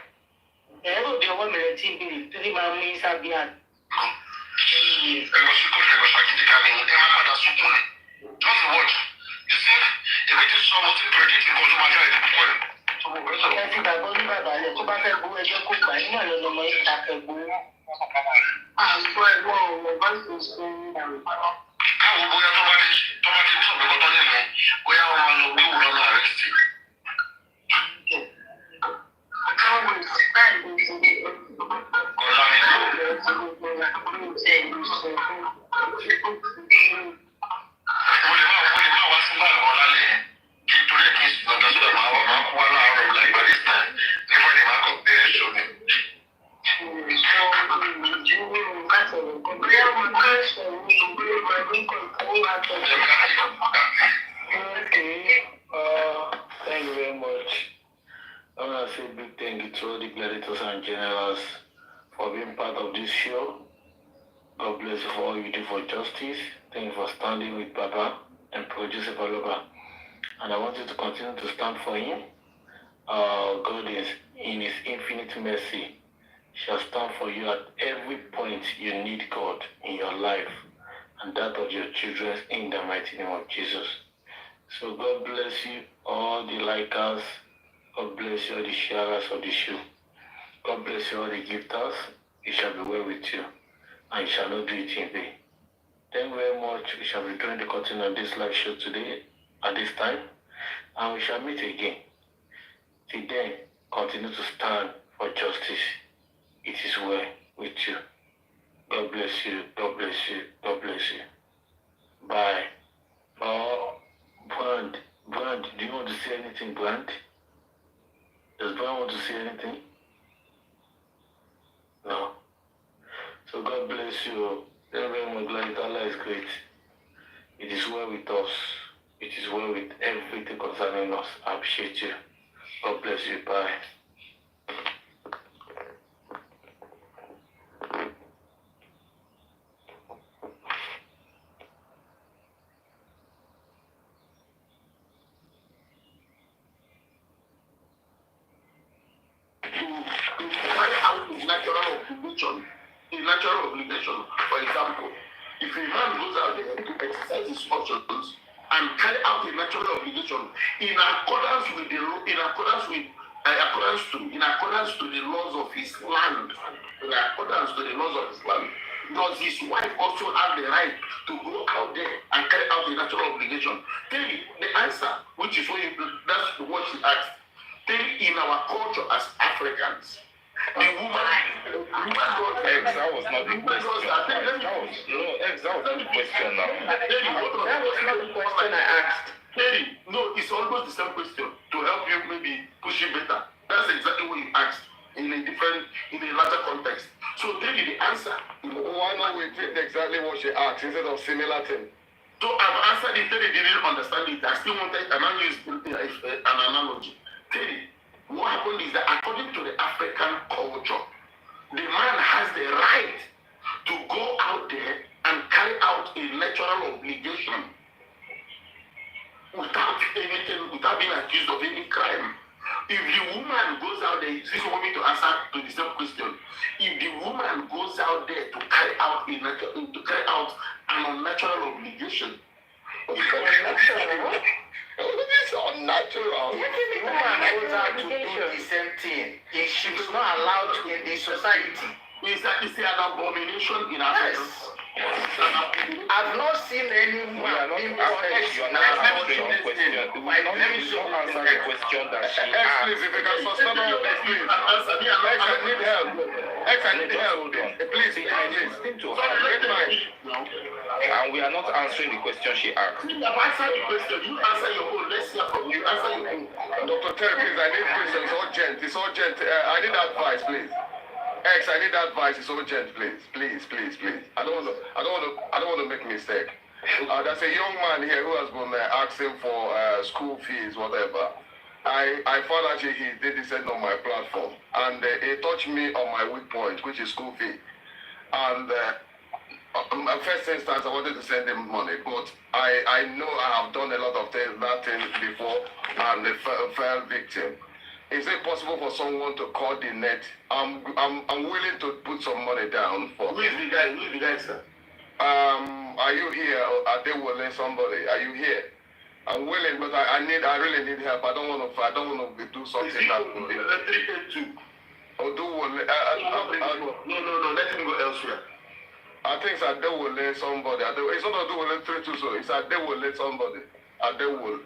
ẹ̀rọ bí ọwọ́ mẹ́rẹ̀ tí ń bèrè torí máa mú yín sábíà. ẹ lọ sí kófì ẹ lọ ṣàkíndí kalẹ̀ ẹ má padà sunkún ni just watch you see èmi ti sọ mo ti predict nǹkan tó máa jáde púpọ̀ ẹ̀. ẹ ti gbàgbọ́ ní bàbá rẹ̀ tó bá fẹ́ gbowó ẹjọ́ kó gbà nínú àlọ́ lọ́mọ yìí ta fẹ́ gbowó. àìsàn ẹ̀gbọ́n ọ̀rọ̀ bá ti sọ káwọn bóyá tó bá ti tún ọ̀gbẹ́kọ̀ tó lè mú bóyá wọn máa lọ gbé òun lọ́nà àrẹ́sì. àkáwọn ìsìláì ló ti rí ọ̀la mi lọ. mo lè má wá sí báàlù wọn lálẹ́ yẹn kí torí ẹ̀ kí n sùn lọ́dọ̀ sọ́dọ̀ máa kú wá láàárọ̀ like by this time nígbà tí màá kọ̀ bẹ̀rẹ̀ sọ ni. Okay, thank you very much. I want to say a big thank you to all the gladiators and generals for being part of this show. God bless you for all you do for justice. Thank you for standing with Baba and producer Baloba. And I want you to continue to stand for him. God is in his infinite mercy shall stand for you at every point you need God in your life and that of your children in the mighty name of Jesus. So God bless you, all the likers. God bless you, all the sharers of the show. God bless you, all the gifters. It shall be well with you, and you shall not do it in vain. Thank you very much. We shall be doing the continue on this live show today at this time, and we shall meet again. Till then, continue to stand for justice. It is well with you. God bless you. God bless you. God bless you. Bye. Brand, do you want to say anything, Brand? Does Brand want to say anything? No. So God bless you. Very, very much glad that Allah is great. It is well with us. It is well with everything concerning us. I appreciate you. God bless you. Bye. Natural obligation. For example, if a man goes out there to exercise his options and carry out a natural obligation in accordance to the laws of his land, does his wife also have the right to go out there and carry out a natural obligation? Tell me the answer, which is that's what she asked. Tell me, in our culture as Africans, the woman got eggs. That was not the question. That was not the question now. That was not the question I asked. No, it's almost the same question to help you maybe push it better. That's exactly what you asked in a larger context. So tell me the answer. Why not we take exactly what she asked instead of similar thing? So I've answered it. Terry didn't understand it. I still wanted an analogy. Terry, what happened is that according to the African culture, the man has the right to go out there and carry out a natural obligation without being accused of any crime. If the woman goes out there, this want me to answer to the same question. If the woman goes out there to carry out an unnatural obligation, it's unnatural. If a woman goes out to do the same thing, she is not allowed to in the society. It's an abomination in Africa. I've not seen any woman being punished. You are not answering the question. You will not answer the question that she asked. Please, if you can suspend all of this, please. I need help. I need help. Please, please. And we are not answering the question she asked. I've answered the question. You answer your own. Let's hear from you. Answer your own. Dr. Terry, please, I need questions. It's urgent. It's urgent. I need advice, please. I need advice. It's urgent, please. Please. I don't want to make a mistake. There's a young man here who has been asking for school fees, whatever. I found out he did this on my platform, and he touched me on my weak point, which is school fee. And my first instance, I wanted to send him money, but I know I have done a lot of that thing before, and they fell victim. Is it possible for someone to coordinate? I'm willing to put some money down for. Who is the guy, sir? Are you here? Are they willing somebody? Are you here? I'm willing, but I really need help. I don't want to do something that will. 382. Oh, no. Let him go elsewhere. I think it's they will let somebody. It's not do will 32, so it's they will let somebody. Adetola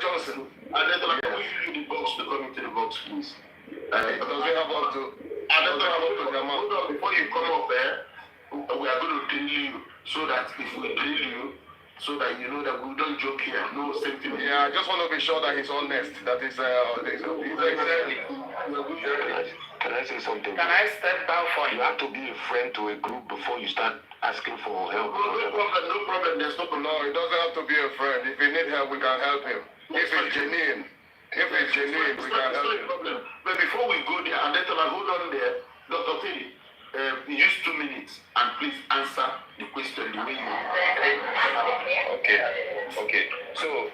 Johnson. Adetola, can we give you the box to come into the box, please? Does we have up to the amount? Hold on, before you come up there, we are going to drill you, so that if we drill you, so that you know that we don't joke here, no safety. Yeah, I just want to be sure that he's honest, that he's exactly. Can I say something? Can I step down for you? You have to be a friend to a group before you start asking for help. No problem. There's no problem. No, it doesn't have to be a friend. If you need help, we can help him. If it's genuine, we can help him. Problem. But before we go there, and then hold on there, Dr. Philly, use 2 minutes and please answer the question the way you want. Okay. So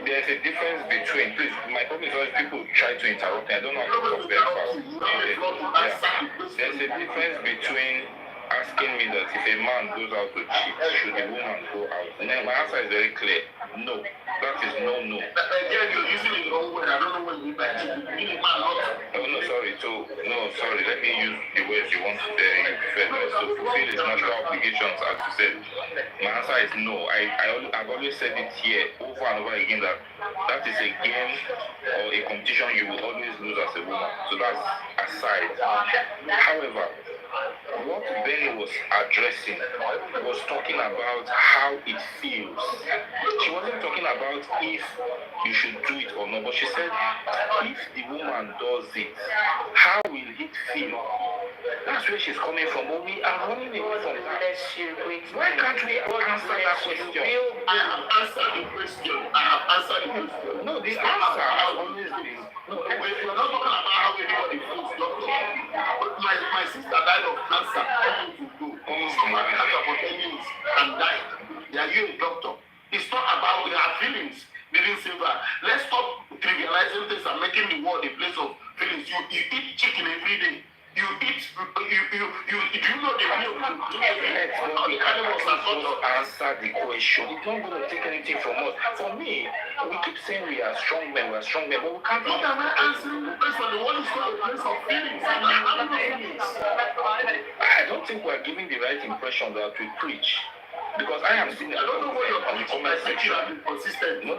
there's a difference between, please, my problem is always people try to interrupt me. I don't know how to talk very fast. There's a difference between asking me that if a man goes out to cheat, should a woman go out? And then my answer is very clear. No. That is no. Again, you're using it the wrong way. I don't know what you mean by cheat. You mean a man not? No, sorry. Let me use the words you want to to fulfill his natural obligations, as you said. My answer is no. I've always said it here over and over again that is a game or a competition you will always lose as a woman. So that's aside. However, what Benny was addressing was talking about how it feels. She wasn't talking about if you should do it or not, but she said if the woman does it, how will it feel? That's where she's coming from, but we are running away from that. Why can't we answer that question? I have answered the question. No, the answer has always been. No, we're not talking about how everybody feels, doctor. But my sister died of cancer. Somebody had her for 10 years and died. Are you a doctor? It's not about her feelings. Didn't save her. Let's stop trivializing things and making the world a place of feelings. You eat chicken every day. You eat, do you know the meal? We can't answer the question. It's not going to take anything from us. For me, we keep saying we are strong men, but we can't. What am I answering the question? The one is not a place of feelings. I don't think we're giving the right impression that we preach. Because I am seeing. I don't know what you're on the comment section. Consistent. No.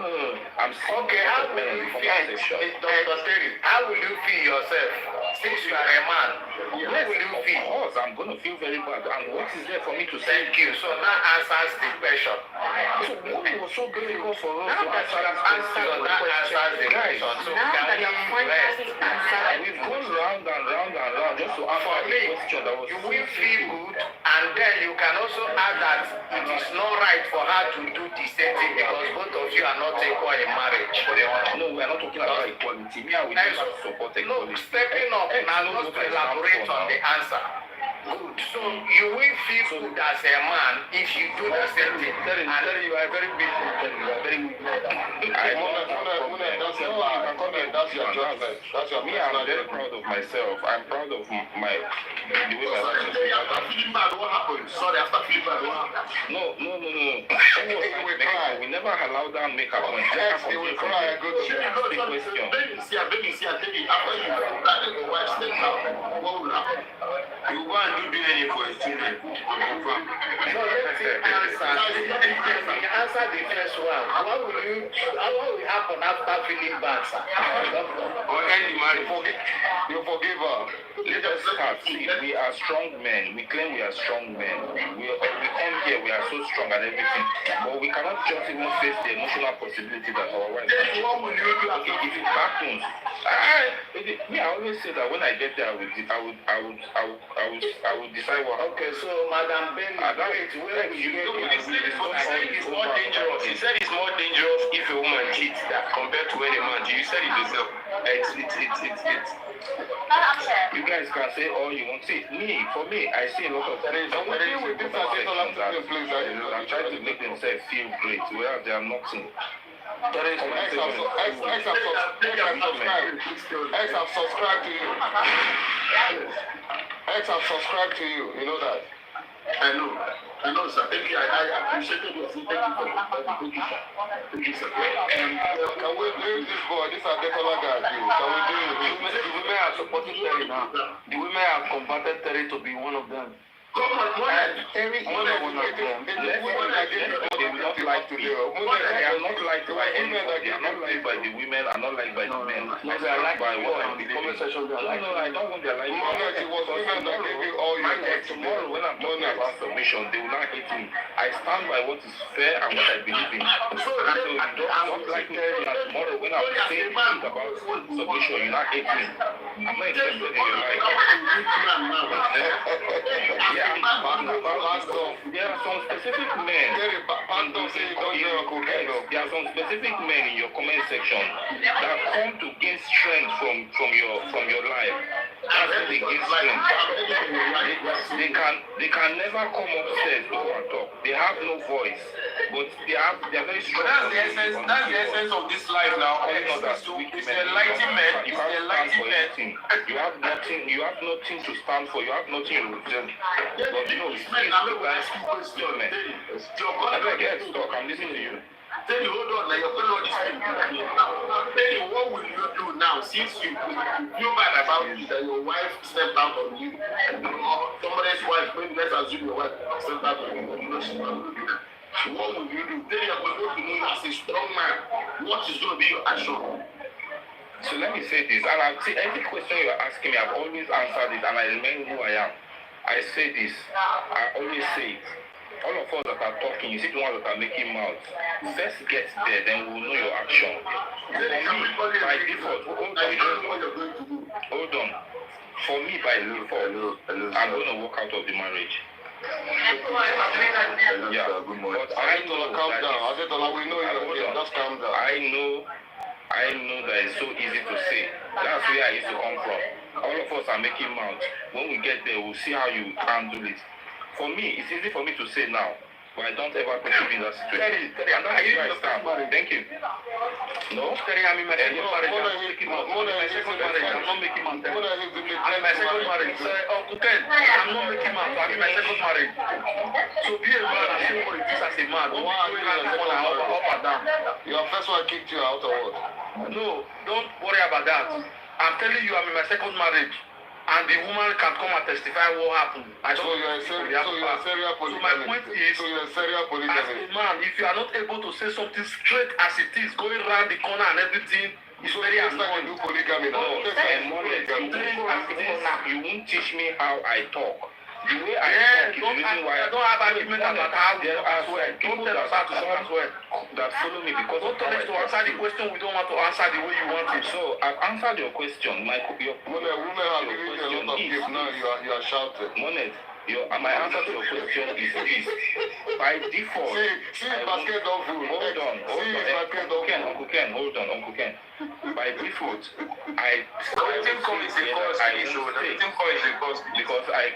I'm seeing. Okay, how will you feel, Dr. Terry? How will you feel yourself since you are a man? Yes, how will you feel? Of course, I'm going to feel very bad. And what is there for me to say? Thank you. So that answers the question. So what was so difficult for us Now to that you have answered that answers the question. So Now can that you we finally rest? answered We've gone round and round and round just to answer For the me, question that was you so will feel simple. good, and then you can also add that it is not right for her to do the same thing because both of you are not equal in marriage. No, we are not talking about equality. Me, I will never support No, equality. stepping up now just to elaborate on the answer. Good. So you will feel good as a man if you do the same thing. And you are very busy. You are very weak. That's your job. That's your Me, I'm very proud of myself. I'm proud of the way my life is. After feeling bad, what happened? Sorry, after feeling bad, what happened? No. We never allowed her make her point. Yes, they will cry and go to She asked the question. Baby, see, after you feel that your wife stepped out, what will happen? You go and do DNA for a children. So let's answer. You answer the first one. What will happen after feeling bad, sir? Or any marriage. You forgive her. Let us start. See, we are strong men. We claim we are strong men. We come here, we are so strong and everything. But we cannot just even face the emotional possibility that our wife. What will you do? Okay, if it happens, I always say that when I get there, I will decide what. Okay, so Madam Ben, where will you get He said it's more dangerous. He said it's more dangerous if a woman cheats compared to when a man cheats. You said it yourself. It's. You guys can say all you want. See, for me, I see a lot of things. I'm trying to make themselves feel great, whereas they are nothing. X have subscribed to you. X have subscribed to you. You know that. I know, sir. Thank you. I appreciate it. Thank you, sir. Can we leave this boy? This is Adekola guy. Can we do it? The women are supporting Terry now. The women have converted Terry to be one of them. Terry is one of them. They will not like to do. They are not liked by anybody. They are not liked by the women. Are not liked by the men. No, they are liked by what? the comment section. They are liked. No, I don't want their life. It was women that gave you all your Tomorrow, when I'm talking about submission, they will not hate me. I stand by what is fair and what I believe in. So I don't like Terry. And tomorrow, when I'm saying things about submission, you not hate me. I'm not interested in your life. Yeah, there are some specific men. There are some specific men in your comment section that come to gain strength from your life. That's when they gain strength. They can never come upstairs to come and talk. They have no voice, but they are very strong. That's the essence of this life now. It's the enlightenment. It's the enlightenment. You have nothing to stand for. You have nothing to represent. But you know, I'm listening to you. Tell you, hold on, like you're going on this thing. Tell you, what will you do now since you feel bad about it that your wife stepped out on you? Or somebody's wife, maybe let's assume your wife stepped out on you. You know she's not going to do that. What will you do? Tell you, I'm going to know as a strong man. What is going to be your action? So let me say this, and every question you're asking me, I've always answered it, and I remain who I am. I say this, I always say it. All of us that are talking, you see the ones that are making mouths. First get there, then we'll know your action. For me, by default, hold on. For me, by default, I'm going to walk out of the marriage. Yeah, but I know that we know you. Just calm down. I know that it's so easy to say. That's where I used to come from. All of us are making mouths. When we get there, we'll see how you handle it. For me, it's easy for me to say now, but I don't ever put you in that situation. And that's where I stand. Thank you. No? I'm in my second marriage. I'm not making mouths. I'm in my second marriage. I'm not making mouths. I'm in my second marriage. So be a man and say what it is as a man. Don't be going up and down. Your first one kicked you out or what? No, don't worry about that. I'm telling you, I'm in my second marriage. And the woman can come and testify what happened. So you're a serial polygamist. So my point is, as a man, if you are not able to say something straight as it is, going around the corner and everything, it's very annoying. You won't teach me how I talk. The way I talk is the reason why I don't have argument about how there are people that follow me because don't tell us to answer the question we don't want to answer the way you want it. So I've answered your question. My question is now you are shouting. Monet, my answer to your question is this. By default, Uncle Ken. By default, because I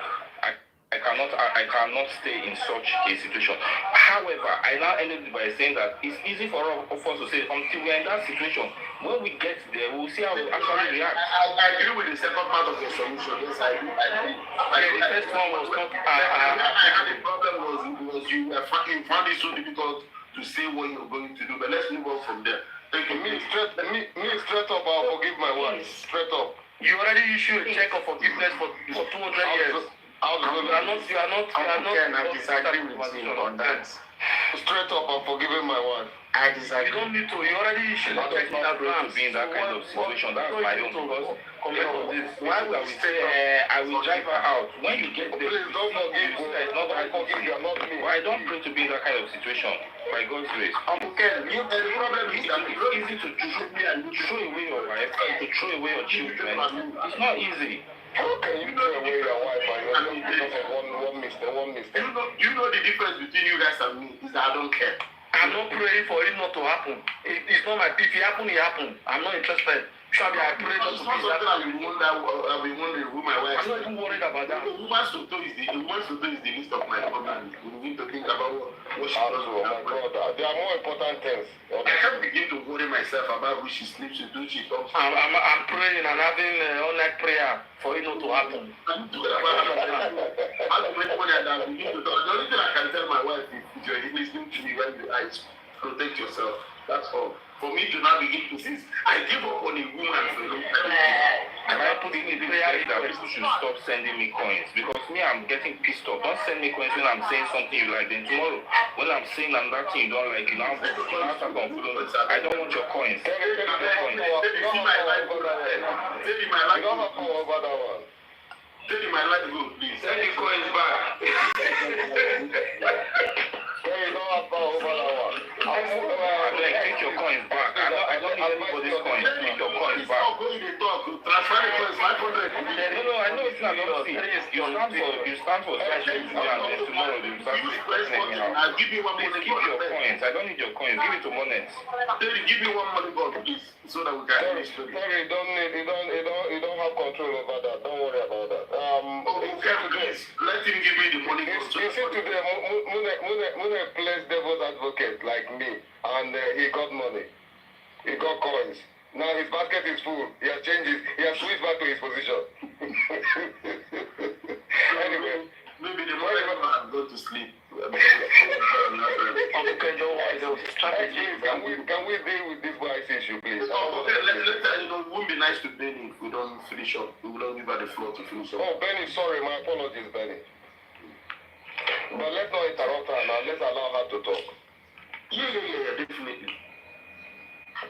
cannot stay in such a situation. However, I now ended by saying that it's easy for all of us to say until we're in that situation. When we get there, we'll see how we actually react. I agree with the second part of your solution. Yes, I agree. The first one was not. The problem was you found it so difficult to say what you're going to do. But let's move on from there. Thank you. Me straight up, I'll forgive my wife. Straight up. You already issued a check of forgiveness for 200 years. You are not. I disagree with you on that. Straight up, I'm forgiving my wife. I disagree. You don't need to. You already issued a check in advance to be in that kind of situation. That's my own. Because why would we say I will drive her out? When you get there, please don't forgive me. I forgive you, not me. Well, I don't pray to be in that kind of situation. By God's grace. The problem is that it's easy to throw away your wife, to throw away your children. It's not easy. How can you throw away your wife and you're just because of one mistake? You know the difference between you guys and me is that I don't care. I'm not praying for it not to happen. It's not my. If it happen, it happen. I'm not interested. Surely I pray not to be that. I've been wondering who my wife is. I'm not even worried about that. Woman's photo is the least of my problems. We need to think about what she does. Oh my God, there are more important things. I can't begin to worry myself about who she sleeps with, who she talks to. I'm praying and having all-night prayer for it not to happen. The only thing I can tell my wife is if you're listening to me when you protect yourself. That's all. For me to not begin to see, I give up on a woman for and I put in the prayer that people should stop sending me coins because me, I'm getting pissed off. Don't send me coins when I'm saying something you like. Then tomorrow, when I'm saying another thing you don't like, I don't want your coins. Tell me my life go, please. Send the coins back. Take your coins back. I don't need anybody's coins. Take your coins back. Transfer the coins, 500. No, I know it's not easy. You stand for session today and then tomorrow you start to I'll give you one money. Keep your coins. I don't need your coins. Give it to Monet. Give me one money ball, please, so that we can finish today. Sorry, you don't have control over that. Don't worry about that. Please, let him give me the money. You see today, Mune plays devil's advocate like me, and he got money. He got coins. Now his basket is full. He has switched back to his position. Anyway, maybe the morning I'm going to sleep. Can we deal with this wise issue, please? It won't be nice to Benny if we don't finish up. We will not give her the floor to finish up. Oh, Benny, sorry, my apologies, Benny. But let's not interrupt her now. Let's allow her to talk. Yeah, definitely.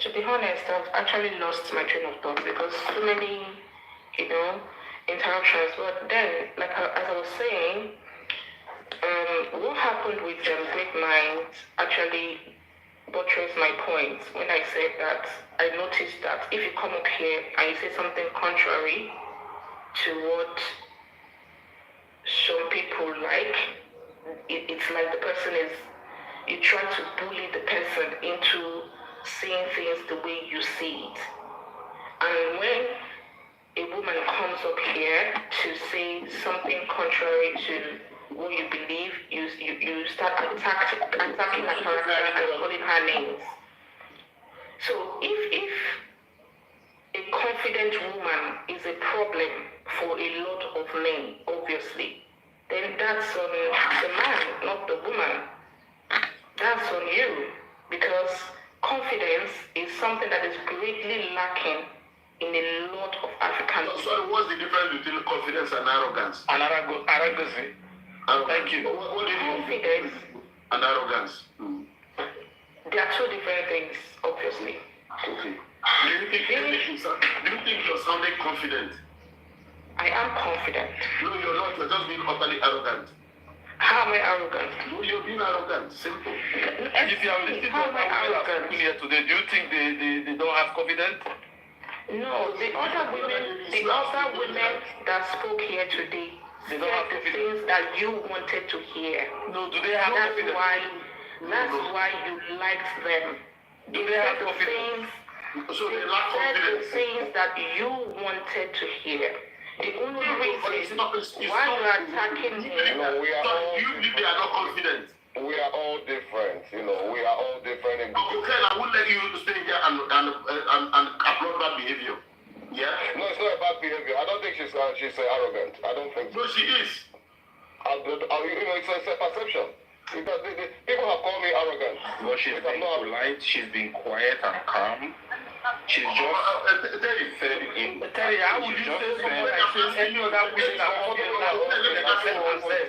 To be honest, I've actually lost my train of thought because so many, interruptions. But then, as I was saying, what happened with Great Minds actually buttressed my point when I said that I noticed that if you come up here and you say something contrary to what some people like, it's like the person is, you try to bully the person into seeing things the way you see it. And when a woman comes up here to say something contrary to what you believe, you start attacking her character and calling her names. So if a confident woman is a problem for a lot of men, obviously, then that's on the man, not the woman. That's on you, because confidence is something that is greatly lacking in a lot of African people. So what's the difference between confidence and arrogance? And arrogance. Thank you. What do you Confidence and arrogance? They are two different things, obviously. Okay. Do you think you're sounding confident? I am confident. No, you're not. You're just being utterly arrogant. How am I arrogant? No, you're being arrogant. Simple. If you have listened to what people here today, do you think they don't have confidence? No, the other women that spoke here today said the things that you wanted to hear. No, do they have confidence? That's why you liked them. Do they have confidence? So they lack confidence. The things that you wanted to hear. The only reason why you are attacking me. You believe they are not confident. We are all different, we are all different. Okay, I won't let you stay here and applaud that behavior. Yeah? No, it's not about behavior. I don't think she's arrogant. I don't think so. No, she is. It's a perception. Because people have called me arrogant. But she's been polite, she's been quiet and calm. She's just Terry, how would you say someone like any other women that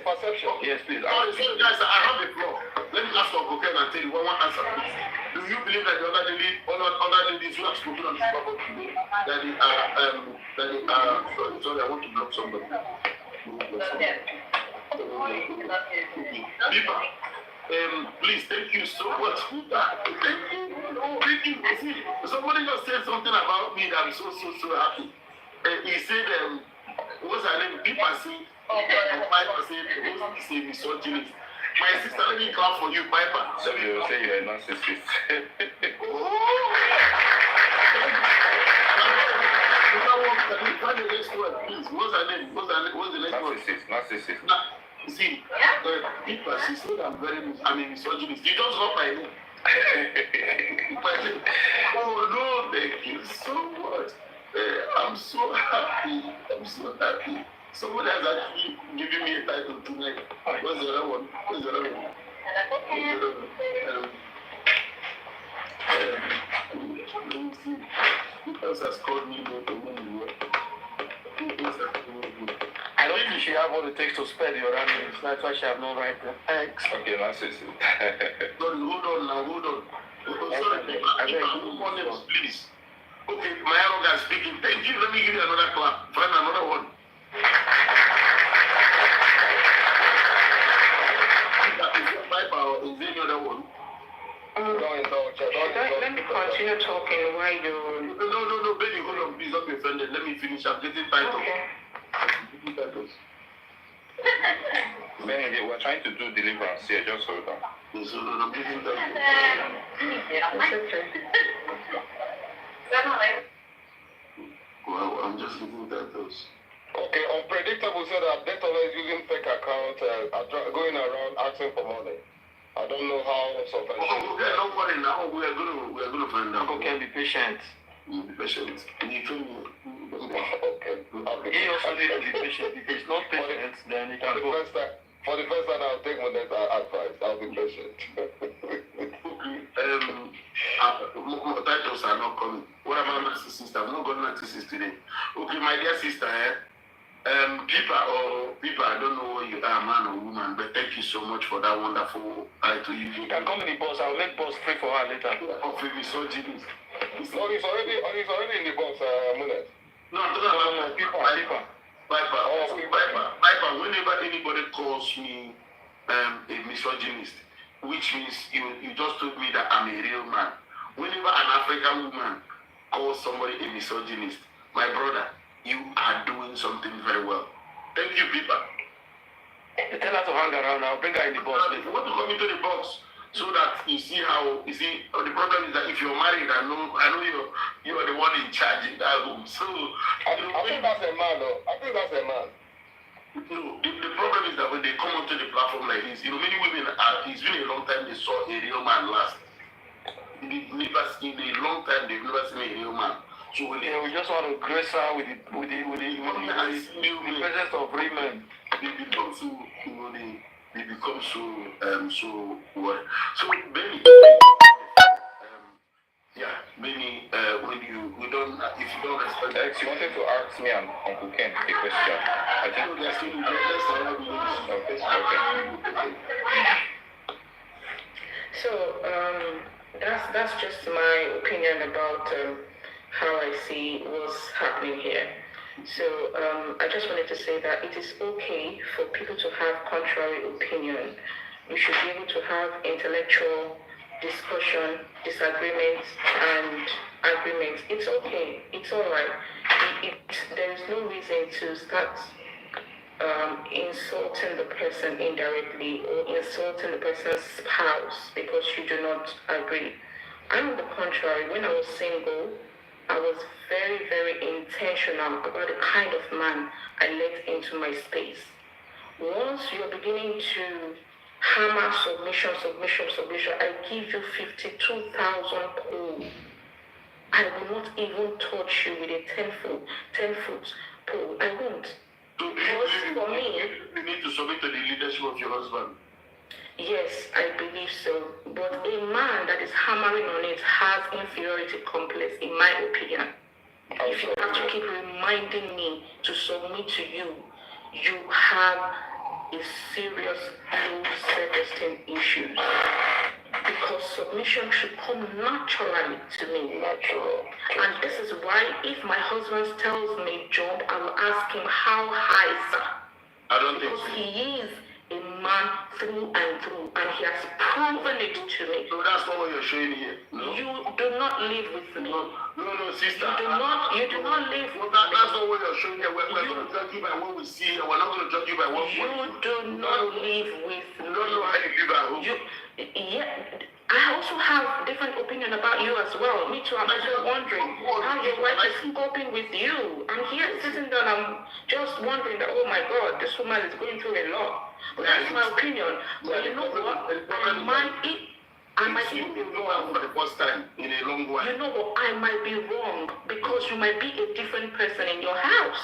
perception? yes, please. Sorry, guys, I have the floor. Let me ask Okoke and tell you one answer, please. Do you believe that the other ladies who have spoken on this topic today, that they are, sorry, I want to block somebody. People, please, thank you so much. Thank you. See, somebody just said something about me that I'm so happy. He said, what's her name? People say, Piper said, what's the misogynist? My sister, let me clap for you, Piper. So you say you're a narcissist. Find the next word, please. What's her name? What's the next word? Narcissist. See, people, she said I'm a misogynist. You just got my name. Oh no, thank you so much. I'm so happy. Someone has actually given me a title tonight. What's the other one? Who else has called me? I don't think she have what it takes to spell your names. That's why she have no right to X. Okay, narcissist. Sorry, hold on. Sorry, please. Okay, my arrogance speaking. Thank you. Let me give you another clap. Find another one. Is there any other one? Let me continue talking while you... No, baby, hold on. Please don't be offended. Let me finish. I'm getting title. Okay. Benny, we're trying to do deliverance here. Just hold on. So, I'm getting title. Well, I'm just getting titles. Okay, Unpredictable said that Detola is using fake account, going around asking for money. I don't know how sufficient. Okay, don't worry now. We are gonna find out. Okay, be patient. Be patient. You told me. Okay. He also needs to be patient. If he's not patient, then he can go. For the first time, I'll take my next advice. I'll be patient. Titles are not coming. What about narcissist? I've not got narcissist today. Okay, my dear sister, people, I don't know whether you are a man or woman, but thank you so much for that wonderful title. You can come in the boss. I'll make boss free for her later. Of misogynist. No, he's already in the box, Munet. No, I'm talking about people. Piper, whenever anybody calls me a misogynist, which means you just told me that I'm a real man. Whenever an African woman calls somebody a misogynist, my brother, you are doing something very well. Thank you, Piper. Tell her to hang around. I'll bring her in the box. You want to come into the box so that you see the problem is that if you're married, I know you are the one in charge in that room. So I think that's a man, though. I think that's a man. No, the problem is that when they come onto the platform like this, many women it's been a long time they saw a real man last. In a long time they've never seen a real man. So when we just want to grace her with the presence of real men. They become so so what? So Benny, Benny, when you don't respect. Alex, you wanted to ask me and Uncle Ken a question. I think they're still So that's just my opinion about how I see what's happening here. So I just wanted to say that it is okay for people to have contrary opinion. You should be able to have intellectual discussion, disagreements, and agreements. It's okay. It's all right. There is no reason to start insulting the person indirectly or insulting the person's spouse because you do not agree. On the contrary, when I was single, I was very, very intentional about the kind of man I let into my space. Once you're beginning to hammer submission, I give you 52,000 pole. I will not even touch you with a 10-foot pole. I won't. Because for me, you need to submit to the leadership of your husband. Yes, I believe so. But a man that is hammering on it has inferiority complex, in my opinion. If you have to keep reminding me to submit to you, you have a serious low self-esteem issue. Because submission should come naturally to me. Natural. And this is why if my husband tells me jump, I will ask him how high, sir. I don't think so. He is a man through and through, and he has proven it to me. So that's not what you're showing here. No? You do not live with me. No, sister. You do not live with me. That's not what you're showing here. We're going to judge you by what we see, and we're not going to judge you by what we do. You do not live with me. You don't know how you live at home. I also have different opinion about you as well. Me too. I'm also wondering how your wife is coping with you. I'm here sitting down. I'm just wondering that, oh my God, this woman is going through a lot. But that's my opinion. But you know what? I might even be wrong. For the first time in a long while. You know what? I might be wrong because you might be a different person in your house.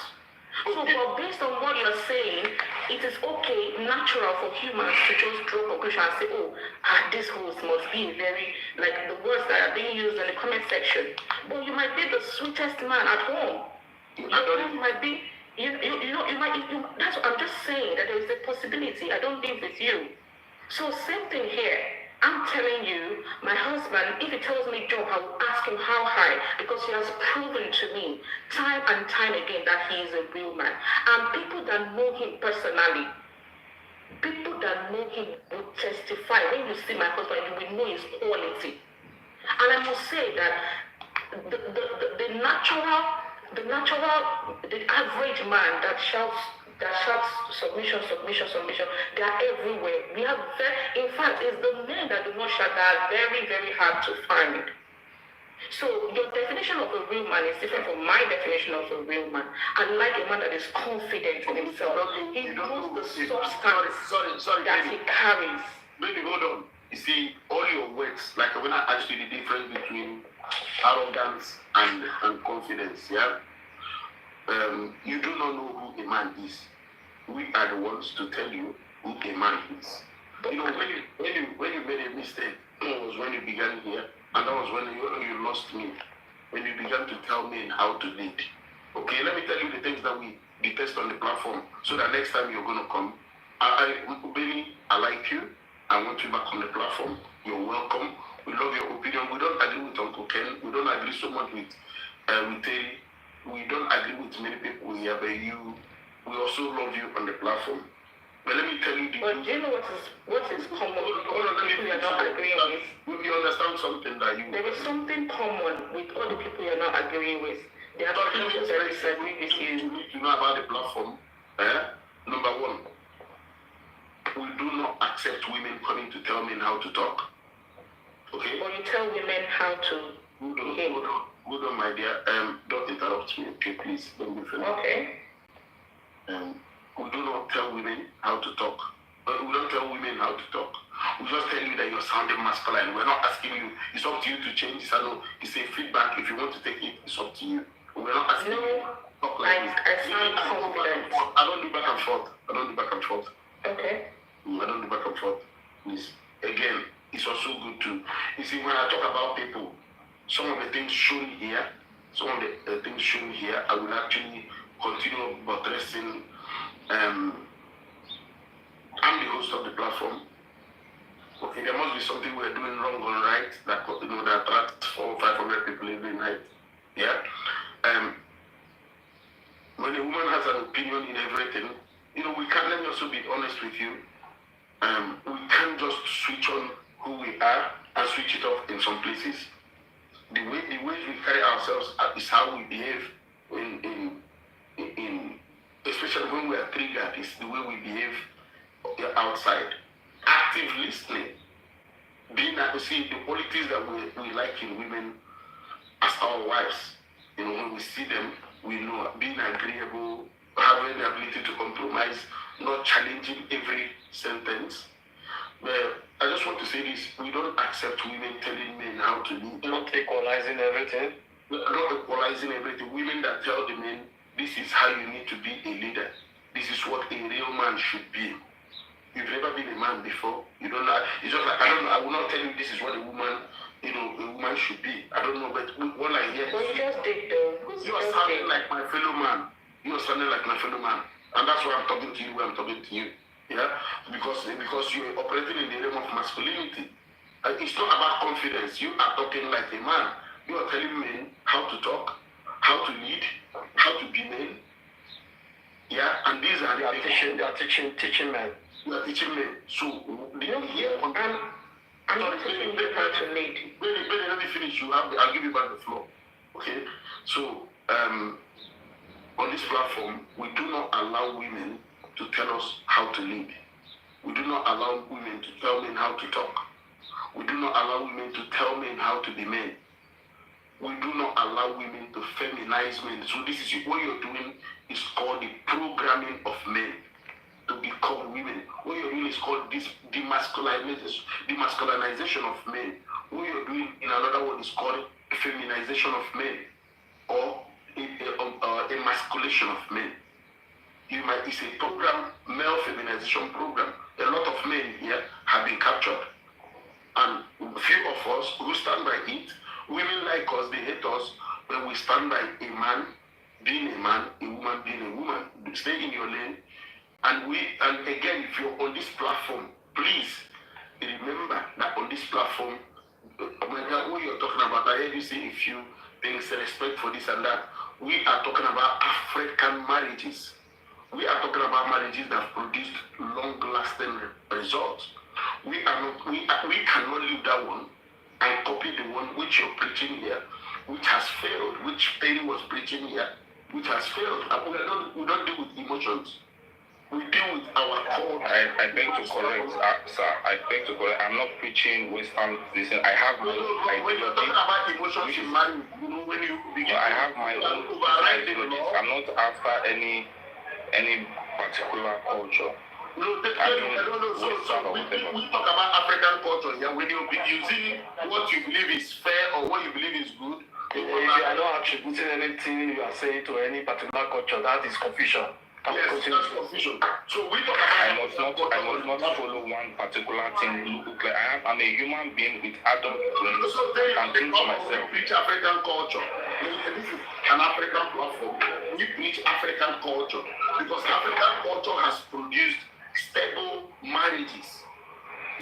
So, but based on what you're saying, it is okay, natural for humans to just draw conclusion and say, oh, this host must be very, like the words that are being used in the comment section. But you might be the sweetest man at home. You might be, that's what I'm just saying, that there is a possibility. I don't live with you. So same thing here. I'm telling you, my husband, if he tells me jump, I will ask him how high, because he has proven to me time and time again that he is a real man. And people that know him personally, people that know him will testify. When you see my husband, you will know his quality. And I must say that the average man that shouts submission, they are everywhere. In fact, it's the men that do not shout that are very, very hard to find. So your definition of a real man is different from my definition of a real man. I like a man that is confident in himself. He knows the substance that he carries. Baby, hold on. You see, all your words, like when I asked you the difference between arrogance and confidence, yeah? You do not know who a man is. We are the ones to tell you who a man is. You know, when you made a mistake, was when you began here, and that was when you lost me. When you began to tell me how to lead. Okay, let me tell you the things that we detest on the platform, so that next time you're going to come. Benny, I like you. I want you back on the platform. You're welcome. We love your opinion. We don't agree with Uncle Ken. We don't agree so much with Terry. We don't agree with many people here, but we also love you on the platform. But let me tell you the But do you know what is common with all the people you're not agreeing with? You understand something that you... There is something common with all the people you're not agreeing with. There are people that disagree with you. You need to know about the platform. Number one, we do not accept women coming to tell men how to talk. Okay? Or you tell women how to behave. Hold on, my dear. Don't interrupt me, okay? Please, don't be friendly. Okay. We do not tell women how to talk. We don't tell women how to talk. We just tell you that you're sounding masculine. We're not asking you. It's up to you to change this. I know it's a feedback. If you want to take it, it's up to you. We're not asking you to talk like this. I sound confident. I don't do back and forth. Okay. I don't do back and forth. Please. Again, it's also good to... You see, when I talk about people, some of the things shown here, I will actually continue buttressing. I'm the host of the platform. Okay, there must be something we're doing wrong or right that that attracts 400 or 500 people every night. Yeah. When a woman has an opinion in everything, we can't. Let me also be honest with you. We can't just switch on who we are and switch it off in some places. The ways we carry ourselves is how we behave in especially when we are triggered, is the way we behave outside. Active listening. Being able to see the qualities that we like in women as our wives. When we see them, we know being agreeable, having the ability to compromise, not challenging every sentence. But I just want to say this, we don't accept women telling men how to live. Not equalizing everything. Not equalizing everything. Women that tell the men, this is how you need to be a leader. This is what a real man should be. You've never been a man before. You don't know. It's just like, I don't know. I will not tell you this is what a woman, a woman should be. I don't know, but what I hear... Well, you just did though. You are sounding like my fellow man. You are sounding like my fellow man. And that's why I'm talking to you when I'm talking to you. Yeah? Because you're operating in the realm of masculinity. It's not about confidence. You are talking like a man. You are telling men how to talk, how to lead, how to be men. Yeah? And these are They are teaching men. You are teaching men. So, I'm not teaching you how to lead. Benny, let me finish. I'll give you back the floor. Okay? So, on this platform, we do not allow women to tell us how to lead. We do not allow women to tell men how to talk. We do not allow women to tell men how to be men. We do not allow women to feminize men. So this is what you're doing is called the programming of men to become women. What you're doing is called this demasculinization of men. What you're doing in another word is called feminization of men, or emasculation of men. It's a program, male feminization program. A lot of men here have been captured. And a few of us who stand by it, women like us, they hate us, but we stand by a man being a man, a woman being a woman. Stay in your lane. And again, if you're on this platform, please remember that on this platform, what you're talking about, I heard you say a few things, respect for this and that. We are talking about African marriages. We are talking about marriages that have produced long-lasting results. We cannot leave that one and copy the one which you're preaching here, which has failed, which Perry was preaching here, which has failed. And we don't deal with emotions. We deal with our core. I beg to correct, sir. I beg to correct. I'm not preaching Western. Listen, I have my own ideology. When you're talking about emotions in marriage, when you begin, I have my own ideologies. I'm not after any particular culture. No, we talk about African culture. Yeah, when you see what you believe is fair or what you believe is good. If you are not attributing anything you are saying to any particular culture, that is confusion. Yes, that's confusion. So we talk about... I must not follow one particular thing. I'm a human being with adult brains and think to myself. We preach African culture. This is an African platform. We preach African culture because African culture has produced stable marriages.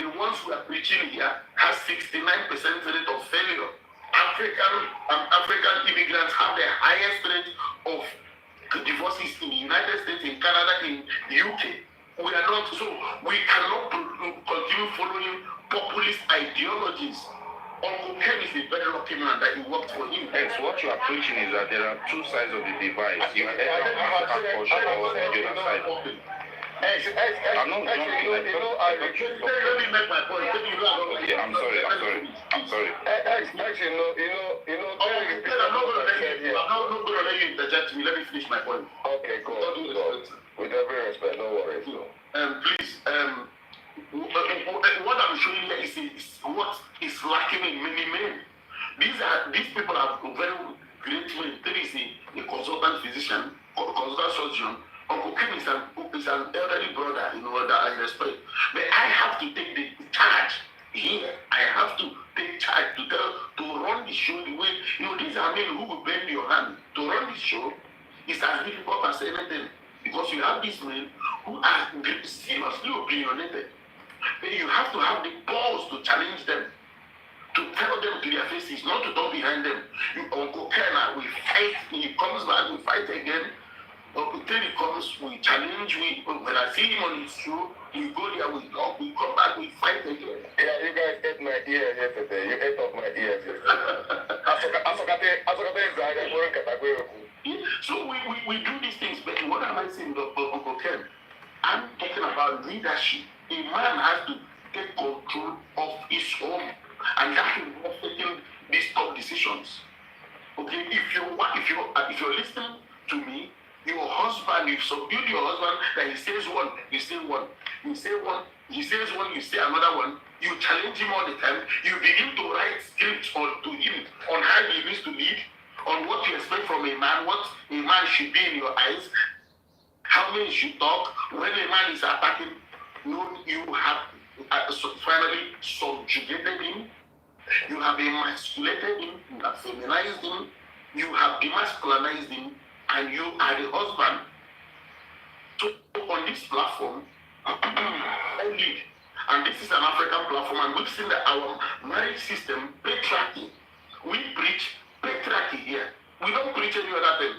The ones we are preaching here has 69% rate of failure. African immigrants have the highest rate of divorces in the United States, in Canada, in the UK. We are not, so we cannot continue following populist ideologies. Uncle Ken is a very lucky man that he worked for him. Yes, what you are preaching is that there are two sides of the device. You are either on African culture or on the other side. I'm not jumping. Let me make my point. Yeah, I'm sorry. Actually, I'm not going to let you interject me. Let me finish my point. Okay, go on. With every respect, no worries. Please, what I'm showing here is what is lacking in many men. These people are very great men. There is a consultant physician, or consultant surgeon. Uncle Ken is an elderly brother, that I respect. But I have to take the charge here. I have to take charge to run the show the way, these are men who will bend your hand. To run the show is as difficult as anything. Because you have these men who are seriously opinionated. Then you have to have the balls to challenge them, to tell them to their faces, not to talk behind them. Uncle Ken, we fight, he comes back, we fight again. Uncle Terry comes, we challenge, when I see him on his show, we go there, we talk, we come back, we fight again. Yeah, you guys ate my ears yesterday. You ate off my ears yesterday. So we do these things, but what am I saying, Uncle Ken? I'm talking about leadership. A man has to take control of his home, and that involves taking these tough decisions. Okay, if you're listening to me, your husband, you subdue your husband, that he says one, you say one. You say one, he says one, you say another one. You challenge him all the time. You begin to write scripts to him on how he needs to lead, on what you expect from a man, what a man should be in your eyes, how men should talk, when a man is attacking. You have finally subjugated him. You have emasculated him. You have feminized him. You have demasculinized him. And you are the husband. So on this platform, I lead. And this is an African platform, and we've seen that our marriage system, patriarchy. We preach patriarchy here. We don't preach any other thing.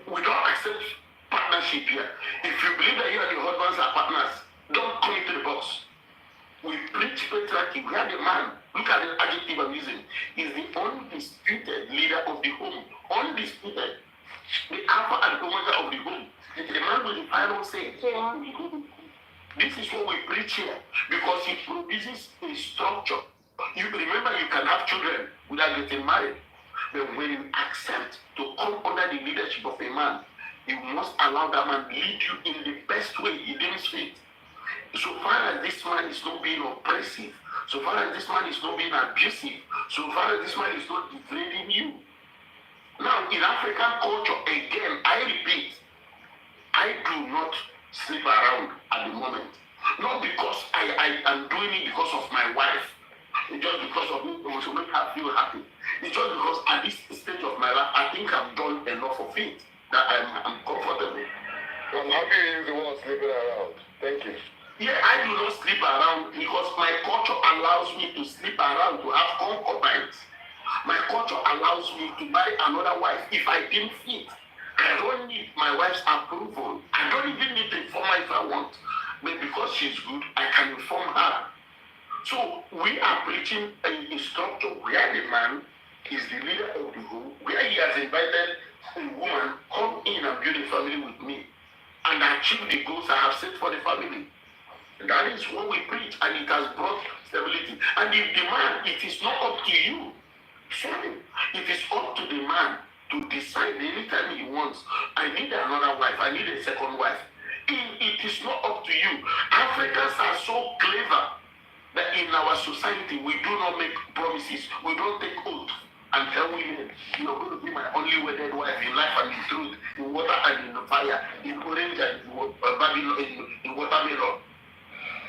We don't accept partnership here. If you believe that you and your husbands are partners, don't come into the box. We preach patriarchy. We are the man. Look at the adjective I'm using. Is the undisputed leader of the home. Undisputed. The alpha and omega of the home. The man with the final say. This is what we preach here, because it produces a structure. You remember, you can have children without getting married. But when you accept to come under the leadership of a man, you must allow that man lead you in the best way he deems fit. So far as this man is not being oppressive, so far as this man is not being abusive, so far as this man is not degrading you. Now, in African culture, again, I repeat, I do not sleep around at the moment. Not because I am doing it because of my wife. It's just because of me to make her feel happy. It's just because at this stage of my life, I think I've done enough of it, that I'm comfortable. I'm happy you're the one sleeping around. Thank you. Yeah, I do not sleep around because my culture allows me to sleep around, to have concubines. My culture allows me to marry another wife if I deem fit. I don't need my wife's approval. I don't even need to inform her if I want. But because she's good, I can inform her. So we are preaching a structure where the man is the leader of the home, where he has invited a woman, come in and build a family with me and achieve the goals I have set for the family. That is what we preach, and it has brought stability. And if the man, it is not up to you. Sorry, it is up to the man to decide anytime he wants. I need another wife. I need a second wife. It is not up to you. Africans are so clever that in our society we do not make promises. We don't take oath and tell women, you're going to be my only wedded wife in life and in truth, in water and in fire, in orange and in watermelon.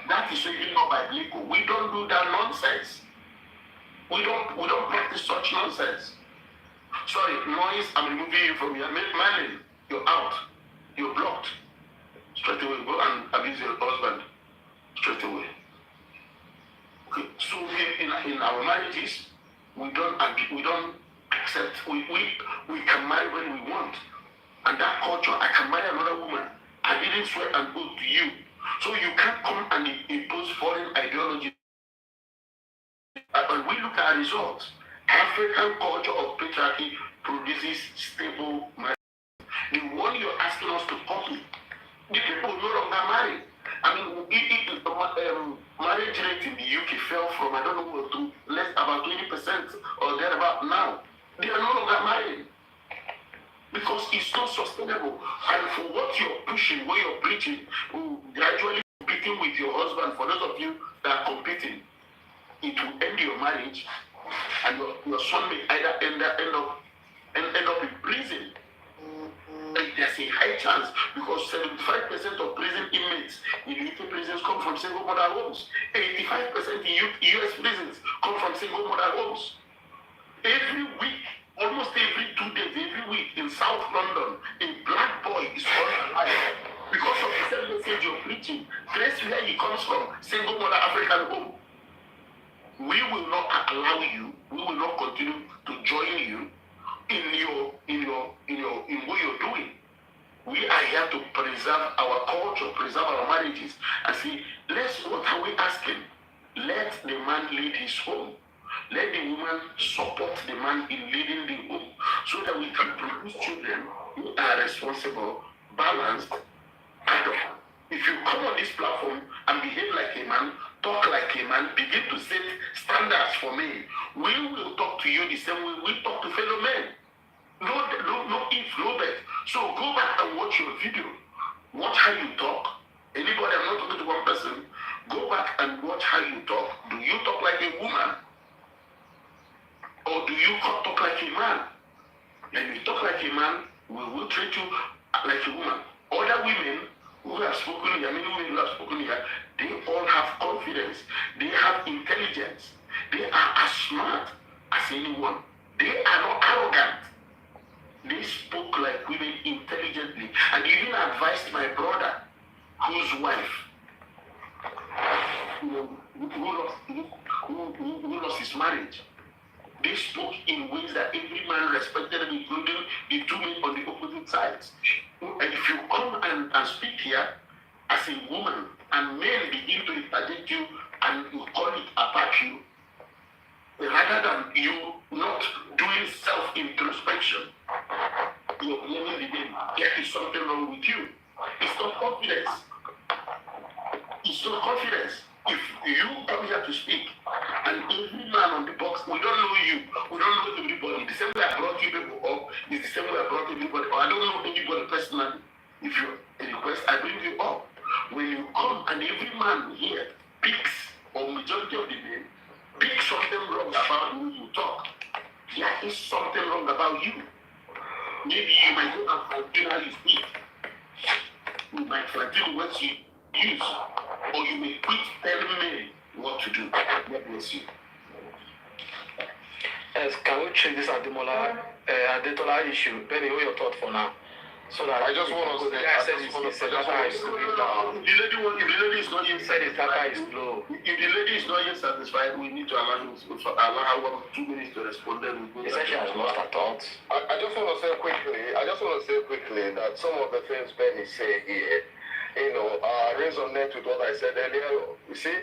That is really not biblical. We don't do that nonsense. We don't practice such nonsense. Sorry, noise, I'm removing you from your marriage. You're out. You're blocked. Straight away, go and abuse your husband. Straight away. Okay. So in our marriages, we don't accept. We can marry when we want. and that culture, I can marry another woman. I didn't swear an oath to you. So you can't come and impose foreign ideology. And we look at results. African culture of patriarchy produces stable marriage. The one you're asking us to copy, the people no longer marry. I mean, marriage rate in the UK fell from, I don't know what, to less about 20% or thereabout now. They are no longer married because it's not sustainable. And for what you're pushing, what you're preaching, gradually competing with your husband, for those of you that are competing, it will end your marriage, and your son may either end up in prison. There's a high chance because 75% of prison inmates in UK prisons come from single mother homes. 85% in US prisons come from single mother homes. Every week, almost every 2 days, every week in South London, a black boy is on alive because of the same message you're preaching. Trace where he comes from, single mother African home. We will not allow you, we will not continue to join you in what you're doing. We are here to preserve our culture, preserve our marriages, and see, what are we asking? Let the man lead his home. Let the woman support the man in leading the home, so that we can produce children who are responsible, balanced, adult. If you come on this platform and behave like a man, talk like a man, begin to set standards for me, we will talk to you the same way we talk to fellow men. No if, no bet. So go back and watch your video. Watch how you talk. Anybody, I'm not talking to one person. Go back and watch how you talk. Do you talk like a woman? Or do you talk like a man? And if you talk like a man, we will treat you like a woman. Other women who have spoken here, many women who have spoken here, they all have confidence. They have intelligence. They are as smart as anyone. They are not arrogant. They spoke like women intelligently. And even advised my brother, whose wife, who lost his marriage. They spoke in ways that every man respected them, including the two men on the opposite sides. And if you come and speak here as a woman, and men begin to interdict you and you call it attack you, rather than you not doing self-introspection, you're blaming the men. There is something wrong with you. It's not confidence. It's not confidence. If you come here to speak, and every man on the box, we don't know you, we don't know everybody. The same way I brought you people up is the same way I brought everybody up. I don't know anybody personally. If you request, I bring you up. When you come and every man here picks, or majority of the men, pick something wrong about who you talk, there is something wrong about you. Maybe you might go and fine-tune how you speak. You might fine-tune what you use. Or you may quit telling me what to do. God bless you. Yes, can we treat this Adetola issue? Benny, what your thought for now? So that I just want to say, if the lady is not yet satisfied, if the lady is not yet satisfied, we need to allow her 1 or 2 minutes to respond. Then we essentially has lost her thoughts. I just want to say quickly that some of the things Benny said here, resonate with what I said earlier. You see,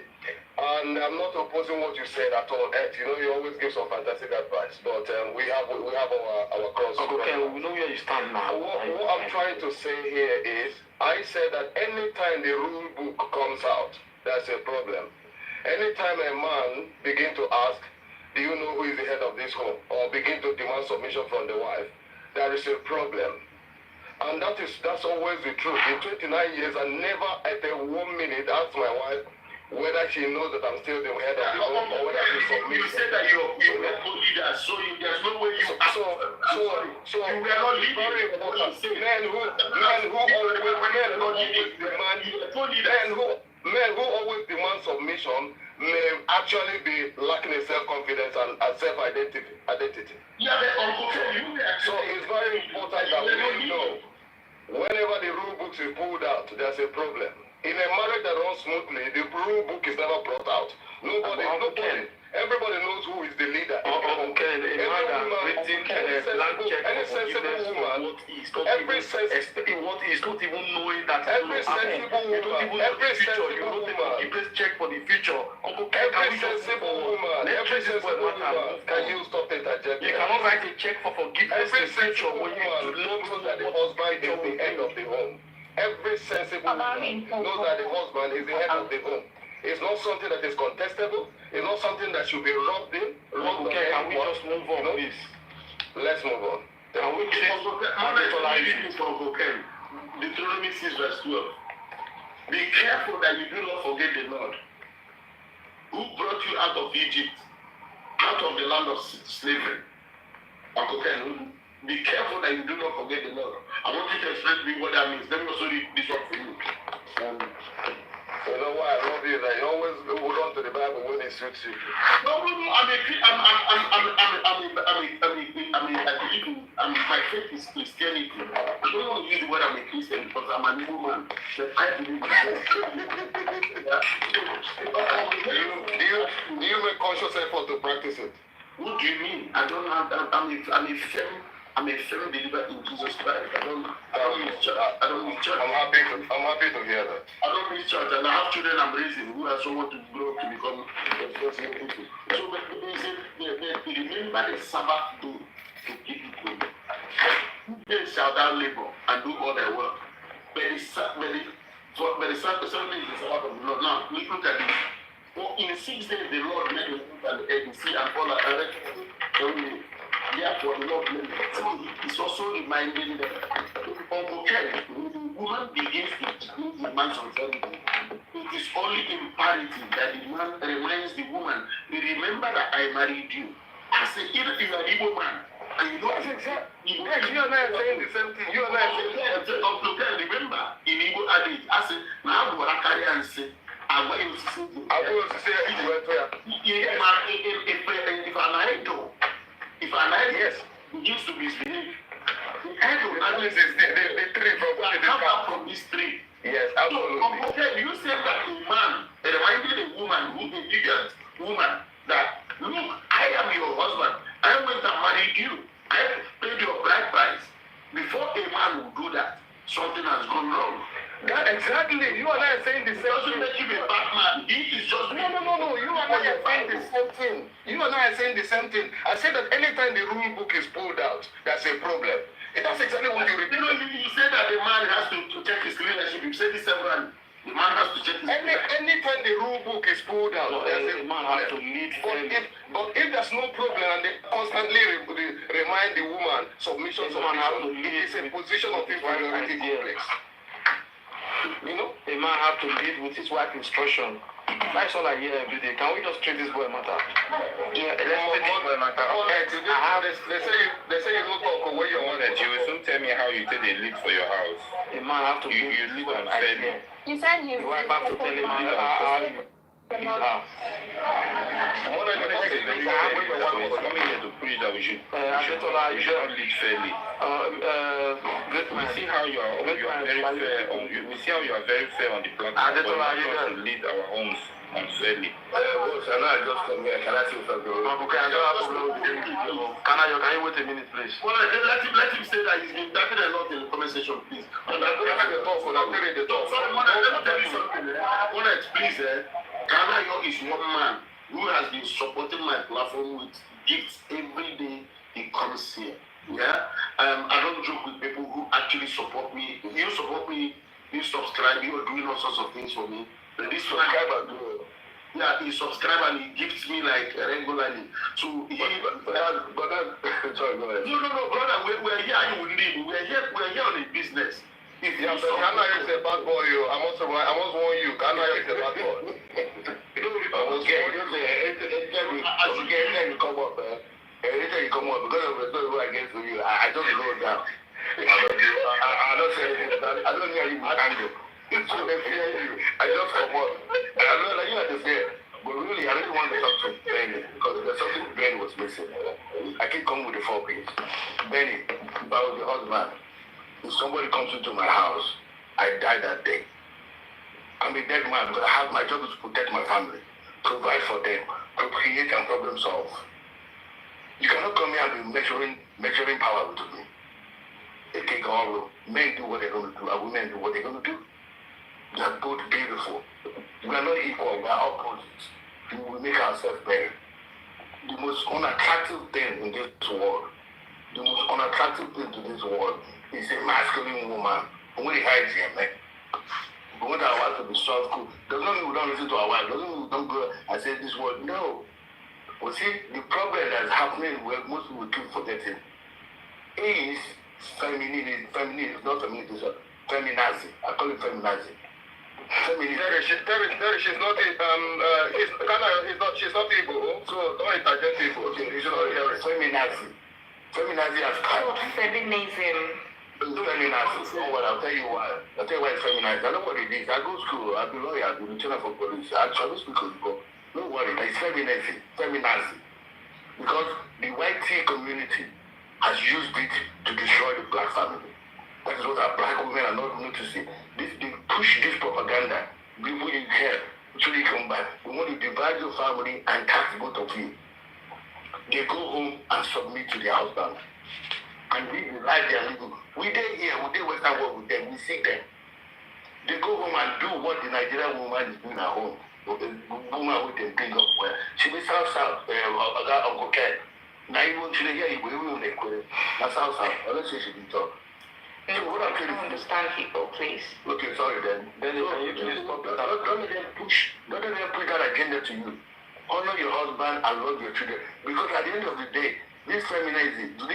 and I'm not opposing what you said at all. Ed, you always give some fantastic advice, but we have our cross. Okay, we know where you stand now. What I'm trying to say here is, I said that anytime the rule book comes out, that's a problem. Anytime a man begin to ask, do you know who is the head of this home, or begin to demand submission from the wife, there is a problem. And that's always the truth. In 29 years, I never at a 1 minute asked my wife whether she knows that I'm still the head of the home or whether she's submitted. You said that you were not leader, so there's no way you asked. So you were not leading. Men who always demand submission may actually be lacking in self-confidence and self-identity. Yeah, so it's very important that we know whenever the rule books is pulled out, there's a problem. In a marriage that runs smoothly, the rule book is never brought out. Nobody Everybody knows who is the leader. Okay, a man that written blank check for forgiveness for what he is not even expecting, what he is not even knowing that every sensible woman, every sensible woman, you please check for the future. Every sensible woman can you stop interjecting? You cannot write a check for forgiveness in the future when you know that the husband is the head of the home. Every sensible woman knows that the husband is the head of the home. It's not something that is contestable. It's not something that should be rubbed in. Okay, can we just move on, please? Let's move on. Can we change from cocaine? Deuteronomy 6 verse 12. Be careful that you do not forget the Lord, who brought you out of Egypt, out of the land of slavery. Cocaine. Be careful that you do not forget the Lord. I want you to explain to me what that means. Let me also read this one for you. You know why I love you? That you always hold on to the Bible when it suits you. No. My faith is Christianity. I don't want to use the word I'm a Christian because I'm an evil man. But I believe in Do you make conscious effort to practice it? What do you mean? I don't have. I'm a firm believer in Jesus Christ. I don't miss church. I'm happy to hear that. I don't miss church, and I have children I'm raising who also want to grow up to become responsible people. So they remember the Sabbath day to keep it going. They shall thou labor and do all their work. But the Sunday is the Sabbath of the Lord. Now look at this. For in 6 days the Lord made the heaven and the earth, the sea and all that. Therefore, the Lord is also reminding them when the woman begins to keep the man's authority, it is only imperative that the man reminds the woman, remember that I married you. I say, even if you are an Igbo man, and you know, you and I are saying the same thing. You and I are saying the same thing. Remember, in Igbo adage, I say, now I'm going to carry and say, I'm going to say, if an idol begins to misbehave, the idol that means the tree from this tree. Yes, absolutely. So, okay, you say that a man reminded a woman, a bigot woman, that look, I am your husband. I went and married you. I paid your bride price. Before a man will do that, something has gone wrong. That exactly. You and I are saying the same thing. Doesn't make him a bad man. He is just no. You and I are saying the same thing. You and I are saying the same thing. I said that anytime the rule book is pulled out, that's a problem. And that's exactly what you repeat. You said that the man has to check his leadership. You said this several. The man has to check his anytime the rule book is pulled out, the man has to lead. But if there's no problem and they constantly remind the woman submission, it's a position of inferiority complex. You know, a man have to lead with his wife instruction. That's all I hear every day. Can we just treat this boy matter? Yeah, let's treat this boy matter. They say you don't talk away your money. You will soon tell me how you take a lead for your house. A man have to you lead unfairly. You said you wife have to tell him how you coming here to preach that we should not lead fairly. We see how you are very fair on we see how you are very fair on the platform, but you are trying to lead our homes unfairly. Can I just come here? Can I say something? Can you wait a minute, please? Well, let him say that he's been talking a lot in the comment section, please. And I'm going to talk for that. Sorry, let me tell you something. Please, Ghana is one man who has been supporting my platform with gifts every day he comes here. Yeah, I don't joke with people who actually support me. You support me, you subscribe, you are doing all sorts of things for me. But this subscriber, yeah, he subscribes and he gives me like regularly. So he, sorry, go ahead. No, brother, we're here. You will leave. We're here on a business. If Ghana is a bad boy, I must warn you. Ghana is a bad boy. Anytime you come up, because of the story I get to you, I just go down. I don't say anything. I don't hear you angle. So they fear you. I just come up. I know that you are the fear. But really, I really want to talk to Benny because there's something Benny was missing. I keep coming with the 4 P's. Benny, if I was the husband, if somebody comes into my house, I die that day. I'm a dead man because I have my job is to protect my family, provide for them, to create and problem solve. You cannot come here and be measuring power with me. Okay, all men do what they're going to do, and women do what they're going to do. They are both beautiful. We are not equal, we are opposites. We will make ourselves better. The most unattractive thing in this world, the most unattractive thing to this world is a masculine woman. When he hides here, man. We want our wife to be soft, cool. Doesn't mean we don't listen to our wife. Doesn't mean we don't go and say this word. No. But see, the problem that's happening where most people keep forgetting is femininity, not femininity, feminazi. I call it feminazi. She's not she's not Igbo, so don't interject Igbo. Okay, you should not hear it. Feminazi. Feminazi has come. Feminism. Feminazi. Oh, well, I'll tell you why. I'll tell you why it's feminazi. I know what it is. I go to school, I'll be lawyer, I'll be lieutenant for police. I travel speak with people. Don't worry, it's feminazi. Feminazi. Because the white tea community has used it to destroy the black family. That is what our black women are not noticing. They push this propaganda. People in care, actually come back. We want to divide your family and tax both of you. They go home and submit to their husband. And live the life they are living. We dey here, we dey Western world with them, we see them. They go home and do what the Nigerian woman is doing at home. The woman with them bring up well. She be south, Uncle Ken. Now you want to hear you, we will make it. Now south. Let's say she be talk. No, what I don't understand people, please. Okay, sorry then. Then can you please stop that? Don't let them push that agenda to you. Honor your husband and love your children. Because at the end of the day, this feminizing, do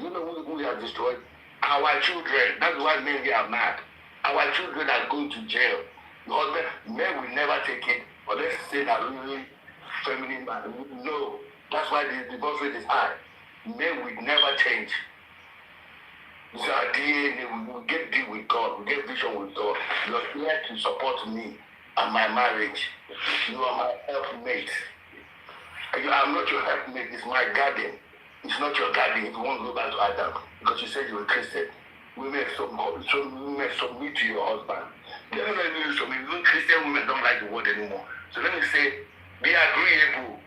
you know who we have destroyed? Our children. That's why men here are mad. Our children are going to jail. Your husband, men will never take it. But let's say that really feminine man. No. That's why the divorce rate is high. Men will never change. It's our DNA. We get deal with God. We get vision with God. You are here to support me and my marriage. You are my helpmate. I'm not your helpmate. It's my garden. It's not your garden. If you want to go back to Adam, because you said you were Christian, women submit to your husband. Let me know if you submit. Even Christian women don't like the word anymore. So let me say, be agreeable.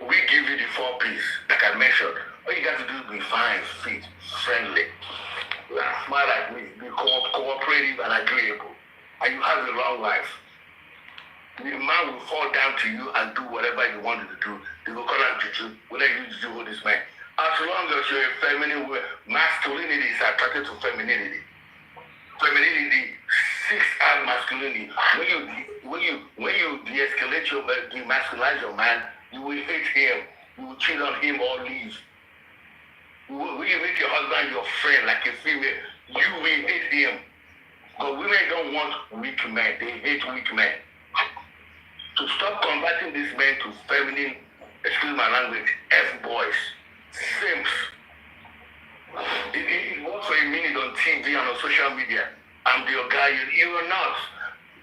We give you the 4 P's, like I mentioned. All you got to do is be fine, fit, friendly. Smile like me, be cooperative and agreeable. And you have a long life. The man will fall down to you and do whatever you want him to do. They will call him juju. Will let you do this man. As long as you're a feminine, masculinity is attracted to femininity. Femininity seeks out masculinity. When you de-escalate your man, demasculinize your man, you will hate him. You will cheat on him or leave. When you make your husband your friend like a female, you will hate him. But women don't want weak men. They hate weak men. To stop converting these men to feminine, excuse my language, F-boys, simps. It works for a minute on TV and on social media. I'm your guy. You're not.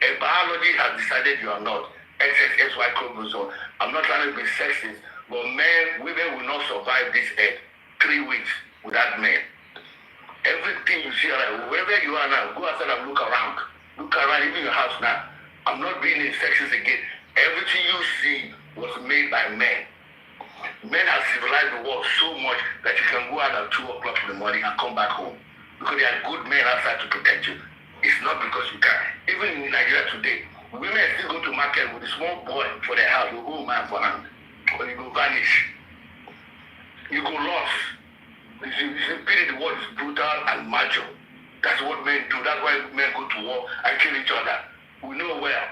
A biology has decided you are not. XXXY chromosome. I'm not trying to be sexist, but women will not survive this earth 3 weeks without men. Everything you see around, wherever you are now, go outside and look around. Look around, even your house now. I'm not being a sexist again. Everything you see was made by men. Men have civilized the world so much that you can go out at 2 o'clock in the morning and come back home. Because there are good men outside to protect you. It's not because you can. Even in Nigeria today, women still go to market with a small boy for their house, the whole man for hand. Or you go vanish. You go lost. You see, the world is brutal and macho. That's what men do. That's why men go to war and kill each other. We know well.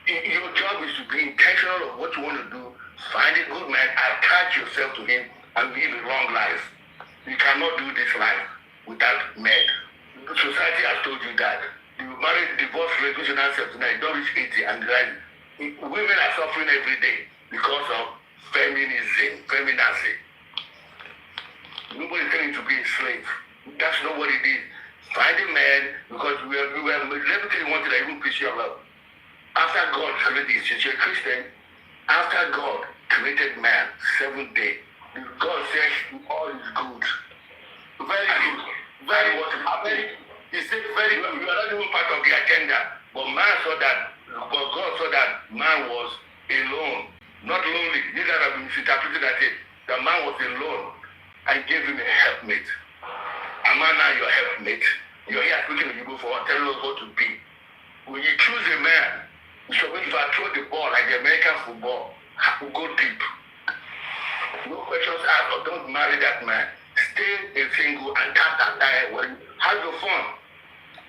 Your job is to be intentional of what you want to do. Find a good man, attach yourself to him, and live a long life. You cannot do this life without men. Society has told you that. The marriage, divorce rate, which is now 79, don't reach 80 and rise. Women are suffering every day because of feminism, feminazi. Nobody's telling you to be a slave. That's not what it is. Find a man, because we are everything you wanted that even preach your love. After God created this, since you're a Christian, after God created man, 7th day, God says all is good. Very good. Very what happened. He said very good. You are not even part of the agenda. But man saw that but God saw that man was alone, not lonely. You guys have been misinterpreted that the man was alone and gave him a helpmate. Am I now your helpmate? You're here speaking to you for telling us what to be. When you choose a man, so if I throw the ball like the American football, go deep. No questions asked, or don't marry that man. Stay a single and tap that guy. Have your fun.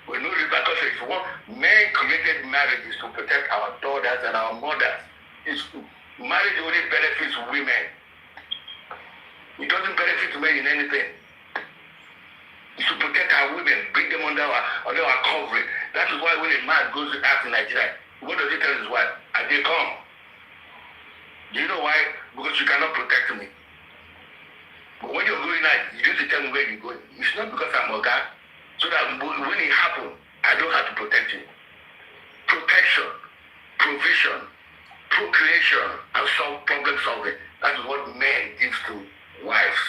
With no repercussions. If you want, men created marriages to protect our daughters and our mothers. Marriage only benefits women. It doesn't benefit men in anything. It's to protect our women, bring them under our covering. That is why when a man goes to act in Nigeria, what does he tell his wife? And they come. Do you know why? Because you cannot protect me. But when you're going out, you need to tell me where you're going. It's not because I'm a guy. So that when it happens, I don't have to protect you. Protection, provision, procreation, and problem solving. That is what men give to wives.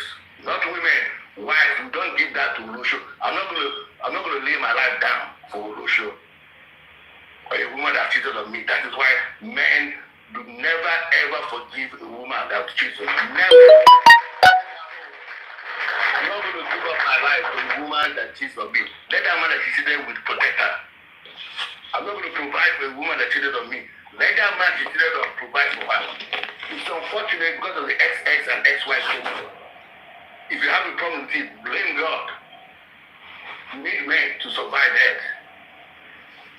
Not women. Wives, we don't give that to Rosho. I'm not gonna lay my life down for Rosho. Or a woman that cheated on me. That is why men do never ever forgive a woman that cheats on you. Never. I'm not going to give up my life for a woman that cheats on me. Let that man that cheated with protect her. I'm not going to provide for a woman that cheated on me. Let that man that cheated on provide for her. It's unfortunate because of the XX and XY syndrome. If you have a problem with it, blame God. You need men to survive that.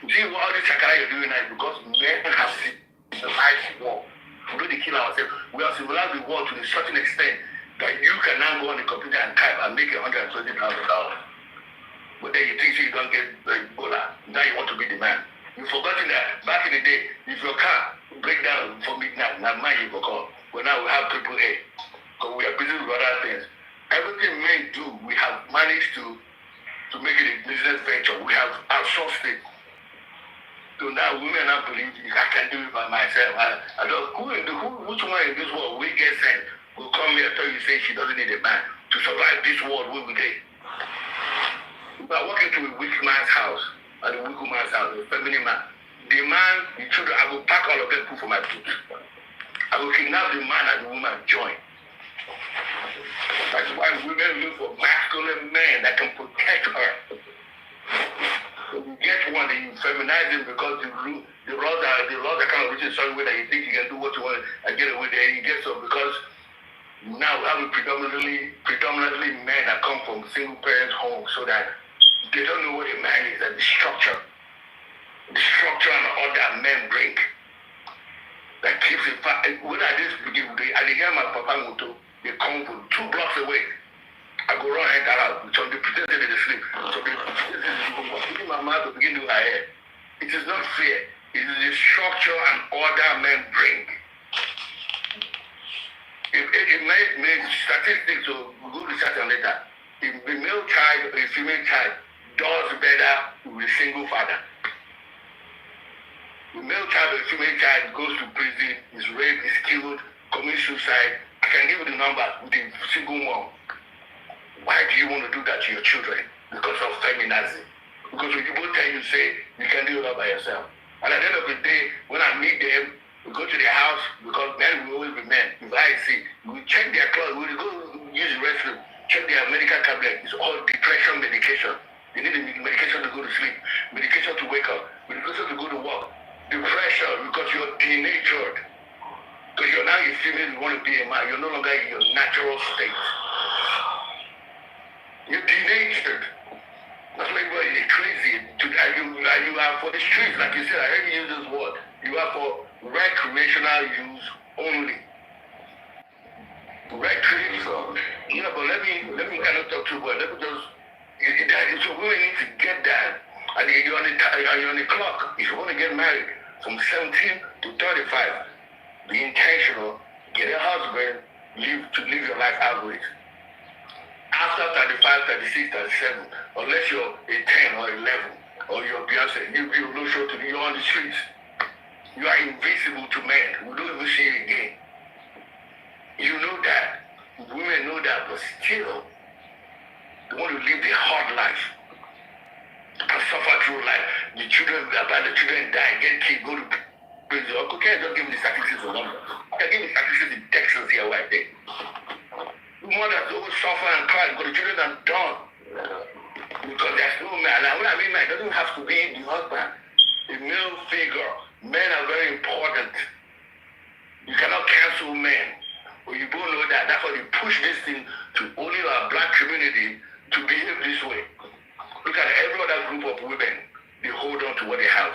See what all this chakra you're doing now is because men have civilized war. We don't kill ourselves. We have civilized the world to a certain extent that you can now go on the computer and type and make $120,000. But then you think you don't get Ebola. Now you want to be the man. You've forgotten that back in the day, if your car break down for midnight, now man you go call. But now we have AAA. Because we are busy with other things. Everything men do, we have managed to make it a business venture. We have outsourced it. So now women now believe I can do it by myself. I don't. Which one in this world we get sent will come here and tell you say she doesn't need a man to survive this world we will get. If I walk into a weak man's house, and a weak man's house, a feminine man, the man, the children, I will pack all of them for my food. I will kidnap the man and the woman join. That's why women look for masculine men that can protect her. When you get one, then you feminize him because the laws are kind of written some way that you think you can do what you want and get away there. You get so because now we have predominantly men that come from single parent homes so that they don't know what a man is and the structure and order men bring. That keeps it fast. When I just begin, I hear my papa moto, they come from 2 blocks away. I go run and enter out. So they pretend that they sleep. So they pretend my mouth to begin to her hair. It is not fair. It is the structure and order men bring. It made statistics, so we go research on later. If a male child or a female child does better with a single father. The male child or a female child goes to prison, is raped, is killed, commits suicide. I can give you the numbers with a single mom. Why do you want to do that to your children? Because of feminazi. Because when you both tell you, say, you can do it all by yourself. And at the end of the day, when I meet them, we go to their house, because men will always be men. If I see, we check their clothes, we go use the restroom, check their medical cabinet. It's all depression medication. You need the medication to go to sleep, medication to wake up, medication to go to work. Depression, because you're denatured. Because you're now a female, you want to be a man. You're no longer in your natural state. You're denatured. That's why everybody is crazy. You are for the streets, like you said, I heard you use this word. You are for recreational use only. Recreational. Yeah, but let me kind of talk to you, but let me just, so women need to get that. And you're on the clock. If you want to get married from 17 to 35, be intentional, get a husband, live your life average. After 35, 36, 37, unless you're a 10 or 11, or you're Beyonce, you're no show to you're on the streets. You are invisible to men. We don't even see you again. You know that. Women know that, but still, they want to live the hard life and suffer through life. The children die, get kids, go to Uncle can't just give me the statistics alone. I can give me statistics in Texas here right there. The mothers always suffer and cry because the children are done. Because there's no man. And when I mean man, it doesn't have to be the husband, a male figure. Men are very important. You cannot cancel men. Well, you both know that. That's why they push this thing to only our black community to behave this way. Look at every other group of women. They hold on to what they have.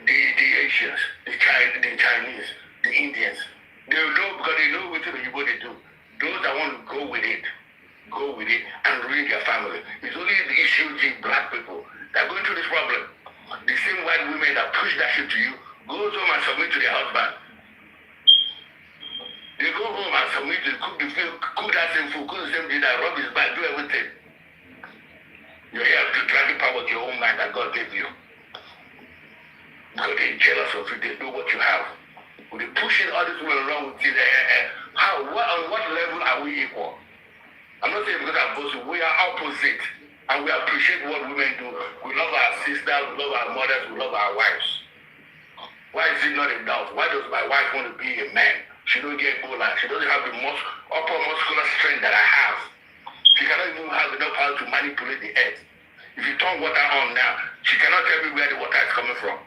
The Asians, the Chinese, the Indians. They know because they know what they do. Those that want to go with it and ruin their family. It's only the issue black people that are going through this problem. The same white women that push that shit to you goes home and submit to their husband. They go home and submit to cook that same food, cook the same dinner, rub his back, do everything. You're here to drag power with your own mind that God gave you. Because they're jealous of you, they know what you have. When they're pushing all these women around with you, on what level are we equal? I'm not saying because I'm opposite, we are opposite. And we appreciate what women do. We love our sisters, we love our mothers, we love our wives. Why is it not enough? Why does my wife want to be a man? She don't get Ebola. She doesn't have the upper muscular strength that I have. She cannot even have enough power to manipulate the earth. If you turn water on now, she cannot tell me where the water is coming from.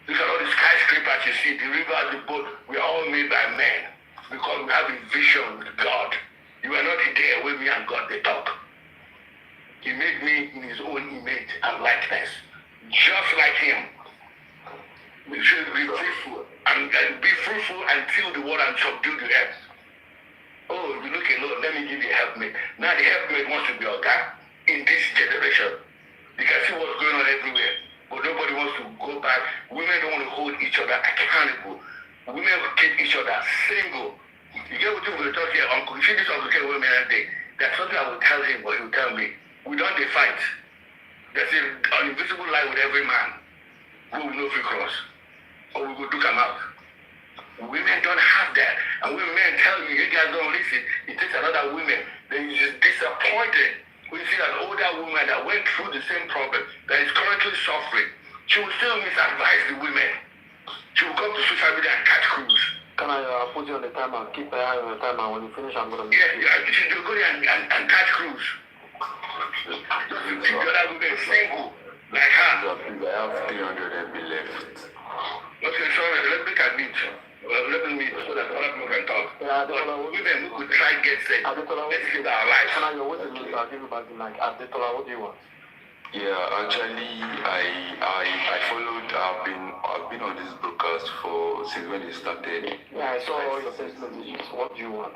Look at all the skyscrapers you see, the river, the boat, we are all made by men. Because we have a vision with God. You are not there with me and God, they talk. He made me in his own image and likeness. Just like him. We should be fruitful and be fruitful until the world and subdue the earth. Oh, if you look alone, let me give you a helpmate. Now the helpmate wants to be a guy in this generation. You can see what's going on everywhere. But nobody wants to go back. Women don't want to hold each other accountable. Women will keep each other single. You get what we're talking here, uncle. You see this uncle came women that day. That's something I will tell him, but he will tell me. We don't fight. There's an invisible line with every man who will know if we cross. Or we will do come out. Women don't have that. And when men tell you guys don't listen, it takes another woman. Then you're just disappointed. We see an older woman that went through the same problem, that is currently suffering. She will still misadvise the women. She will come to social media and catch cruise. Can I put you on the timer? Keep an eye on the timer. When you finish, I'm going to... Yeah, she will go there and catch cruise. Just to keep the other women single, like her. I have 300 MB left. Okay, sorry, let me meet. Let me meet so that other people can talk. Yeah, women who could try and get set. Let's live our lives. Can I wait a minute? I'll give you back the mic. Adetola, what do you want? Yeah, actually, I followed. I've been on this broadcast since when it started. Yeah, I saw all your text messages. What do you want?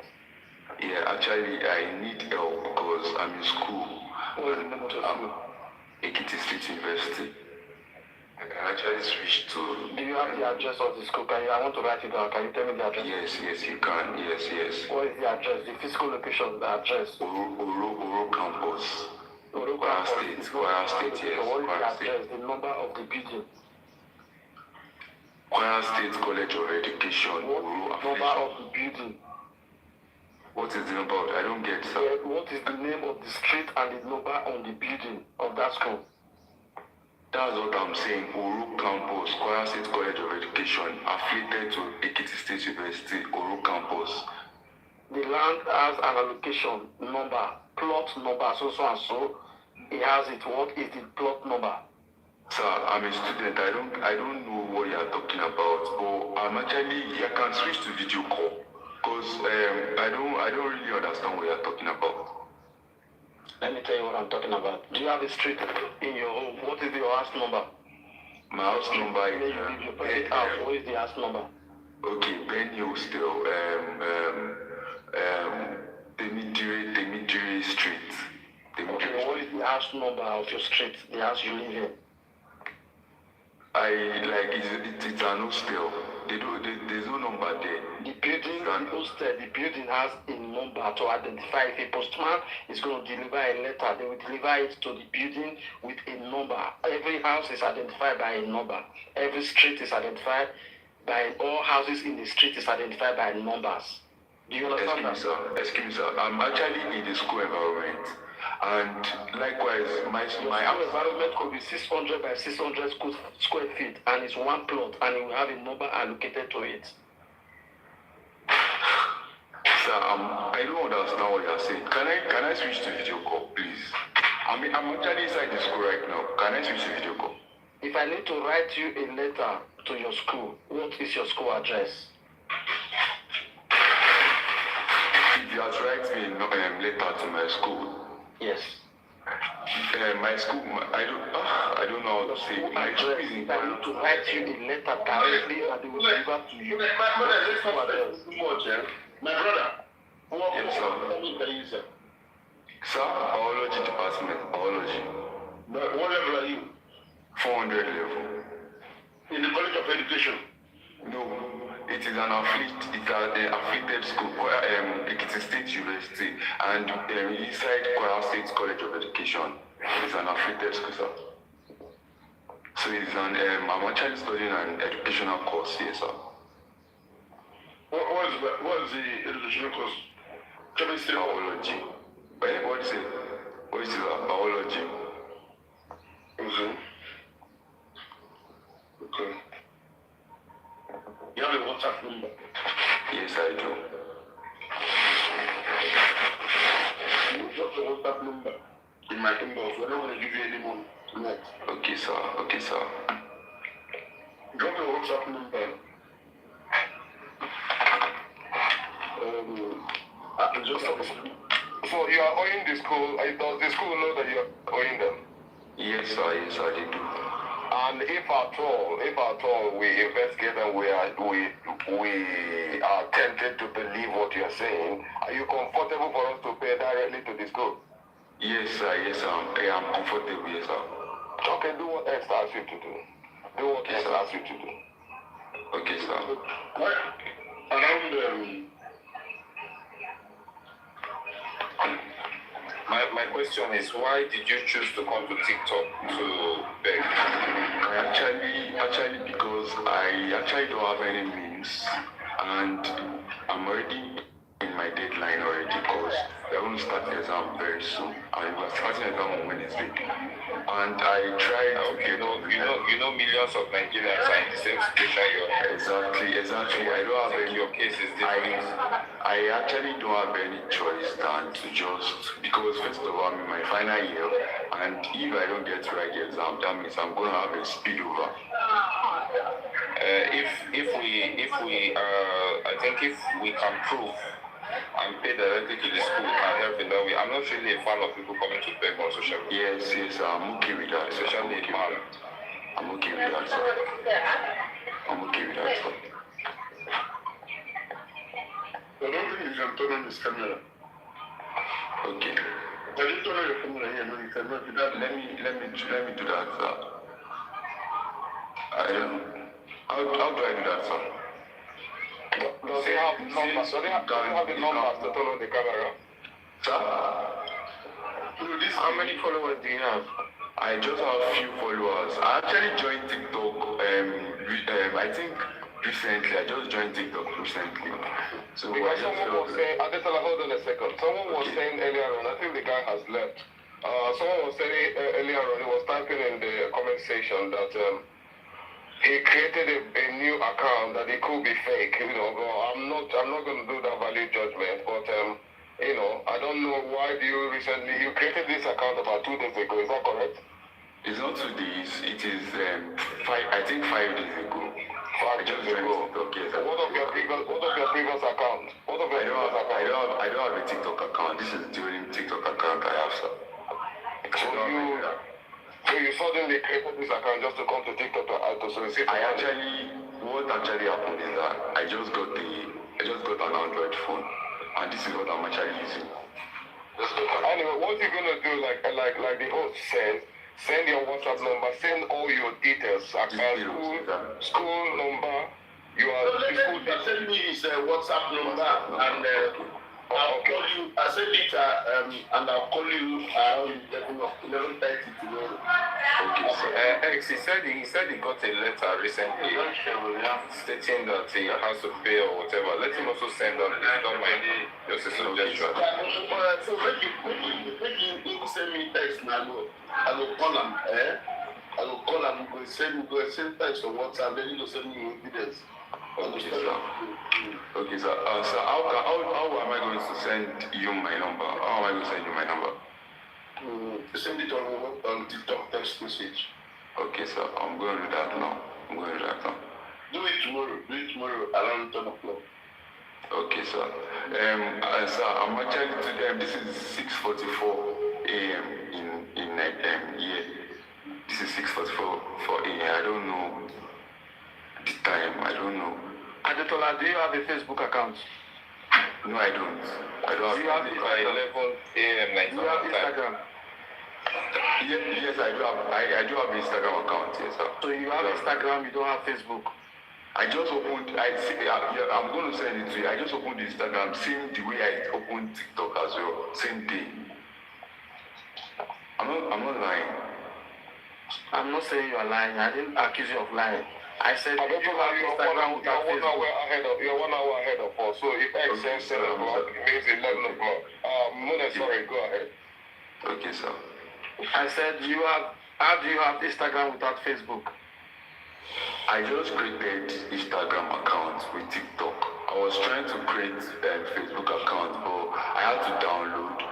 Yeah, actually, I need help because I'm in school. What is the name of your school? Ekiti State University. I can actually switch to... Do you have the address of the school? I want to write it down. Can you tell me the address? Yes, you can. Yes. What is the address? The physical location, the address? Oro campus. Kwara State, yes. So what is the address, the number of the building? Kwara State College of Education. What is the number of the building? What is the number? I don't get that. Yeah, what is the name of the street and the number on the building of that school? That's what I'm saying. Oro Campus, Kwara State College of Education, affiliated to Ekiti State University, Oro Campus. The land has an allocation number, plot number, so and so. It has it. What is the plot number? Sir, I'm a student. I don't know what you are talking about, but I can switch to video call because I don't really understand what you are talking about. Let me tell you what I'm talking about. Do you have a street in your home? What is your house number? My house number is... You press it out. What is the house number? Okay, Benny Hostel, Temidire Street. Okay, what is the house number of your street, the house you live in? It's an hostel. There's no number there. The building, the hostel, the building has a number to identify. If a postman is going to deliver a letter, they will deliver it to the building with a number. Every house is identified by a number. Every street is identified by, all houses in the street is identified by numbers. Do you understand that? Excuse me, sir. I'm actually in the school environment. And likewise, my school environment could be 600 by 600 square feet, and it's one plot, and you have a number allocated to it. Sir, I don't understand what you're saying. Can I switch to video call, please? I'm actually inside the school right now. Can I switch to video call? If I need to write you a letter to your school, what is your school address? If you have to write me a letter to my school. Yes. My school, I don't know how to say. My school is in I need to write you a letter directly and they will deliver to you. My brother. Yes, sir. Sir, biology department, biology. What level are you? 400 level. In the College of Education? No, it is an affiliated school, Ekiti State University, and inside Kwara State College of Education. It's an affiliated school, sir. So it's I'm actually studying an educational course here, sir. What is the educational course? Chemistry? Biology. What is it? What is it? Biology. Okay. Okay. You have a WhatsApp number? Yes, I do. Drop the WhatsApp number in my inbox. We're not going to give you any money tonight. Okay, sir. Okay, sir. Drop the WhatsApp number. So you are owing the school. Does the school know that you are owing them? Yes, sir. Yes, sir, they do. And if at all we investigate and we are tempted to believe what you are saying, are you comfortable for us to pay directly to the school? Yes, sir. Yes, sir. I am comfortable. Yes, sir. Okay, do what else asks you to do. Do what else asks you to do. Okay, sir. What? Around My question is, why did you choose to come to TikTok to beg? Actually, because I actually don't have any means, and I'm already in my deadline already because we're going to start the exam very soon, and we're starting the exam on Wednesday. And I tried. Okay, you know, millions of Nigerians are in the same situation you're in. Exactly. I don't have any. Your case is different. I actually don't have any choice than to just, because first of all, I'm in my final year, and if I don't get to write the exam, that means I'm going to have a spillover. If we can prove and pay directly to the school and help in that way. I'm not really a fan of people coming to beg on social media. Yes, I'm okay with that. Especially in man. I'm okay with that, sir. I'm okay with that, sir. I don't think you can turn on this camera. Okay. Can you turn on your camera here? No, you cannot do that. Let me do that, sir. How do I do that, sir? Does he have the numbers? Does he have the numbers to turn on the camera? Sir? How many followers do you have? I just have a few followers. I actually joined TikTok, I think recently. I just joined TikTok recently. So because someone was saying, hold on a second. Someone was saying earlier on, I think the guy has left. Someone was saying earlier on, he was typing in the comment section that he created a new account that it could be fake. You know, I'm not going to do that value judgment, but I don't know why you created this account about 2 days ago. Is that correct? It's not 2 days. It is 5 days ago. 5 days ago. Okay. What of your previous account? I don't have a TikTok account. This is the only TikTok account I have, sir. So you suddenly created this account just to come to TikTok to solicit? What actually happened is that I just got an Android phone, and this is what I'm actually using. Anyway, what you're gonna do, like the host says, send your WhatsApp number, send all your details, school number. The school send me his WhatsApp number and I'll call you. I said it, and I'll call you around 11:30 tomorrow. Okay. X, he said he got a letter recently stating that he has to pay or whatever. Let him also send out his document. Just a suggestion. So when you send me text now, I will call him. I will call him. Go send text on WhatsApp. Then you go send me evidence. Okay, sir. Okay, sir. So how am I going to send you my number? How am I going to send you my number? Send it on TikTok text message. Okay, sir. I'm going to do that now. Do it tomorrow around 10 o'clock. Okay, sir. Sir, I'm actually to them. This is 6:44 a.m. in here. This is 6:44 a.m. I don't know the time. I don't know. Adetola, do you have a Facebook account? No, I don't. Do you have Instagram? 11 a.m. Do you have Instagram? Yes, I do have. I do have an Instagram account. Yes, sir. So you have Instagram, you don't have Facebook? I just opened. I'm going to send it to you. I just opened Instagram, same the way I opened TikTok as well. Same day. I'm not lying. I'm not saying you are lying. I didn't accuse you of lying. I said I don't you know have you're Instagram without Facebook. You're 1 hour ahead of us. So if X says 7 o'clock, it means 11 o'clock. Mona, sorry, go ahead. Okay, sir. I said how do you have Instagram without Facebook? I just created Instagram account with TikTok. I was trying to create a Facebook account, but I had to download.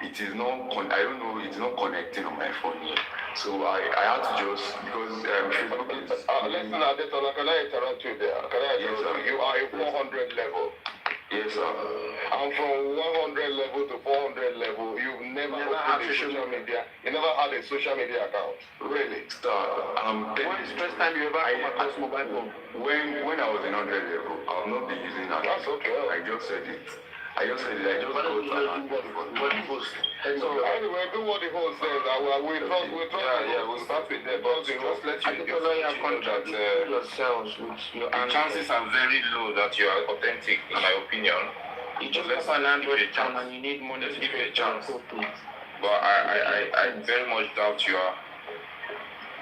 It is not. I don't know. It's not connecting on my phone yet. So I had to just because Facebook is. Listen, Adetola, can I interrupt you there? Yes, sir. You are a 400 level. Yes, sir. And from 100 level to 400 level, you've never had a social media. You never had a social media account. Really? Sir, When is the first time you ever come across mobile phone? when I was in 100 level, I'll not be using that. That's okay. I just said it. I just got So anyway, do what the host says. We'll start with that. But just let you know that yourselves with your the chances are very low that you are authentic, in my opinion. You just have an Android phone and you need money to give it a pay chance. for it. But I very much doubt you are.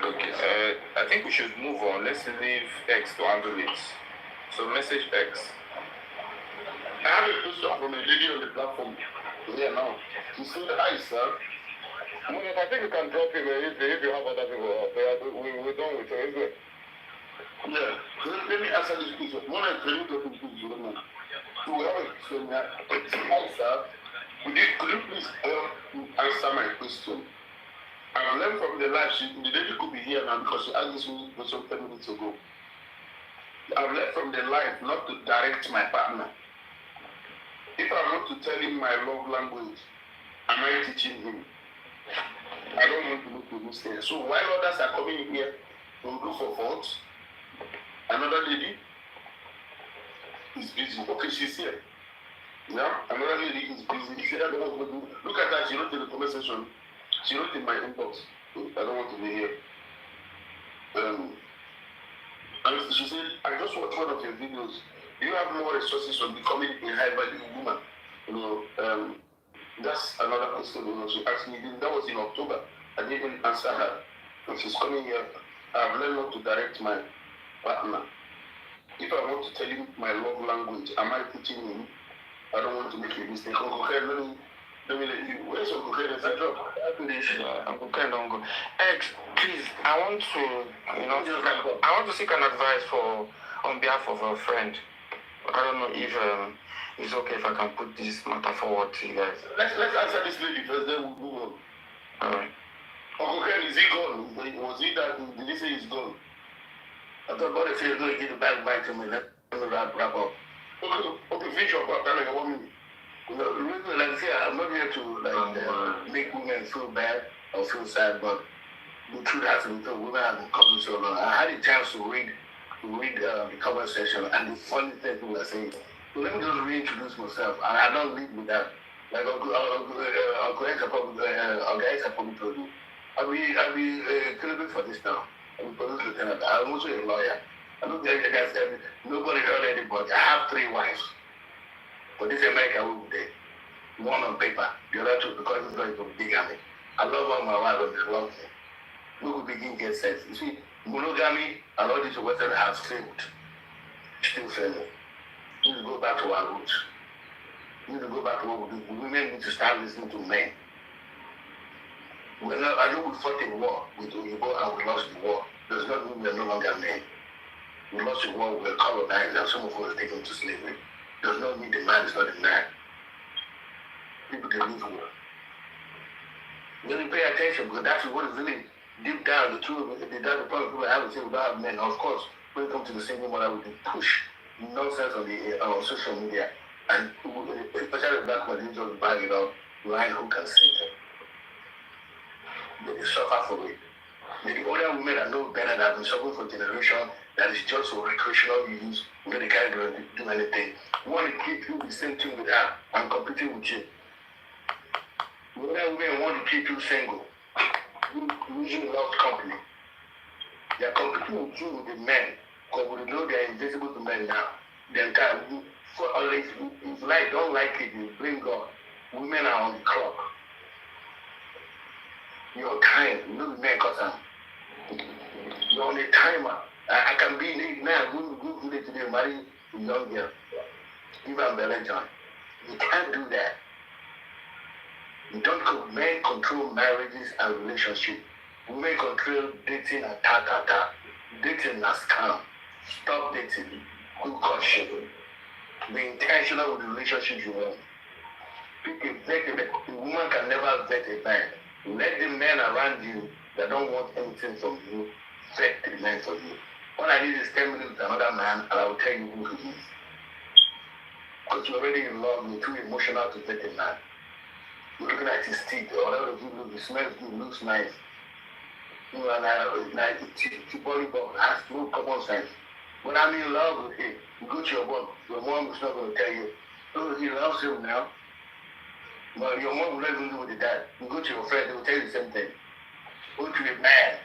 Okay, I think we should move on. Let's leave X to handle it. So message X. I have a question from a lady on the platform here now. She said, hi, sir. Mona, I think you can drop him if you have other people out there. We're done with it, isn't it? Yeah. Let me answer this question. Mona, can you go to this question? So we have a question here. Hi, sir. Could you please answer my question? I learned from the live. The lady could be here now because she asked this question 10 minutes ago. I've learned from the live not to direct my partner. If I want to tell him my love language, am I teaching him? I don't want to look to this thing. So while others are coming in here to look for faults, another lady is busy. Okay, she's here. Yeah, another lady is busy. She said, I don't want to look at her. She wrote in the comment section. She wrote in my inbox. I don't want to be here. And she said, I just watched one of your videos. You have more resources on becoming a high-value woman. That's another question. She asked me. That was in October. I didn't answer her. And she's coming here. I've learned not to direct my partner. If I want to tell him my love language, am I teaching him? I don't want to make a mistake. Okay, let me let you. Where's Uncle Ken? It's a job. Uncle Ken, don't go. X, please, I want to seek an advice on behalf of a friend. I don't know if it's okay if I can put this matter forward to you guys. Let's answer this lady first, then we'll move on. Alright. Uncle Ken, is he gone? Was he that? Did he say he's gone? I thought about it, going to get the back back to me. Let me wrap up. Okay, finish your part. Like 1 minute. Like I said, I'm not here to make women feel bad or feel sad, but the truth has to be told. Women have been coming so long. I had a chance to read the comment section, and the funny thing people are saying. So let me just reintroduce myself. I don't lead with that. Like Uncle X probably told you. I'll be credited for this now. I'm a police lieutenant. I'm also a lawyer. I don't think nobody heard anybody. I have 3 wives. But this America will be there. One on paper, the other two because it's going to be bigamy. I love all my wife and they love me. We will begin to get sex. You see, monogamy and all these Western has failed. Still failing. We need to go back to our roots. We need to go back to what we do. Women need to start listening to men. I know we fought a war with Oyibo and we lost the war. Does not mean we are no longer men. We lost the war, we were colonized and some of us were taken to slavery. Does not mean the man is not a man. People can lose war. When you pay attention, because that's what is really deep down, the truth, the problem people have to say about men. Of course, when it comes to the single mother, we can push nonsense on the social media, and especially black men, you just bag it up, line who can say that. They suffer for it. The older women that know better, that have been suffering for generations, that is just for recreational use, where they can't do anything, want to keep you the same thing with her and competing with you. The older women want to keep you single, using lost company. They are competing with you with the men, because we know they are invisible to men now. Then for always, if like don't like it, you blame God. Women are on the clock. Your time, you know the men cause you're on a timer. I can be late now, go today today, marry a young girl, give her belly joint. You can't do that. You don't. Men control marriages and relationships. Women control dating and ta. Dating na scam. Stop dating. Good caution. Be intentional with the relationship you want. Pick a vet. A woman can never vet a man. Let the men around you that don't want anything from you vet the men for you. All I need is 10 minutes with another man and I will tell you who he is. Because you're already in love, you're too emotional to vet a man. You're looking at his teeth, or whatever you look, he smells good, looks nice. You know, and like it's volleyball, has no common sense. When I'm in love with him, you go to your mom is not going to tell you, oh, he loves him now. But your mom will not even do with the dad. You go to your friend, they will tell you the same thing. Go to a man,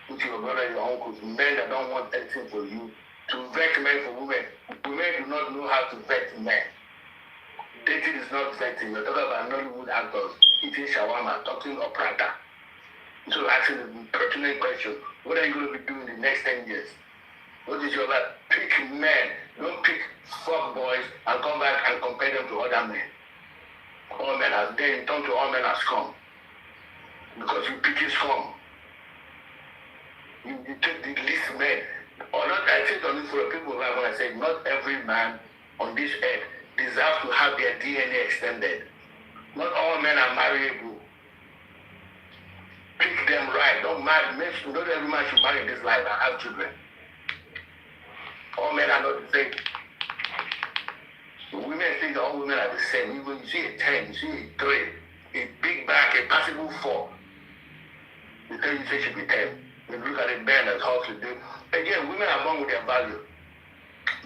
go to your brother, your uncles, men that don't want anything for you, to vet men for women. Women do not know how to vet men. Dating is not vetting. You're talking about Nollywood actors eating shawarma, talking operator. So asking the pertinent question, what are you going to be doing in the next 10 years? What is your life? Pick men. Don't pick fuck boys and come back and compare them to other men. All men are then you turn to all men as scum. Because you pick his scum. You take the least men. Or not, I say on this for people when I say not every man on this earth deserves to have their DNA extended. Not all men are marriable. Pick them right. Don't marry. Not every man should marry in this life and have children. All men are not the same. The women think all women are the same. Even you see a 10, you see a 3, a big back, a possible 4. They tell you say should be 10. When you look at a man that's hustling, again, women are born with their value.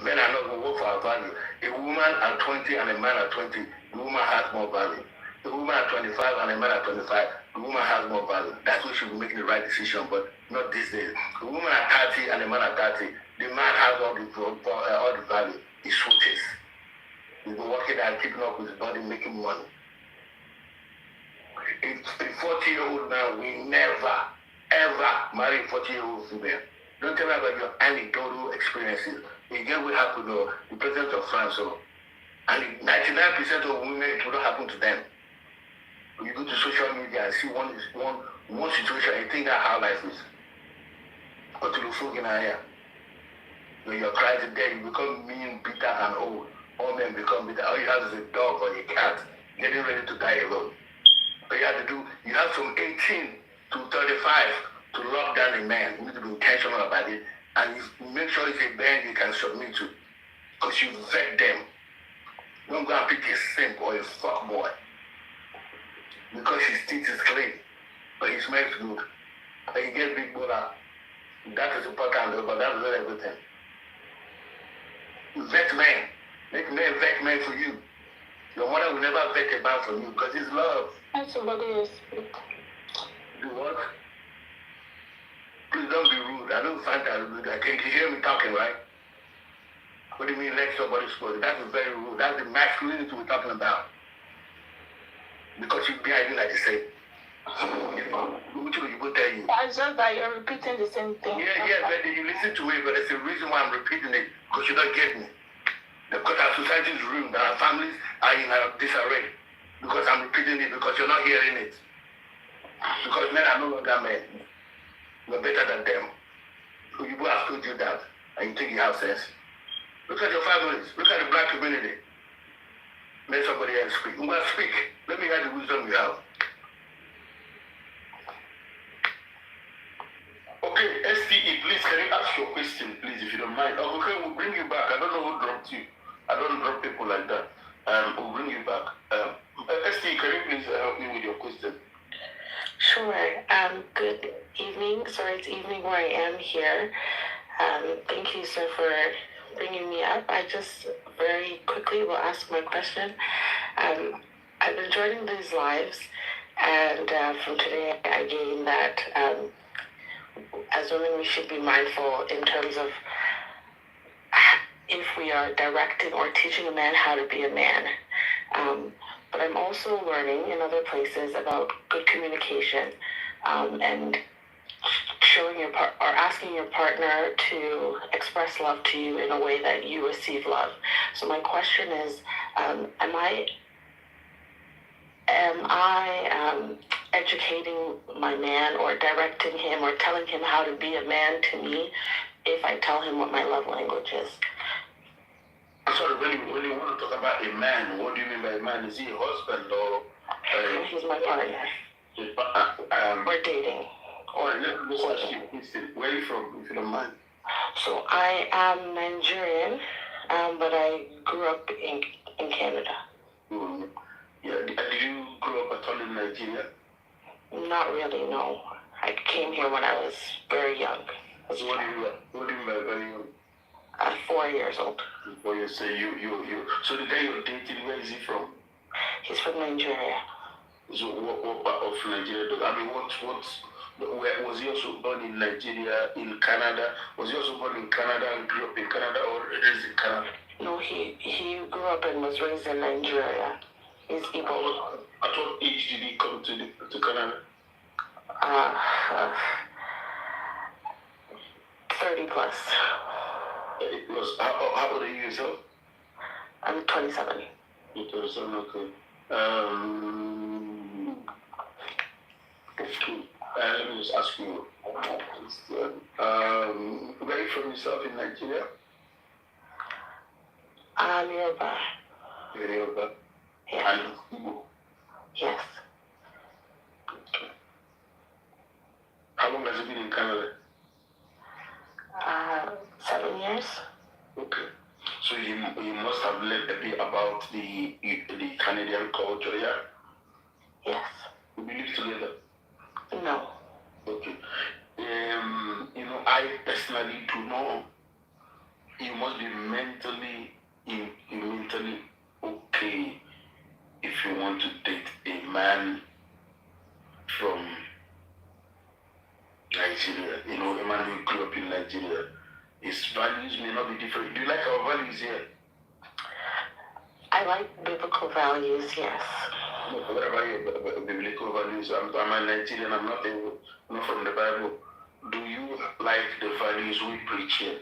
Men are not going to work for our value. A woman at 20 and a man at 20, the woman has more value. A woman at 25 and a man at 25, the woman has more value. That's why she will make the right decision, but not these days. A woman at 30 and a man at 30, the man has all the value. He switches. He's been working and keeping up with his body, making money. A 40-year-old man will never, ever marry a 40-year-old female. Don't tell me about your anecdotal experiences. You get what happened to the president of France, and 99% of women, it will not happen to them. When you go to social media and see one situation, you think that's how life is. But to the folk in here, when you're crying to death, you become mean, bitter, and old. All men become bitter. All you have is a dog or a cat getting ready to die alone. But you have to do, you have from 18 to 35 to lock down a man. You need to be intentional about it. And you make sure it's a band you can submit to. Because you vet them. Don't go and pick a simp or a fuck boy. Because his teeth is clean. But he smells good. But you get big bola. That is important, but that is not everything. You vet men. Make men vet men for you. Your mother will never vet a man for you because it's love. Let somebody else speak. Do what? Please don't be rude. I don't find that rude. Can you hear me talking, right? What do you mean let somebody speak? That's very rude. That's the masculinity we're talking about. because you're behaving like the same. You will tell you. It's just that you're repeating the same thing. Yeah, but you listen to it, but there's a reason why I'm repeating it, because you don't get me. Because our society is ruined, our families are in a disarray. Because I'm repeating it, because you're not hearing it. Because men are no longer men. You're better than them. So you have told you that, and you think you have sense. Look at your families. Look at the black community. Let somebody else speak. You must speak. Let me hear the wisdom you have. Okay, STE, please, can you ask your question, please, if you don't mind? Okay, we'll bring you back. I don't know who dropped you. I don't drop people like that. We'll bring you back. STE, can you please help me with your question? Sure. Good evening. Sorry, it's evening where I am here. Thank you, sir, for bringing me up. I just very quickly will ask my question. I've been joining these lives, and from today I gained that as women we should be mindful in terms of if we are directing or teaching a man how to be a man. But I'm also learning in other places about good communication and showing your or asking your partner to express love to you in a way that you receive love. So my question is, am I educating my man or directing him or telling him how to be a man to me if I tell him what my love language is? Sorry, when you want to talk about a man, what do you mean by a man? Is he a husband or? He's my partner. We're dating. Let's ask you a question. Where are you from, if you don't mind? So I am Nigerian, but I grew up in Canada. Mm-hmm. Yeah. Did you grow up at all in Nigeria? Not really, no. I came here when I was very young. So what do you mean by very young? 4 years old. 4 years. So so the guy you're dating, where is he from? He's from Nigeria. So what part of Nigeria? I mean, where was he also born in Nigeria, in Canada? Was he also born in Canada and grew up in Canada, or raised in Canada? No, he grew up and was raised in Nigeria. He's Igbo. At what age did he come to Canada? 30 plus. How old are you yourself? I'm 27. You're 27, okay. Let me just ask you. Where are you from yourself in Nigeria? I'm Yoruba. You're Yoruba? Yes. And Igbo? Yes. Okay. How long has you been in Canada? 7 years. Okay. So you must have learned a bit about the Canadian culture, yeah? Yes. We live together? No. Okay. I personally do know you must be mentally okay if you want to date a man from Nigeria. A man who grew up in Nigeria. His values may not be different. Do you like our values here? I like biblical values, yes. What about your biblical values? I'm a Nigerian, I'm not from the Bible. Do you like the values we preach here?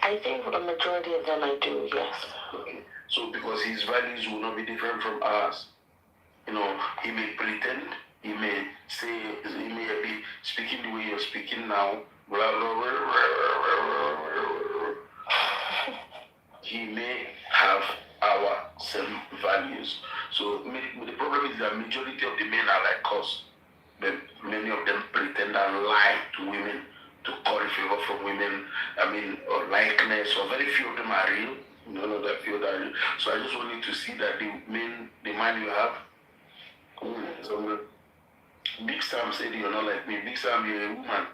I think a majority of them I do, yes. Okay. So because his values will not be different from ours. He may pretend, he may be speaking the way you're speaking now, blah, blah, blah, blah, blah. He may have our same values. So the problem is that majority of the men are like us. But many of them pretend and lie to women to call favor from women. Or likeness, or very few of them are real. None of them feel that real. So I just want you to see that the man you have. So Big Sam said you're not like me. Big Sam, you're a woman.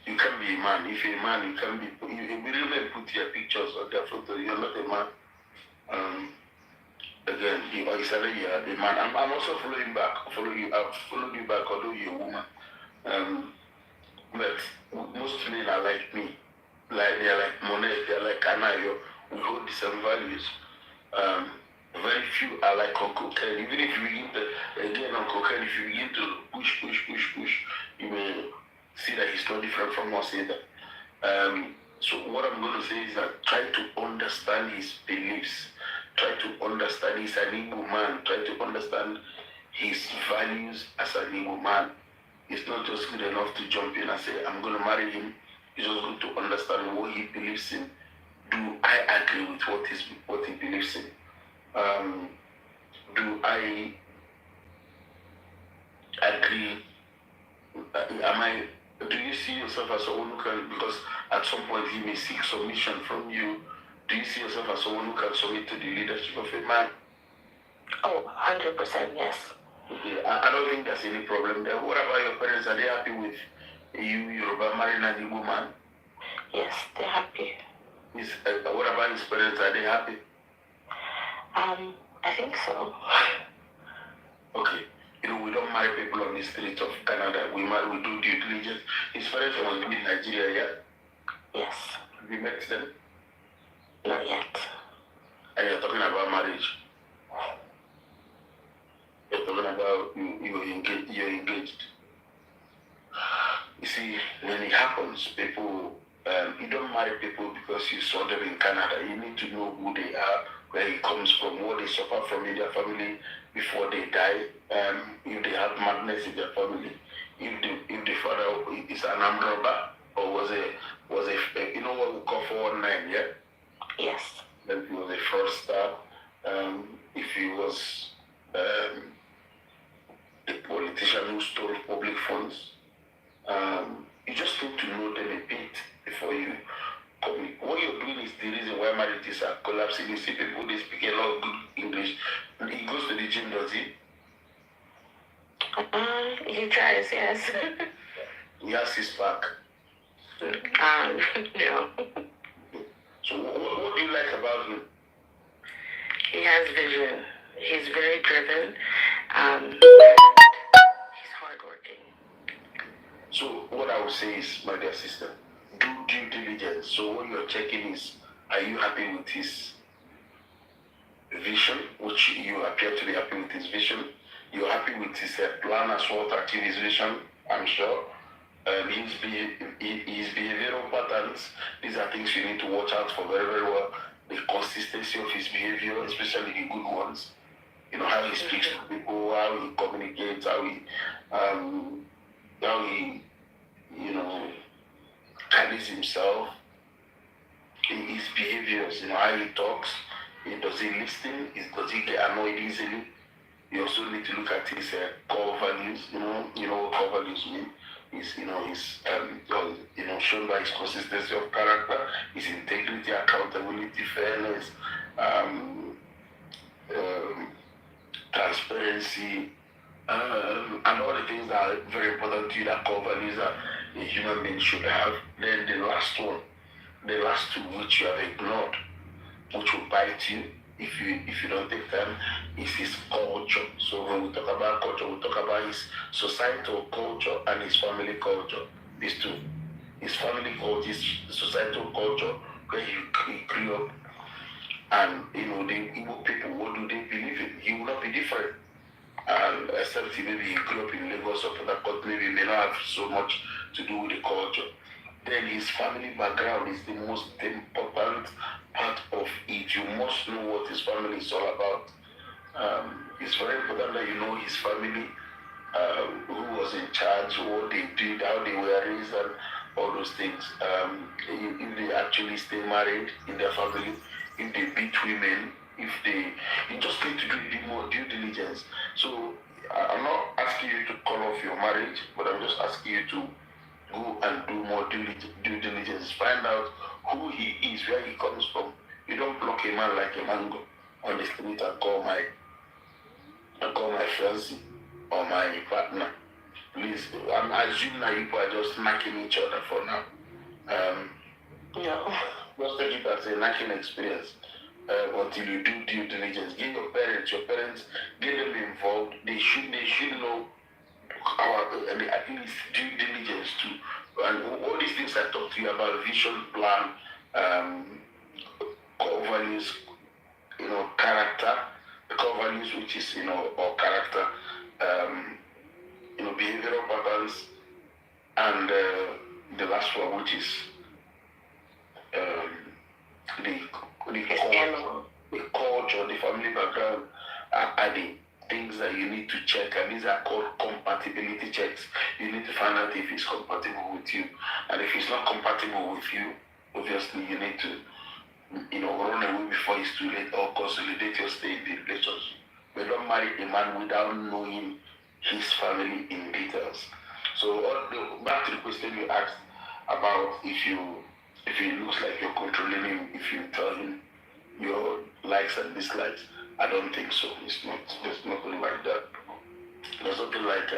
You can't be a man. If you're a man, you can't be. You really put your pictures on their photo. You're not a man. Again, you're a man. I'm also following back. I've followed you back, although you're a woman. But most men are like me. They're like Monet, they're like Anayo. We hold the same values. Very few are like on cocaine. Even if you begin to, again on cocaine, if you begin to push, you may see that he's not different from us either. So what I'm going to say is that try to understand his beliefs. Try to understand he's an Igbo man. Try to understand his values as an Igbo man. It's not just good enough to jump in and say, I'm going to marry him. It's just good to understand what he believes in. Do I agree with what he believes in? Do I agree? Do you see yourself as someone who can, because at some point he may seek submission from you, do you see yourself as someone who can submit to the leadership of a man? Oh, 100%, yes. Okay, I don't think there's any problem there. What about your parents? Are they happy with you, Yoruba, marrying an Igbo man? Yes, they're happy. What about his parents? Are they happy? I think so. Okay. We don't marry people on the streets of Canada. We do due diligence. His parents must be in Nigeria, yeah? Yes. Have you met them? Not yet. And you're talking about marriage. You're talking about you're engaged. You see, when it happens, people, you don't marry people because you saw them in Canada. You need to know who they are, where it comes from, what they suffer from in their family before they die, if they have madness in their family, if the father is an armed robber or was a you know what we call 419, yeah? Yes. Then he was a fraudster, if he was a politician who stole public funds. You just need to know them a bit before you commit. What you're doing is the reason why marriages are collapsing. You see people, they speak a lot of good English. He goes to the gym, does he? He tries, yes. He has his back. No. So what do you like about him? He has vision. He's very driven. He's hardworking. So what I would say is, my dear sister, do due diligence. So what you're checking is, are you happy with his vision, which you appear to be happy with his vision? You're happy with his plan as well to achieve his vision, I'm sure. His behavioral patterns, these are things you need to watch out for very, very well. The consistency of his behavior, especially the good ones. How he speaks to people, how he communicates, how he carries himself, his behaviors, how he talks. Does he listen? Does he get annoyed easily? You also need to look at his core values. You know what core values mean? Shown by his consistency of character, his integrity, accountability, fairness, transparency, and all the things that are very important to you, that core values that a human being should have. Then the last two which you have ignored, which will bite you if you don't take time, is his culture. So when we talk about culture, we talk about his societal culture and his family culture. These two. His family culture, his societal culture, where he grew up. And the Igbo people, what do they believe in? He will not be different. And except maybe he grew up in Lagos or Port Harcourt, maybe he may not have so much to do with the culture. Then his family background is the most important part of it. You must know what his family is all about. It's very important that you know his family, who was in charge, what they did, how they were raised, and all those things. If they actually stay married in their family, if they beat women, you just need to do a bit more due diligence. So I'm not asking you to call off your marriage, but I'm just asking you to go and do more due diligence. Find out who he is, where he comes from. You don't block a man like a mango on the street and call my fiancé or my partner. Please, I'm assuming that you are just knocking each other for now. No. Just take it as a knocking experience until you do due diligence. Get your parents, get them involved. They should know at least due diligence too. And all these things I talked to you about, vision, plan, core values, character, the core values, which is, or character, behavioral patterns, and the last one, which is the culture, the family background, are the things that you need to check, and these are called compatibility checks. You need to find out if it's compatible with you, and if it's not compatible with you, obviously you need to, run away before it's too late, or consolidate your stay in the relationship. But don't marry a man without knowing his family in details. So back to the question you asked about if it looks like you're controlling him, if you tell him your likes and dislikes, I don't think so. There's nothing like that. There's nothing like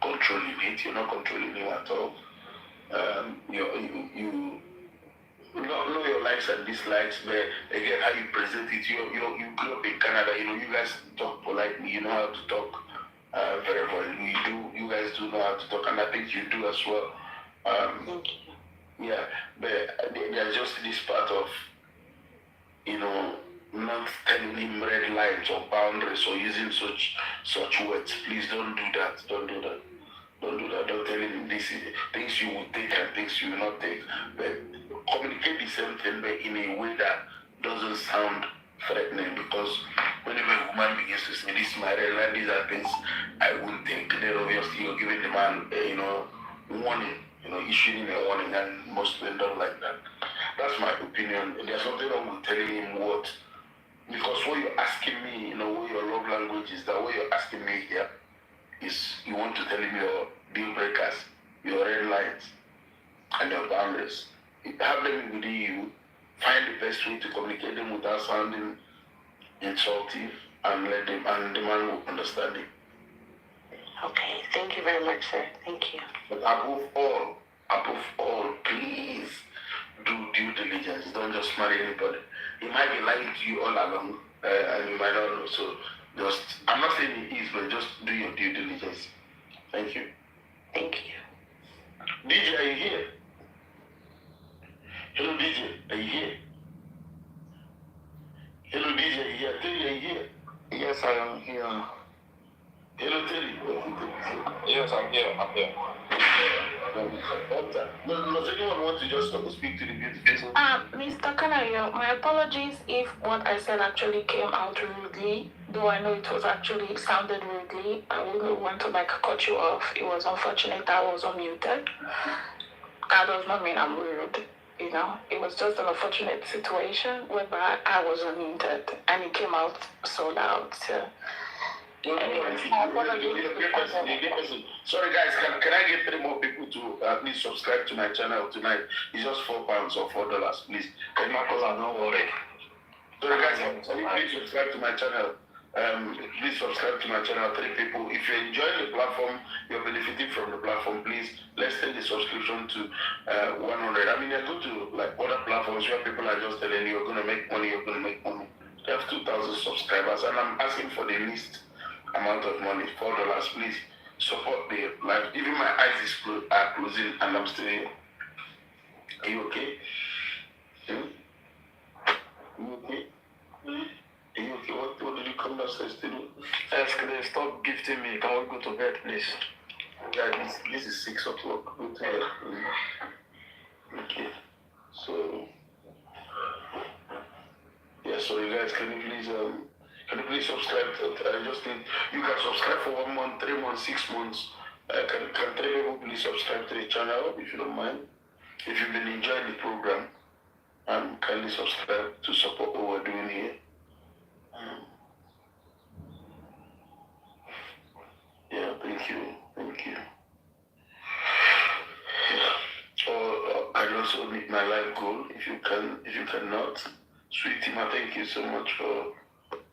controlling it. You're not controlling him at all. You know your likes and dislikes, but again, how you present it. You grew up in Canada. You guys talk politely. You know how to talk very well. You guys do know how to talk, and I think you do as well. Yeah, but there's just this part of, not telling him red lines or boundaries or using such words. Please don't do that. Don't do that. Don't do that. Don't tell him this is things you will take and things you will not take. But communicate the same thing, but in a way that doesn't sound threatening, because whenever a woman begins to say, this is my red line, these are things I won't take, then obviously you're giving the man, warning, issuing a warning, and most men don't like that. That's my opinion. There's nothing wrong with telling him what, because what you're asking me, what your love language is, that what you're asking me here is you want to tell him your deal breakers, your red lines, and your boundaries. Have them within you. Find the best way to communicate them without sounding insultive, and the man will understand it. Okay, thank you very much, sir. Thank you. But above all, please do due diligence. Don't just marry anybody. He might be lying to you all along, and you might not know. So I'm not saying it is, but just do your due diligence. Thank you. Thank you. DJ, are you here? Hello, DJ, are you here? Hello, DJ, are you here? Terry, are you here? Yes, I am here. Hello, Terry. Yes, I'm here. Does anyone want to just speak to the beautiful? Mr. Kanayo, my apologies if what I said actually came out rudely, though I know it was actually sounded rudely. I wouldn't want to cut you off. It was unfortunate I was unmuted. That does not mean I'm rude. It was just an unfortunate situation whereby I was unmuted and it came out so loud. So. Anyways, sorry guys, can I get 3 more people to at least subscribe to my channel tonight? It's just £4 or $4, please. Can you not worry? Sorry guys, please subscribe to my channel. Please subscribe to my channel. 3 people. If you're enjoying the platform, you're benefiting from the platform, please let's take the subscription to 100. I mean, I go to other platforms where people are just telling you you're gonna make money. They have 2,000 subscribers, and I'm asking for the least amount of money, $4. Please support the life. Even my eyes are closing, and I'm still here. Are you okay? You okay? Are you okay? What did you come downstairs to do? Yes, can they stop gifting me? Can we go to bed, please? Yeah, this is 6 o'clock. Go to bed. Okay. So, yeah, so you guys, can you please subscribe? I just think you can subscribe for 1 month, 3 months, 6 months. Can 3 people please subscribe to the channel if you don't mind? If you've been enjoying the program, kindly subscribe to support what we're doing here. Yeah, thank you. Or I also meet my life goal if you cannot. Sweetie, thank you so much for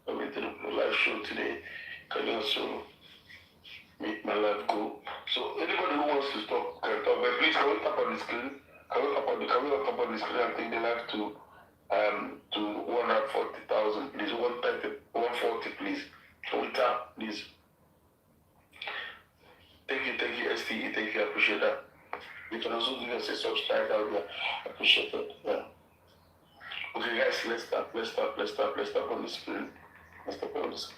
coming to the live show today. Can you also meet my life goal? So anybody who wants to talk can talk, but please can we tap on the screen? Can we tap on the screen and take the live to 140,000, please. 140, please. Can we tap, please? Thank you, STE. Thank you, I appreciate that. You can also give us a subscribe out there. I appreciate it. Yeah. Okay, guys, let's start on the screen. Mr. Police.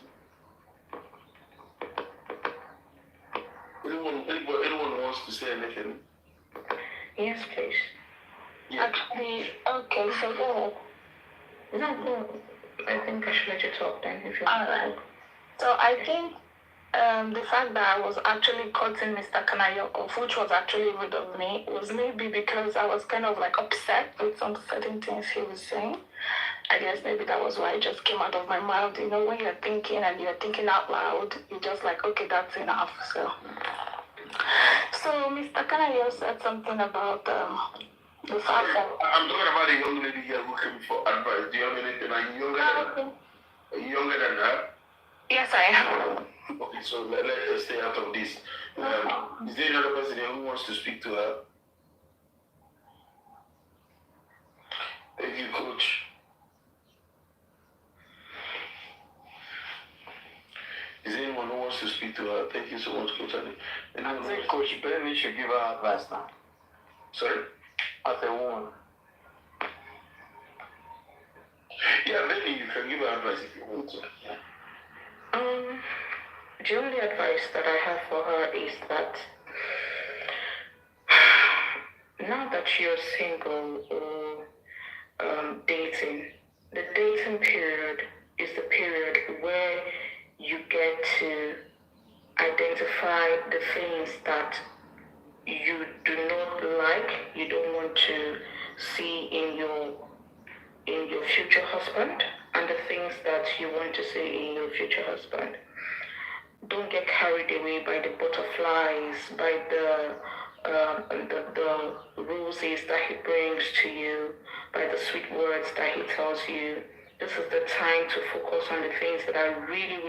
Anyone wants to say anything? Yes, please. Yeah. Actually, okay, so go ahead. No, go. I think I should let you talk then if you want. Alright. So I think the fact that I was actually cutting Mr. Kanayo off, which was actually rude of me, was maybe because I was kind of like upset with some certain things he was saying. I guess maybe that was why it just came out of my mouth. You know, when you're thinking and you're thinking out loud, you're just like, okay, that's enough. So Mr. Kanayo said something about the fact that... I'm talking about a young lady here who came for advice. Do you have anything? Are you younger than her? Yes, I am. Okay, so let's stay out of this. Is there another person here who wants to speak to her? Thank you, Coach. Is there anyone who wants to speak to her? Thank you so much, Coach. I think Coach Benny should give her advice now. Sorry? As a woman. Yeah, Benny, you can give her advice if you want to. The only advice that I have for her is that now that you're single or dating, the dating period is the period where you get to identify the things that you do not like, you don't want to see in your future husband, and the things that you want to see in your future husband. Don't get carried away by the butterflies, by the roses that he brings to you, by the sweet words that he tells you. This is the time to focus on the things that are really, really